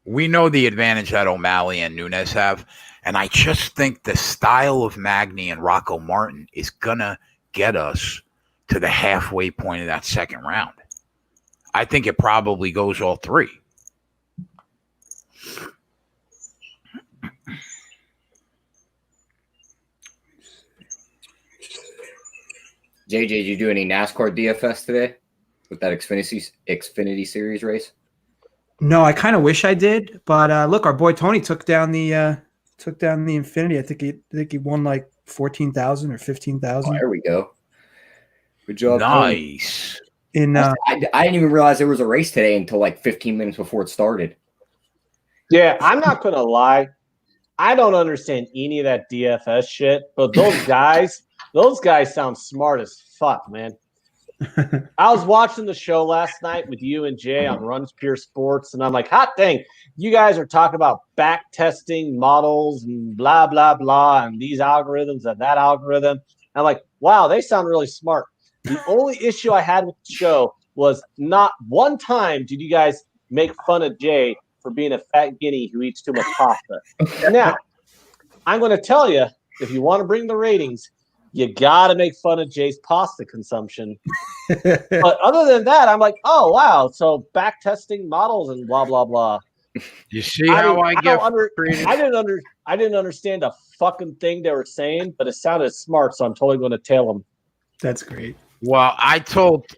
We know the advantage that O'Malley and Nunes have, and I just think the style of Magny and Rocco Martin is gonna get us to the halfway point of that second round. I think it probably goes all three. JJ, did you do any NASCAR DFS today? with that Xfinity Series race? No, I kind of wish I did, but look, our boy Tony took down the Infinity. I think he won like 14,000 or 15,000. There we go. Good job, nice. Tony. I didn't even realize there was a race today until like 15 minutes before it started. Yeah, I'm not gonna lie. I don't understand any of that DFS shit, but those guys sound smart as fuck, man. I was watching the show last night with you and Jay on Runs Pure Sports, and I'm like, hot dang, you guys are talking about back testing models and blah, blah, blah, and these algorithms and that algorithm. I'm like, wow, they sound really smart. The only issue I had with the show was not one time did you guys make fun of Jay for being a fat guinea who eats too much pasta. Now, I'm going to tell you, if you want to bring the ratings, you got to make fun of Jay's pasta consumption. But other than that, I'm like, oh, wow. So back testing models and blah, blah, blah. You see how I didn't understand a fucking thing they were saying, but it sounded smart, so I'm totally going to tell them. That's great. Well, I told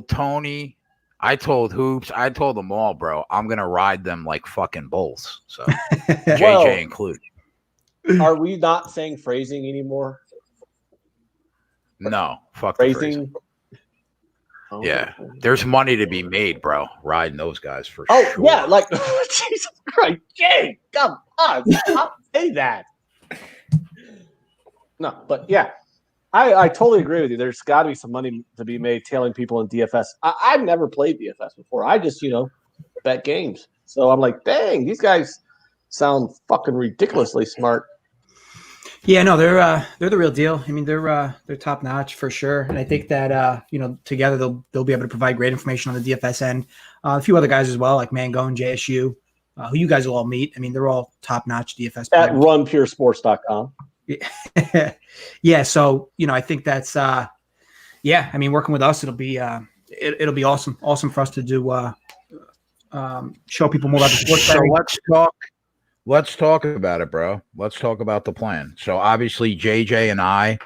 Tony, I told Hoops, I told them all, bro. I'm gonna ride them like fucking bulls. So JJ included. Are we not saying phrasing anymore? No, fuck phrasing. Oh, yeah, there's money to be made, bro. Riding those guys for sure. Oh yeah, like Jesus Christ, Jay, come on, stop saying that. No, but yeah. I totally agree with you. There's got to be some money to be made tailing people in DFS. I've never played DFS before. I just, bet games. So I'm like, dang, these guys sound fucking ridiculously smart. Yeah, no, they're the real deal. I mean, they're top notch for sure. And I think that together they'll be able to provide great information on the DFS end. A few other guys as well, like Mangone, JSU, who you guys will all meet. I mean, they're all top notch DFS at runpuresports.com. Yeah, so I think that's I mean, working with us, it'll be awesome for us to do show people more about the sports. So let's talk about it, bro. Let's talk about the plan. So obviously JJ and I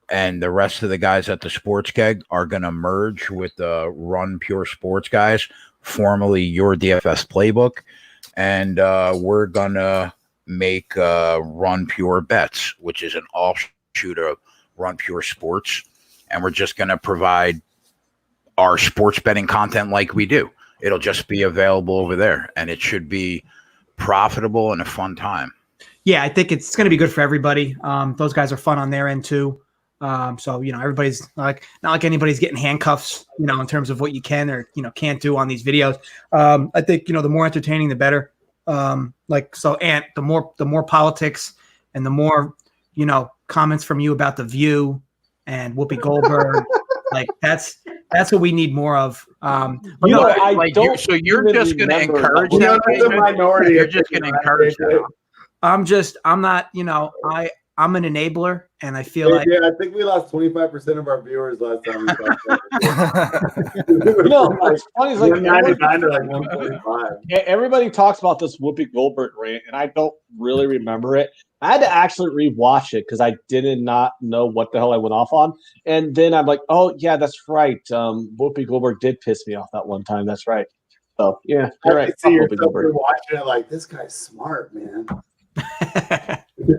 and the rest of the guys at the Sports Keg are gonna merge with the Run Pure Sports guys, formerly Your DFS Playbook, and we're gonna make Run Pure Bets, which is an offshoot of Run Pure Sports, and we're just going to provide our sports betting content like we do. It'll just be available over there, and it should be profitable and a fun time. Yeah, I think it's going to be good for everybody. Those guys are fun on their end too. So everybody's not like anybody's getting handcuffs, in terms of what you can or can't do on these videos. I think the more entertaining, the better. And the more politics and the more comments from you about The View and Whoopi Goldberg, like that's what we need more of. So you're just going to encourage that? The minority. You're just going to encourage that. I'm not. I'm an enabler, and I feel like I think we lost 25% of our viewers last time we talked. What's funny is like 99 to like 145. Everybody talks about this Whoopi Goldberg rant, and I don't really remember it. I had to actually rewatch it because I did not know what the hell I went off on, and then I'm like, oh yeah, that's right. Whoopi Goldberg did piss me off that one time. That's right. So yeah, you're right. See yourself watching it like this guy's smart, man.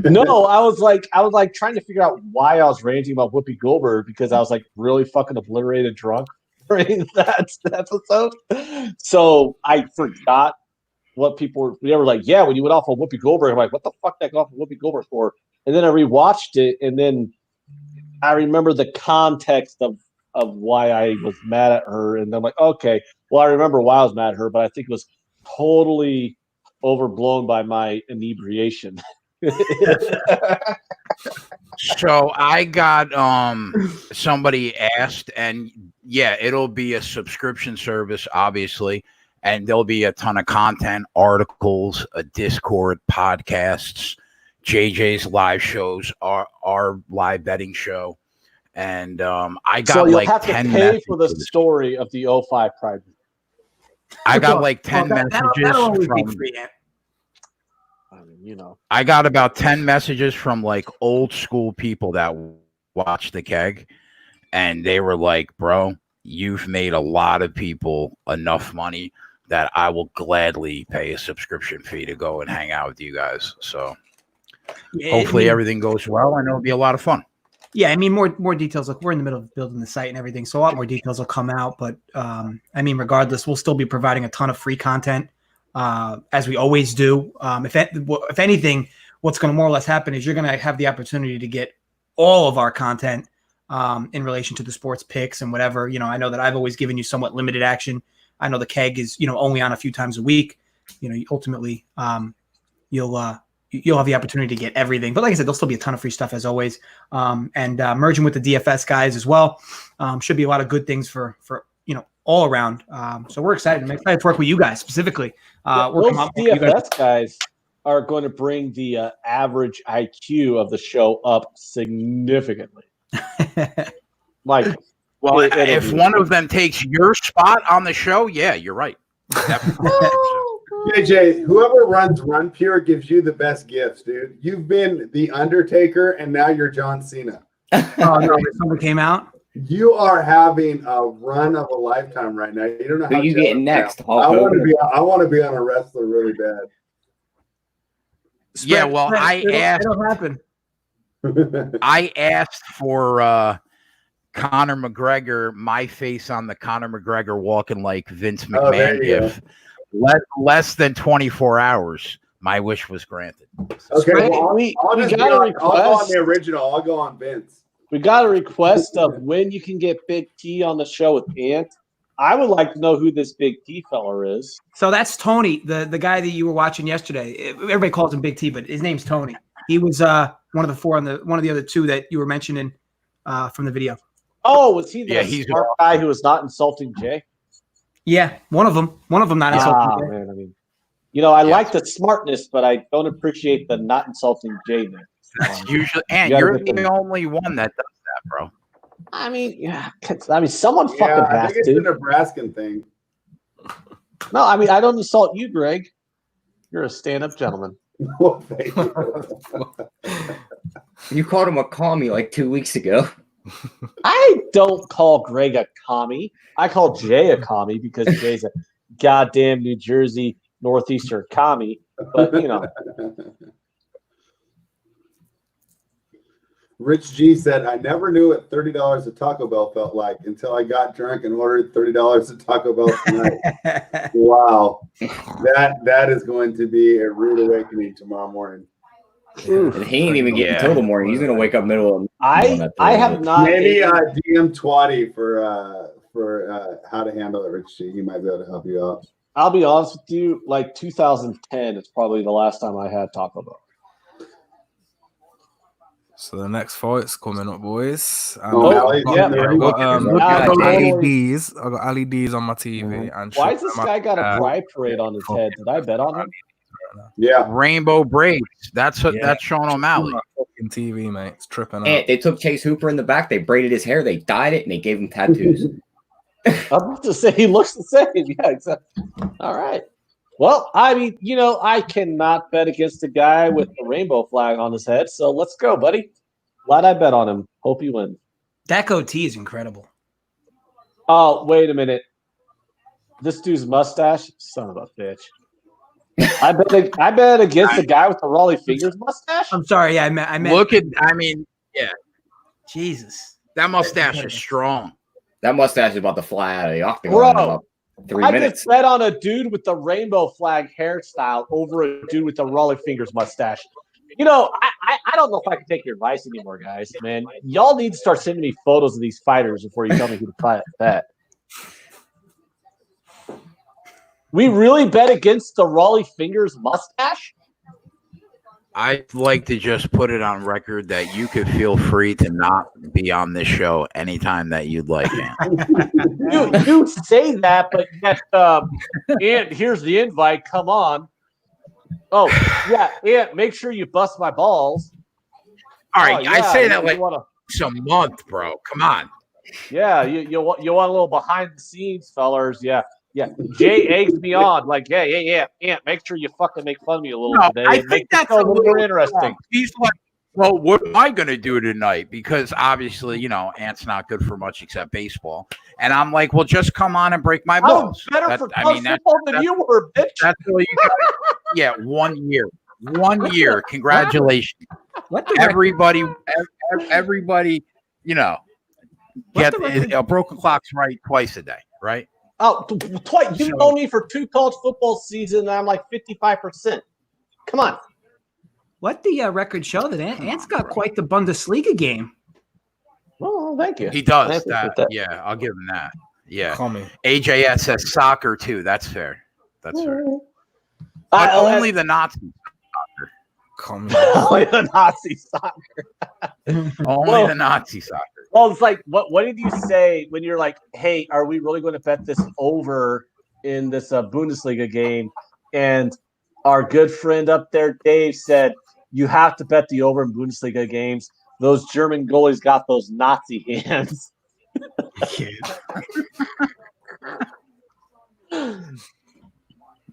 No, I was like trying to figure out why I was ranting about Whoopi Goldberg because I was like really fucking obliterated drunk during that episode. So I forgot what people were like. Yeah, when you went off on Whoopi Goldberg, I'm like, what the fuck did I go off on Whoopi Goldberg for? And then I rewatched it, and then I remember the context of why I was mad at her, and I'm like, okay, well, I remember why I was mad at her, but I think it was totally overblown by my inebriation. So I got somebody asked, and yeah, it'll be a subscription service, obviously, and there'll be a ton of content, articles, a Discord, podcasts, JJ's live shows, our live betting show, and I got you'll like have 10 to pay messages. for the story of the 05 Pride. I got like 10 messages from. I got about 10 messages from like old school people that watch the Keg, and they were like, bro, you've made a lot of people enough money that I will gladly pay a subscription fee to go and hang out with you guys. So hopefully everything goes well, and it'll be a lot of fun. Yeah, I mean, more details. Look, we're in the middle of building the site and everything, so a lot more details will come out. But I mean, regardless, we'll still be providing a ton of free content, as we always do. If anything, what's going to more or less happen is you're going to have the opportunity to get all of our content in relation to the sports picks and whatever. You know, I know that I've always given you somewhat limited action. I know the keg is, you know, only on a few times a week. You know, ultimately, you'll have the opportunity to get everything. But like I said, there'll still be a ton of free stuff as always. And merging with the DFS guys as well should be a lot of good things for you know, all around. So we're excited. I'm excited to work with you guys specifically. Those DFS guys are going to bring the average IQ of the show up significantly. Like, well, if one of them takes your spot on the show, yeah, you're right. JJ, whoever runs Run Pure gives you the best gifts, dude. You've been the Undertaker, and now you're John Cena. Oh no, something came out. You are having a run of a lifetime right now. You don't know who how you getting next. I want to be on a wrestler really bad. Yeah, well, It'll happen. I asked for Conor McGregor, my face on the Conor McGregor walking like Vince McMahon gif. Less than 24 hours. My wish was granted. Okay, well, I'll go on the original. I'll go on Vince. We got a request of when you can get Big T on the show with Ant. I would like to know who this Big T fella is. So that's Tony, the guy that you were watching yesterday. Everybody calls him Big T, but his name's Tony. He was one of the four on one of the other two that you were mentioning from the video. Oh, was he the smart guy who was not insulting Jay? Yeah, one of them not insulting Jay. Man, I mean, you know, I like the smartness, but I don't appreciate the not insulting Jay. That's usually, and you're the only one that does that, bro. I mean, yeah. I mean, someone fucking has to. I think it's a Nebraskan thing. No, I mean, I don't insult you, Greg. You're a stand-up gentleman. Well, thank you. You called him a commie like 2 weeks ago. I don't call Greg a commie. I call Jay a commie because Jay's a goddamn New Jersey Northeastern commie. But, you know. Rich G said, I never knew what $30 at Taco Bell felt like until I got drunk and ordered $30 at Taco Bell tonight. Wow. That is going to be a rude awakening tomorrow morning. And he ain't even getting till the morning. He's gonna wake up middle of. I have not. Maybe DM Twatty for how to handle it, Rich G. He might be able to help you out. I'll be honest with you. Like 2010 is probably the last time I had Taco Bell. So the next fight's coming up, boys. I got LEDs. I got LEDs on my TV. And why has this guy got a pride parade on his head? Did I bet on him? Yeah, rainbow braids. That's Sean O'Malley. Fucking TV, mate. It's tripping out. And they took Chase Hooper in the back. They braided his hair. They dyed it, and they gave him tattoos. I'm about to say he looks the same. Yeah, exactly. All right. Well, I mean, you know, I cannot bet against a guy with the rainbow flag on his head. So let's go, buddy. Glad I bet on him. Hope he wins. That goatee is incredible. Oh, wait a minute. This dude's mustache, son of a bitch. I bet against the guy with the Raleigh Fingers mustache. I'm sorry. Yeah, I meant. Look at. I mean, yeah. Jesus, that mustache is strong. That mustache is about to fly out of the octagon Bro, in about 3 minutes. Just bet on a dude with the rainbow flag hairstyle over a dude with the Raleigh Fingers mustache. You know, I don't know if I can take your advice anymore, guys. Man, y'all need to start sending me photos of these fighters before you tell me who to bet. We really bet against the Raleigh Fingers mustache? I'd like to just put it on record that you could feel free to not be on this show anytime that you'd like. You say that, but yet, Ant, here's the invite. Come on. Oh, yeah, Ant, make sure you bust my balls. All right, I say that like once a month, bro. Come on. Yeah, you want a little behind the scenes, fellers. Yeah. Yeah, Jay eggs me on like, yeah. Ant, make sure you fucking make fun of me a little today. I think that's a little interesting. Well, what am I going to do tonight? Because obviously, Ant's not good for much except baseball. And I'm like, well, just come on and break my balls. I'm better for college football than you were, bitch. That's all you got. Yeah, 1 year. 1 year. Congratulations. Everybody, get a broken clock's right twice a day, right? Oh, twice. You've known me for 2 college football seasons, and I'm like 55%. Come on. Let the record show that Ant's got quite the Bundesliga game. Well, thank you. He does that. Yeah, I'll give him that. Yeah. AJS says soccer too. That's fair. That's fair. But only the Nazi soccer. Only the Nazi soccer. Only the Nazi soccer. Well, it's like, what did you say when you're like, hey, are we really going to bet this over in this Bundesliga game? And our good friend up there, Dave, said, you have to bet the over in Bundesliga games. Those German goalies got those Nazi hands.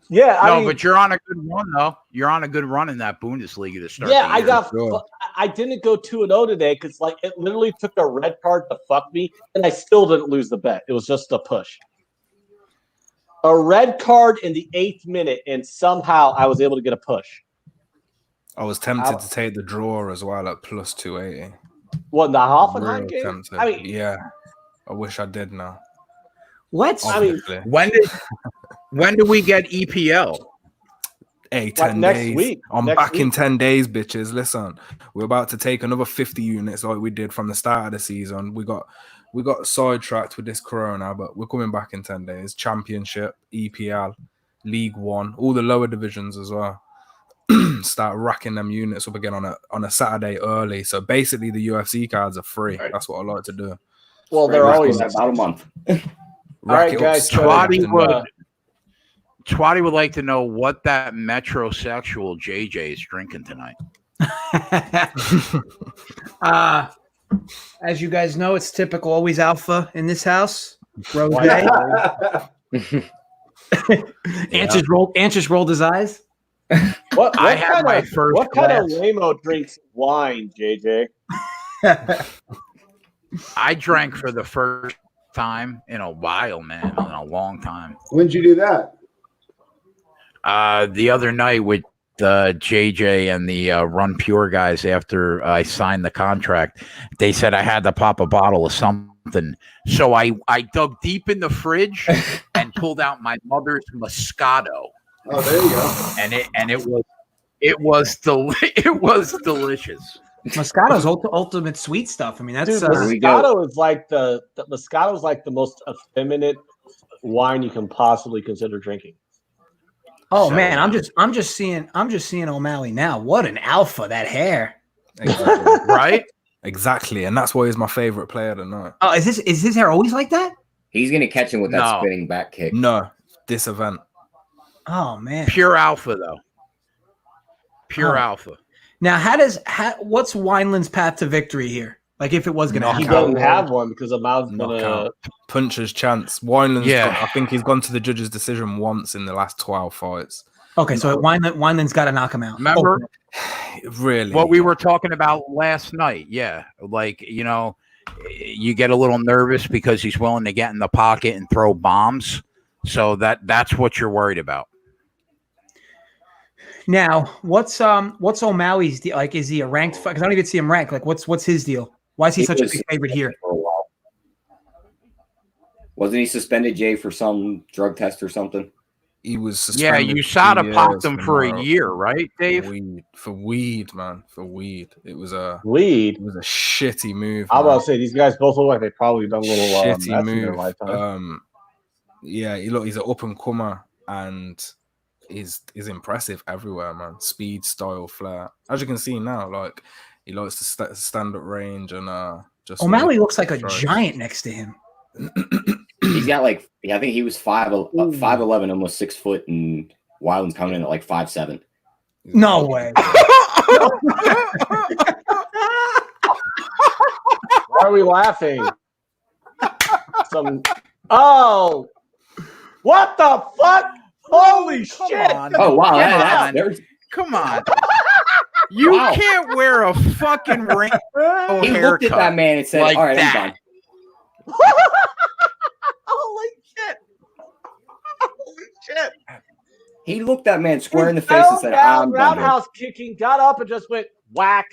Yeah, I mean, but you're on a good run, though. You're on a good run in that Bundesliga to start. Yeah, I didn't go 2-0 today because it literally took a red card to fuck me, and I still didn't lose the bet. It was just a push. A red card in the 8th minute, and somehow I was able to get a push. I was tempted to take the draw as well at plus 280. What, in the Hoffenheim game? Tempted. I mean, yeah. I wish I did now. When do we get EPL? Hey, 10 next days. week. I'm back in 10 days, bitches. Listen, we're about to take another 50 units like we did from the start of the season. We got sidetracked with this corona, but we're coming back in 10 days. Championship, EPL, League One, all the lower divisions as well. Start racking them units up again on a Saturday early. So basically the UFC cards are free. Right. That's what I like to do. Well, they're always about a month. All right, guys. Twatty would like to know what that metrosexual JJ is drinking tonight. As you guys know, it's typical, always alpha in this house. Rose. Ant just rolled his eyes. What kind of lame-o drinks wine, JJ? I drank for the first time in a while, man, in a long time. When'd you do that? The other night with JJ and the Run Pure guys after I signed the contract. They said I had to pop a bottle of something. So I dug deep in the fridge and pulled out my mother's Moscato. Oh, there you go. And it was delicious. Moscato's ultimate sweet stuff. I mean, that's Moscato is like the most effeminate wine you can possibly consider drinking. Oh man, I'm just seeing O'Malley now. What an alpha, that hair. Exactly. Right? Exactly. And that's why he's my favorite player tonight. Oh, is his hair always like that? He's gonna catch him with that spinning back kick. No, this event. Oh man. Pure alpha though. Pure alpha. Now, what's Wineland's path to victory here? Like, if it was going to happen, he doesn't have one because Amal's gonna puncher's chance. Wineland's I think he's gone to the judge's decision once in the last 12 fights. Okay, so Wineland's got to knock him out. Remember, really, what we were talking about last night? Yeah, like you get a little nervous because he's willing to get in the pocket and throw bombs. So that's what you're worried about. Now, what's O'Malley's deal? Like, is he a ranked fight? Because I don't even see him ranked. Like, what's his deal? Why is he such a big favorite here? Wasn't he suspended, Jay, for some drug test or something? He was suspended. Yeah, USADA popped him for a year, right, Dave? For weed, man. For weed. It was a shitty move. I was about to say, these guys both look like they've probably done a little shitty move. in their lifetime. Yeah, he's an up and comer and is impressive everywhere, man. Speed, style, flair. As you can see now, like he likes to stand up range and just. O'Malley looks like a giant next to him. He's got I think he was 5'11", almost 6 foot, and Wineland's coming in at like 5'7". No way. Why are we laughing? What the fuck? Holy shit! On. Oh wow! Come on. You can't wear a fucking ring. He looked at that man and said, like all right, that. I'm done. Holy shit! Holy shit! He looked that man square in the face and said, I'm done. Roundhouse kicking, got up and just went whack.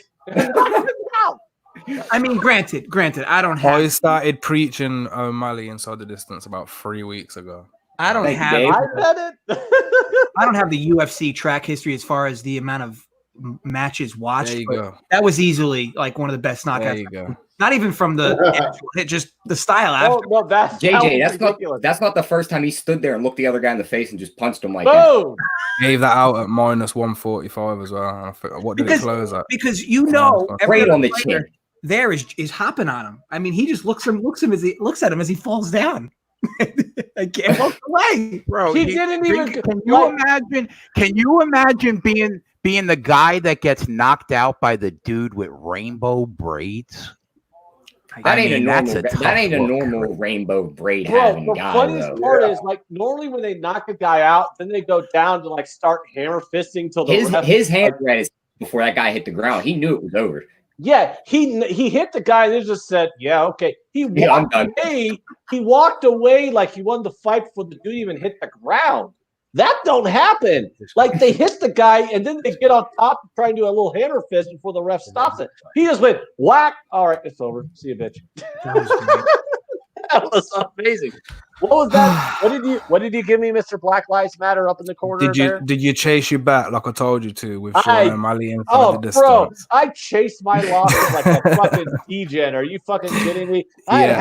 I mean, granted, I don't have. I started preaching O'Malley inside the distance about 3 weeks ago. I don't Thank you, have. Dave. I bet it. I don't have the UFC track history as far as the amount of matches watched. There you but go. That was easily like one of the best There knockouts. you go. Not even from the actual hit, just the style Oh, after. no, that JJ, was ridiculous. that's not the first time he stood there and looked the other guy in the face and just punched him like that. Boom! Gave that out at minus 145 as well. I think- What did it close at? Because you know, every Right other on the player chin. there is hopping on him. I mean, he just looks at him as he falls down. I can't walk away. Bro, He didn't even. Can you imagine? Can you imagine being the guy that gets knocked out by the dude with rainbow braids? That ain't that's a normal rainbow braid Bro, having the guy funniest though. part is like normally when they knock a guy out, then they go down to like start hammer fisting till the ref. His hand read his before that guy hit the ground. He knew it was over. Yeah, he hit the guy and he just said, "Yeah, okay." I'm Walked done. away. He walked away like he won the fight before the dude even hit the ground. That don't happen. Like they hit the guy and then they get on top and try and do a little hammer fist before the ref stops it. He just went whack. All right, it's over. See you, bitch. That was amazing. What was that? What did you give me, Mr. Black Lives Matter up in the corner? Did you chase you back like I told you to with Sean O'Malley inside the distance? Bro, I chased my losses like a fucking degen. Are you fucking kidding me? I had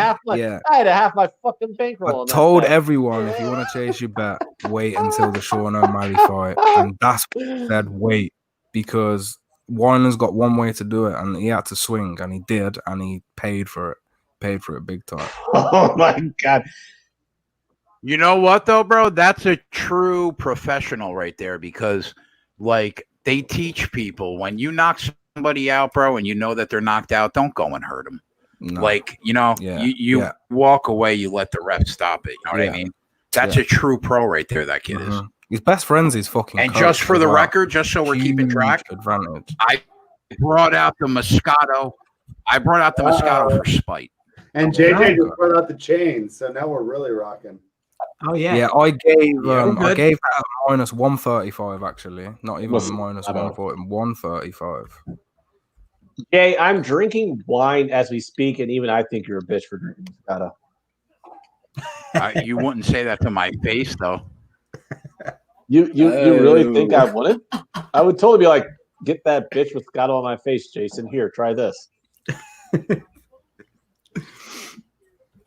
half my fucking bankroll. I told everyone if you want to chase you back, wait until the Sean O'Malley fight, and that's what I said. Wait, because Warner's got one way to do it, and he had to swing, and he did, and he paid for it. Paid for it big time. Oh my god! You know what though, bro? That's a true professional right there, because like they teach people when you knock somebody out, bro, and you know that they're knocked out, don't go and hurt them. No. Like, you know, you walk away, you let the ref stop it. You know what I mean? That's a true pro right there, that kid is. His best friend's his fucking And just for the record, just so we're keeping track, advantage. I brought out the Moscato. I brought out the Moscato for spite. And JJ just brought out the chain, so now we're really rocking. Oh yeah, yeah. I gave that minus 135 actually, not even minus 140, 135. Jay, I'm drinking wine as we speak, and even I think you're a bitch for drinking Moscato. You wouldn't say that to my face, though. You really think I wouldn't? I would totally be like, get that bitch Moscato on my face, Jason. Here, try this.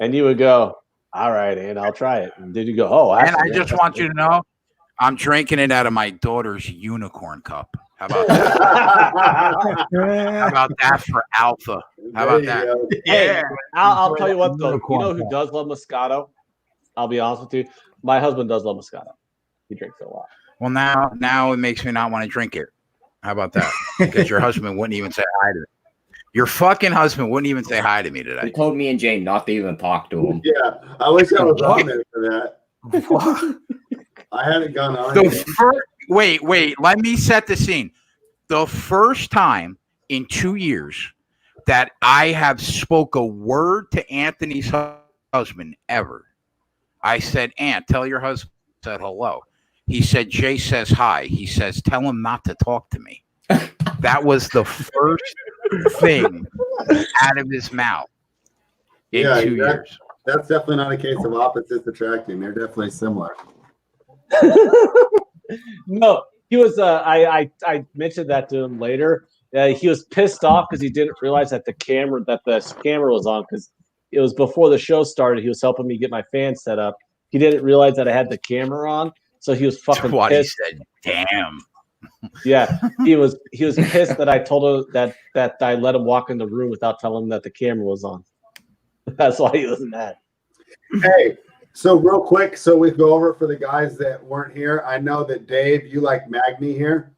And you would go, all right, and I'll try it. And did you go, oh, and I just want you to know, I'm drinking it out of my daughter's unicorn cup. How about that? How about that for Alpha? How about that? Yeah. I'll tell you what, though. You know who does love Moscato? I'll be honest with you. My husband does love Moscato. He drinks it a lot. Well, now it makes me not want to drink it. How about that? Because your husband wouldn't even say hi to it. Your fucking husband wouldn't even say hi to me today. He told me and Jane not to even talk to him. Yeah, I wish I was on there for that. I hadn't gone on. Wait. Let me set the scene. The first time in 2 years that I have spoke a word to Anthony's husband ever, I said, Aunt, tell your husband I said hello. He said, Jay says hi. He says, tell him not to talk to me. That was the first thing out of his mouth in 2 years. That's definitely not a case of opposites attracting. They're definitely similar. No, he was. I mentioned that to him later. He was pissed off because he didn't realize that the camera was on, because it was before the show started. He was helping me get my fan set up. He didn't realize that I had the camera on, so he was fucking pissed. He said, "Damn." Yeah, he was pissed that I told him that I let him walk in the room without telling him that the camera was on. That's why he was mad. Hey, so real quick, so we go over it for the guys that weren't here. I know that Dave, you like Magny here.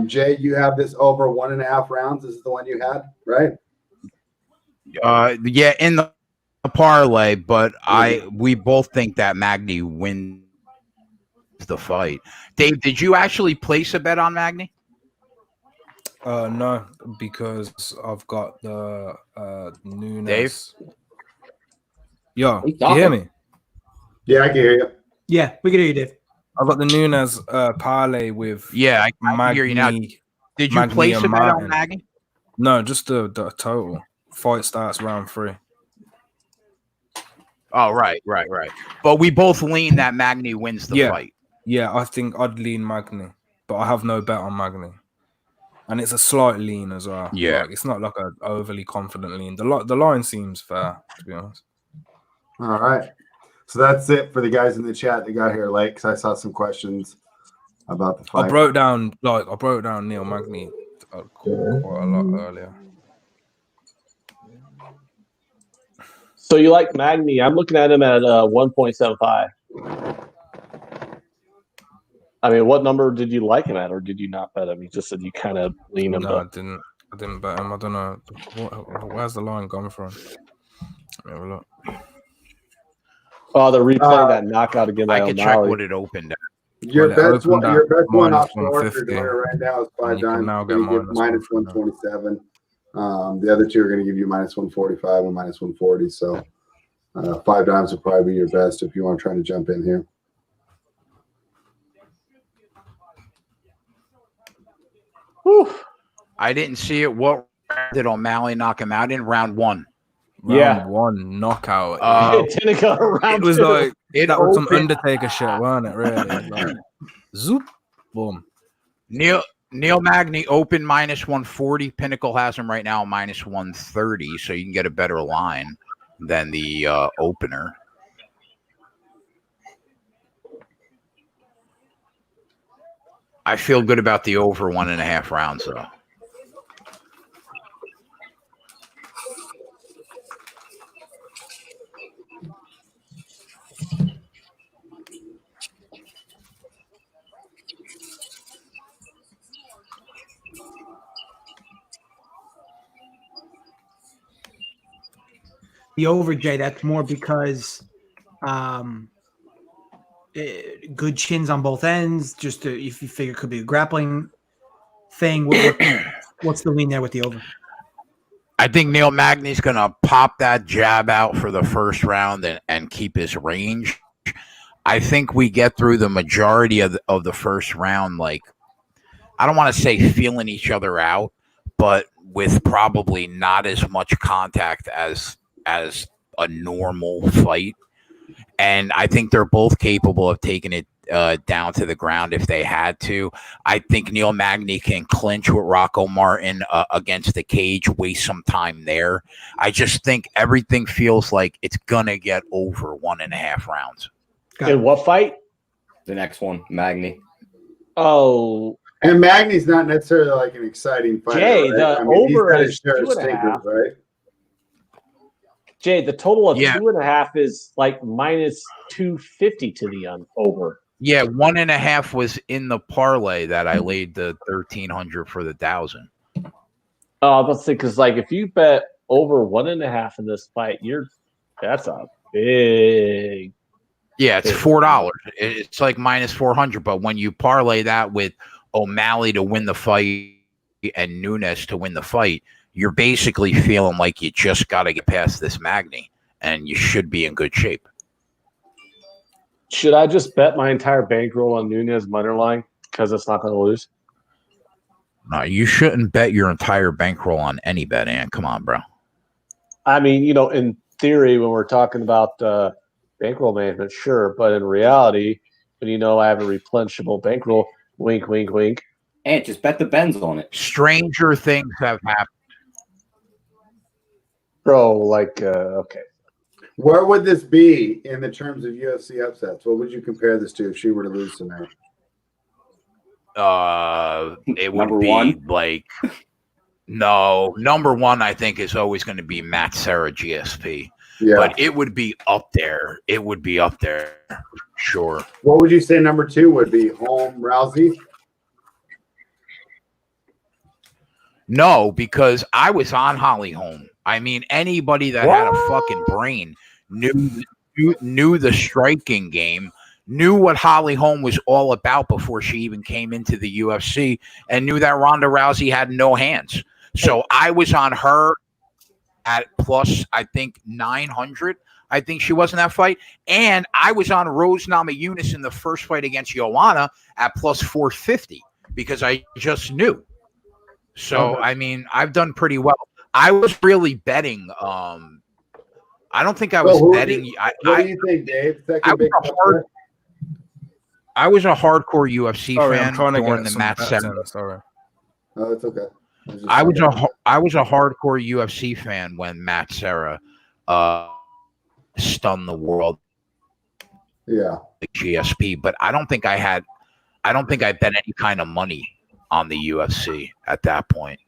Jay, you have this over 1.5 rounds. This is the one you had, right? Yeah, in the parlay, but we both think that Magny wins the fight. Dave, did you actually place a bet on Magny? No, because I've got the Nunes. Dave? Yo, He's can you hear talking. me? Yeah, I can hear you. Yeah, we can hear you, Dave. I've got the Nunes parlay with Yeah, I can hear you now. Magny. Did you Magny place and a bet on Martin. Maggie? No, just the total. Fight starts round 3. Oh, right. But we both lean that Magny wins the fight. Yeah, I think I'd lean Magny, but I have no bet on Magny. And it's a slight lean as well. Yeah. Like, it's not like an overly confident lean. The line seems fair, to be honest. All right. So that's it for the guys in the chat that got here late, because I saw some questions about the fight. I broke down Neil Magny quite a lot earlier. So you like Magny? I'm looking at him at 1.75. I mean, what number did you like him at, or did you not bet him? You just said you kind of lean him. No, I didn't bet him. I don't know. Where's the line gone from? Let me have a look. Oh, they're replaying that knockout again by I could O'Malley. check what it opened at. Your best one off the minus order doing right now is 5 You can dimes. now You're get gonna get minus 127. The other two are going to give you minus 145 and minus 140. So 5 dimes will probably be your best if you want to try to jump in here. Whew. I didn't see it. What did O'Malley knock him out in round 1? Round 1 knockout. It didn't go around. It was like that was some opened- Undertaker shit, wasn't it? Really? Like, zoop, boom. Neil Magny open minus 140. Pinnacle has him right now minus 130, so you can get a better line than the opener. I feel good about the over 1.5 rounds, though. The over, Jay, that's more because good chins on both ends. Just if you figure it could be a grappling thing. What's the lean there with the over? I think Neil Magny's going to pop that jab out for the first round and keep his range. I think we get through the majority of the first round, like, I don't want to say feeling each other out, but with probably not as much contact as a normal fight. And I think they're both capable of taking it down to the ground if they had to. I think Neil Magny can clinch with Rocco Martin against the cage, waste some time there. I just think everything feels like it's going to get over 1.5 rounds. In what fight? The next one, Magny. Oh. And Magny's not necessarily like an exciting fighter. Jay, right? the over is 2.5. Right? Jay, the total of 2.5 is like minus 250 to the over. Yeah, 1.5 was in the parlay that I laid the 1,300 for the 1,000. Let's see, because like if you bet over 1.5 in this fight, that's a big. Yeah, it's $4. It's like minus 400. But when you parlay that with O'Malley to win the fight and Nunes to win the fight, you're basically feeling like you just got to get past this Magny, and you should be in good shape. Should I just bet my entire bankroll on Nunes money line because it's not going to lose? No, you shouldn't bet your entire bankroll on any bet, Ann. Come on, bro. I mean, in theory, when we're talking about bankroll management, sure. But in reality, when I have a replenishable bankroll, wink, wink, wink. And just bet the Benz on it. Stranger things have happened. Bro, okay. Where would this be in the terms of UFC upsets? What would you compare this to if she were to lose tonight? It would be one? like no. Number one, I think, is always going to be Matt Serra GSP. Yeah. But it would be up there. It would be up there, sure. What would you say number 2 would be? Holm Rousey? No, because I was on Holly Holm. I mean, anybody that had a fucking brain knew the striking game, knew what Holly Holm was all about before she even came into the UFC, and knew that Ronda Rousey had no hands. So I was on her at plus, I think, 900. I think she was in that fight. And I was on Rose Namajunas in the first fight against Joanna at plus 450 because I just knew. So, I mean, I've done pretty well. I was really betting. I don't think I was betting. What do you think, Dave? I was a hardcore UFC fan I'm trying to during get the Matt Serra. Sorry. Oh, it's okay. I was a hardcore UFC fan when Matt Serra stunned the world. Yeah. The GSP, but I don't think I bet any kind of money on the UFC at that point.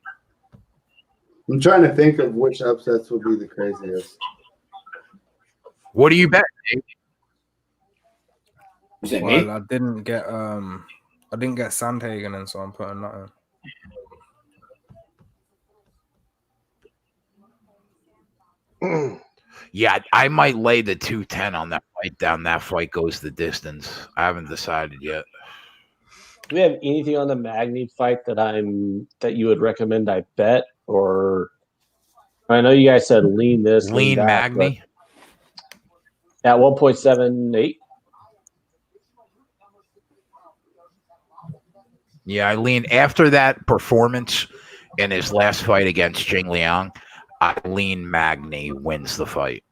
I'm trying to think of which upsets would be the craziest. What do you bet, Dave? Well, I didn't get Sandhagen in, so I'm putting that in. Yeah, I might lay the 210 on that fight down. That fight goes the distance. I haven't decided yet. Do we have anything on the Magny fight that you would recommend I bet? Or I know you guys said lean this, lean that, Magny at 1.78. Yeah, I lean after that performance in his last fight against Jing Liang. I lean Magny wins the fight.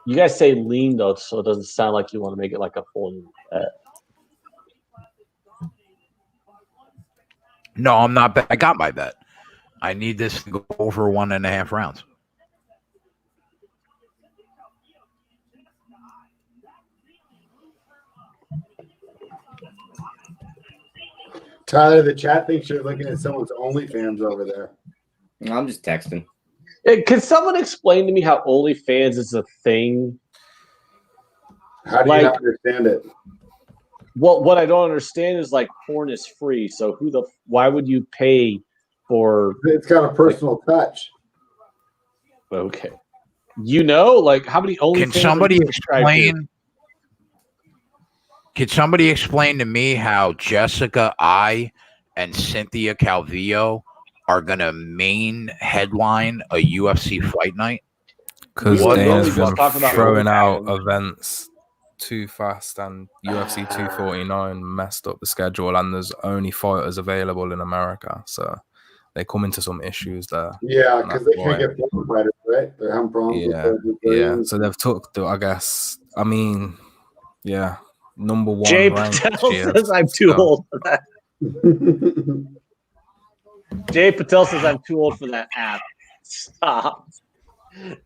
You guys say lean though, so it doesn't sound like you want to make it like a full bet. No, I'm not. I got my bet. I need this to go over 1.5 rounds. Tyler, the chat thinks you're looking at someone's OnlyFans over there. I'm just texting. Can someone explain to me how OnlyFans is a thing? How do you not understand it? Well, what I don't understand is like porn is free, so why would you pay for? It's got a personal touch. Okay, like how many OnlyFans? Can somebody explain? Could somebody explain to me how Jessica I and Cynthia Calvillo are going to main headline a UFC fight night? Because Dana's been throwing out events too fast, and UFC 249 messed up the schedule, and there's only fighters available in America, so they come into some issues there. Yeah, because they can't get foreign fighters, right? They're having problems with yeah. So they've took the, I guess, I mean, yeah. Number one. Jay Patel says I'm too old for that. Jay Patel says I'm too old for that app. Stop.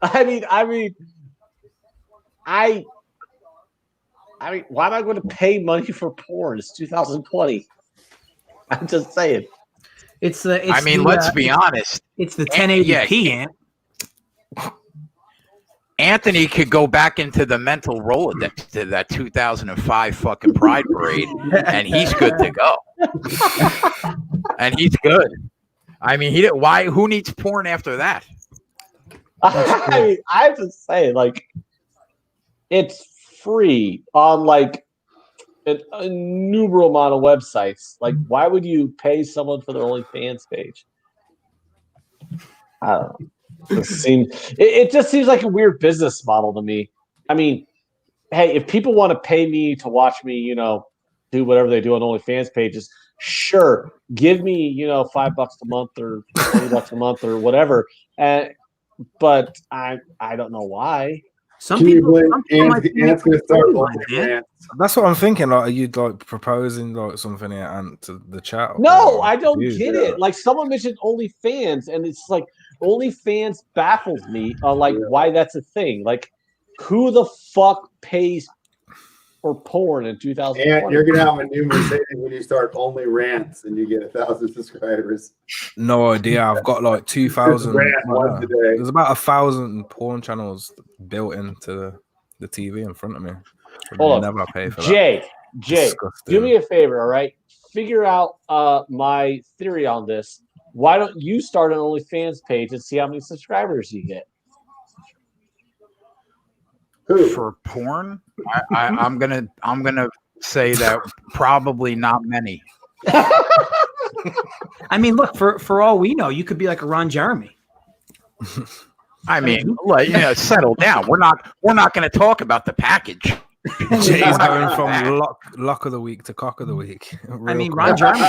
I mean, why am I going to pay money for porn? It's 2020. I'm just saying. Let's be honest. It's the 1080p, Ant. Anthony could go back into the mental Rolodex to that 2005 fucking Pride Parade, and he's good to go. And he's good. I mean, who needs porn after that? I mean, I'm just saying, like, it's free on like an innumerable amount of websites. Like, why would you pay someone for their OnlyFans page? I don't know. It just seems like a weird business model to me. I mean, hey, if people want to pay me to watch me, do whatever they do on OnlyFans pages, sure, give me, $5 a month or $20 a month or whatever. But I don't know why. Some people might That's what I'm thinking. Like, are you like proposing like something here and to the chat? No, I don't get it. Like, someone mentioned OnlyFans, and it's like OnlyFans baffles me on why that's a thing. Like, who the fuck pays for porn in 2020? And you're gonna have a new Mercedes when you start Only Rants and you get 1,000 subscribers. No idea. I've got like 2,000. There's about 1,000 porn channels built into the TV in front of me. Hold on. Never pay for Jay, Disgusting. do me a favor, all right? Figure out my theory on this. Why don't you start an OnlyFans page and see how many subscribers you get? For porn, I'm gonna say that probably not many. I mean, look, for all we know, you could be like a Ron Jeremy. I mean, settle down. We're not going to talk about the package. Jay's going from lock of the week to cock of the week. I mean, Ron Jeremy.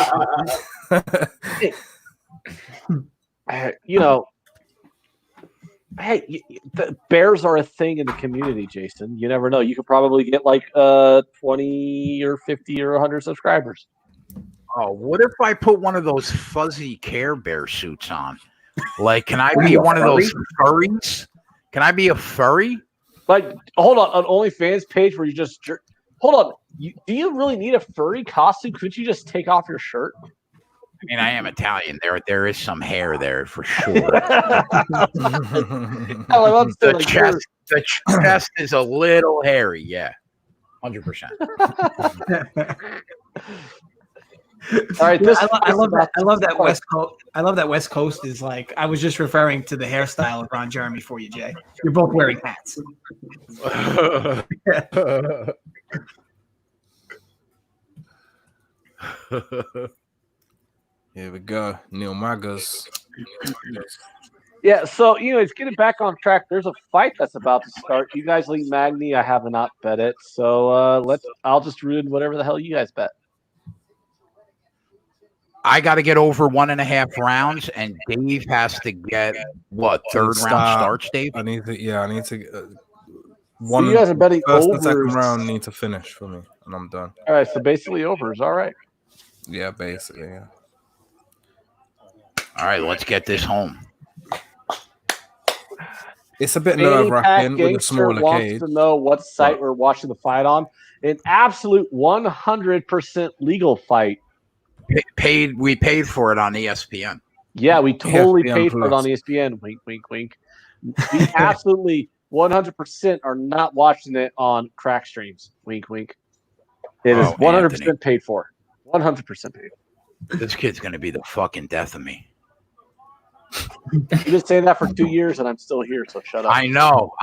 Hey, the bears are a thing in the community, Jason. You never know. You could probably get like 20 or 50 or 100 subscribers. Oh, what if I put one of those fuzzy Care Bear suits on? Like, can I be one of those furries? Can I be a furry? Like, hold on OnlyFans page where you just hold on. Do you really need a furry costume? Could you just take off your shirt? I mean, I am Italian. There is some hair there for sure. The chest is a little hairy. Yeah, 100%. All right, I love that West Coast. I love that West Coast is like. I was just referring to the hairstyle of Ron Jeremy for you, Jay. You're both wearing hats. Here we go, Neil Magas. Yeah, so it's getting back on track. There's a fight that's about to start. You guys leave Magny. I have not bet it, so I'll just ruin whatever the hell you guys bet. I got to get over 1.5 rounds, and Dave has to get third round starts, Dave? I need to So you guys are betting first overs. and second round need to finish for me, and I'm done. All right, so basically overs. All right. Yeah, basically, yeah. All right, let's get this home. It's a bit nerve-wracking with a smaller wants cage. to know what site we're watching the fight on. An absolute 100% legal fight. We paid for it on ESPN. Yeah, we totally ESPN paid for it on ESPN. Wink, wink, wink. We absolutely 100% are not watching it on crack streams. Wink, wink. It is 100% Anthony. Paid for. 100% paid. This kid's going to be the fucking death of me. You've been saying that for 2 years, and I'm still here, so shut up. I know.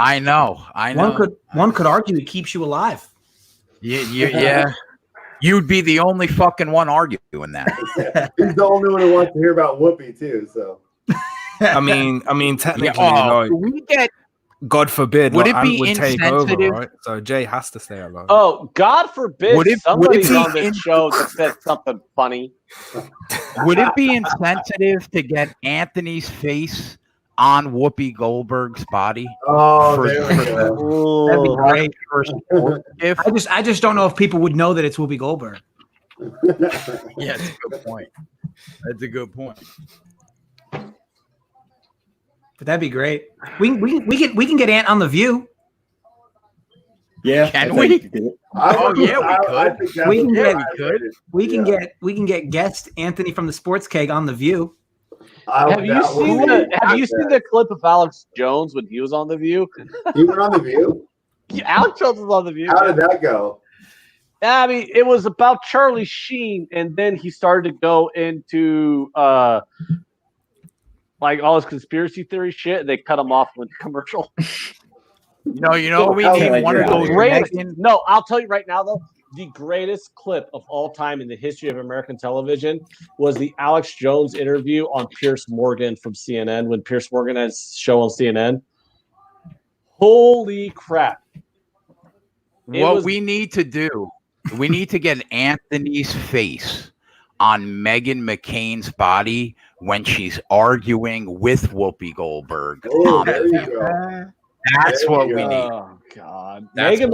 One could argue it keeps you alive. Yeah. You'd be the only fucking one arguing that. He's the only one who wants to hear about Whoopi too. So, I mean, technically, we get. God forbid, would it be would take over, insensitive? right? So Jay has to stay alive. Oh, God forbid somebody's on this show that said something funny. Would it be insensitive to get Anthony's face on Whoopi Goldberg's body? Oh, there we go. That'd be great. I just don't know if people would know that it's Whoopi Goldberg. Yeah, that's a good point. That's a good point. But that'd be great. We can get Ant on The View. Yeah, can we? we could. We can get guest Anthony from the Sports Keg on The View. Have you seen the clip of Alex Jones when he was on The View? He went on The View? Alex Jones was on The View. How did that go? I mean, it was about Charlie Sheen, and then he started to go into like all his conspiracy theory shit, and they cut him off with the commercial. We need one of those. No, I'll tell you right now, though, the greatest clip of all time in the history of American television was the Alex Jones interview on Piers Morgan from CNN when Piers Morgan has a show on CNN. Holy crap. We need to do, we need to get Anthony's face on Meghan McCain's body when she's arguing with Whoopi Goldberg. That's what we need. Oh God, Meghan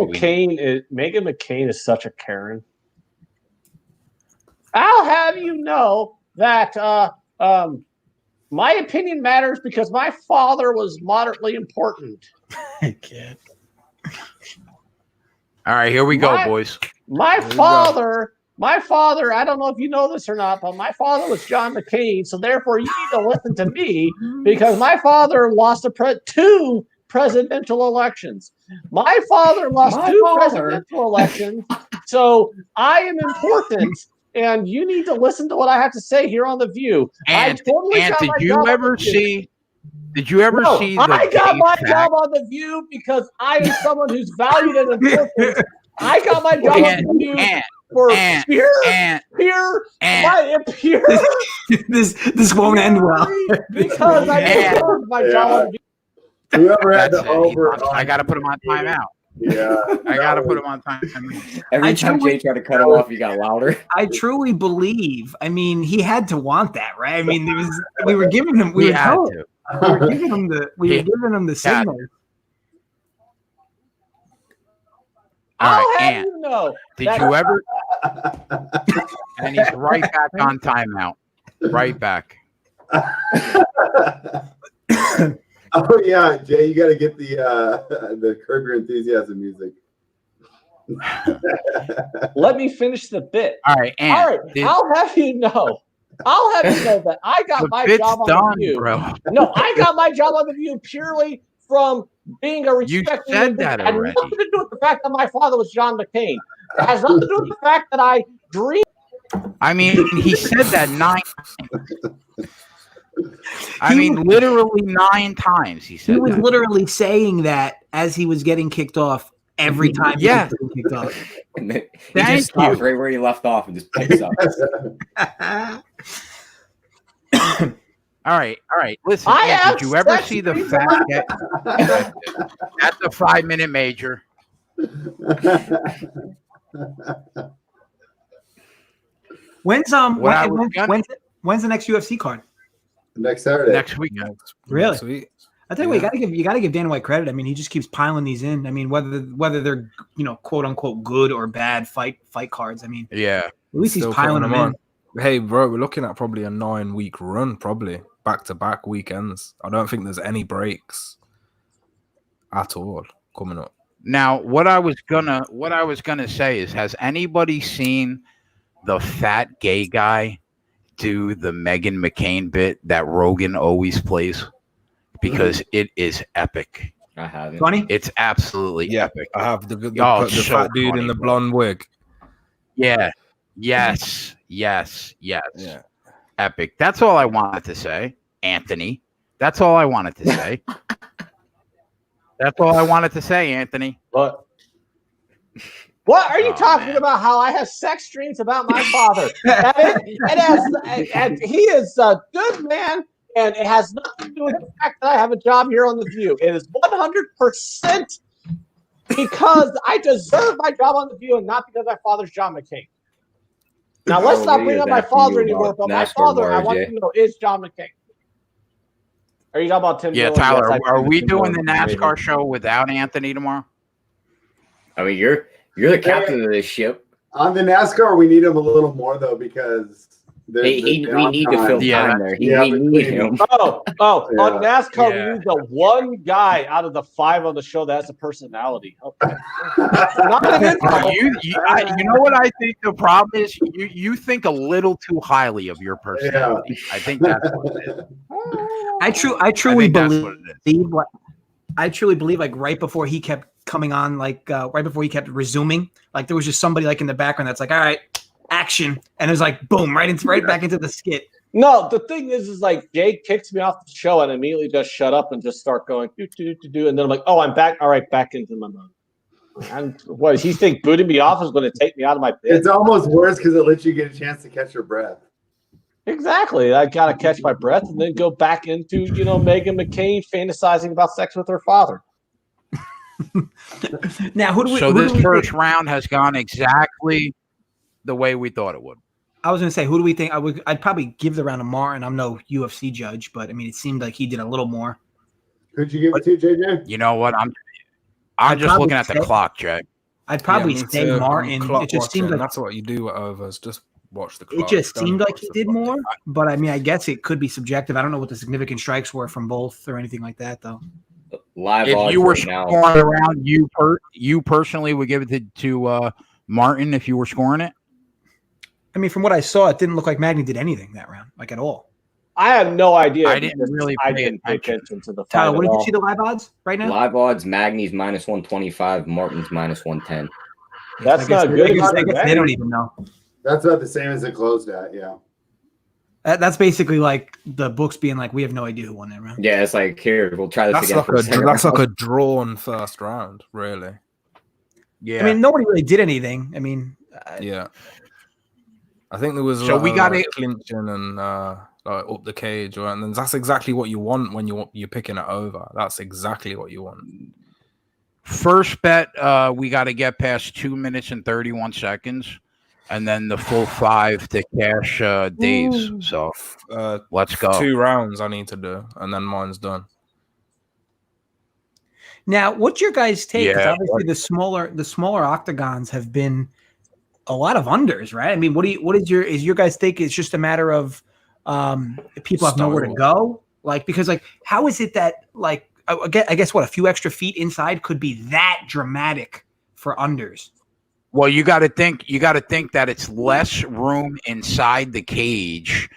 McCain is such a Karen. I'll have you know that my opinion matters because my father was moderately important. I can't. All right, here we go, boys. My father, I don't know if you know this or not, but my father was John McCain, so therefore you need to listen to me because my father lost two presidential elections. My father lost two presidential elections, so I am important, and you need to listen to what I have to say here on The View. And did you ever see? Did you ever see? I got my job on The View because I am someone who's valued and important, I got my job on the view for pure. This won't end well because I deserve my job on the view. Whoever had the over, I got to put him on timeout. Yeah, I got to put him on timeout. Every time Jay tried to cut him off, he got louder. I truly believe. I mean, he had to want that, right? I mean, we were giving him. We were giving him the signal. All right, have Ant, you know did you ever? And he's right back on timeout. Right back. Oh yeah, Jay, you got to get the Curb Your Enthusiasm music. Let me finish the bit. All right, Ant, All right. I'll have you know that I got my job on the View. Bro. No, I got my job on the View purely from being a respected. You said that already. It had nothing to do with the fact that my father was John McCain. It has nothing to do with the fact that I dreamed. I mean, he said that 9 times. I mean, literally 9 times he said He was that. literally saying that as he was getting kicked off every time he was getting kicked off. And then he just stops right where he left off and just picks up. All right. Listen, did you ever see the fact that's a 5-minute major? When's the next UFC card? Next Saturday. Next weekend. Really? I tell you what, you gotta give Dan White credit. I mean, he just keeps piling these in. I mean, whether they're quote unquote good or bad fight cards. I mean, yeah. At least he's piling them in. Hey, bro, we're looking at probably a 9-week run, probably back-to-back weekends. I don't think there's any breaks at all coming up. Now, what I was gonna say is, has anybody seen the fat gay guy do the Meghan McCain bit that Rogan always plays? Because it is epic. I haven't. Funny? It's absolutely epic. I have the so fat dude funny, in the bro. blonde wig. Yeah. Yes. Yeah. Epic. That's all I wanted to say, Anthony. That's all I wanted to say. That's all I wanted to say, Anthony. What are you talking about? How I have sex dreams about my father? And he is a good man, and it has nothing to do with the fact that I have a job here on The View. It is 100% because I deserve my job on The View, and not because my father's John McCain. Now, let's not bring up my father anymore, but my father, I want you to know, is John McCain. Are you talking about Tim? Yeah, Dillon? Tyler, Yes, are we doing the NASCAR show without Anthony tomorrow? I mean, you're the captain of this ship. On the NASCAR, we need him a little more though, because we need to fill time there. We need him. On NASCAR, we need the one guy out of the 5 on the show that has a personality. Okay. You know what I think the problem is? You think a little too highly of your personality. Yeah. I think that's what it is. I truly believe like right before he kept coming on, like right before he kept resuming, like there was just somebody like in the background that's like, all right, action, and it was like boom, right back into the skit. No, the thing is like Jay kicks me off the show and immediately just shut up and just start going do, and then I'm like, oh, I'm back. All right, back into my mode. And what does he think booting me off is going to take me out of my pit? It's almost worse because it lets you get a chance to catch your breath. Exactly. I got to catch my breath and then go back into, Meghan McCain fantasizing about sex with her father. Now, this first round has gone exactly the way we thought it would. I was going to say, who do we think? I'd probably give the round to Martin. I'm no UFC judge, but I mean, it seemed like he did a little more. Who'd you give it to, JJ? You know what? I'm just looking at the clock, Jay. I'd probably say Martin. It just seemed like that's what you do with overs. Just watch the clock. It just seemed like he did more, but I mean, I guess it could be subjective. I don't know what the significant strikes were from both or anything like that, though. Live if you were scoring around, you personally would give it to Martin if you were scoring it. I mean, from what I saw, it didn't look like Magny did anything that round, like at all. I have no idea. I didn't pay attention to the fight. Tyler, what did you see the live odds right now? Live odds: Magny's -125, Martin's -110. That's not good. They don't even know. That's about the same as it closed at. Yeah. That's basically like the books being like, we have no idea who won that round. Yeah, it's like, here, we'll try this again. That's like a drawn first round, really. Yeah. I mean, nobody really did anything. I mean, yeah. I think there was a So lot we of, got like, it. clinching and like up the cage, right? And then that's exactly what you want when you're picking it over. That's exactly what you want. First bet, we got to get past 2 minutes and 31 seconds, and then the full 5 to cash days. So let's go. 2 rounds I need to do, and then mine's done. now, what's your guys' take? Because Yeah. obviously the smaller octagons have been a lot of unders, right? I mean, what is your guys' think? It's just a matter of people have nowhere to go, like, because like how is it that like I guess what, a few extra feet inside could be that dramatic for unders? Well, you got to think that it's less room inside the cage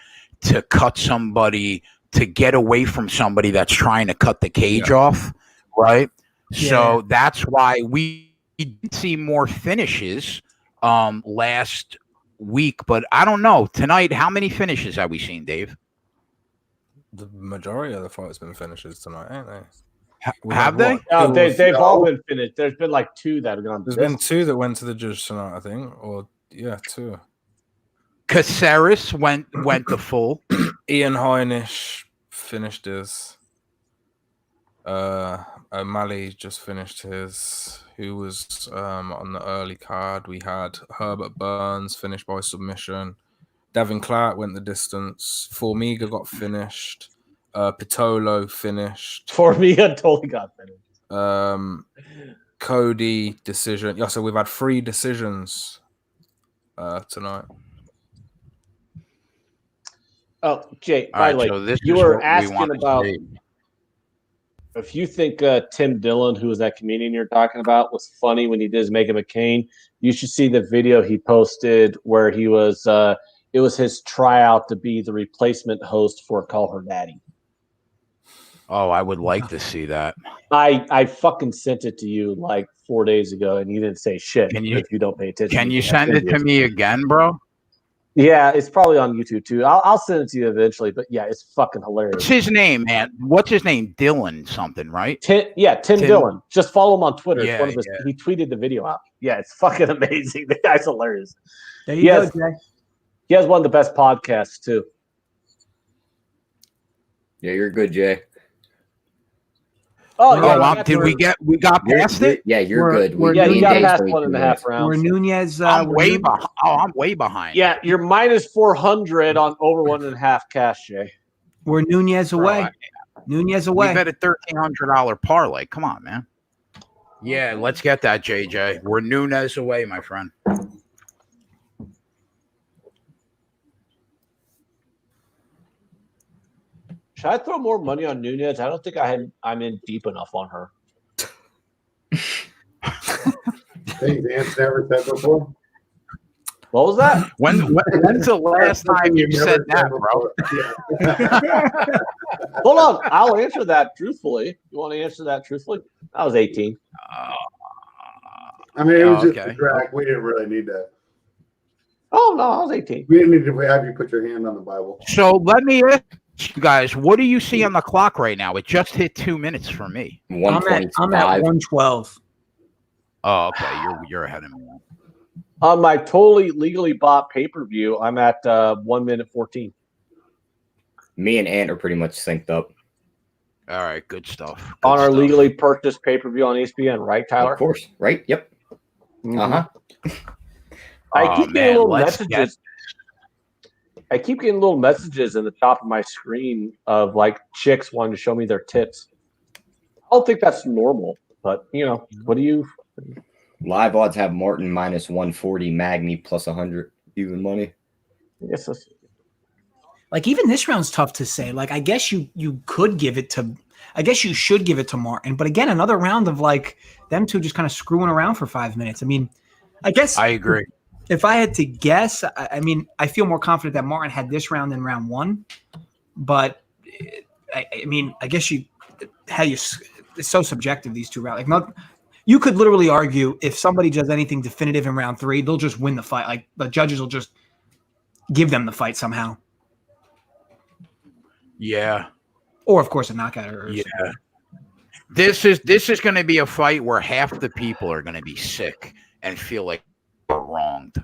to cut somebody, to get away from somebody that's trying to cut the cage off, right? Yeah. So that's why we did see more finishes last week, but I don't know. Tonight, how many finishes have we seen, Dave? The majority of the fights been finishes tonight, ain't they? Have they? No, they've all been finished. There's been like 2 that have gone. There's been 2 that went to the judge tonight, I think, or 2. Caceres went the full. Ian Heinisch finished his. O'Malley just finished his. Who was on the early card? We had Herbert Burns finished by submission. Devin Clark went the distance. Formiga got finished. Pitolo finished. Formiga totally got finished. Cody decision. Yeah, so we've had 3 decisions tonight. Oh, Jay, All by right, the way, so this you is were what we asking want to about see. if you think Tim Dillon, who was that comedian you're talking about, was funny when he did his Meghan McCain. You should see the video he posted where he was. It was his tryout to be the replacement host for Call Her Daddy. Oh, I would like to see that. I fucking sent it to you like 4 days ago, and you didn't say shit. If you don't pay attention, Can you send it to me again, bro? Yeah, it's probably on YouTube too. I'll send it to you eventually. But yeah, it's fucking hilarious. What's his name, man? What's his name? Dylan something, right? Tim Dillon. Just follow him on Twitter. Yeah, It's one of his, he tweeted the video out. Yeah, it's fucking amazing. The guy's hilarious. There you go, Jay. He has one of the best podcasts too. Yeah, you're good, Jay. Oh, yeah. We got past it? Yeah, you're good. You got past 1.5 rounds. We're Nunez. I'm way behind. Yeah, you're minus 400 on over 1.5 cash, Jay. We're Nunez away. Nunez away. We bet a $1,300 parlay. Come on, man. Yeah, let's get that, JJ. We're Nunes away, my friend. Should I throw more money on Nunes? I don't think I'm in deep enough on her. Things Ant's never said before. What was that? When's the last time you said that, bro? Hold on. I'll answer that truthfully. You want to answer that truthfully? I was 18. I mean, it was just a drag. We didn't really need to. Oh, no, I was 18. We didn't need to have you put your hand on the Bible. So let me ask you guys, what do you see on the clock right now? It just hit 2 minutes for me. I'm at 112. Oh, okay. You're ahead of me. On my totally legally bought pay-per-view, I'm at 1 minute 14. Me and Ant are pretty much synced up. All right, good stuff. On our legally purchased pay-per-view on ESPN, right, Tyler? Of course, right? Yep. I keep getting little messages. I keep getting little messages in the top of my screen of like chicks wanting to show me their tits. I don't think that's normal, but what do you? Live odds have Martin minus 140, Magny plus 100 even money. Yes. Like even this round's tough to say. Like I guess you could give it to. I guess you should give it to Martin. But again, another round of like them two just kind of screwing around for 5 minutes. I mean, I guess I agree. If I had to guess, I mean, I feel more confident that Martin had this round than round one. But I mean, I guess it's so subjective, these two rounds. Like, you could literally argue if somebody does anything definitive in round 3, they'll just win the fight. Like the judges will just give them the fight somehow. Yeah. Or of course a knockout. This is going to be a fight where half the people are going to be sick and feel like they're wronged.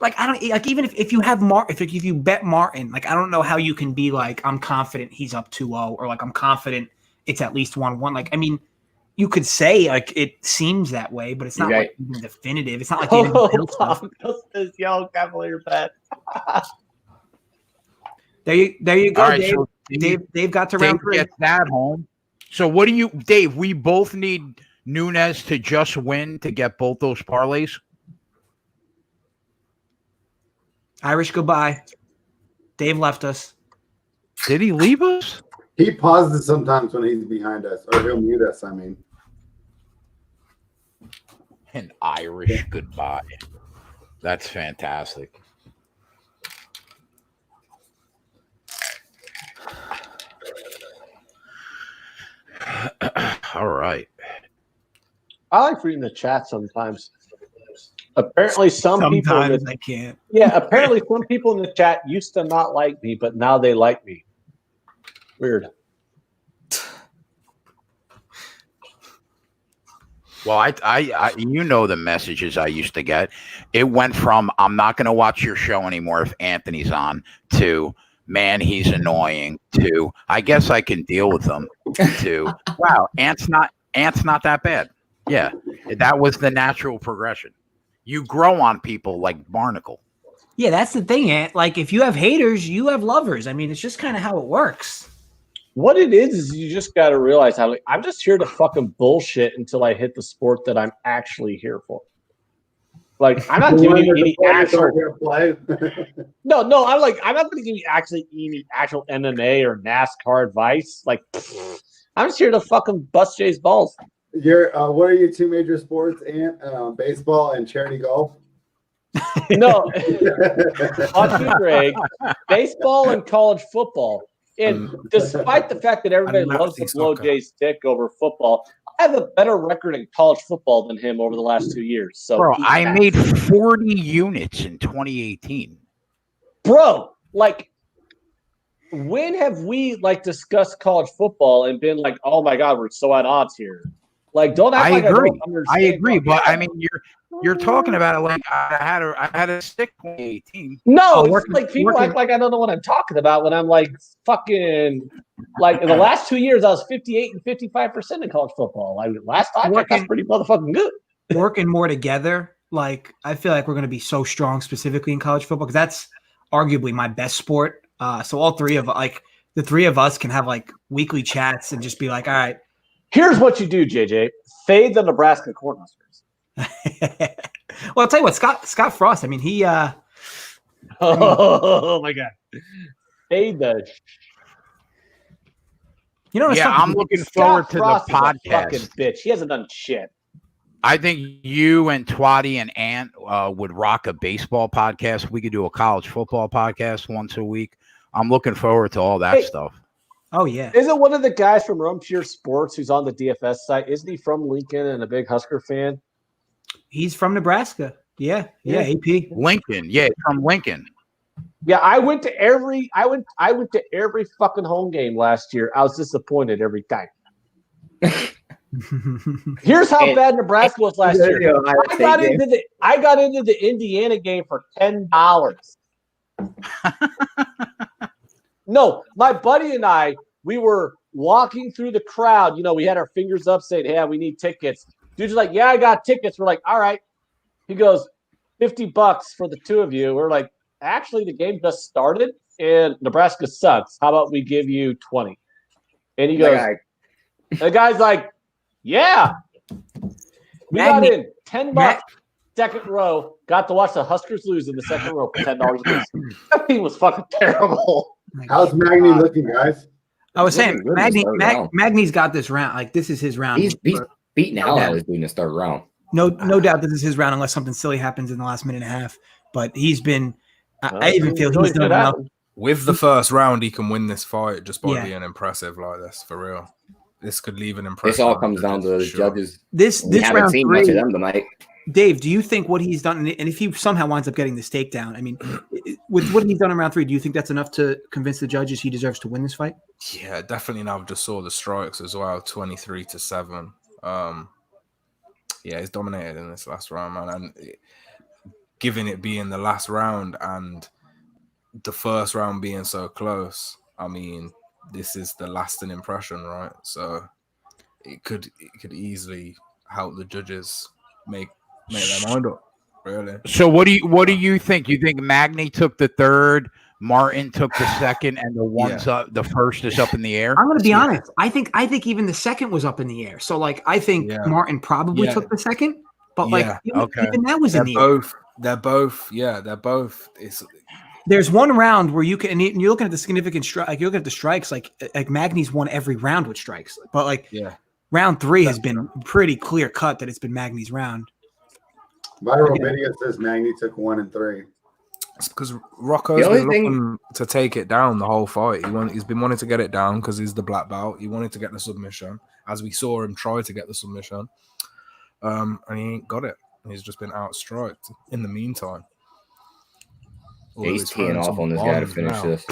Like I don't like even if you have if you bet Martin, like I don't know how you can be like I'm confident he's up 2-0 or like I'm confident it's at least 1-1. Like I mean, you could say like it seems that way, but it's not like even definitive. It's not like this young Cavalier bet. There you go, Right, Dave. so Dave got to round 3. Gets that home. So what do you, Dave? We both need Nunes to just win to get both those parlays. Irish goodbye. Dave left us. Did he leave us? He pauses sometimes when he's behind us, or he'll mute us. I mean, An Irish goodbye. That's fantastic. All right. I like reading the chat sometimes. Apparently, Sometimes I can't. Yeah, apparently some people in the chat used to not like me, but now they like me. Weird. Well, I you know the messages I used to get. It went from I'm not going to watch your show anymore if Anthony's on to man, he's annoying to I guess I can deal with him to wow, Ant's not that bad. Yeah, that was the natural progression. You grow on people like Barnacle. Yeah, that's the thing, Ant. Like if you have haters, you have lovers. I mean, it's just kind of how it works. What it is you just got to realize how I'm just here to fucking bullshit until I hit the sport that I'm actually here for. Like I'm not giving you any actual play. No, I'm not going to give you any actual MMA or NASCAR advice. Like I'm just here to fucking bust Jay's balls. What are your two major sports, Ant? Baseball and charity golf? No, watch me, Greg. Baseball and college football. And despite the fact that everybody loves to blow Jay's stick over football, I have a better record in college football than him over the last 2 years. So, bro, I made 40 units in 2018. Bro, like, when have we like discussed college football and been like, "Oh my God, we're so at odds here"? Like, don't act like agree. I don't understand. I agree, but I mean, you're talking about it like I had a stick 2018. No, it's like people act like I don't know what I'm talking about when I'm like fucking like in the last 2 years I was 58 and 55% in college football. Like last time that's pretty motherfucking good. Working more together, like I feel like we're gonna be so strong specifically in college football because that's arguably my best sport. So all three of the three of us can have like weekly chats and just be like, all right. Here's what you do, JJ. Fade the Nebraska Cornhuskers. Well, I'll tell you what, Scott Frost. I mean, he. Oh my God! Fade the. You know, yeah, I'm looking forward to the podcast. Fucking bitch, he hasn't done shit. I think you and Twatty and Ant would rock a baseball podcast. We could do a college football podcast once a week. I'm looking forward to all that stuff. Oh, yeah. Isn't one of the guys from Rumpier Sports who's on the DFS site, isn't he from Lincoln and a big Husker fan? He's from Nebraska. Yeah, AP. Lincoln. Yeah, from Lincoln. Yeah, I went to every fucking home game last year. I was disappointed every time. Here's how bad Nebraska was last year. I got into the Indiana game for $10. No, my buddy and I, we were walking through the crowd. You know, we had our fingers up saying, "Hey, we need tickets." Dude's like, "Yeah, I got tickets." We're like, "All right." He goes, $50 for the two of you. We're like, "Actually, the game just started and Nebraska sucks. How about we give you 20?" And he goes, the guy's like, "Yeah." We got in $10, second row. Got to watch the Huskers lose in the second row for $10 apiece. That team was fucking terrible. How's Magny looking, guys? I was saying, Magny's got this round. Like, this is his round. He's beating hell out of his dude in the start round. No doubt this is his round unless something silly happens in the last minute and a half. But he's been I even feel he's done enough. With the first round, he can win this fight just by being impressive like this, for real. This could leave an impression. This all comes down to the judges. This we haven't round seen three, much of them tonight. Dave, do you think what he's done, and if he somehow winds up getting this takedown, I mean, with what he's done in round 3, do you think that's enough to convince the judges he deserves to win this fight? Yeah, definitely. Now I've just saw the strikes as well, 23-7. Yeah, he's dominated in this last round, man. And given it being the last round and the first round being so close, I mean, this is the lasting impression, right? So it could easily help the judges make their mind up, really. So what do you think? You think Magny took the third, Martin took the second, and the first is up in the air? I'm going to be honest. I think even the second was up in the air. So like I think Martin probably took the second, but even that was in the air. They're both. There's one round where you can, and you're looking at the significant strike. Like you look at the strikes, like Magny's won every round with strikes, but round 3 has been pretty clear cut that it's been Magny's round. Viral video says Magny took 1 and 3. It's because Rocco's been looking to take it down the whole fight. He's been wanting to get it down because he's the black belt. He wanted to get the submission, as we saw him try to get the submission, and he ain't got it. He's just been outstriked in the meantime. He's teeing off on this guy to finish this.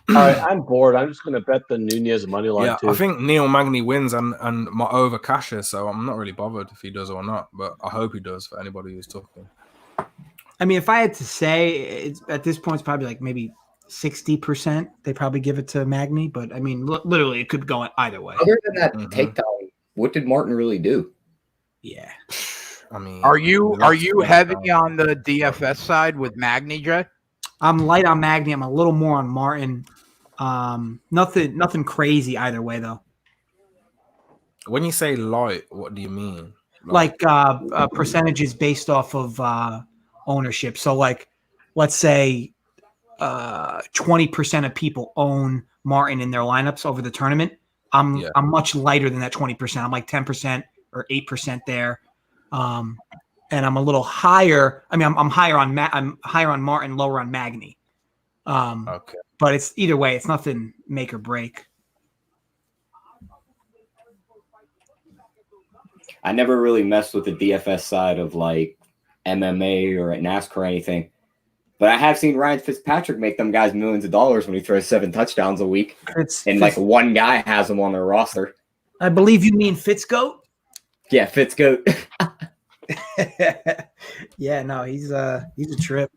All right, I'm bored. I'm just going to bet the Nunes money line too. I think Neil Magny wins and my over cashes, so I'm not really bothered if he does or not, but I hope he does for anybody who's talking. I mean, if I had to say, at this point, it's probably like maybe 60%. They probably give it to Magny, but I mean, literally, it could go either way. Other than that takedown, what did Martin really do? Yeah. I mean, are you heavy on the DFS side with Magny, Jay? I'm light on Magny. I'm a little more on Martin. Nothing crazy either way, though. When you say light, what do you mean? Like percentages based off of ownership. So, like, let's say 20% of people own Martin in their lineups over the tournament. I'm much lighter than that 20%. I'm like 10% or 8% there. And I'm a little higher. I mean, I'm higher on Martin, lower on Magny. Okay. But it's either way, it's nothing make or break. I never really messed with the DFS side of like MMA or at NASCAR or anything. But I have seen Ryan Fitzpatrick make them guys millions of dollars when he throws 7 touchdowns a week. Like one guy has them on their roster. I believe you mean Fitzgoat? Yeah, Fitzgoat. Yeah, no, he's a trip.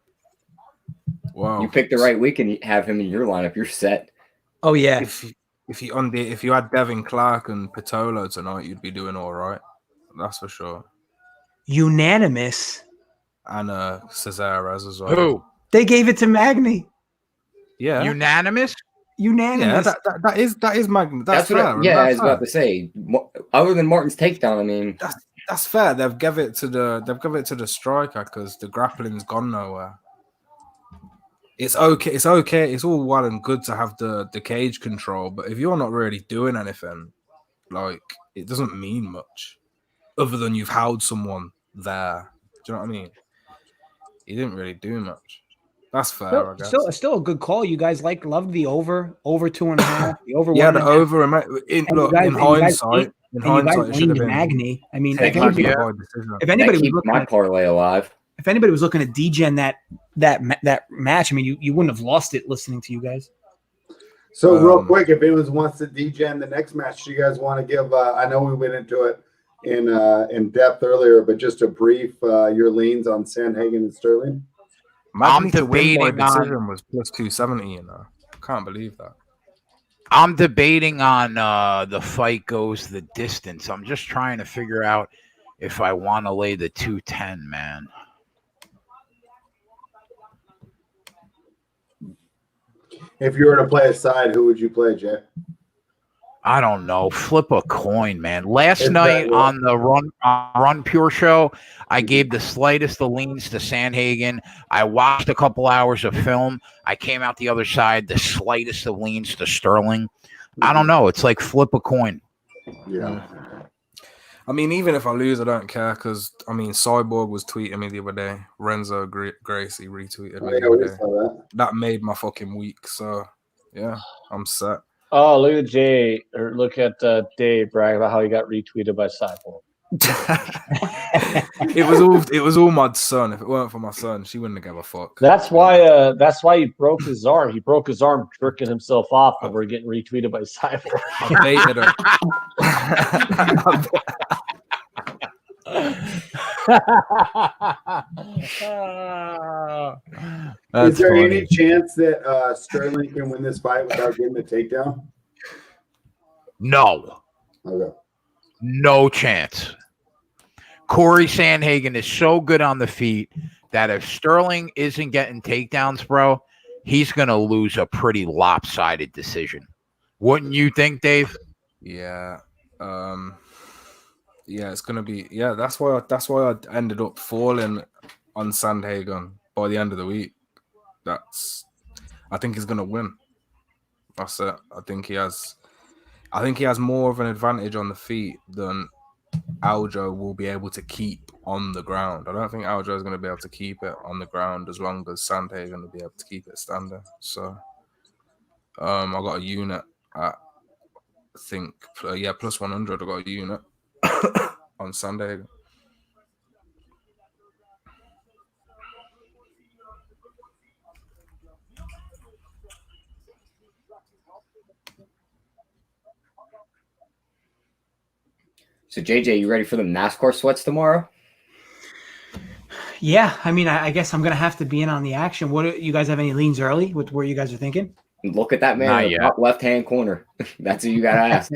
Wow. You pick the right week and you have him in your lineup, you're set. Oh yeah. If you had Devin Clark and Patolo tonight, you'd be doing all right. That's for sure. Unanimous. And Cesares as well. Who? They gave it to Magny. Yeah. Unanimous? Unanimous. Yeah, that is Magny. That's what fair. I was about to say. Other than Martin's takedown, I mean, that's fair. They've given it to the striker because the grappling's gone nowhere. It's okay. It's okay. It's all well and good to have the cage control, but if you're not really doing anything, like, it doesn't mean much, other than you've held someone there. Do you know what I mean? He didn't really do much. That's fair, I guess. Still a good call. You guys loved the over 2.5. The over. Yeah, the over. In hindsight, it should have been Magny. I mean, if anybody was looking my parlay alive. If anybody was looking at degen that match, I mean, you wouldn't have lost it listening to you guys. So real quick, if anyone wants to degen the next match, do you guys want to give? I know we went into it in depth earlier, but just a brief your leans on Sandhagen and Sterling. I'm debating on decision was plus 270. You know, can't believe that. I'm debating on the fight goes the distance. I'm just trying to figure out if I want to lay the 210, man. If you were to play a side, who would you play, Jay? I don't know. Flip a coin, man. Last night on the Run Pure show, I gave the slightest of leans to Sandhagen. I watched a couple hours of film. I came out the other side, the slightest of leans to Sterling. I don't know. It's like flip a coin. Yeah. I mean, even if I lose, I don't care because, I mean, Cyborg was tweeting me the other day. Renzo Gracie retweeted me the other day. That made my fucking week. So, yeah, I'm set. Oh, look at Jay, or look at Dave brag about how he got retweeted by Cyborg. It was all my son. If it weren't for my son, she wouldn't have given a fuck. That's why he broke his arm. He broke his arm jerking himself off over getting retweeted by Cyborg. I baited her. Is there any chance that Sterling can win this fight without getting the takedown? No. Okay. No chance. Corey Sandhagen is so good on the feet that if Sterling isn't getting takedowns, bro, he's going to lose a pretty lopsided decision. Wouldn't you think, Dave? Yeah. Yeah, it's gonna be. Yeah, that's why I ended up falling on Sandhagen by the end of the week. I think he's gonna win. That's it. I think he has more of an advantage on the feet than Aljo will be able to keep on the ground. I don't think Aljo is going to be able to keep it on the ground as long as Sandhagen will be able to keep it standing. So, I got a unit at, I think, plus 100. I got a unit on Sandhagen. So, JJ, you ready for the NASCAR sweats tomorrow? Yeah, I mean, I guess I'm going to have to be in on the action. What you guys have any leans early with where you guys are thinking? Look at that man in the top left-hand corner. That's who you got to ask.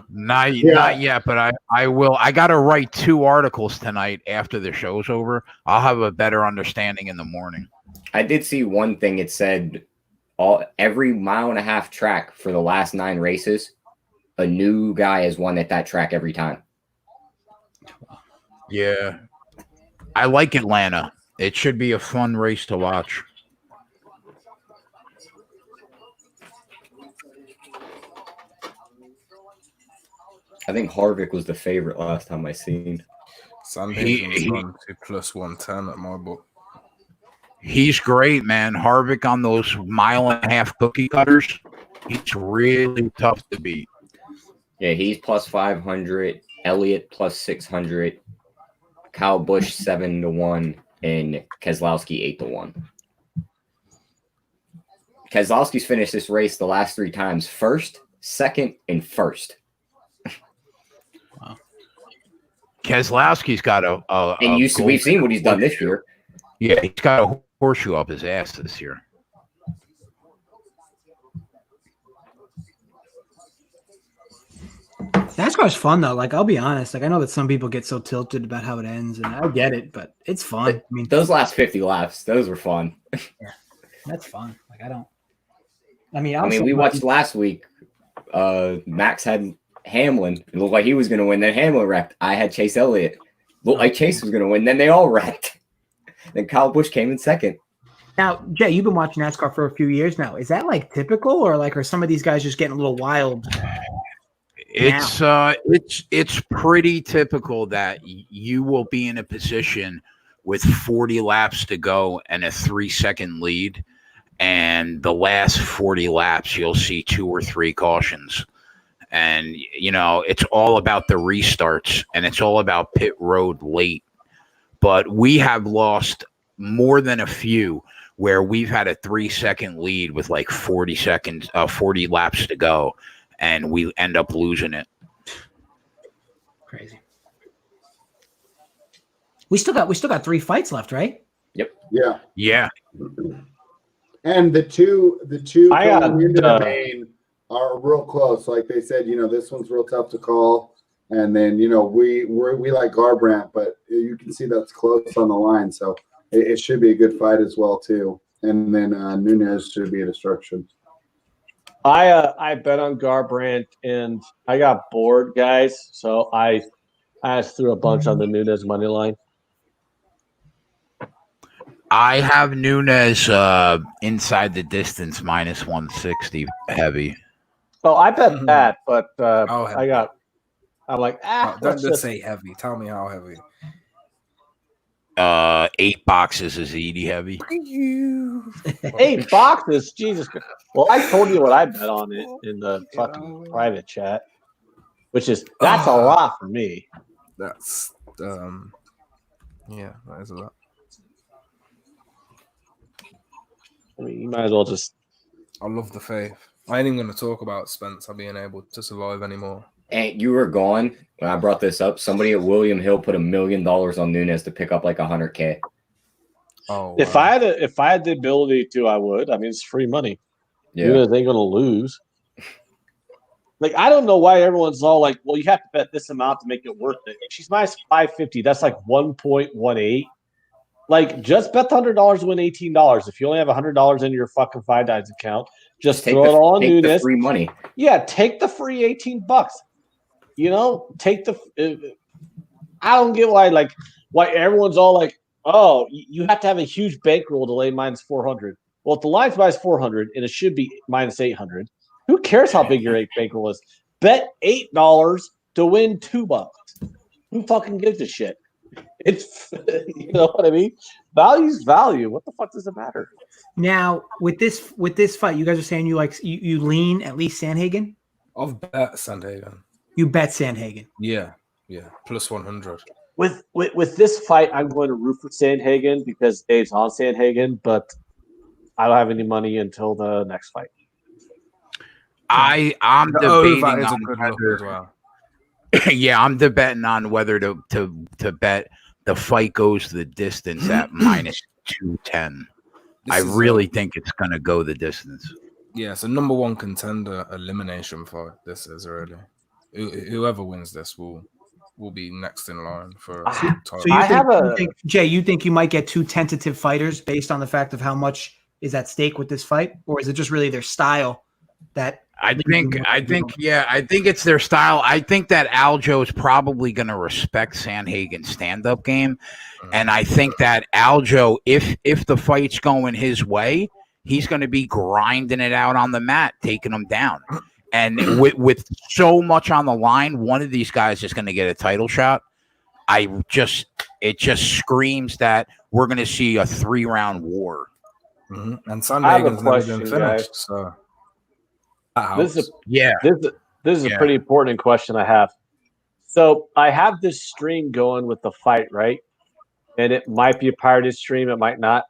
Not yet, but I will. I got to write 2 articles tonight after the show's over. I'll have a better understanding in the morning. I did see one thing. It said every mile-and-a-half track for the last 9 races, a new guy has won at that track every time. Yeah. I like Atlanta. It should be a fun race to watch. I think Harvick was the favorite last time I seen. Sandhagen's gone to plus 110 at my book. He's great, man. Harvick on those mile-and-a-half cookie cutters, he's really tough to beat. Yeah, he's plus 500. Elliott plus 600. Kyle Busch 7-1, and Keselowski 8-1. Keselowski's finished this race the last 3 times first, second, and first. Wow. Keselowski's got we've seen what he's done this year. Yeah, he's got a horseshoe up his ass this year. NASCAR's fun though. Like, I'll be honest. Like, I know that some people get so tilted about how it ends, and I get it, but it's fun. I mean, those last 50 laps, those were fun. Yeah, that's fun. Like, we watched last week. Max had Hamlin. It looked like he was going to win. Then Hamlin wrecked. I had Chase Elliott. Looked like Chase was going to win. Then they all wrecked. Then Kyle Busch came in second. Now, Jay, you've been watching NASCAR for a few years now. Is that like typical, or like are some of these guys just getting a little wild? It's pretty typical that you will be in a position with 40 laps to go and a 3-second lead, and the last 40 laps you'll see 2 or 3 cautions, and it's all about the restarts and it's all about pit road late. But we have lost more than a few where we've had a 3-second lead with like 40 laps to go, and we end up losing it. Crazy. We still got 3 fights left, right? Yep. Yeah. And the two coming into the main are real close. Like they said, this one's real tough to call. And then, we like Garbrandt, but you can see that's close on the line. So it should be a good fight as well, too. And then Nunes should be a destruction. I bet on Garbrandt, and I got bored, guys. So I just threw a bunch on the Nunes money line. I have Nunes inside the distance minus 160 heavy. Well, I bet that, but I'm like, don't just say heavy. Tell me how heavy. 8 boxes is Edie heavy. 8 boxes, Jesus Christ. Well, I told you what I bet on it in the fucking private chat, which is that's a lot for me. That's yeah, that is a lot. I mean, you might as well just. I love the faith. I ain't even going to talk about Spencer being able to survive anymore. And you were gone when I brought this up. Somebody at William Hill put $1 million on Nunes to pick up like $100K. Oh, If I had the ability to, I would. I mean, it's free money. Yeah. Nunes ain't gonna lose. Like, I don't know why everyone's all like, well, you have to bet this amount to make it worth it. If she's minus 550. That's like 1.18. Like, just bet the $100 to win $18. If you only have $100 in your fucking $5 account, just throw it all on Nunes. Take the free money. Yeah, take the free $18. You know, take the. I don't get why everyone's all like, oh, you have to have a huge bankroll to lay minus 400. Well, if the line's minus 400 and it should be minus 800, who cares how big your bankroll is? Bet $8 to win $2. Who fucking gives a shit? It's, you know what I mean? Value's value. What the fuck does it matter? Now with this fight, you guys are saying you lean at least Sandhagen. I've bet Sandhagen. You bet Sandhagen. Yeah, plus 100. With this fight, I'm going to root for Sandhagen because Dave's on Sandhagen, but I don't have any money until the next fight. I'm debating on whether, as well. Yeah, I'm debating on whether to bet the fight goes the distance at minus 210. I really think it's going to go the distance. Yeah, it's a number one contender elimination fight. This is really whoever wins this will be next in line for. So you think you might get 2 tentative fighters based on the fact of how much is at stake with this fight, or is it just really their style that? I think it's their style. I think that Aljo is probably going to respect Sandhagen's stand-up game, and I think that Aljo, if the fight's going his way, he's going to be grinding it out on the mat, taking him down. And with so much on the line, one of these guys is going to get a title shot. It just screams that we're going to see a 3-round war. Mm-hmm. And Sandhagen's never been finished, so. This is a pretty important question I have. So I have this stream going with the fight, right? And it might be a pirated stream, it might not.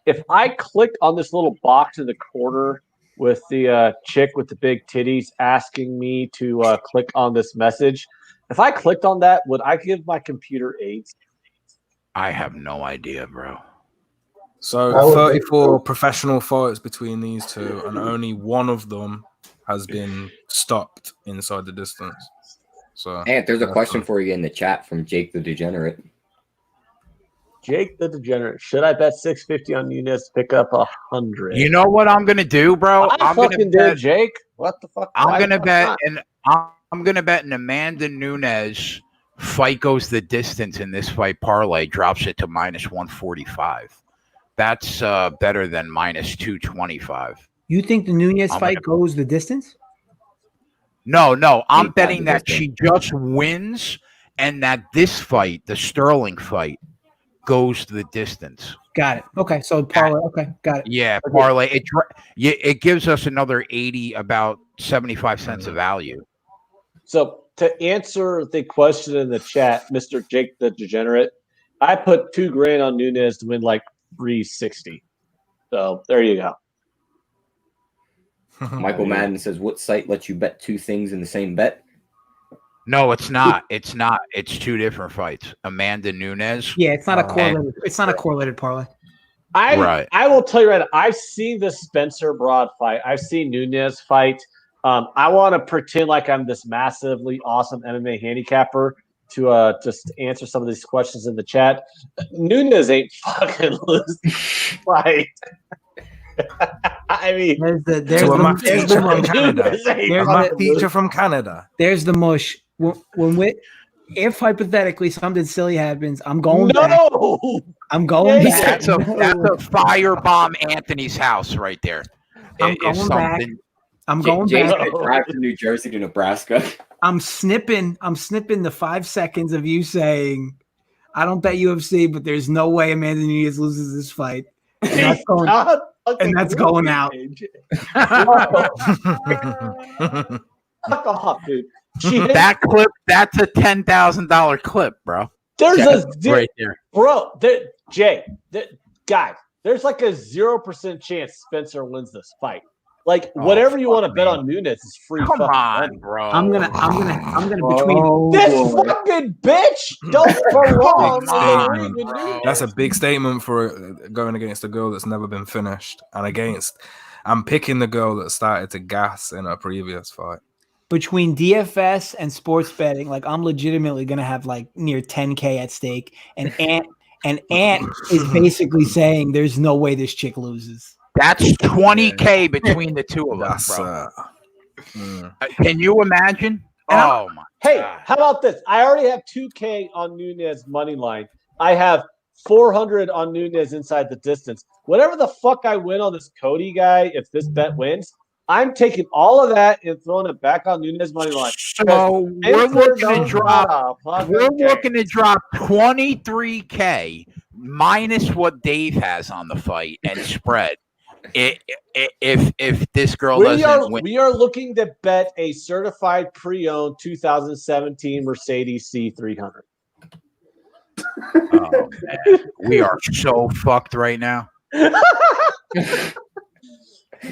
If I clicked on this little box in the corner with the chick with the big titties asking me to click on this message, if I clicked on that, would I give my computer AIDS? I have no idea, bro. So 34 professional fights between these two, and only one of them has been stopped inside the distance. So, and there's a question for you in the chat from Jake the Degenerate. Jake the Degenerate, should I bet 650 on Nunes to pick up 100? You know what I'm gonna do, bro? I'm fucking dead, Jake. What the fuck? I'm gonna bet an Amanda Nunes fight goes the distance in this fight parlay, drops it to minus 145. That's better than minus 225. You think the Nunes fight goes the distance? No. I'm betting that she just wins and that this fight, the Sterling fight, goes the distance. Got it. Okay, so parlay. Okay, got it. Yeah, parlay. It gives us another 80, about 75 cents of value. So to answer the question in the chat, Mr. Jake the Degenerate, I put $2,000 on Nunes to win like 360. So there you go. Michael Madden says, what site lets you bet two things in the same bet? No, it's not. It's not. It's two different fights. Amanda Nunes. Yeah, it's not a correlated. It's not a correlated parlay. I will tell you right now, I've seen the Spencer Broad fight. I've seen Nunes fight. I want to pretend like I'm this massively awesome MMA handicapper to just answer some of these questions in the chat. Nunes ain't fucking losing fight. I mean, there's the math teacher from Canada. There's my teacher from Canada. There's the mush. If hypothetically something silly happens, I'm going back. I'm going back. That's a firebomb Anthony's house right there. I'm going back. I'm going back. Drive from New Jersey to Nebraska. I'm snipping the 5 seconds of you saying, I don't bet UFC, but there's no way Amanda Nunes loses this fight. And that's going out. Fuck off, dude. That clip, that's a $10,000 clip, bro. There's right there, bro. Guys, there's like a 0% chance Spencer wins this fight. Like whatever you want to bet on Nunes is free. Come on, money. bro. I'm gonna between this fucking bitch. Don't go wrong. That's a big statement for going against a girl that's never been finished, and I'm picking the girl that started to gas in her previous fight. Between DFS and sports betting, like I'm legitimately gonna have like near 10K at stake, and Ant is basically saying there's no way this chick loses. That's 20K between the two of us, bro. Can you imagine? Oh my! Hey, how about this? I already have 2K on Nunes money line. I have 400 on Nunes inside the distance. Whatever the fuck I win on this Cody guy, if this bet wins, I'm taking all of that and throwing it back on Nunes money line. So we're looking to drop 23K minus what Dave has on the fight and spread. If this girl doesn't win. We are looking to bet a certified pre-owned 2017 Mercedes C300. Oh man, we are so fucked right now. We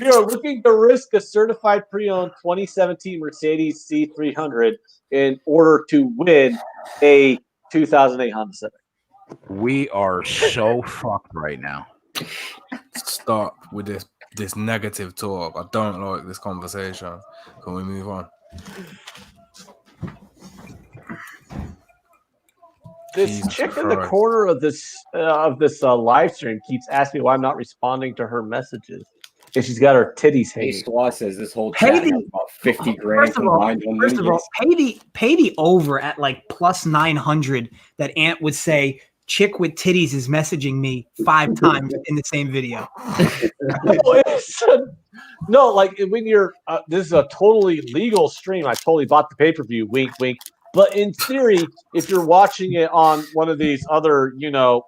are looking to risk a certified pre-owned 2017 Mercedes C300 in order to win a 2008 Honda Civic. We are so fucked right now. Stop with this negative talk. I don't like this conversation. Can we move on? This Jesus chick Christ. in the corner of this live stream keeps asking me why I'm not responding to her messages. And she's got her titties Hey, hanging. Swa says this whole chat has about 50 grand combined. First of all, pay the over at like plus 900 that Ant would say chick with titties is messaging me 5 times in the same video. No, like when you're this is a totally legal stream. I totally bought the pay-per-view, wink wink. But in theory, if you're watching it on one of these other,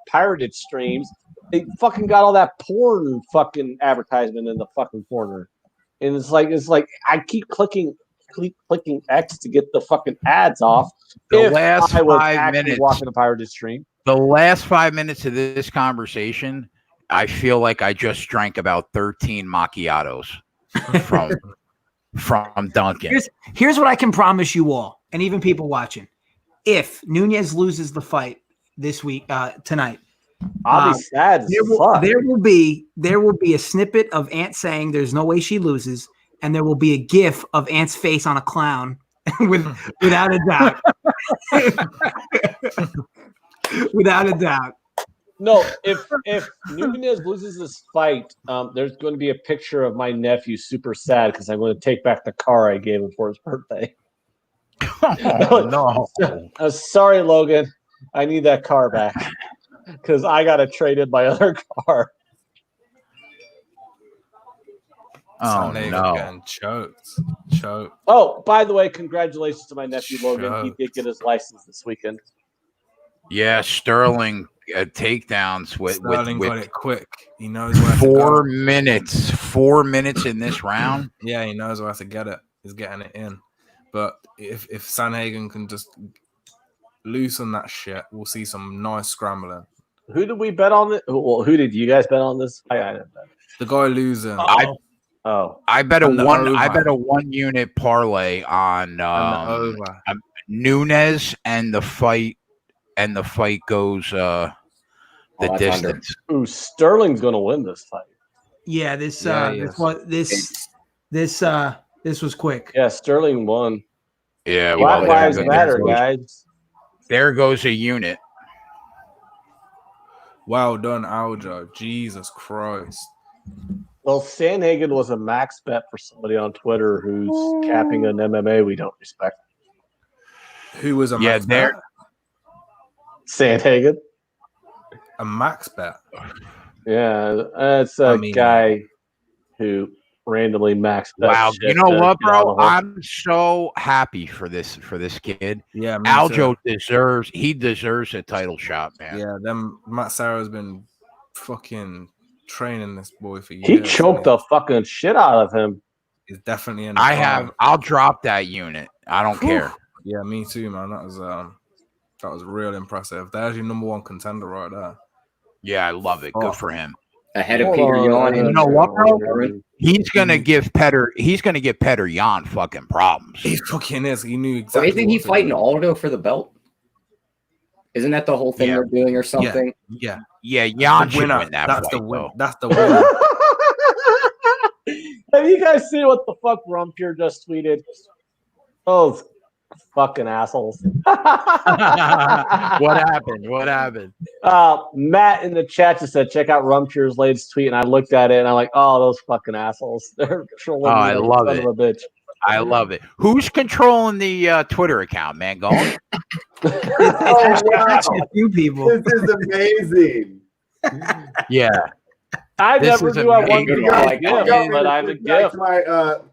pirated streams, they fucking got all that porn fucking advertisement in the fucking corner. And it's like I keep clicking X to get the fucking ads off. The last I was 5 minutes watching a pirated stream. The last 5 minutes of this conversation, I feel like I just drank about 13 macchiatos from Dunkin'. Here's what I can promise you all, and even people watching: if Nunes loses the fight this week, tonight, I'll be sad. There will be a snippet of Ant saying there's no way she loses, and there will be a GIF of Ant's face on a clown, without a doubt. Without a doubt. No, if Nunes loses this fight, there's going to be a picture of my nephew super sad because I'm going to take back the car I gave him for his birthday. Oh, no. Sorry, Logan. I need that car back because I got to trade in my other car. Oh, no. Getting choked. Oh, by the way, congratulations to my nephew, Logan. He did get his license this weekend. Yeah, Sterling takedowns with got it quick. He knows where 4 minutes. 4 minutes in this round. Yeah, he knows where to get it. He's getting it in. But if Sanhagen can just loosen that shit, we'll see some nice scrambling. Who did we bet on it? Well, who did you guys bet on this? I didn't bet. The guy losing. I bet a 1 unit parlay on Nunes and the fight. And the fight goes the distance. Ooh, Sterling's going to win this fight. Yeah, this was quick. Yeah, Sterling won. Yeah, Black Lives Matter, guys. There goes a unit. Well done, Aljo. Jesus Christ. Well, Sanhagen was a max bet for somebody on Twitter who's capping an MMA we don't respect. Who was a max bet? Sanhagen. A max bet? Yeah, it's a guy who randomly max bet. Wow, you know what, bro? I'm so happy for this kid. Yeah, Aljo deserves a title shot, man. Yeah, Matt Sarah's been fucking training this boy for years. He choked the fucking shit out of him. He's definitely in. I'll drop that unit. I don't care. Yeah, me too, man. That was real impressive. They're actually number one contender right there. Yeah, I love it. Good for him. Ahead of Peter Yan. You know what, bro? He's gonna give Peter Yan fucking problems. He fucking is. He knew exactly. Isn't he fighting Aldo for the belt? Isn't that the whole thing they're doing or something? Yeah. Yan should win that That's fight. That's the winner. Have you guys seen what the fuck Rumpier just tweeted? Oh, fucking assholes. What happened? What happened? Matt in the chat just said, check out Rumpier's latest tweet. And I looked at it and I'm like, oh, those fucking assholes. They're trolling me I like love son it. of a bitch. I love it. Who's controlling the Twitter account, man? Go on. Wow. A few people. This is amazing. Yeah. I This never is knew I wanted to amazing. be a Like, gift, but I'm a gift.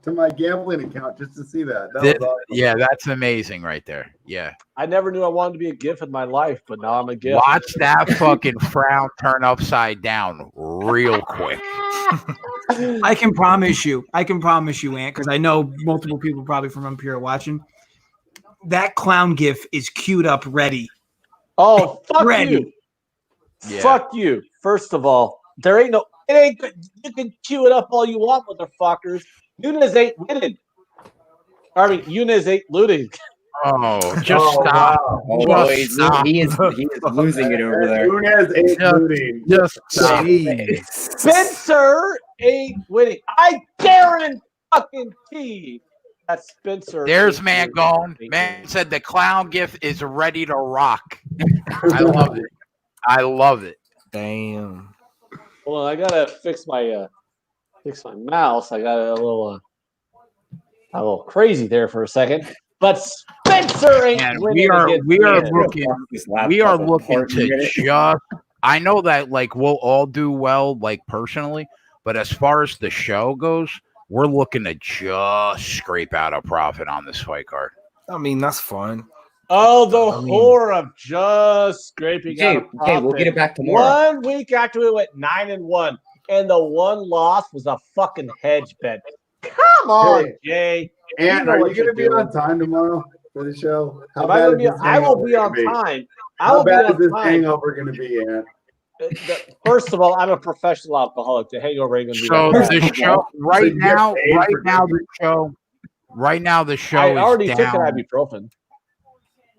To my gambling account just to see that. That was awesome. Yeah, that's amazing right there. Yeah. I never knew I wanted to be a gift in my life, but now I'm a gift. Watch that fucking frown turn upside down real quick. I can promise you, Ant, because I know multiple people probably from up here watching. That clown gif is queued up, ready. Oh, fuck Ready. you. Yeah. Fuck you. First of all, there ain't no. It ain't good. You can queue it up all you want, motherfuckers. Nunes ain't winning. I mean, Nunes ain't looting. Oh, just stop. Oh, Just he's, stop. he is losing it over there. Nunes ain't looting. Just stop. Spencer ain't winning. I guarantee that Spencer. There's ain't man winning. going. Man said the clown gif is ready to rock. I love it. I love it. Damn. Hold on, I gotta fix my mouse. I got a little crazy there for a second. But Spencer ain't And winning. we are looking to to just. I know that like we'll all do well, like personally, but as far as the show goes, we're looking to just scrape out a profit on this fight card. I mean, that's fine. Oh, the horror of just scraping out a Jay, profit. we'll get it back tomorrow. 1 week after we went 9-1, and the one loss was a fucking hedge bet. Come on, Jay. And know are what you going to you're be on doing. time tomorrow for the show? How Am I bad gonna is be? this I will hangover be on gonna be? time. I How will be bad is on this time. hangover going to be, Ant? First of all, I'm a professional alcoholic. The hangover ain't gonna be So that bad. the show right now, the show I already is took down. an ibuprofen.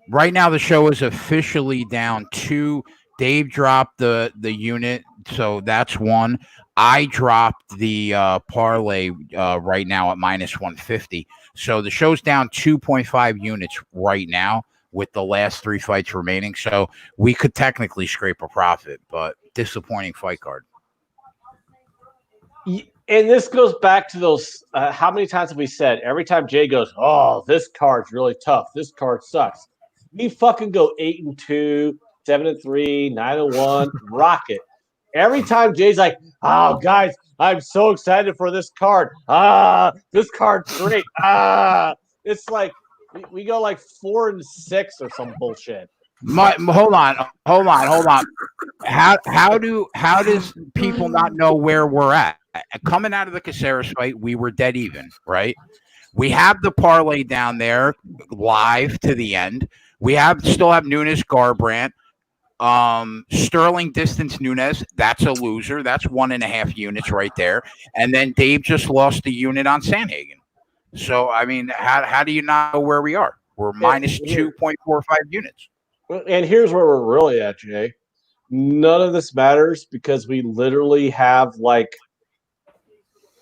Right now, the show is officially down 2. Dave dropped the unit, so that's 1. I dropped the parlay right now at -150. So the show's down 2.5 units right now with the last 3 fights remaining. So we could technically scrape a profit, but disappointing fight card. And this goes back to those. How many times have we said? Every time Jay goes, "Oh, this card's really tough. This card sucks." We fucking go 8-2, 7-3, 9-1, rock it. Every time Jay's like, "Oh, guys, I'm so excited for this card. This card's great. It's like we go like 4-6 or some bullshit. Hold on. How does people not know where we're at? Coming out of the Caceres fight, we were dead even, right? We have the parlay down there live to the end. We still have Nunes Garbrandt. Sterling distance Nunes, that's a loser. That's 1.5 units right there. And then Dave just lost the unit on Sanhagen. So I mean, how do you not know where we are? We're minus 2.45 units. And here's where we're really at, Jay. None of this matters because we literally have like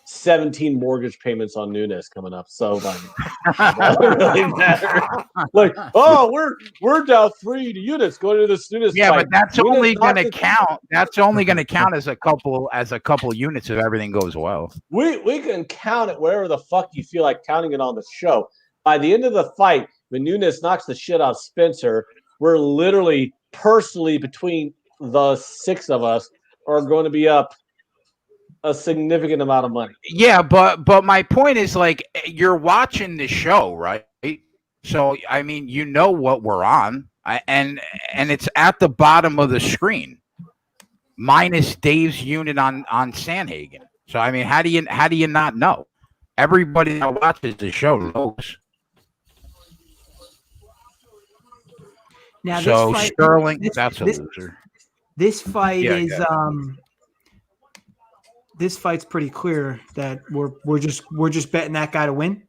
17 mortgage payments on Nunes coming up. So like, it doesn't really matter. Like, oh, we're down 3 units going to this Nunes. Yeah, fight. but that's Nunes only going to knocked count. That's only going to count as a couple units if everything goes well. We can count it wherever the fuck you feel like counting it on the show. By the end of the fight, when Nunes knocks the shit out of Spencer, we're literally personally between the 6 of us are going to be up a significant amount of money. Yeah, but my point is like you're watching the show, right? So I mean, you know what we're on, and it's at the bottom of the screen, minus Dave's unit on Sanhagen. So I mean, how do you not know? Everybody that watches the show knows. Now So this fight, Sterling, that's a loser. This fight Yeah, is yeah. This fight's pretty clear that we're just betting that guy to win.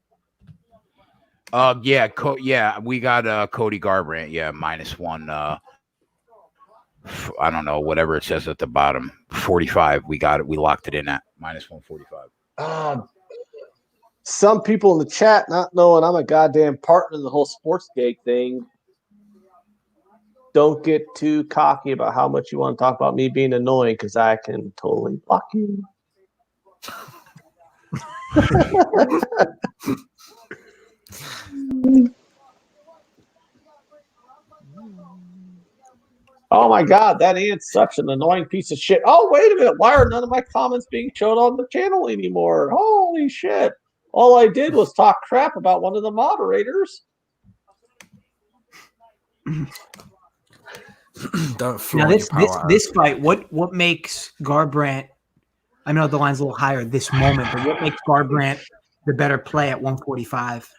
Yeah, we got Cody Garbrandt, -1. I don't know, whatever it says at the bottom. 45. We got it. We locked it in at -145. Some people in the chat not knowing I'm a goddamn partner in the whole sports gig thing. Don't get too cocky about how much you want to talk about me being annoying, because I can totally block you. Oh my God, that Ant's such an annoying piece of shit. Oh, wait a minute. Why are none of my comments being shown on the channel anymore? Holy shit. All I did was talk crap about one of the moderators. Don't now this fight, what makes Garbrandt, I know the line's a little higher this moment, but what makes Garbrandt the better play at 145?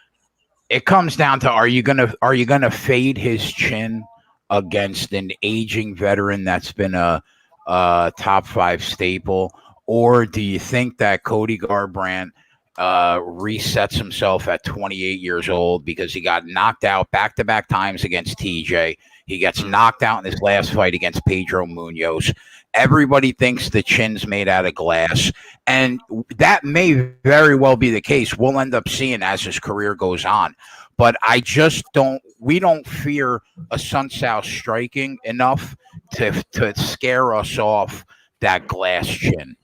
It comes down to are you gonna fade his chin against an aging veteran that's been a top 5 staple, or do you think that Cody Garbrandt resets himself at 28 years old because he got knocked out back-to-back times against TJ? He gets knocked out in his last fight against Pedro Munoz. Everybody thinks the chin's made out of glass, and that may very well be the case. We'll end up seeing as his career goes on. But we don't fear a Sun South striking enough to scare us off that glass chin.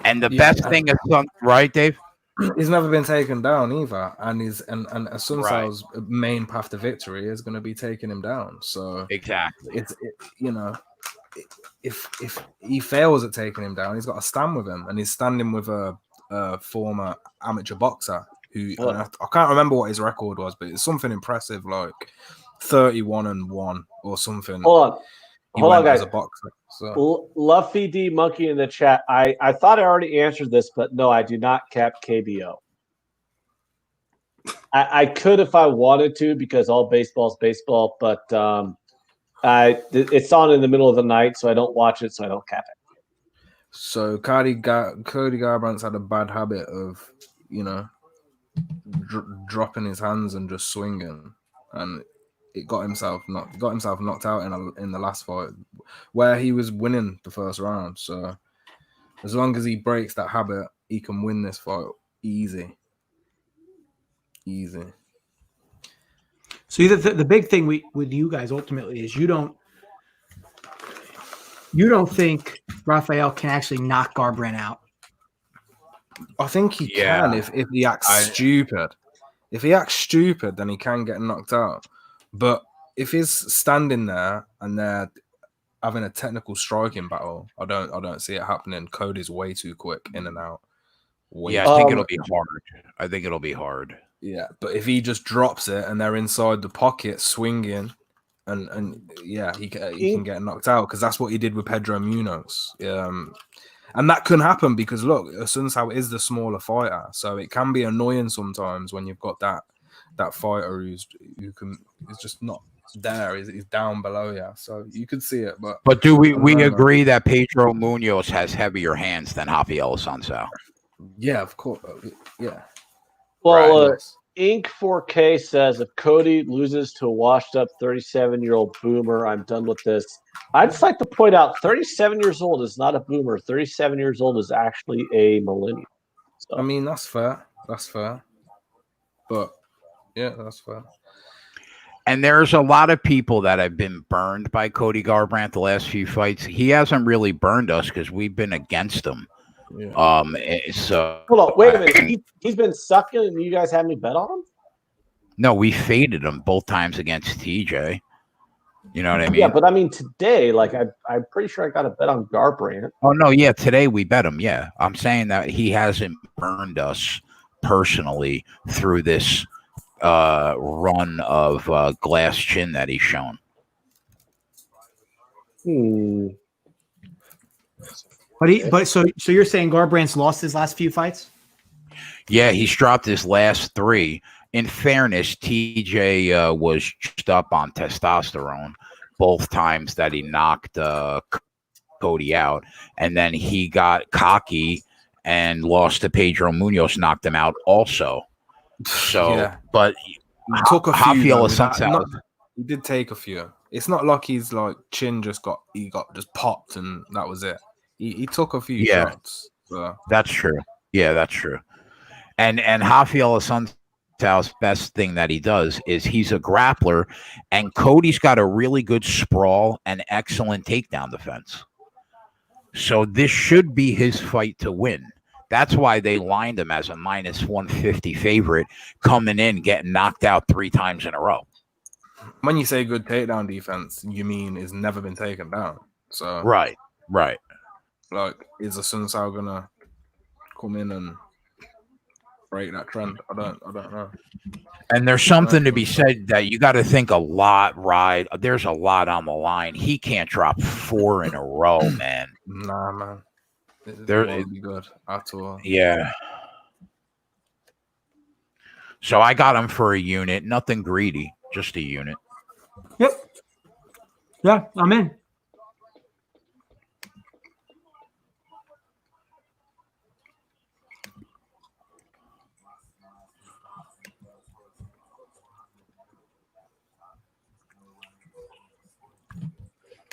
And the best thing is, right, Dave? He's never been taken down either, and Sun South's main path to victory is going to be taking him down. So exactly, if he fails at taking him down, he's got to stand with him, and he's standing with a former amateur boxer who I can't remember what his record was, but it's something impressive, like 31-1 or something. Hold on, guys. As a boxer. So. Luffy D Monkey in the chat. I thought I already answered this, but no, I do not cap KBO. I could if I wanted to, because all baseball is baseball, but it's on in the middle of the night, so I don't watch it, so I don't cap it. So Cody Garbrandt's had a bad habit of, dropping his hands and just swinging, and it got himself knocked out in the last fight where he was winning the first round. So as long as he breaks that habit, he can win this fight easy. So the big thing with you guys ultimately is you don't think Rafael can actually knock Garbrandt out. I think he can if he acts stupid. If he acts stupid, then he can get knocked out. But if he's standing there and they're having a technical striking battle, I don't see it happening. Cody's way too quick in and out. I think it'll be hard. Yeah, but if he just drops it and they're inside the pocket swinging, and he can get knocked out, because that's what he did with Pedro Munoz. And that can happen because look, Sun South is the smaller fighter, so it can be annoying sometimes when you've got that fighter who's just not there. He's down below you, so you could see it. But do we agree that Pedro Munoz has heavier hands than Rafael Sun South? Yeah, of course. Yeah. Well, Inc 4K says if Cody loses to a washed-up 37-year-old boomer, I'm done with this. I'd just like to point out 37 years old is not a boomer. 37 years old is actually a millennial. So. I mean, that's fair. But yeah, that's fair. And there's a lot of people that have been burned by Cody Garbrandt the last few fights. He hasn't really burned us because we've been against him. Yeah. So hold on, wait a minute. He's been sucking, and you guys had me bet on him? No, we faded him both times against TJ. You know what I mean? Yeah, but I mean today, like I'm pretty sure I got a bet on Garbrandt. Oh no, yeah, today we bet him. Yeah, I'm saying that he hasn't burned us personally through this run of glass chin that he's shown. But so you're saying Garbrandt's lost his last few fights? Yeah, he's dropped his last 3, in fairness, TJ was just up on testosterone both times that he knocked Cody out, and then he got cocky and lost to Pedro Munoz, knocked him out also. So, Yeah. but He took a few. Rafael though, Assunção, he did take a few. It's not like his like chin just got popped and that was it. He took a few shots. So. That's true. Yeah, that's true. And Rafael Assunção's best thing that he does is he's a grappler, and Cody's got a really good sprawl and excellent takedown defense. So this should be his fight to win. That's why they lined him as a -150 favorite, coming in, getting knocked out 3 times in a row. When you say good takedown defense, you mean it's never been taken down. So right. Like, is Assunção gonna come in and break that trend? I don't know. And there's something to be said that you got to think a lot, right? There's a lot on the line. He can't drop 4 in a row, man. Nah, man. There won't be good at all. Yeah. So I got him for a unit, nothing greedy, just a unit. Yep. Yeah, I'm in.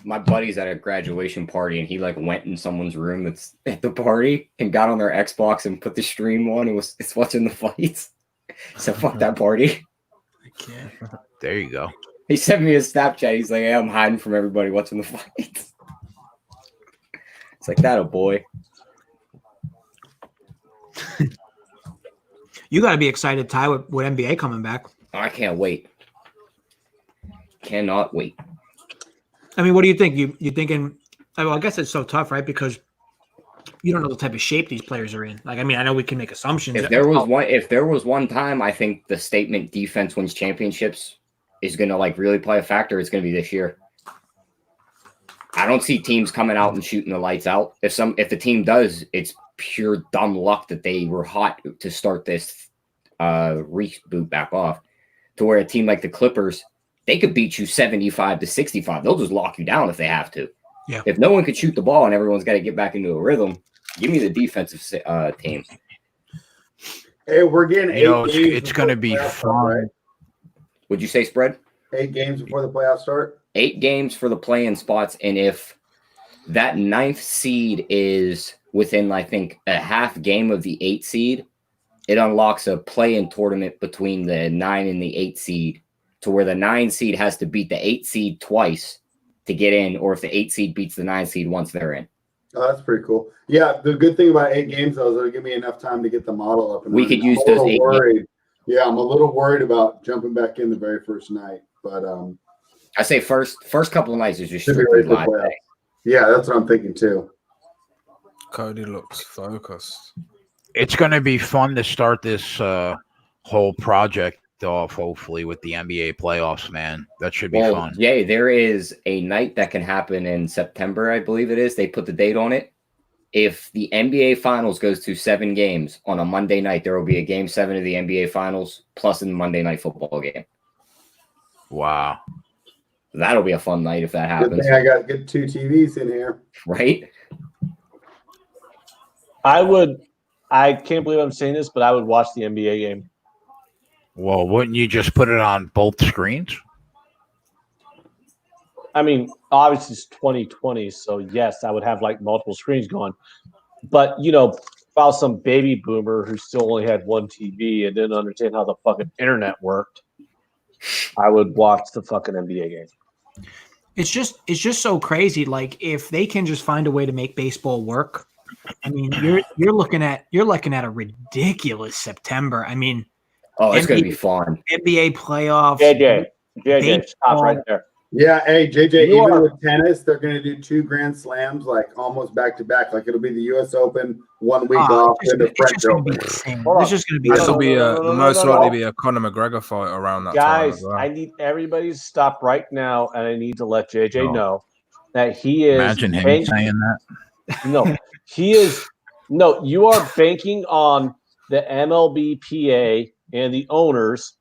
My buddy's at a graduation party, and he like went in someone's room that's at the party and got on their Xbox and put the stream on and was watching the fights. So fuck that party. I can't. There you go. He sent me a Snapchat. He's like, "Hey, I'm hiding from everybody watching the fights." It's like that, a boy. You got to be excited, Ty, with NBA coming back. I can't wait. Cannot wait. I mean, what do you think? You thinking? Well, I guess it's so tough, right? Because you don't know the type of shape these players are in. Like, I mean, I know we can make assumptions. If there was one time, I think the statement defense wins championships is going to like really play a factor. It's going to be this year. I don't see teams coming out and shooting the lights out. If the team does, it's pure dumb luck that they were hot to start this reboot back off. To where a team like the Clippers, they could beat you 75-65. They'll just lock you down if they have to. Yeah. If no one could shoot the ball and everyone's got to get back into a rhythm, give me the defensive team. Hey, we're getting it's going to be fun. Right? Would you say spread? 8 games before the playoffs start? 8 games for the play-in spots, and if that 9th seed is within, I think, a half game of the 8th seed, it unlocks a play-in tournament between the 9 and the 8th seed, to where the 9 seed has to beat the 8 seed twice to get in, or if the 8 seed beats the 9 seed once they're in. Oh, that's pretty cool. Yeah, the good thing about 8 games, though, is it'll give me enough time to get the model up. And we could use those 8 games. Yeah, I'm a little worried about jumping back in the very first night. But I say first couple of nights is just strictly live play. Yeah, that's what I'm thinking, too. Cody looks focused. It's going to be fun to start this whole project off, hopefully, with the NBA playoffs, man. That should be fun. Yeah, there is a night that can happen in September, I believe it is. They put the date on it. If the NBA Finals goes to 7 games on a Monday night, there will be a Game 7 of the NBA Finals plus a Monday Night Football game. Wow. That'll be a fun night if that happens. Good thing I got good 2 TVs in here. Right? I can't believe I'm saying this, but I would watch the NBA game. Well, wouldn't you just put it on both screens? I mean, obviously it's 2020, so yes, I would have like multiple screens going. But, if I was some baby boomer who still only had one TV and didn't understand how the fucking internet worked, I would watch the fucking NBA game. It's just so crazy. Like, if they can just find a way to make baseball work, I mean, you're looking at a ridiculous September. I mean, it's going to be fun. NBA playoffs. JJ, stop right there. Yeah, hey, JJ, with tennis, they're going to do 2 Grand Slams, like almost back-to-back. Like, it'll be the U.S. Open, 1 week off, and the French Open. It's just going to be This will be most likely be a Conor McGregor fight around that time. Guys, I need everybody to stop right now, and I need to let JJ know that he is. Imagine him saying that. No, he is. No, you are banking on the MLBPA and the owners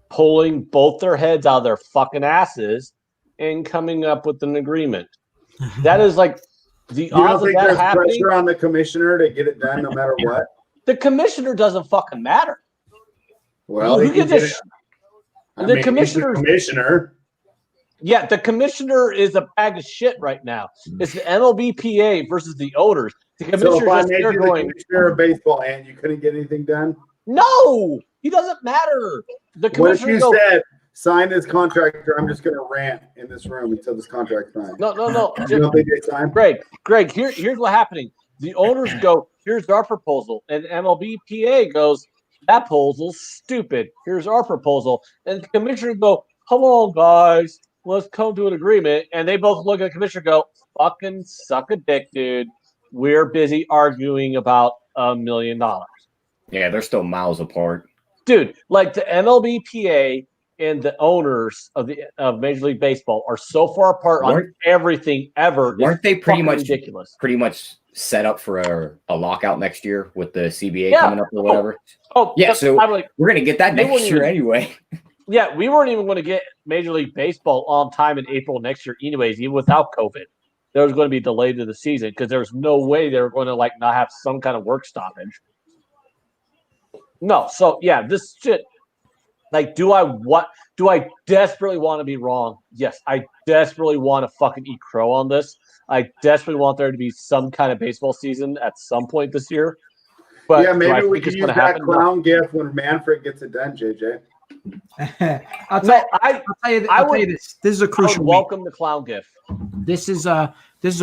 pulling both their heads out of their fucking asses and coming up with an agreement. That is like the odds of that happening. Pressure on the commissioner to get it done no matter what? The commissioner doesn't fucking matter. Well, the commissioner. Yeah, the commissioner is a bag of shit right now. It's the MLBPA versus the owners. The commissioner so if I made you the commissioner of baseball and you couldn't get anything done? No, he doesn't matter. The commissioner. What if you said, sign this contract, or I'm just going to rant in this room until this contract's signed? No. You don't think they signed? Greg, here's what's happening. The owners go, here's our proposal. And MLBPA goes, that proposal's stupid. Here's our proposal. And the commissioner go, come on, guys. Let's come to an agreement. And they both look at the commissioner and go, fucking suck a dick, dude. We're busy arguing about $1 million. Yeah, they're still miles apart. Dude, like the MLBPA and the owners of Major League Baseball are so far apart on everything ever. Weren't they pretty much ridiculous? Pretty much set up for a lockout next year with the CBA coming up or whatever. Yeah. So we're gonna get that next year anyway. Yeah, we weren't even going to get Major League Baseball on time in April next year, anyways. Even without COVID, there was going to be delayed to the season because there was no way they were going to not have some kind of work stoppage. No, so yeah, this shit. Do I desperately want to be wrong? Yes, I desperately want to fucking eat crow on this. I desperately want there to be some kind of baseball season at some point this year. But yeah, maybe we can use that clown gift when Manfred gets it done, JJ. I'll tell you this. This is a crucial week. Welcome the clown gift. This is a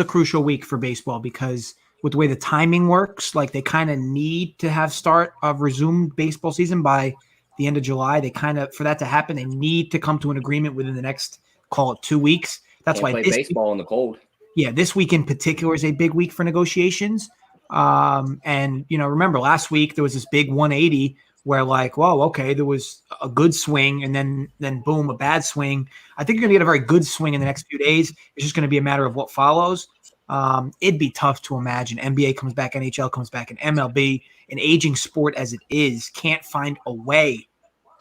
crucial week for baseball because with the way the timing works, they kind of need to have start of resumed baseball season by the end of July. They for that to happen, they need to come to an agreement within the next, call it 2 weeks. That's why play baseball in the cold. Yeah, this week in particular is a big week for negotiations. And remember last week there was this big 180 where there was a good swing and then boom, a bad swing. I think you're gonna get a very good swing in the next few days. It's just gonna be a matter of what follows. It'd be tough to imagine NBA comes back, NHL comes back, and MLB, an aging sport as it is, can't find a way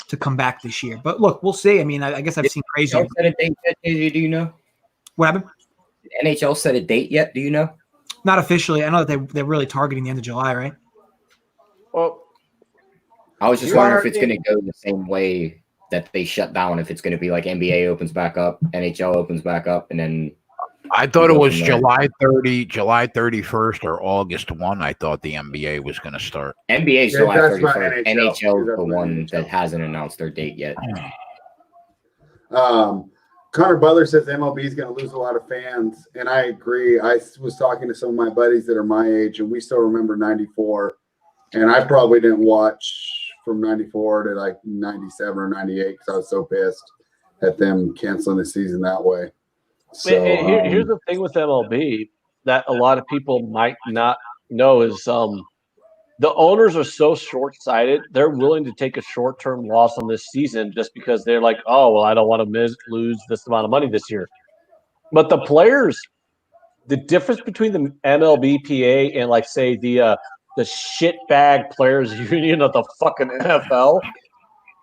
to come back this year. But look, we'll see. I mean, I guess I've seen crazy. Set a date yet, do you know? What happened? NHL set a date yet? Do you know? Not officially. I know that they're really targeting the end of July, right? Well, I was just wondering if it's going to go the same way that they shut down. If it's going to be like NBA opens back up, NHL opens back up, and then I thought it was July 31st or August 1. I thought the NBA was going to start. NBA is July 31st. NHL is the one that hasn't announced their date yet. Connor Butler says MLB is going to lose a lot of fans, and I agree. I was talking to some of my buddies that are my age, and we still remember 94, and I probably didn't watch from 94 to 97 or 98 because I was so pissed at them canceling the season that way. So here's the thing with MLB that a lot of people might not know is the owners are so short-sighted. They're willing to take a short-term loss on this season just because they're like, oh, well, I don't want to lose this amount of money this year. But the players, the difference between the MLBPA and say the shitbag players union of the fucking NFL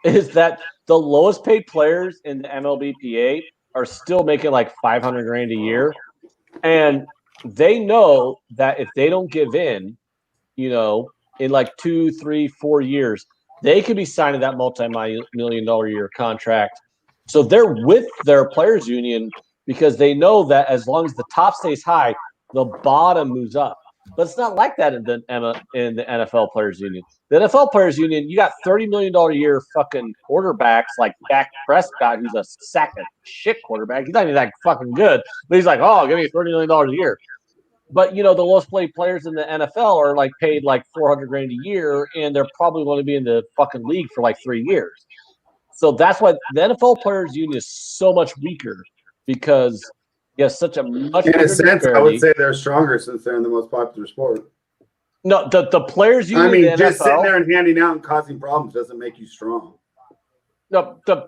is that the lowest paid players in the MLBPA are still making $500,000 a year. And they know that if they don't give in, in 2, 3, 4 years, they could be signing that multi-million-dollar a year contract. So they're with their players union because they know that as long as the top stays high, the bottom moves up. But it's not like that in the NFL players union. The NFL players union, you got $30 million a year fucking quarterbacks like Dak Prescott, who's a sack of shit quarterback. He's not even that fucking good, but he's like, oh, give me $30 million a year. But the lowest paid players in the NFL are paid $400,000 a year, and they're probably going to be in the fucking league for 3 years. So that's why the NFL players union is so much weaker because you have such a much. In a sense, I would say they're stronger since they're in the most popular sport. No, the players union. I mean, just NFL, sitting there and handing out and causing problems doesn't make you strong. No, the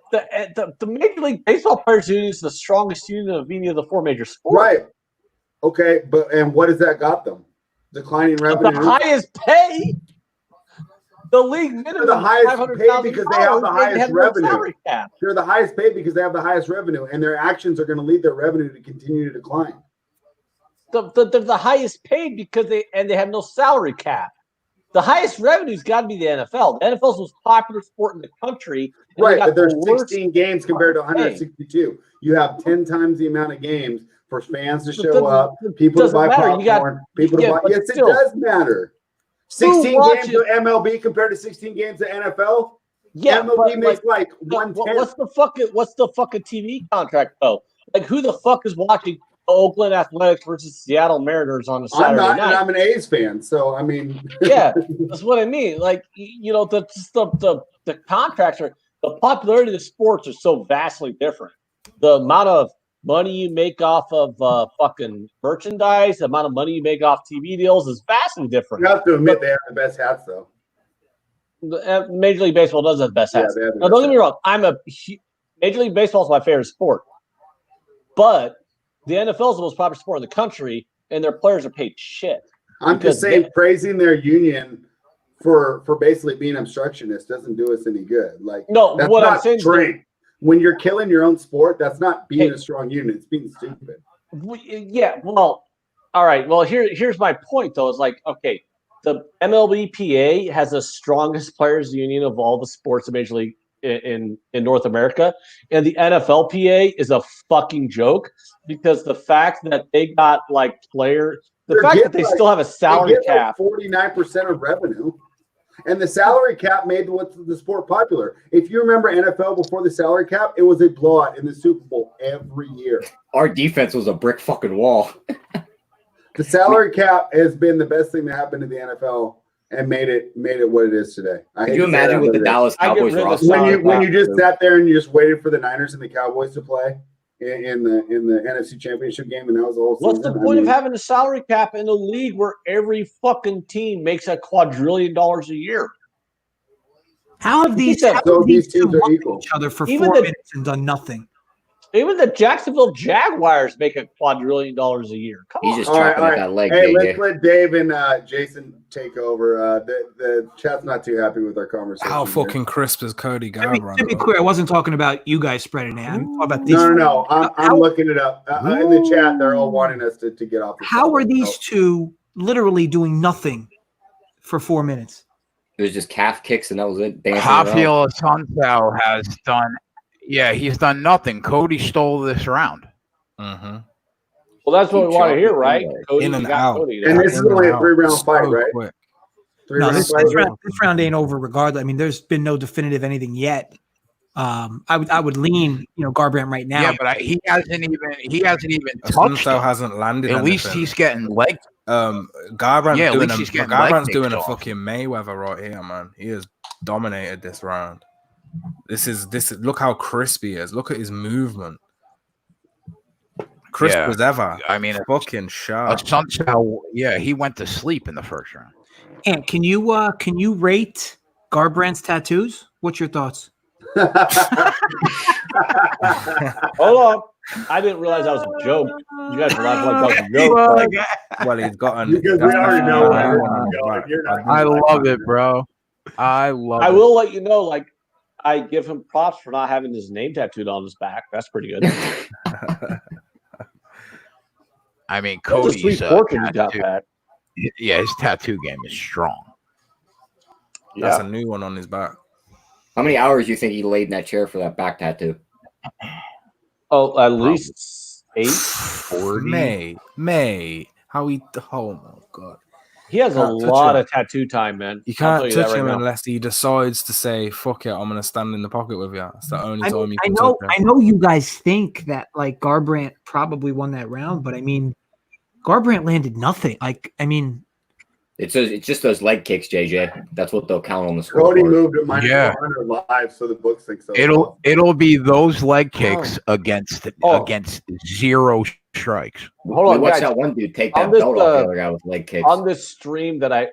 Major League Baseball players union is the strongest union of any of the 4 major sports. Right. Okay, and what has that got them? Declining revenue. The highest pay. The league minimum They're the highest paid $500,000 because they have the highest no revenue. salary cap. They're the highest paid because they have the highest revenue, and their actions are going to lead their revenue to continue to decline. They're the highest paid because they have no salary cap. The highest revenue's got to be the NFL. The NFL's the most popular sport in the country. Right, but there's 16 games compared to 162. You have 10 times the amount of games for fans to show up, people to buy popcorn, people to buy. Yes, it does matter. 16 games to MLB compared to 16 games to NFL. Yeah, MLB makes like 1/10. What's the fucking TV contract though? Like, who the fuck is watching Oakland Athletics versus Seattle Mariners on a Saturday night? And I'm an A's fan, so I mean, yeah, that's what I mean. Like, you know, the contracts are, the popularity of the sports are so vastly different. The amount of money you make off of fucking merchandise, the amount of money you make off TV deals is vastly different. You have to admit they have the best hats, though. Major League Baseball does have the best hats. Now, don't get me wrong. Major League Baseball is my favorite sport, but the NFL is the most popular sport in the country, and their players are paid shit. I'm just saying, praising their union for basically being obstructionist doesn't do us any good. Like, no, that's what not I'm saying strength. When you're killing your own sport, that's not being a strong unit. It's being stupid. Yeah, well, all right. Well, here's my point, though. Is like, okay, the MLBPA has the strongest players union of all the sports in Major League in North America, and the NFLPA is a fucking joke because the fact that they got like that they still have a salary cap, 49% of revenue. And the salary cap made the sport popular. If you remember NFL before the salary cap, it was a blowout in the Super Bowl every year. Our defense was a brick fucking wall. The salary cap has been the best thing that happened to the NFL and made it what it is today. Can you imagine what the Dallas Cowboys roster when you just sat there and you just waited for the Niners and the Cowboys to play in the NFC Championship game, and that was the whole season. What's the point of having a salary cap in a league where every fucking team makes $1 quadrillion a year? How have these teams are equal each other for 4 minutes and done nothing? Even the Jacksonville Jaguars make $1 quadrillion a year. Come on. He's just chopping at that leg. Hey, let's let Dave and Jason take over. The chat's not too happy with our conversation. How fucking crisp is Cody Garbrandt? To be clear, I wasn't talking about you guys spreading it. I'm talking about these. No. I'm looking it up. In the chat, they're all wanting us to get off the How are these two literally doing nothing for 4 minutes? It was just calf kicks, and that was it. Rafael Assunção has done. Yeah, he's done nothing. Cody stole this round. Mm-hmm. Well, that's what we want to hear, right? Cody, in and out. Cody, and this is only a 3-round fight, right? Quick. This round ain't over regardless. I mean, there's been no definitive anything yet. I would lean, Garbrandt right now. Yeah, but he hasn't even touched. Hasn't landed. At least he's getting leg. Garbrandt's doing a fucking Mayweather right here, man. He has dominated this round. This is look how crisp he is. Look at his movement. Crisp as ever. I mean, fucking sharp. He went to sleep in the first round. And can you rate Garbrandt's tattoos? What's your thoughts? Hold on. I didn't realize that was a joke. You guys are laughing like that was a joke. Well, he's got because we already know I love it, bro. I will let you know, like, I give him props for not having his name tattooed on his back. That's pretty good. I mean, Cody's his tattoo game is strong. That's a new one on his back. How many hours do you think he laid in that chair for that back tattoo? Oh, at least 8. 40. May. Oh my god. He has a lot of tattoo time, man. You can't touch him unless he decides to say, "Fuck it, I'm gonna stand in the pocket with you." It's the only time you can touch him. I know you guys think that like Garbrandt probably won that round, but I mean, Garbrandt landed nothing. It's just those leg kicks, JJ. That's what they'll count on the score. Cody moved at minus 100 live, so the books think so. It'll be those leg kicks against 0 strikes. Hold on, watch that one dude take that belt off the other guy with leg kicks. On this stream that I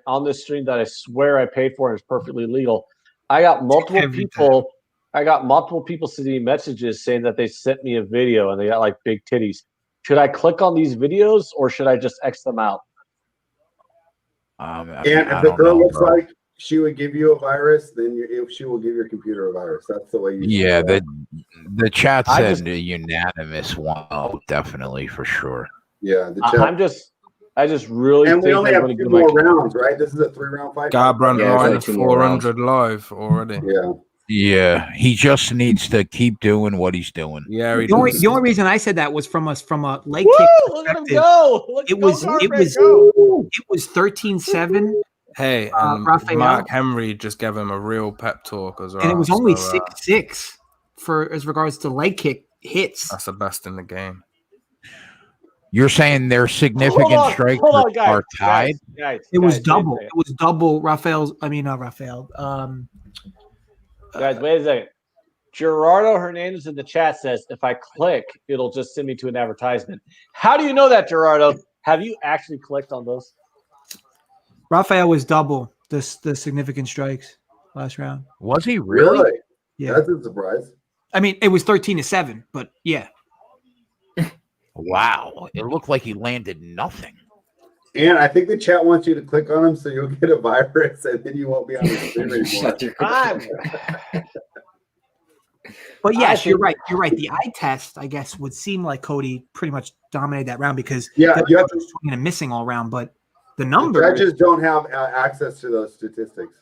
swear I paid for and is perfectly legal. I got multiple people sending me messages saying that they sent me a video and they got like big titties. Should I click on these videos or should I just X them out? If the girl looks like she would give you a virus, then she will give your computer a virus. That's the way you. Yeah, the chat said unanimous 1-0, definitely for sure. Yeah, the chat. I just really and think we only have 2 more rounds, right? This is a 3-round fight. Garbrandt minus 400 live already. Yeah. Yeah, he just needs to keep doing what he's doing. Yeah, the only reason I said that was from a leg Woo! kick Look at him go! It was 13-7. Hey, and Raphael. Mark Henry just gave him a real pep talk as well. And it was only 6-6 for as regards to leg kick hits. That's the best in the game. You're saying their significant strikes are tied? It was double. It was double Rafael's. I mean, not Rafael. Guys, wait a second. Gerardo Hernandez in the chat says, if I click, it'll just send me to an advertisement. How do you know that, Gerardo? Have you actually clicked on those? Rafael was double the significant strikes last round. Was he really? Yeah. That's a surprise. I mean, it was 13-7, but yeah. Wow. It looked like he landed nothing. And I think the chat wants you to click on him so you'll get a virus and then you won't be on the stream anymore. But yes, you're right. You're right. The eye test, I guess, would seem like Cody pretty much dominated that round because you have to swinging and missing all round. But the numbers, the judges don't have access to those statistics.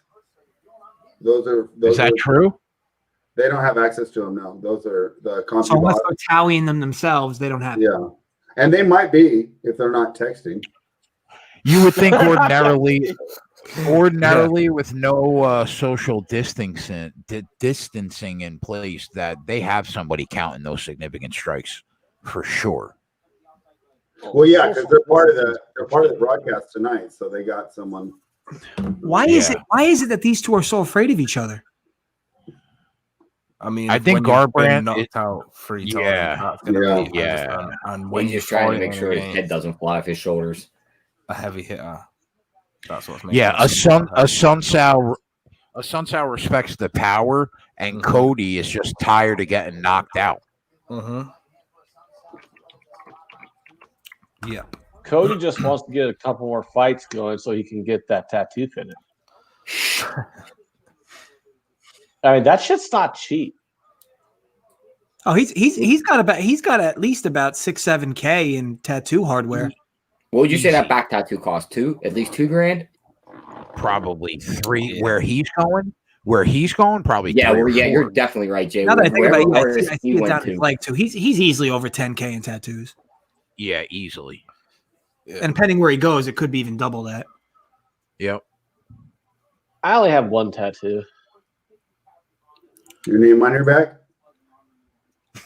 Is that true? They don't have access to them. No, those are the so unless they're tallying them themselves, they don't have. Yeah, and they might be if they're not texting. You would think ordinarily with no social distancing in place that they have somebody counting those significant strikes for sure. Well, yeah, because they're part of the broadcast tonight, so they got someone. Why is it that these two are so afraid of each other? I mean, I think Garbrandt knocked out 3 times. And when he's trying to make sure his head doesn't fly off his shoulders. A heavy hitter. That's what's making Asuncao respects the power, and Cody is just tired of getting knocked out. Mm-hmm. Yep. Cody just wants to get a couple more fights going so he can get that tattoo finish. I mean, that shit's not cheap. Oh, he's got at least about 6-7K in tattoo hardware. What would you say that back tattoo cost? At least $2,000? Probably 3. Yeah. Where he's going, probably. Yeah, you're definitely right, Jay. Now that I think about it, I see it down his leg too. He's easily over 10K in tattoos. Yeah, easily. Yeah. And depending where he goes, it could be even double that. Yep. I only have one tattoo. Your name on your back?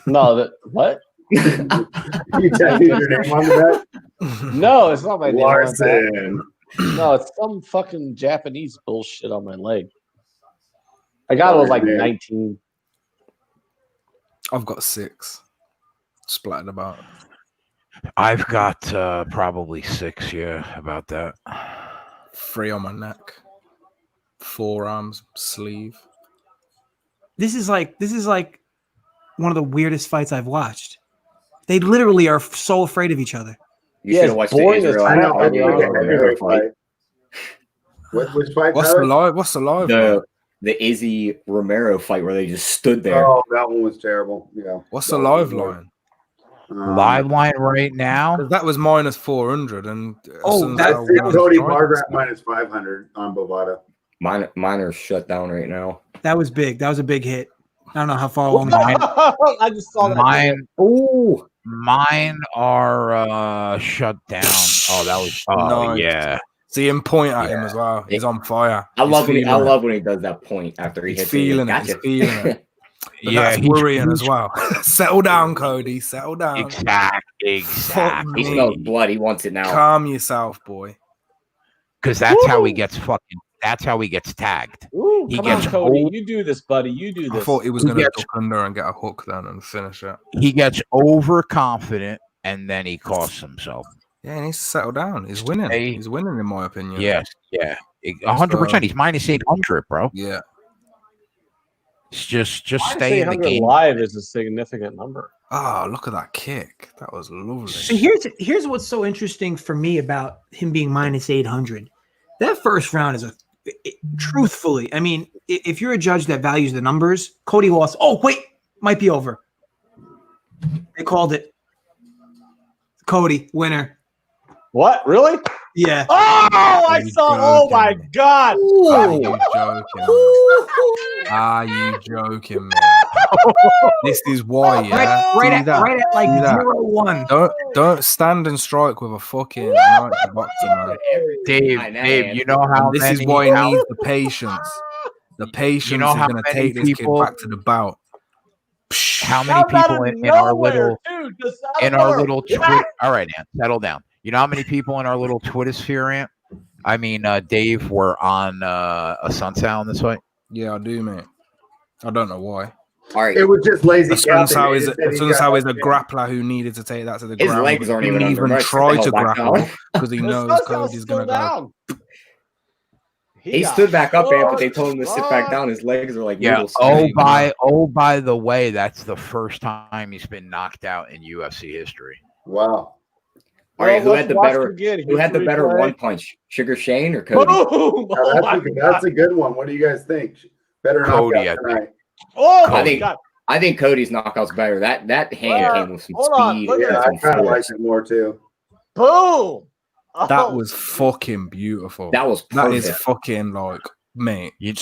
No, what? You tattooed your name on the back? No, it's not my name. Larson. No, it's some fucking Japanese bullshit on my leg. I got it was like 19. I've got 6 splattered about. I've got probably 6, about that. 3 on my neck, forearms, sleeve. This is like one of the weirdest fights I've watched. They literally are so afraid of each other. You should have watched the Israel. Fight. Which fight? What's the live? The Izzy Romero fight where they just stood there. Oh, that one was terrible. Yeah. What's the live line? Live line right now? That was minus 400. And that's Cody Garbrandt minus 500 on Bovada. Mine shut down right now. That was big. That was a big hit. I don't know how far along. I just saw that. Mine are shut down. Oh, that was. Oh, yeah. See him point at him as well. He's on fire. I love when he does that point after he hits feeling it. He's feeling it. Yeah, he's worrying as well. Settle down, Cody. Settle down. Exactly. He smells blood. He wants it now. Calm yourself, boy. Because that's how he gets fucking. That's how he gets tagged. Ooh, come on, Cody. You do this, buddy. You do this. I thought he was going to duck under and get a hook then and finish it. He gets overconfident and then he costs himself. Yeah, he needs to settle down. He's winning. He's winning, in my opinion. Yes, yeah. 100%. He's minus 800, bro. Yeah. It's just stay in the game. Live is a significant number. Oh, look at that kick. That was lovely. So here's what's so interesting for me about him being minus 800. That first round is a truthfully, I mean, if you're a judge that values the numbers, Cody lost. Oh, wait, might be over. They called it. Cody, winner. What? Really? Yeah. Oh, I saw. Oh my God. Are you joking? Are you joking, man? This is why, yeah. Right at like Do that. 0-1. Don't stand and strike with a fucking amateur boxer, man. Dave, you know how And this is why he needs the patience. The patience know is how going to many take this kid people- back to the bout. how many people in our little Twitter? All right, Ant, settle down. You know how many people in our little Twitter sphere, Ant? I mean, Dave, were on a sunset this fight. Yeah, I do, mate. I don't know why. All right. It was just lazy. Sunsao is a grappler who needed to take that to the His ground. legs aren't Didn't even under much. try Get to the hell back grapple down. because he knows Cody's going to go. He stood back up, Ant, but they told him to sit back down. His legs are like Yeah. noodles. By the way, that's the first time he's been knocked out in UFC history. Wow. All right, who let's had the watch better? again. Who had the Here's better replay. one punch? Sugar Shane or Cody? Boom! Now, Oh my that's a good one. What do you guys think? Better Cody, knockout tonight. Oh I my think God. I think Cody's knockout's better. That hand came with some Hold on, speed. look at and Yeah, I some kind of like force. it more too. Boom! That Oh, was fucking beautiful. That was That perfect. is fucking like, mate. You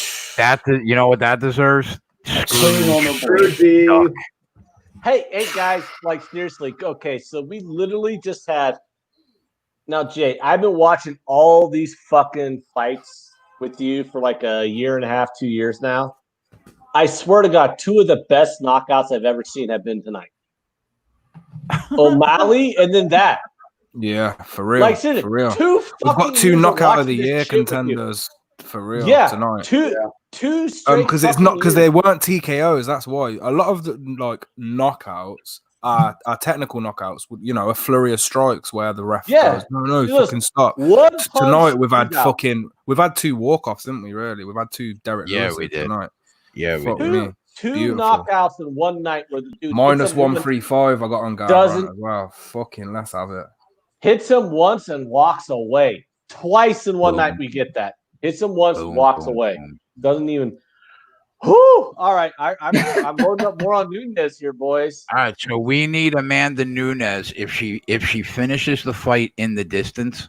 know what that deserves? Clean on the board. Rudy. Hey guys, like seriously, okay, so we literally just had. Now, Jay, I've been watching all these fucking fights with you for like a year and a half, 2 years now. I swear to God, two of the best knockouts I've ever seen have been tonight. O'Malley and then that. Yeah, for real. Like seriously, for real. two We've fucking got two years knockout of watching the this year shit with you. contenders for real Yeah, tonight. two straight. Because it's not because they weren't TKOs. That's why a lot of the like knockouts are technical knockouts. You know, a flurry of strikes where the ref goes, no, Listen, fucking stop. One punch, Tonight we've had he's out. we've had two walk-offs, didn't we? Really, we've had two Derek Yeah, Lewis's we did. tonight. Yeah, we Fuck did. me. Two Beautiful. knockouts in one night where the dude Minus hits him 135. I got on guard doesn't- as well. Fucking let's have it. hits him once and walks away. Twice in one Boom. night we get that. Hits him once, Boom, walks boom, away. boom. Doesn't even. Whoo! All right, I'm loading up more on Nunes here, boys. All right, so we need Amanda Nunes. If she finishes the fight in the distance,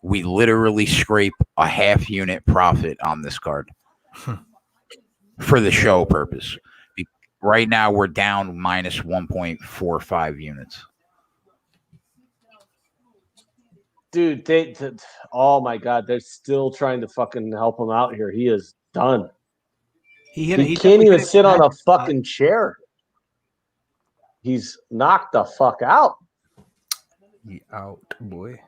we literally scrape a half unit profit on this card for the show purpose. Right now, we're down minus 1.45 units. Dude, oh my God, they're still trying to fucking help him out here. He is done. He can't even sit on a fucking chair. He's knocked the fuck out. He out, boy.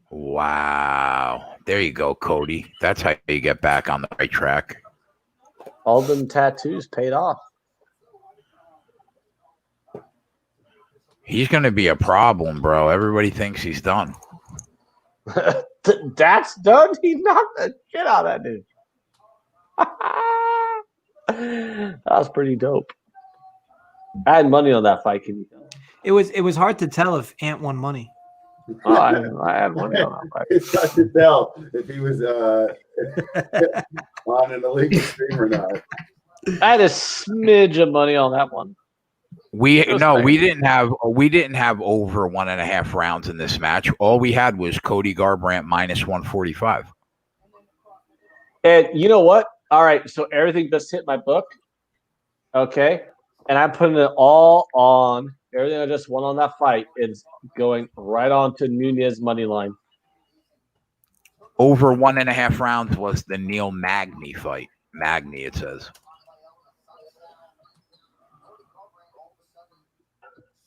Wow. There you go, Cody. That's how you get back on the right track. All them tattoos paid off. He's going to be a problem, bro. Everybody thinks he's done. That's done. He knocked the shit out of that dude. That was pretty dope. I had money on that fight. Can you tell? It was hard to tell if Ant won money. Oh, I had money on that fight. It's hard to tell if he was on an illegal stream or not. I had a smidge of money on that one. We didn't have over 1.5 rounds in this match. All we had was Cody Garbrandt minus 145. And you know what? All right, so everything just hit my book. Okay. And I'm putting it all on. Everything I just won on that fight is going right on to Nunes money line. Over 1.5 rounds was the Neil Magny fight. Magny, it says.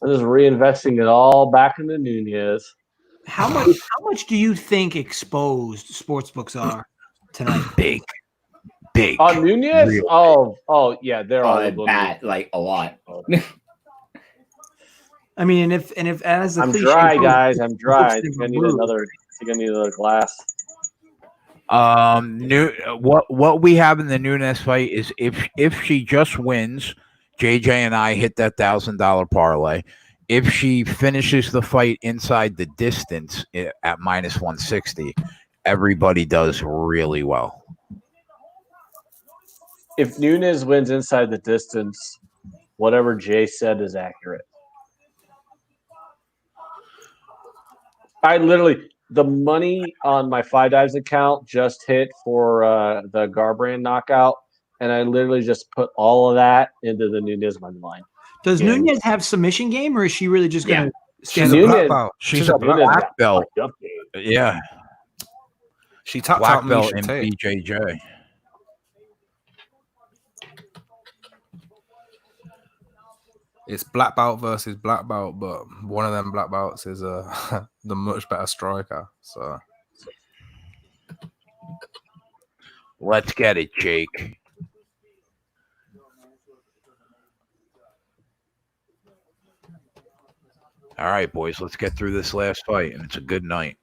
I'm just reinvesting it all back into Nunes. How much do you think exposed sportsbooks are tonight? Big. On Nunes? Real Oh, yeah, they're all that like a lot. I mean, and if as the I'm cliche dry, goes, guys. I'm dry. I think I need remove. another. Glass. What we have in the Nunes fight is if she just wins, JJ and I hit that $1,000 parlay. If she finishes the fight inside the distance at minus 160, everybody does really well. If Nunes wins inside the distance, whatever Jay said is accurate. The money on my Five Dives account just hit for the Garbrandt knockout, and I literally just put all of that into the Nunes money line. Does Nunes have submission game, or is she really just going to stand She's up? a black belt. She's a black belt. Yeah. She tapped black out belt Miesha in Tate. BJJ. It's black belt versus black belt, but one of them black belts is the much better striker. So let's get it, Jake. All right, boys, let's get through this last fight, and it's a good night.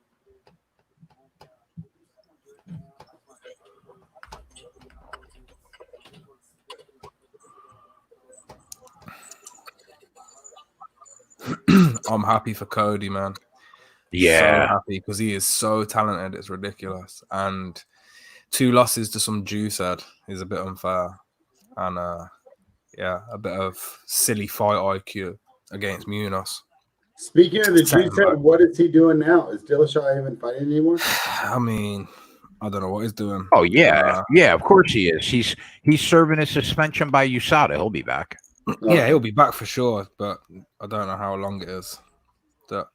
I'm happy for Cody, man. Yeah. So happy because he is so talented. It's ridiculous. And 2 losses to some juice head is a bit unfair. And a bit of silly fight IQ against Nunes. Speaking of the juice head, what is he doing now? Is Dillashaw even fighting anymore? I mean, I don't know what he's doing. Oh yeah, of course he is. He's serving a suspension by USADA. He'll be back. Yeah, he'll be back for sure, but I don't know how long it is that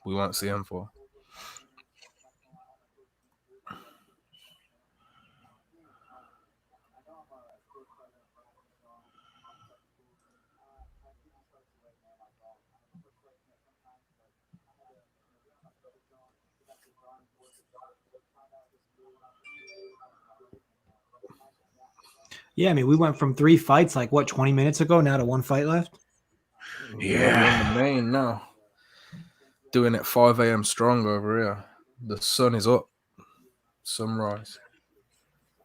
we won't see him for. Yeah, I mean, we went from 3 fights, 20 minutes ago, now to 1 fight left. Yeah, in the main now. Doing it 5 a.m. strong over here. The sun is up. Sunrise.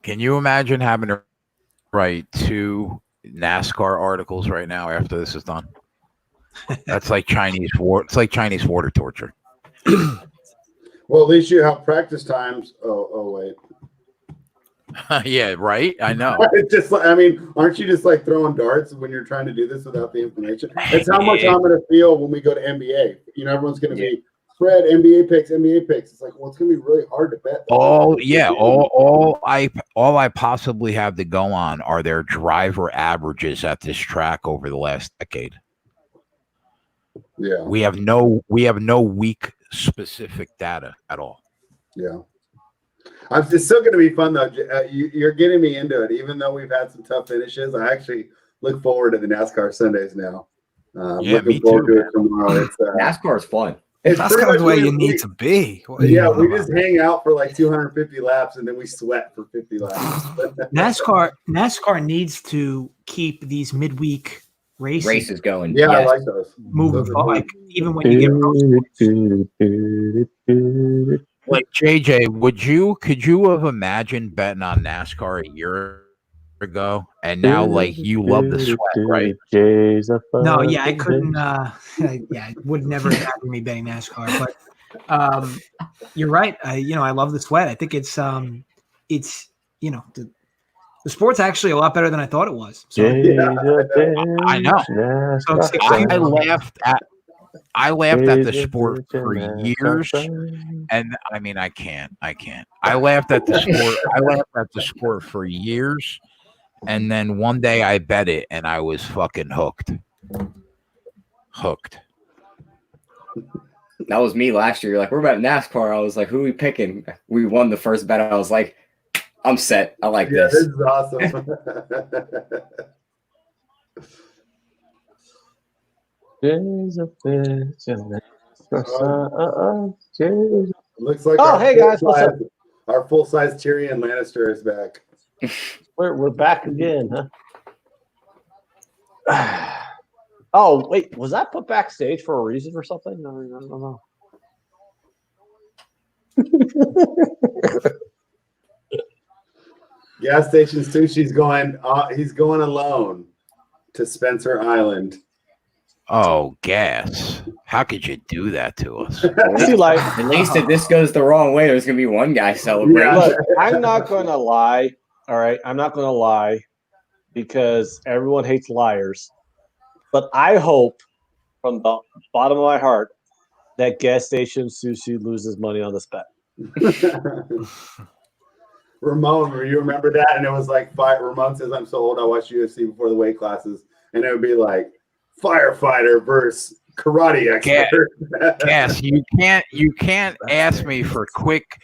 Can you imagine having to write 2 NASCAR articles right now after this is done? That's like Chinese war. It's like Chinese water torture. Well, at least you have practice times. Oh wait. Yeah, right. I know. It's just like, I mean, aren't you just like throwing darts when you're trying to do this without the information? It's how much I'm going to feel when we go to NBA. You know, everyone's going to be spread NBA picks. It's like, well, it's going to be really hard to bet. All I possibly have to go on are their driver averages at this track over the last decade. Yeah, we have no week specific data at all. Yeah. It's still going to be fun, though. You're getting me into it. Even though we've had some tough finishes, I actually look forward to the NASCAR Sundays now. Me too. Tomorrow. NASCAR is fun. That's kind of where you need to be. We just hang out for like 250 laps, and then we sweat for 50 laps. NASCAR needs to keep these midweek races going. Yeah, yes. I like those. Moving forward, even when you get like JJ, could you have imagined betting on NASCAR a year ago? And now, you love the sweat, right? No, yeah, I couldn't. It would never happen me betting NASCAR. But you're right. I love the sweat. I think it's the sport's actually a lot better than I thought it was. So, I know. I laughed at the sport for years, and I mean, I can't. I laughed at the sport for years, and then one day I bet it, and I was fucking hooked. That was me last year. You're like, we're about NASCAR. I was like, who are we picking? We won the first bet. I was like, I'm set. I like this. This is awesome. Looks like hey guys, what's up? Our full-size Tyrion Lannister is back. We're back again, huh? Oh wait, was that put backstage for a reason or something? I don't know. Gas station Sushi's going. He's going alone to Spencer Island. Oh, gas! How could you do that to us? At least if this goes the wrong way, there's gonna be one guy celebrating. Yeah. Look, I'm not going to lie. All right, I'm not going to lie because everyone hates liars. But I hope from the bottom of my heart that gas station sushi loses money on this bet. Ramon, you remember that? And it was like Ramon says, "I'm so old. I watched UFC before the weight classes," and it would be like firefighter versus karate expert. Yes, you can't ask me for quick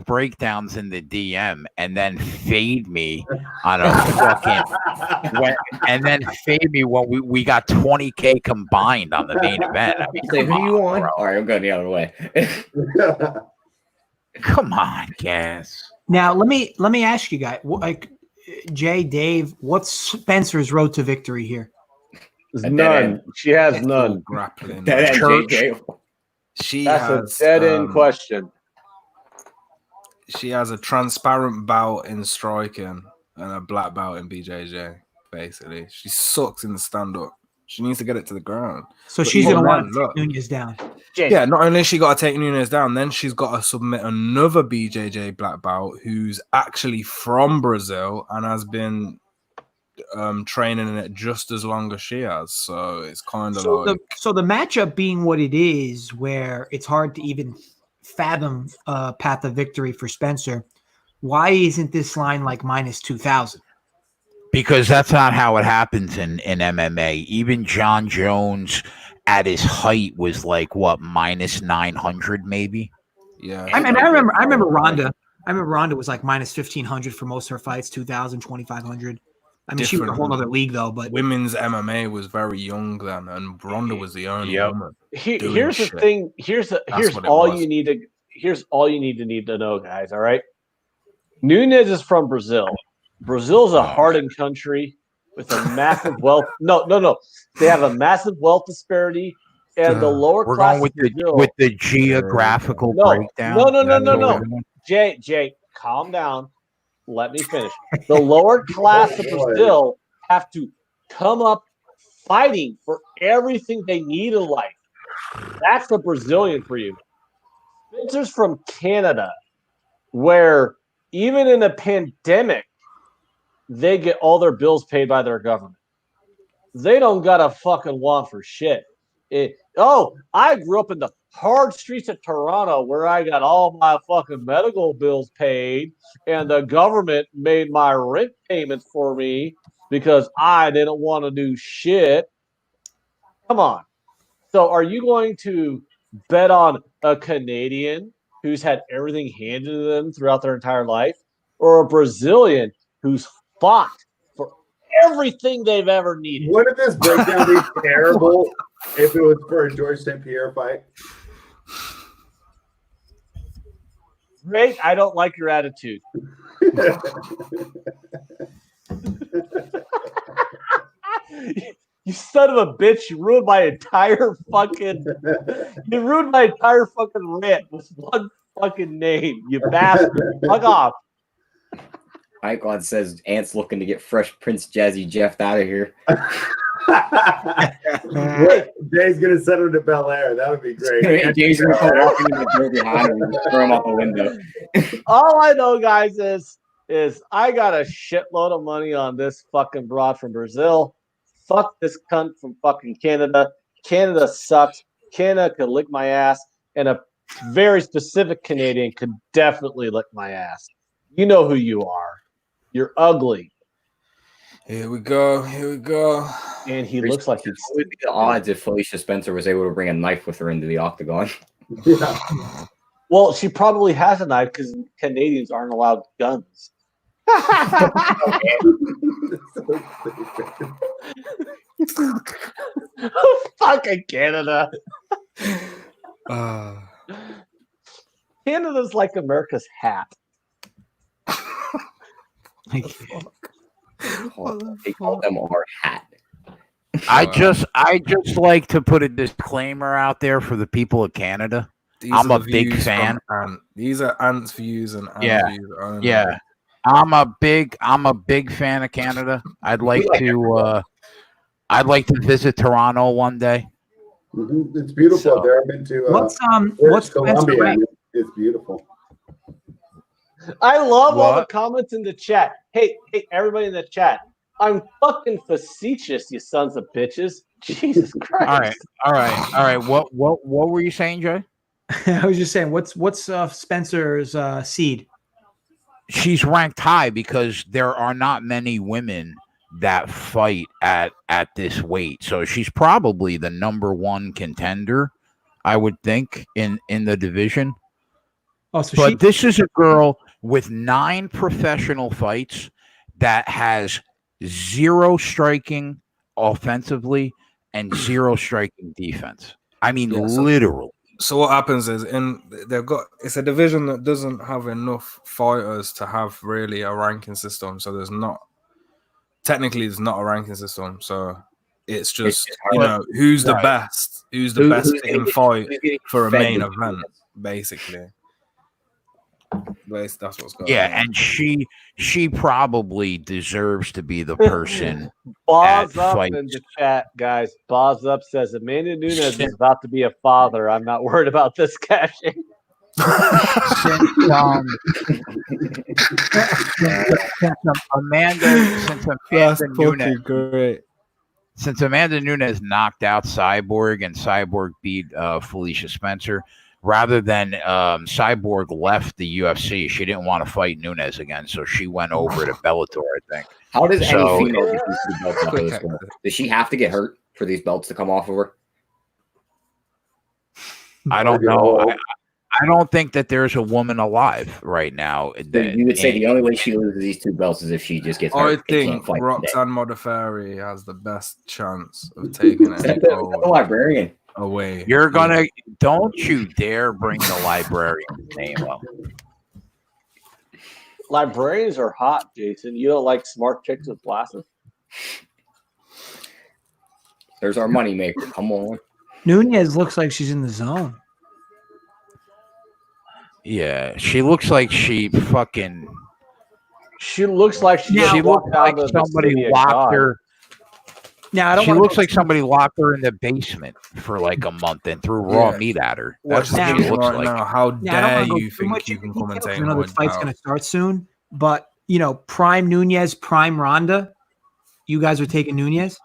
breakdowns in the DM and then fade me on a fucking and then fade me when we got 20K combined on the main event. I mean, Who do you want? All right, I'm going the other way. Come on, Gas. Now let me ask you guys, like Jay, Dave, what's Spencer's road to victory here? None. She has none. Grappling. That's a dead end question. She has a transparent belt in striking and a black belt in BJJ. Basically, she sucks in the stand up. She needs to get it to the ground. So she's gonna want to take Nunes down. Yeah, not only has she got to take Nunes down, then she's got to submit another BJJ black belt who's actually from Brazil and has been training in it just as long as she has. So it's kind of so the matchup being what it is, where it's hard to even fathom path of victory for Spencer. Why isn't this line like minus 2,000? Because that's not how it happens in MMA. Even John Jones at his height was like what, minus 900 maybe. Yeah. I remember Ronda. I remember Ronda was like minus 1,500 for most of her fights, 2,000, 2,500. I mean, she was a whole other league though. But women's MMA was very young then, and Ronda was the only woman. Here's the thing. Here's all you need to know, guys. All right. Nunes is from Brazil. Brazil's a hardened country with a massive wealth. No. They have a massive wealth disparity, and the lower class. We're going with the geographical breakdown. No. Jay, calm down. Let me finish. The lower class of Brazil have to come up fighting for everything they need in life. That's the Brazilian for you. Spencer's from Canada, where even in a pandemic, they get all their bills paid by their government. They don't got a fucking want for shit. I grew up in the hard streets of Toronto where I got all my fucking medical bills paid and the government made my rent payments for me because I didn't want to do shit. Come on. So are you going to bet on a Canadian who's had everything handed to them throughout their entire life, or a Brazilian who's fought for everything they've ever needed? Wouldn't this breakdown be terrible if it was for a George St. Pierre fight? Great. I don't like your attitude. You son of a bitch! You ruined my entire fucking rant with one fucking name. You bastard! Fuck off. Icon says Ant's looking to get Fresh Prince Jazzy Jeff out of here. Jay's gonna send him to Bel Air. That would be great. Jay's gonna come walking in the door behind him and just throw him out the window. All I know, guys, is I got a shitload of money on this fucking broad from Brazil. Fuck this cunt from fucking Canada. Canada sucks. Canada could lick my ass, and a very specific Canadian could definitely lick my ass. You know who you are. You're ugly. Here we go. And he looks like he's. What would be the odds if Felicia Spencer was able to bring a knife with her into the octagon? Yeah. Well, she probably has a knife because Canadians aren't allowed guns. Fucking Canada. Canada's like America's hat. They call them our hat. I just like to put a disclaimer out there for the people of Canada. I'm a big fan. These are Ant's views and views only. Yeah. I'm a big fan of Canada. I'd like to I'd like to visit Toronto one day. It's beautiful there. I've been to what's Colombia. And it's beautiful. I love all the comments in the chat. Hey, everybody in the chat. I'm fucking facetious, you sons of bitches. Jesus Christ. All right. What were you saying, Jay? I was just saying, what's Spencer's seed? She's ranked high because there are not many women that fight at this weight. So she's probably the number one contender, I would think, in the division. Oh, so this is a girl with 9 professional fights that has 0 striking offensively and 0 striking defense. I mean, literally. So what happens is it's a division that doesn't have enough fighters to have really a ranking system. So there's not a ranking system. So it's just who's the best, who's the best in fight for a main event, basically. That's what's going on. Yeah, and she probably deserves to be the person. Boz up in the chat, guys. Boz up says Amanda Nunes is about to be a father. I'm not worried about this cashing. Since Amanda Nunes knocked out Cyborg and Cyborg beat Felicia Spencer, rather than Cyborg left the UFC, she didn't want to fight Nunes again, so she went over to Bellator, I think. How does any female get these 2 belts off of this girl? Does she have to get hurt for these belts to come off of her? I don't know. I don't think that there's a woman alive right now. You would say the only way she loses these 2 belts is if she just gets hurt. I think Roxanne Modafferi has the best chance of taking it. The librarian away. You're gonna don't you dare bring the librarian's name up. Librarians are hot, Jason. You don't like smart chicks with glasses? There's our moneymaker. Come on. Nunes looks like she's in the zone. Yeah, she looks like she fucking. She looks like she looks like somebody locked her. Now she looks like somebody locked her in the basement for like a month and threw raw meat at her. That's what she looks like. Now, how dare you think you can commentate? Another fight's going to start soon, but prime Nunes, prime Ronda. You guys are taking Nunes.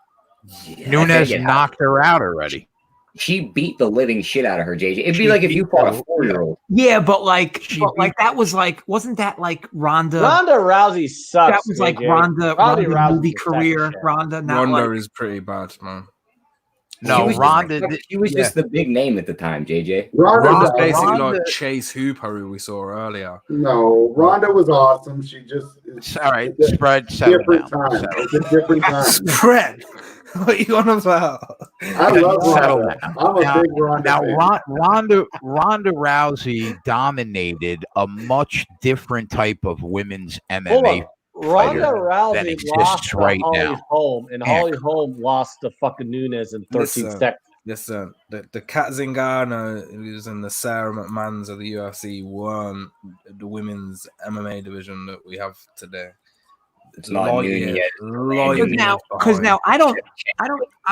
Yeah, Nunes knocked her out already. She beat the living shit out of her, JJ. It'd be like if you fought a 4-year-old. Yeah, but that was like, wasn't that like Ronda? Ronda Rousey sucks. That was like Ronda movie career. Ronda is pretty bad, man. No, Ronda. She was just the big name at the time, JJ. Ronda's basically like Chase Hooper, who we saw earlier. No, Ronda was awesome. She just. All right, spread. Different time. It's a different time. Spread. What are you on about? I love Ronda. I'm a big Ronda fan. Ronda Rousey dominated a much different type of women's MMA. Ronda Rousey lost right Holly now. Holm, and Holly Holm lost to fucking Nunes in 13 seconds. Listen, the Kat Zingano, who's in the Sarah McMahons of the UFC, weren't the women's MMA division that we have today. It's not Nunes. Because now I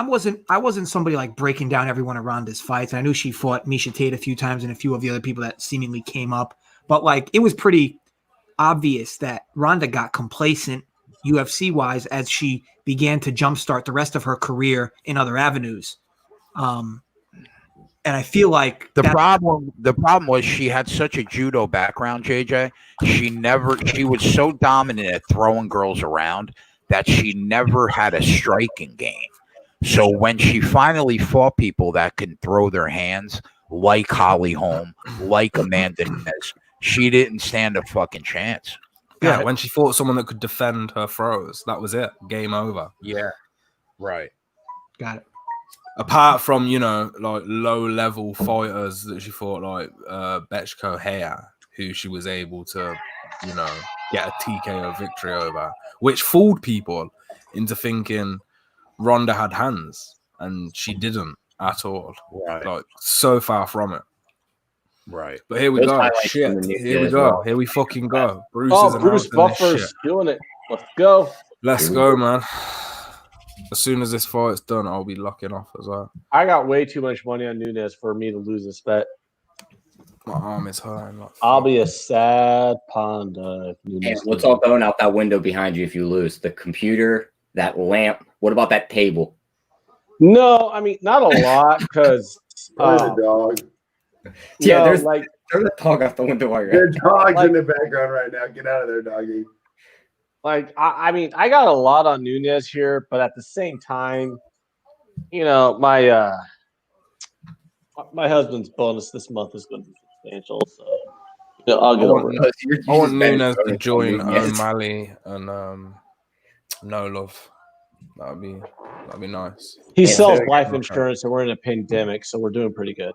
wasn't somebody like breaking down every one of Ronda's fights. I knew she fought Miesha Tate a few times and a few of the other people that seemingly came up, but like it was pretty obvious that Ronda got complacent UFC wise as she began to jumpstart the rest of her career in other avenues. And I feel like the problem was she had such a judo background, JJ. She was so dominant at throwing girls around that she never had a striking game. So when she finally fought people that can throw their hands, like Holly Holm, like Amanda Nunes, she didn't stand a fucking chance. Yeah, when she fought someone that could defend her throws, that was it. Game over. Yeah, right. Got it. Apart from, like low-level fighters that she fought, like Betchko Hea, who she was able to, get a TKO victory over, which fooled people into thinking Ronda had hands, and she didn't at all. Right. Like, so far from it. Right. But here we go. Shit. Here we go. Well. Here we fucking go. Bruce Buffer's doing it. Let's go. Let's go, man. As soon as this fight's done, I'll be locking off as well. I got way too much money on Nunes for me to lose this bet. My arm is hurting. Like, I'll be a sad panda. Hey, what's all going out that window behind you if you lose? The computer, that lamp. What about that table? No, I mean not a lot because the dog. Yeah, no, there's like a dog out the window while you're There's dogs Like- in the background right now. Get out of there, doggy. I mean I got a lot on Nunes here, but at the same time, you know, my husband's bonus this month is going to be substantial, so you know, I'll get over it. I want Nunes to join O'Malley and No Love. That'd be nice. He Yeah, sells so- life insurance, and we're in a pandemic, so we're doing pretty good.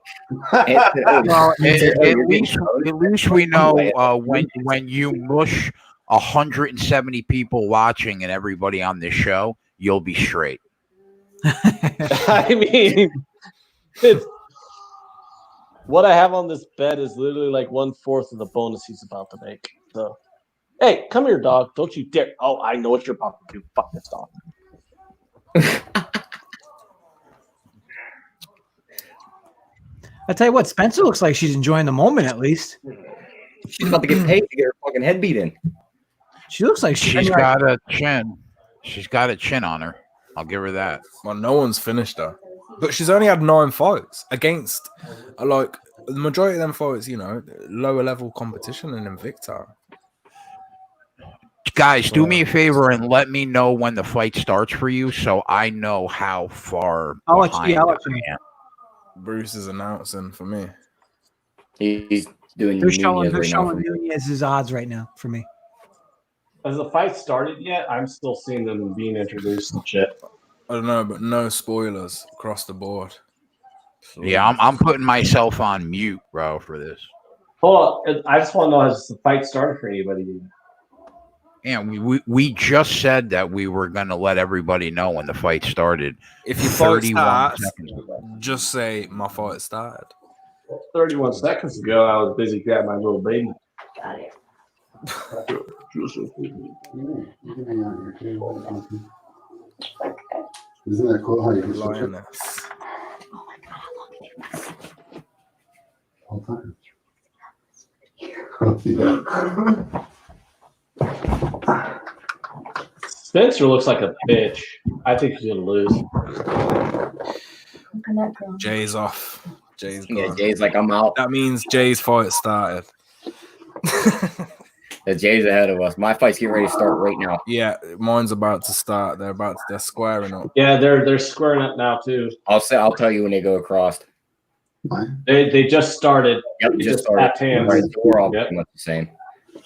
Well, at least we know when you mush 170 people watching and everybody on this show, you'll be straight. I mean, it's, what I have on this bet is literally like 1/4 of the bonus he's about to make. So, hey, come here, dog. Don't you dare. Oh, I know what you're about to do. Fuck this dog. I tell you what, Spencer looks like she's enjoying the moment at least. She's about to get paid to get her fucking head beat in. She looks like She's got a chin. She's got a chin on her. I'll give her that. Well, no one's finished her, but she's only had 9 fights against like the majority of them fights. You know, lower level competition and Invicta. Guys, do me a favor and let me know when the fight starts for you, so I know how far I'll let behind you know. I am. Bruce is announcing for me. He's doing They're showing Nunes right now for me. Nunez's odds right now for me. Has the fight started yet? I'm still seeing them being introduced and shit. I don't know, but no spoilers across the board. Yeah, I'm putting myself on mute, bro, for this. Hold on. I just want to know, has the fight started for anybody? And we just said that we were going to let everybody know when the fight started. If your fight 31 starts, seconds ago. just say my fight started. 31 seconds ago, I was busy grabbing my little baby. You can hang out here too. Isn't that cool how you can switch it Lioness. all the time? Yeah. Spencer looks like a bitch. I think he's gonna lose. Jay's off. Jay's gone. Yeah, Jay's like, I'm out. That means Jay's fight started. Jay's ahead of us. My fight's getting ready to start right now. Yeah, mine's about to start. They're squaring up. Yeah, they're squaring up now too. I'll tell you when they go across. They just started. Yep, They just tapped started. hands. Right, so we're all Yep. pretty much the same.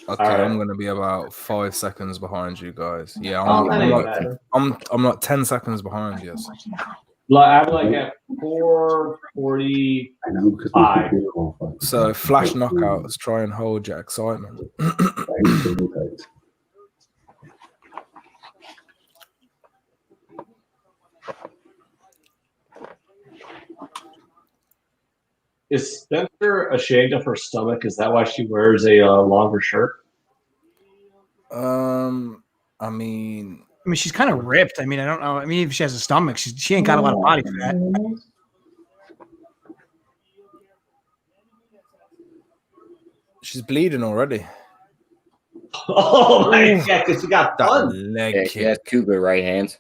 Okay, All right. I'm gonna be about 5 seconds behind you guys. Yeah, Oh, that I'm ain't like matter. I'm like 10 seconds behind you. I'm like at 4:40. I know because Five. So flash knockouts, try and hold your excitement. Is Spencer ashamed of her stomach? Is that why she wears a longer shirt? I mean, she's kind of ripped. I mean, I don't know. I mean, if she has a stomach, she ain't got a lot of body fat. she's bleeding already. Oh my god! Because she got That fun. leg Yeah, she kick. has 2 good right hands.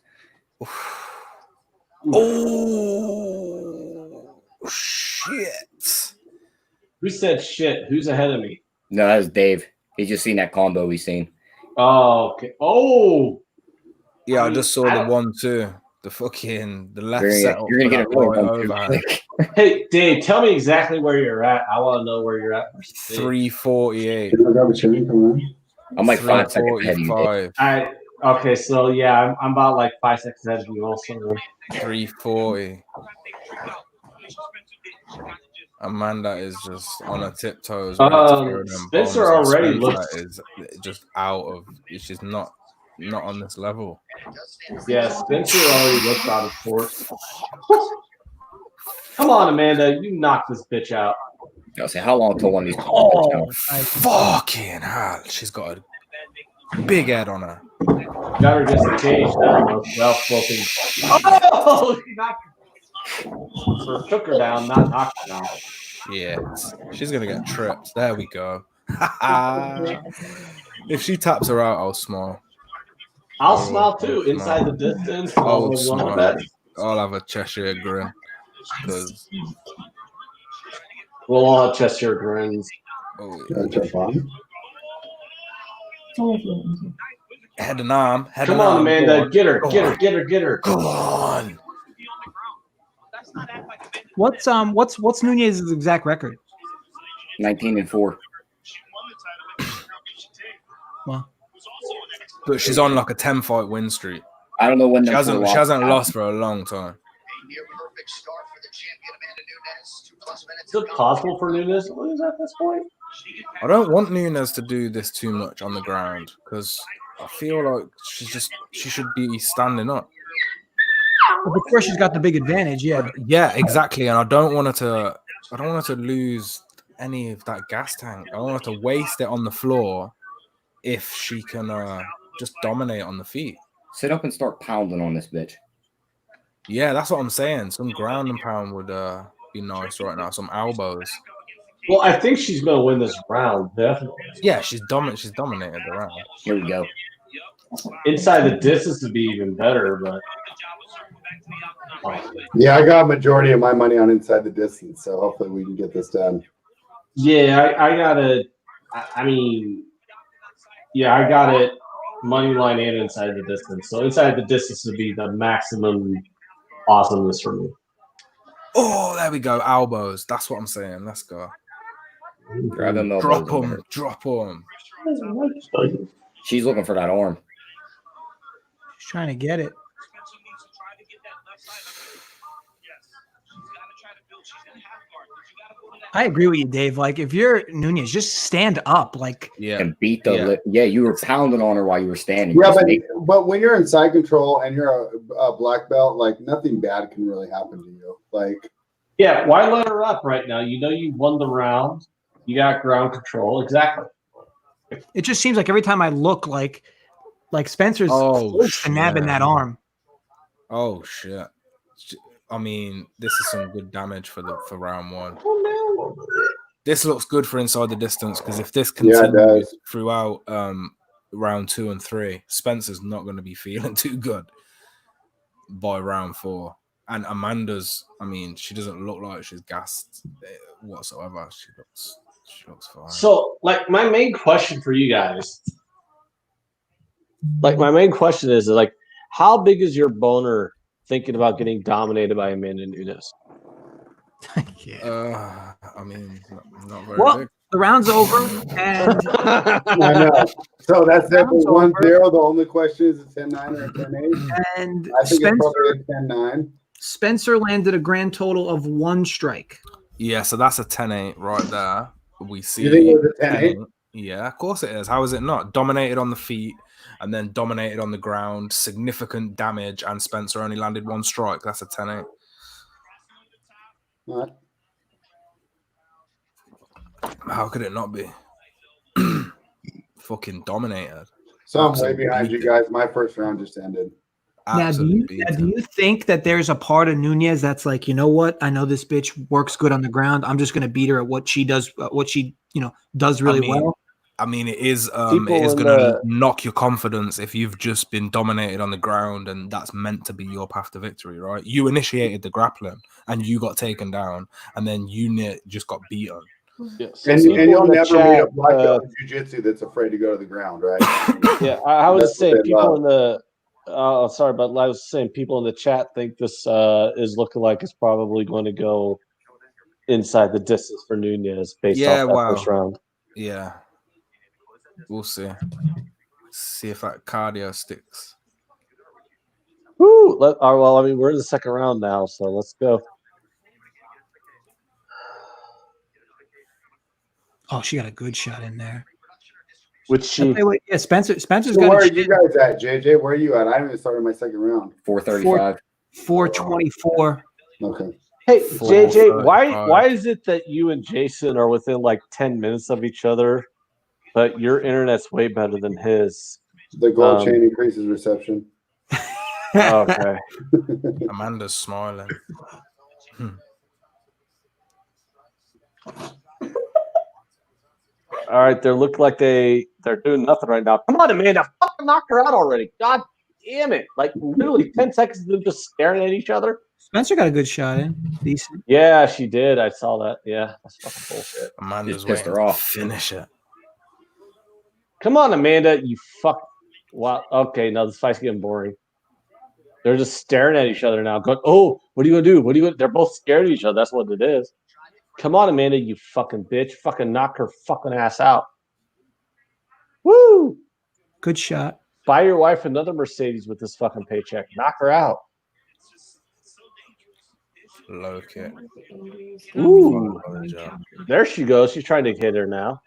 Oh shit! Who said shit? Who's ahead of me? No, that's Dave. He's just seen that combo we seen. Oh, okay. Oh, Yeah, I mean, just saw I the don't- 1-2. The left You're set. gonna get a really one-two. hey Dave, tell me exactly where you're at. I want to know where you're at. 348. I'm like 5 seconds ahead of you, Dave. 345. Okay, so yeah, I'm about like 5 seconds ahead of you also. 340. Amanda is just on her tiptoes. ready to throw them Spencer bombs, and already Spencer looks- is just out of. She's not on this level. Yeah, Spencer already looks out of sorts. Come on, Amanda, you knock this bitch out. I'll say, how long till one of these Oh, combos fucking hell! She's got a Big head on her. Got her disengaged now. Well, floating. Oh! She knocked her. So took her down, not knocked her down. Yes. She's going to get tripped. There we go. If she taps her out, I'll smile. I'll smile too, inside the distance. I'll smile. I'll have a Cheshire grin. Because we'll all have Cheshire grins. Oh, yeah. Head and arm. Come on, Amanda. Get her. Come on. What's Nunes' exact record? 19-4. Well, but she's on like a 10-fight win streak. I don't know when she hasn't lost for a long time. Is it possible for Nunes to lose at this point? I don't want Nunes to do this too much on the ground because I feel like she should be standing up. Of course, she's got the big advantage. Yeah, exactly. And I don't want her to lose any of that gas tank. I don't want her to waste it on the floor if she can just dominate on the feet. Sit up and start pounding on this bitch. Yeah, that's what I'm saying. Some ground and pound would be nice right now. Some elbows. Well, I think she's going to win this round, definitely. Yeah, she's dominated the round. Here we go. Inside the distance would be even better, but. Yeah, I got a majority of my money on inside the distance, so hopefully we can get this done. Yeah, I got it. I got it money line and inside the distance. So inside the distance would be the maximum awesomeness for me. Oh, there we go. Elbows. That's what I'm saying. Let's go. Grab them elbows. Drop them. She's looking for that arm. She's trying to get it. I agree with you, Dave. Like, if you're Nunes, just stand up. Like, and beat the you were pounding on her while you were standing. Yeah, but when you're in side control and you're a black belt, like nothing bad can really happen to you. Like, yeah, why let her up right now? You know you won the round. You got ground control. Exactly. It just seems like every time I look, like Spencer's close to nabbing that arm. Oh shit! I mean, this is some good damage for round one. This looks good for inside the distance because if this continues throughout round 2 and 3, Spencer's not going to be feeling too good by round 4. And Amanda's, I mean, she doesn't look like she's gassed whatsoever. She looks fine. So, like, my main question for you guys, is like, how big is your boner thinking about getting dominated by Amanda Nunes? I mean, not very big. The round's over, and I know. So that's definitely 1-0. The only question is a 10-9 or a 10-8. And I think it's probably a 10-9. Spencer landed a grand total of 1 strike. Yeah, so that's a 10-8 right there. We see. You think it was a 10-8? Yeah, of course it is. How is it not? Dominated on the feet and then dominated on the ground, significant damage, and Spencer only landed 1 strike. That's a 10-8. What? How could it not be? Fucking dominated. So I'm way behind you guys. My first round just ended. Now, do you think that there's a part of Nunes that's like, you know what? I know this bitch works good on the ground. I'm just going to beat her at what she does, does really well. I mean, it is going to knock your confidence if you've just been dominated on the ground and that's meant to be your path to victory, right? You initiated the grappling and you got taken down and then you just got beaten. Yes. And you'll never meet a black belt in jiu-jitsu that's afraid to go to the ground, right? Yeah, I was saying people in the sorry, but I was saying people in the chat think this is looking like it's probably going to go inside the distance for Nunes based off that first round. Yeah. We'll see. See if that cardio sticks. Woo! Well, I mean, we're in the second round now, so let's go. Oh, she got a good shot in there. Which she? Yeah, Spencer's got. Where are you guys at, JJ? Where are you at? I haven't even started my second round. 435. 424. Okay. Hey, JJ, why is it that you and Jason are within like 10 minutes of each other But your internet's way better than his. The gold chain increases reception. Okay. Amanda's smiling. All right, they look like they're doing nothing right now. Come on, Amanda, fucking knock her out already. God damn it. Like literally 10 seconds of them just staring at each other. Spencer got a good shot in. Decent. Yeah, she did. I saw that. Yeah, that's fucking bullshit. Amanda's Just pissed waiting her to off. finish it. Come on, Amanda, you fuck. Wow. Okay, no, this fight's getting boring. They're just staring at each other now, going, "Oh, what are you gonna do? What are you gonna?" They're both scared of each other. That's what it is. Come on, Amanda, you fucking bitch. Fucking knock her fucking ass out. Woo! Good shot. Buy your wife another Mercedes with this fucking paycheck. Knock her out. Low kick. Ooh. There she goes. She's trying to hit her now.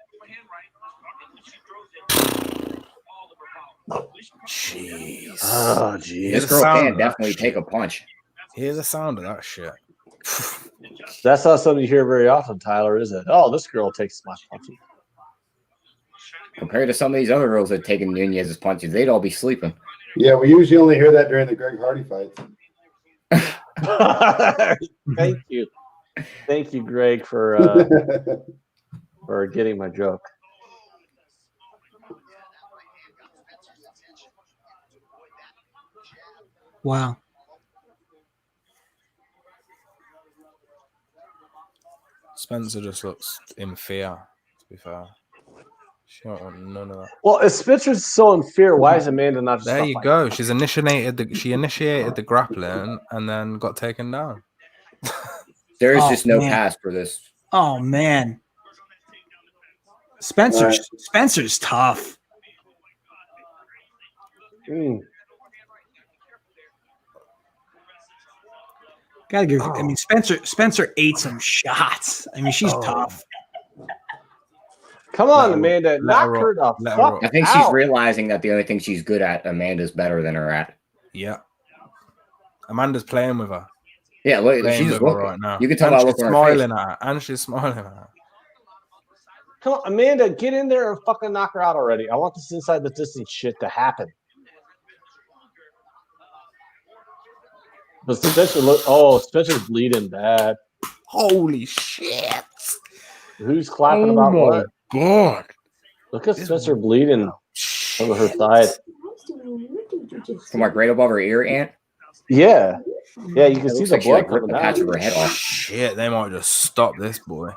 Jeez. Oh, jeez. This girl can definitely take a punch. Here's the sound of that shit. That's not something you hear very often, Tyler, is it? Oh, this girl takes my punches. Compared to some of these other girls that have taken Nunez's punches, they'd all be sleeping. Yeah, we usually only hear that during the Greg Hardy fights. Thank you. Thank you, Greg, for getting my joke. Wow. Spencer just looks in fear, to be fair. She don't want none of that. Well, if Spencer's so in fear, why is Amanda not just There you go. She initiated the grappling and then got taken down. There is just no pass for this. Oh man. Spencer's tough. Gotta give. I mean, Spencer ate some shots. I mean, she's tough. Come on, Amanda. Knock her the fuck I think out. she's realizing that the only thing she's good at, Amanda's better than her at. Yeah. Amanda's playing with her. Yeah, look, she's just looking right now. You can tell and by she's looking at her smiling face. at her. And she's smiling at her. Come on, Amanda, get in there and fucking knock her out already. I want this inside the distance shit to happen. But Spencer's bleeding bad. Holy shit. Who's clapping about what? God. Look at Spencer bleeding over her side. From like right above her ear, Ant? Yeah. Yeah, you can see the like blood ripped the patch of her head off. Shit, they might just stop this boy.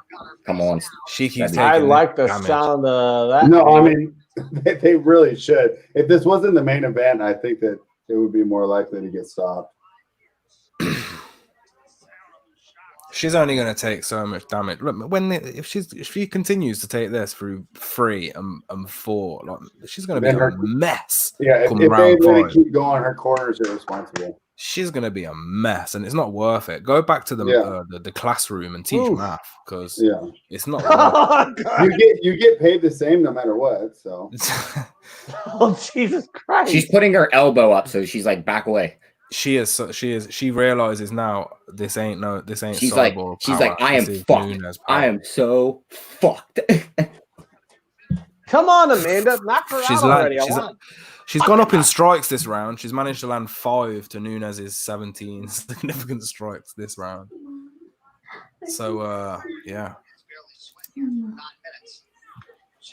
Come on. She keeps taking I like the damage. sound of that. No, I mean, they really should. If this wasn't the main event, I think that it would be more likely to get stopped. She's only going to take so much damage. Look, if she continues to take this through 3 and 4, like she's going to be a mess. Yeah, if they let it keep going, her corners are responsible. She's going to be a mess, and it's not worth it. Go back to the classroom and teach math because it's not. You get paid the same no matter what. So. Oh Jesus Christ! She's putting her elbow up, so she's like back away. She realizes now this ain't she's like I am fucked. I am so fucked. Come on, Amanda, knock her out already. She's gone up in strikes this round. She's managed to land 5 to Nunes' 17 significant strikes this round. So yeah.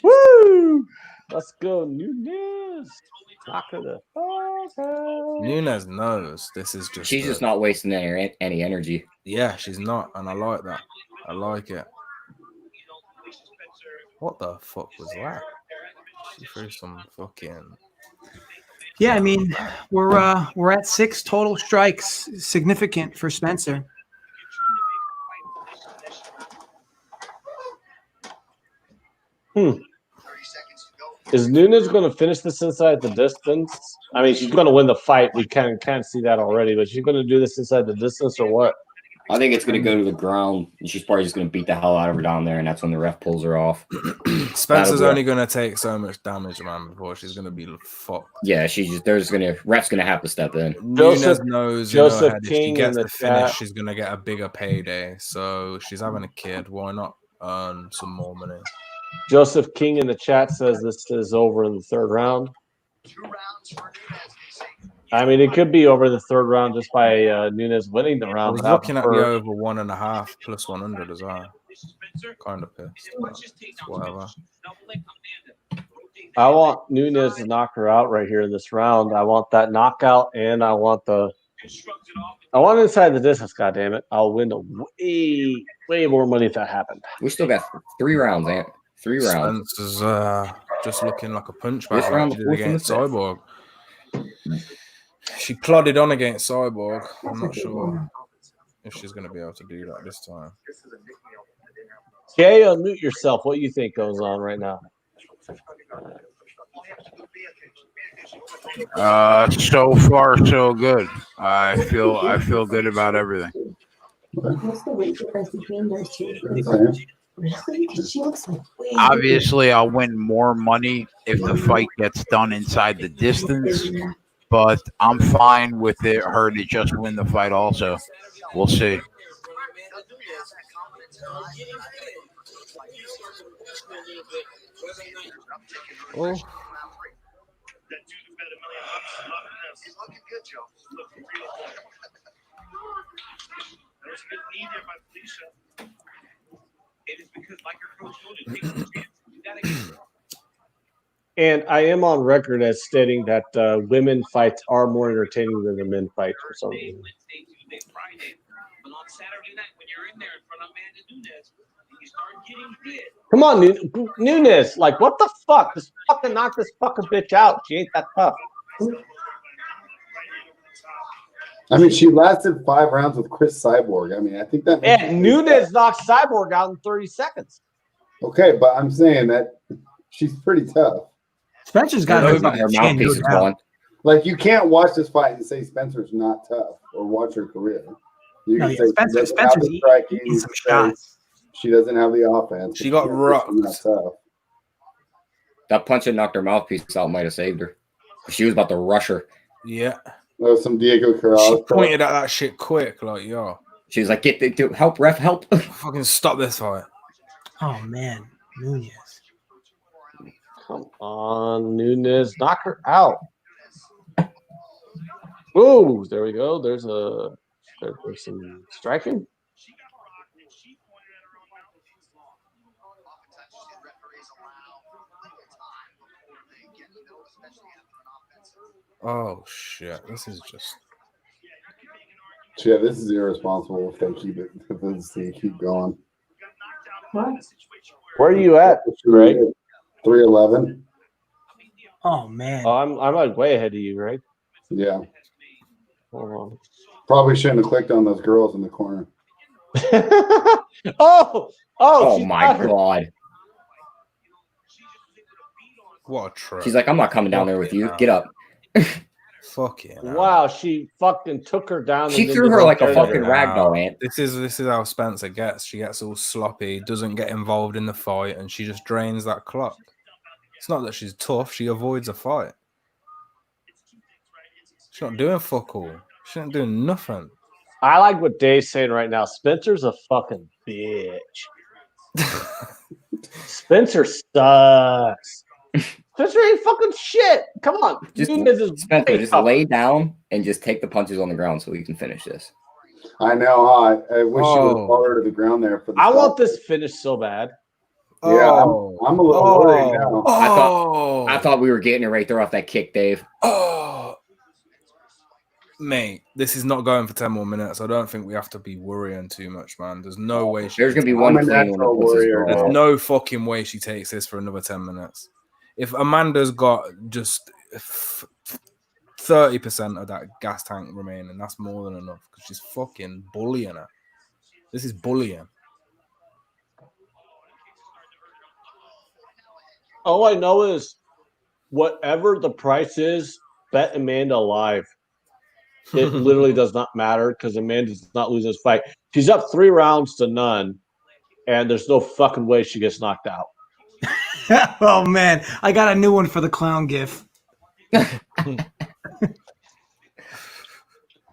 Woo! Let's go, Nunes. Knock her the fuck out. Nunes knows this is just. She's just not wasting any energy. Yeah, she's not, and I like that. I like it. What the fuck was that? She threw some fucking. Yeah, I mean, we're at 6 total strikes, significant for Spencer. Is Nunes going to finish this inside the distance? I mean, she's going to win the fight. We can't see that already, but she's going to do this inside the distance or what? I think it's going to go to the ground, and she's probably just going to beat the hell out of her down there, and that's when the ref pulls her off. Spencer's only going to take so much damage, man, before she's going to be fucked. Yeah, ref's going to have to step in. Nunes knows Joseph if King she gets the finish, chat. she's going to get a bigger payday. So she's having a kid. Why not earn some more money? Joseph King in the chat says this is over in the third round. I mean, it could be over the third round just by Nunes winning the round. I was looking at the over 1.5 plus 100 as well. Kind of pissed. Whatever. I want Nunes to knock her out right here in this round. I want that knockout, and I want inside the distance. God damn it! I'll win way more money if that happened. We still got 3 rounds, Ant. 3 rounds. Spencer's just looking like a punch bag This round like she did against Cyborg. She plodded on against Cyborg. I'm not sure if she's going to be able to do that this time. Jay, unmute yourself. What do you think goes on right now? So far, so good. I feel good about everything. What's the weight difference between those two? Really? Because she looks like way. Obviously, I'll win more money if the fight gets done inside the distance, but I'm fine with her to just win the fight also. We'll see. Oh. And I am on record as stating that women fights are more entertaining than the men fights for some reason. Come on, Nunes. Like, what the fuck? Just fucking knock this fucking bitch out. She ain't that tough. I mean, she lasted 5 rounds with Chris Cyborg. I mean, I think that. And Nunes knocked Cyborg out in 30 seconds. Okay, but I'm saying that she's pretty tough. Spencer's got her mouthpiece is gone. Like, you can't watch this fight and say Spencer's not tough or watch her career. You can say Spencer's eating some shots. She doesn't have the offense. She got rocked. That punch that knocked her mouthpiece out might have saved her. She was about to rush her. Yeah. That was some Diego Corrales. She pointed at that shit quick, like, yo. She was like, help, ref, help. Fucking stop this fight. Oh, man. Nunes. Come on, Nunes. Knock her out. Ooh, there we go. There's some striking. Oh, shit. This is just... Yeah, this is irresponsible if they keep it. If they keep going. What? Where are you at, Greg? 311. Oh, man. Oh, I'm like way ahead of you, Greg. Yeah. Hold on. Probably shouldn't have clicked on those girls in the corner. Oh my God. What a trip. She's like, I'm not coming down there with you. Get up. Fucking wow, she fucking took her down. She threw her like a fucking ragdoll, Ant. This is how Spencer gets. She gets all sloppy, doesn't get involved in the fight, and she just drains that clock. It's not that she's tough. She avoids a fight. She's not doing fuck all. She's not doing nothing. I like what Dave's saying right now. Spencer's a fucking bitch. Spencer sucks. Spencer ain't fucking shit. Come on. Spencer, just lay down and just take the punches on the ground so we can finish this. I know. I wish you would fall her to the ground there. For the I want this finish so bad. Yeah, I'm a little worried now. I thought we were getting it right there off that kick, Dave. Oh, mate, this is not going for 10 more minutes. I don't think we have to be worrying too much, man. There's no way. There's gonna be one clean one. There's no fucking way she takes this for another 10 minutes. If Amanda's got just 30% of that gas tank remaining, that's more than enough because she's fucking bullying her. This is bullying. All I know is whatever the price is, bet Amanda alive. It literally does not matter because Amanda's not losing this fight. She's up 3 rounds to none, and there's no fucking way she gets knocked out. Oh, man. I got a new one for the clown gif.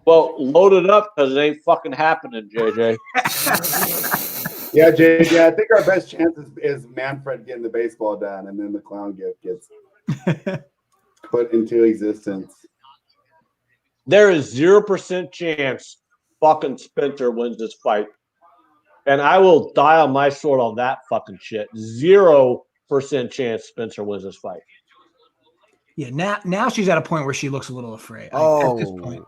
Well, load it up because it ain't fucking happening, JJ. Yeah, JJ, I think our best chance is Manfred getting the baseball done, and then the clown gift gets put into existence. There is 0% chance fucking Spencer wins this fight. And I will die on my sword on that fucking shit. 0% chance Spencer wins this fight. Yeah, now she's at a point where she looks a little afraid. At this point.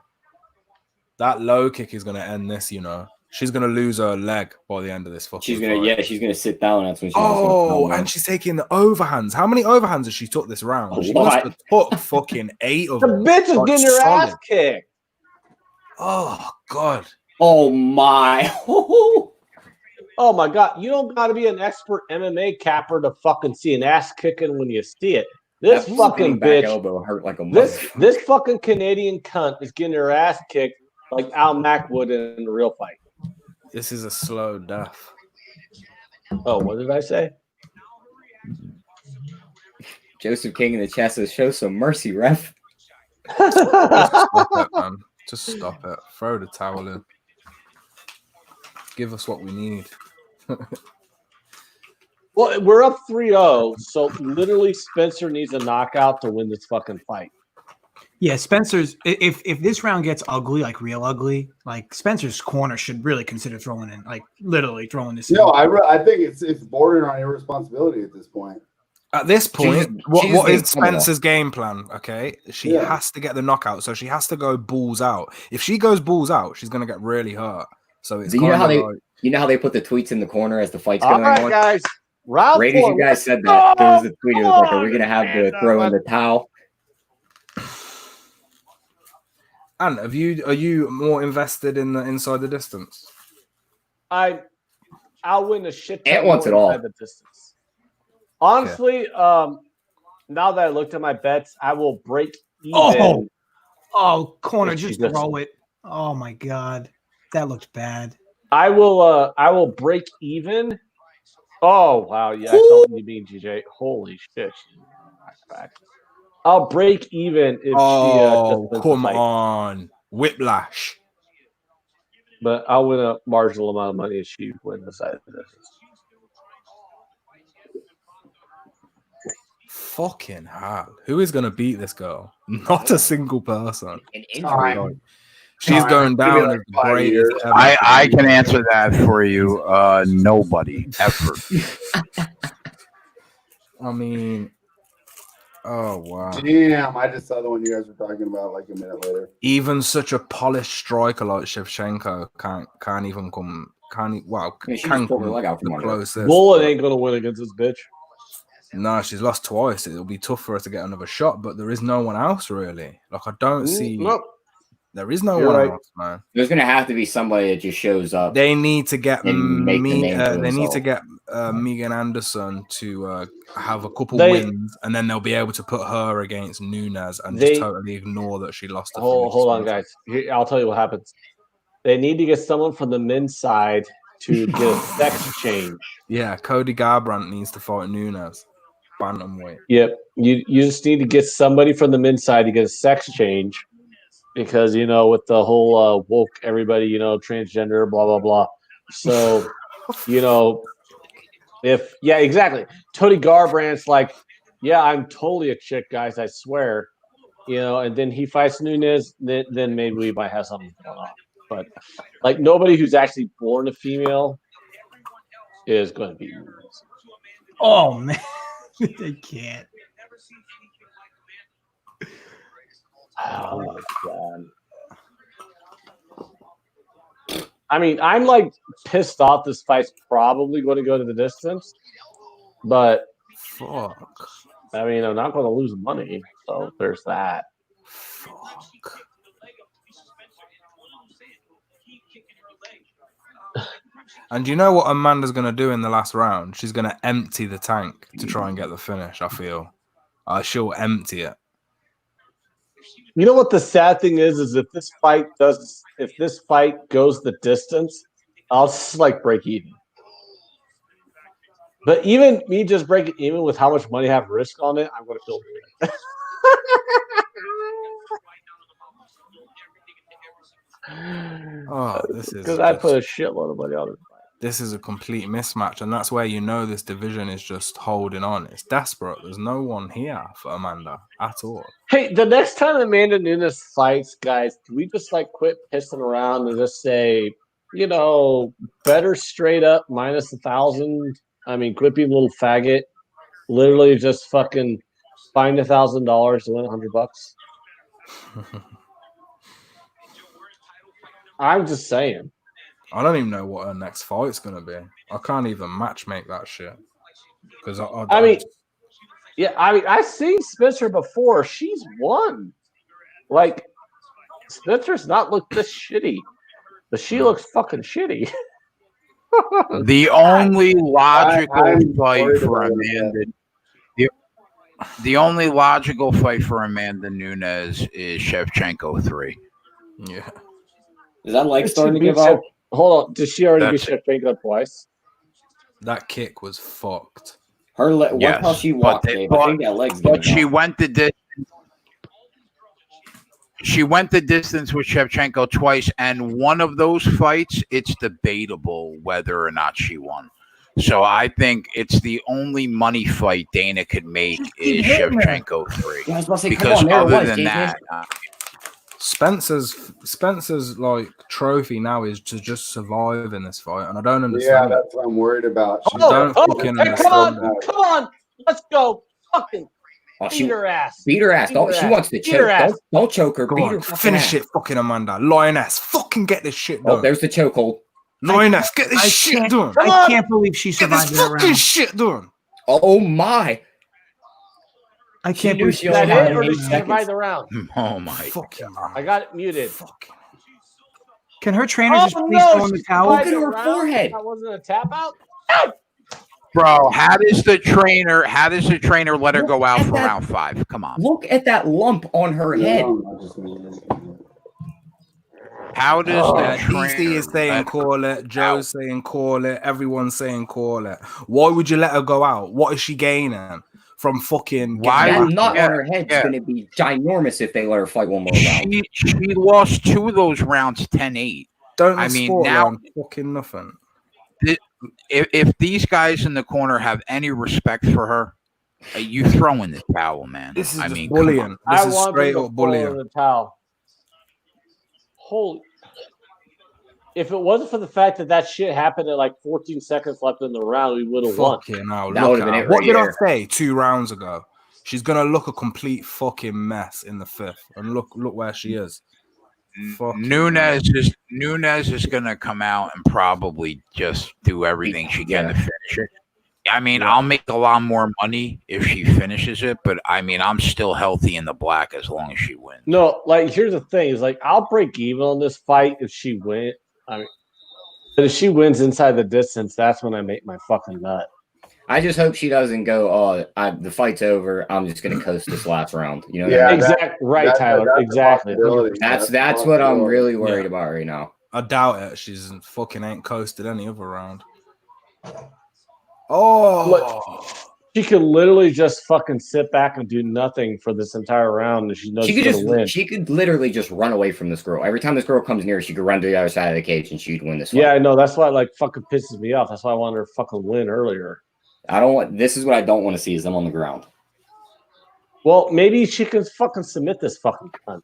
That low kick is going to end this, you know. She's going to lose her leg by the end of this fucking She's fight. she's going to sit down. That's when she's and she's taking the overhands. How many overhands has she took this round? She must have took fucking 8 of them. The bitch is getting her ass kicked. Oh, God. Oh, my. Oh, my God. You don't got to be an expert MMA capper to fucking see an ass kicking when you see it. This that fucking bitch. Elbow hurt like a this fucking Canadian cunt is getting her ass kicked like Al Mack would in a real fight. This is a slow death. Oh, what did I say? Joseph King in the chat says, show some mercy, ref. Just stop it, man. Just stop it. Throw the towel in. Give us what we need. Well, we're up 3-0, so literally Spencer needs a knockout to win this fucking fight. Yeah, Spencer's if this round gets ugly, like real ugly, like Spencer's corner should really consider throwing in, like literally throwing this. No, I think it's bordering on irresponsibility at this point. At this point, what is Spencer's game plan? Okay, she has to get the knockout, so she has to go balls out. If she goes balls out, she's gonna get really hurt. So it's you know how they put the tweets in the corner as the fight's going on, guys. Round right 4. As you guys said that, there was a tweet. It was like, "Are we gonna have to throw in the towel?" And are you more invested in the inside the distance? I'll win a shit ton Ant wants it all. inside the distance. Honestly, now that I looked at my bets, I will break even. Oh, corner, just throw it. Oh my God, that looks bad. I will break even. Oh wow, yeah, I saw what you mean, GJ. Holy shit! I'll break even if she. Come on, whiplash. But I'll win a marginal amount of money if she wins the side of this. Fucking hell! Who is gonna beat this girl? Not a single person. An injury. She's going down as the greatest ever. I can answer that for you. Nobody ever. I mean, oh wow! Damn, I just saw the one you guys were talking about like a minute later. Even such a polished striker like Shevchenko can't even come. Can come closest. Bullet ain't gonna win against this bitch. No, she's lost twice. It'll be tough for her to get another shot, but there is no one else really. Like I don't see. Nope. There is no one else, man. There's gonna have to be somebody that just shows up. They need to get Megan Anderson to have a couple wins, and then they'll be able to put her against Nunes and just totally ignore that she lost. Hold on, guys. I'll tell you what happens. They need to get someone from the men's side to get a sex change. Yeah, Cody Garbrandt needs to fight Nunes. Bantamweight. Yep. You just need to get somebody from the men's side to get a sex change. Because, with the whole woke everybody, transgender, blah, blah, blah. So, exactly. Cody Garbrandt's like, yeah, I'm totally a chick, guys, I swear. And then he fights Nunes, then maybe we might have something going on. But, like, nobody who's actually born a female is going to be Nunes. Oh, man. They can't. Oh my God. I mean, I'm like pissed off this fight's probably going to go to the distance, but fuck. I mean, I'm not going to lose money, so there's that. Fuck. And you know what Amanda's going to do in the last round? She's going to empty the tank to try and get the finish, I feel. She'll empty it. You know what the sad thing is if this fight goes the distance, I'll just like break even. But even me just breaking even with how much money I have risk on it, I'm going to feel good. Oh, this is because I put a shitload of money on it. this is a complete mismatch, and that's where you know this division is just holding on. It's desperate. There's no one here for Amanda at all. Hey, the next time Amanda Nunes fights, guys, can we just like quit pissing around and just say, you know, better straight up minus 1,000? I mean, quit being a little faggot. Literally just fucking find $1,000 to win $100. I'm just saying. I don't even know what her next fight's gonna be. I can't even match make that shit. Because I mean, I've seen Spencer before. She's won. Like, Spencer's not looked this shitty, but she looks fucking shitty. The only logical fight for Amanda. The only logical fight for Amanda Nunes is Shevchenko 3. Yeah. Is that leg starting to give out? Hold on. Did she already beat Shevchenko twice? That kick was fucked. Her leg. Watch how she walked, Dave. I think that leg's giving But she out. went the distance. She went the distance with Shevchenko twice, and one of those fights, it's debatable whether or not she won. So I think it's the only money fight Dana could make is Shevchenko 3. Yeah, I was about to say, because come on, other was, than JJ. that, Spencer's like trophy now is to just survive in this fight, and I don't understand. Yeah, that's what I'm worried about. Hey, come on, let's go. Fucking beat her ass. Beat her ass. She wants to choke. Don't choke her. Go Beat on, her. finish it, fucking Amanda. Lioness, fucking get this shit done. Oh, there's the chokehold. Lioness, get this shit done. I can't believe she survived this that fucking round. shit done. Oh my! I can't believe she survived survived it, or did that she round. survive the round? Oh my! Fucking I got it muted. Can her trainer just please throw in the towel? Look at her forehead. That wasn't a tap out. Bro, how does the trainer let her go out for round 5? Come on. Look at that lump on her head. How does the DC trainer is saying call it, Joe's saying call it, everyone's saying call it. Why would you let her go out? What is she gaining from fucking? That nut on her head is going to be ginormous if they let her fight one more round. She lost 2 of those rounds 10-8. Don't I mean sport now round fucking nothing. If these guys in the corner have any respect for her, you throw in the towel, man. This is I just mean, bullying. This is straight up bullying. The towel. Holy! If it wasn't for the fact that shit happened at like 14 seconds left in the round, we would have won. Fucking hell, That look would've at been her. it What right did there. I say 2 rounds ago? She's gonna look a complete fucking mess in the 5th, and look where she is. Nunes is gonna come out and probably just do everything she can to finish it. I mean, I'll make a lot more money if she finishes it, but I mean, I'm still healthy in the black as long as she wins. No, like here's the thing: is like I'll break even on this fight if she wins. I mean, but if she wins inside the distance, that's when I make my fucking nut. I just hope she doesn't go. The fight's over. I'm just going to coast this last round. You know? What I mean? Exactly right, Tyler. Exactly. That's what I'm really worried about right now. I doubt it. She's fucking ain't coasted any other round. Oh, she could literally just fucking sit back and do nothing for this entire round, and she knows she's gonna win. She could literally just run away from this girl. Every time this girl comes near, she could run to the other side of the cage, and she'd win this fight. Yeah, I know. That's why it like fucking pisses me off. That's why I wanted her to fucking win earlier. This is what I don't want to see is them on the ground. Well, maybe she can fucking submit this fucking cunt.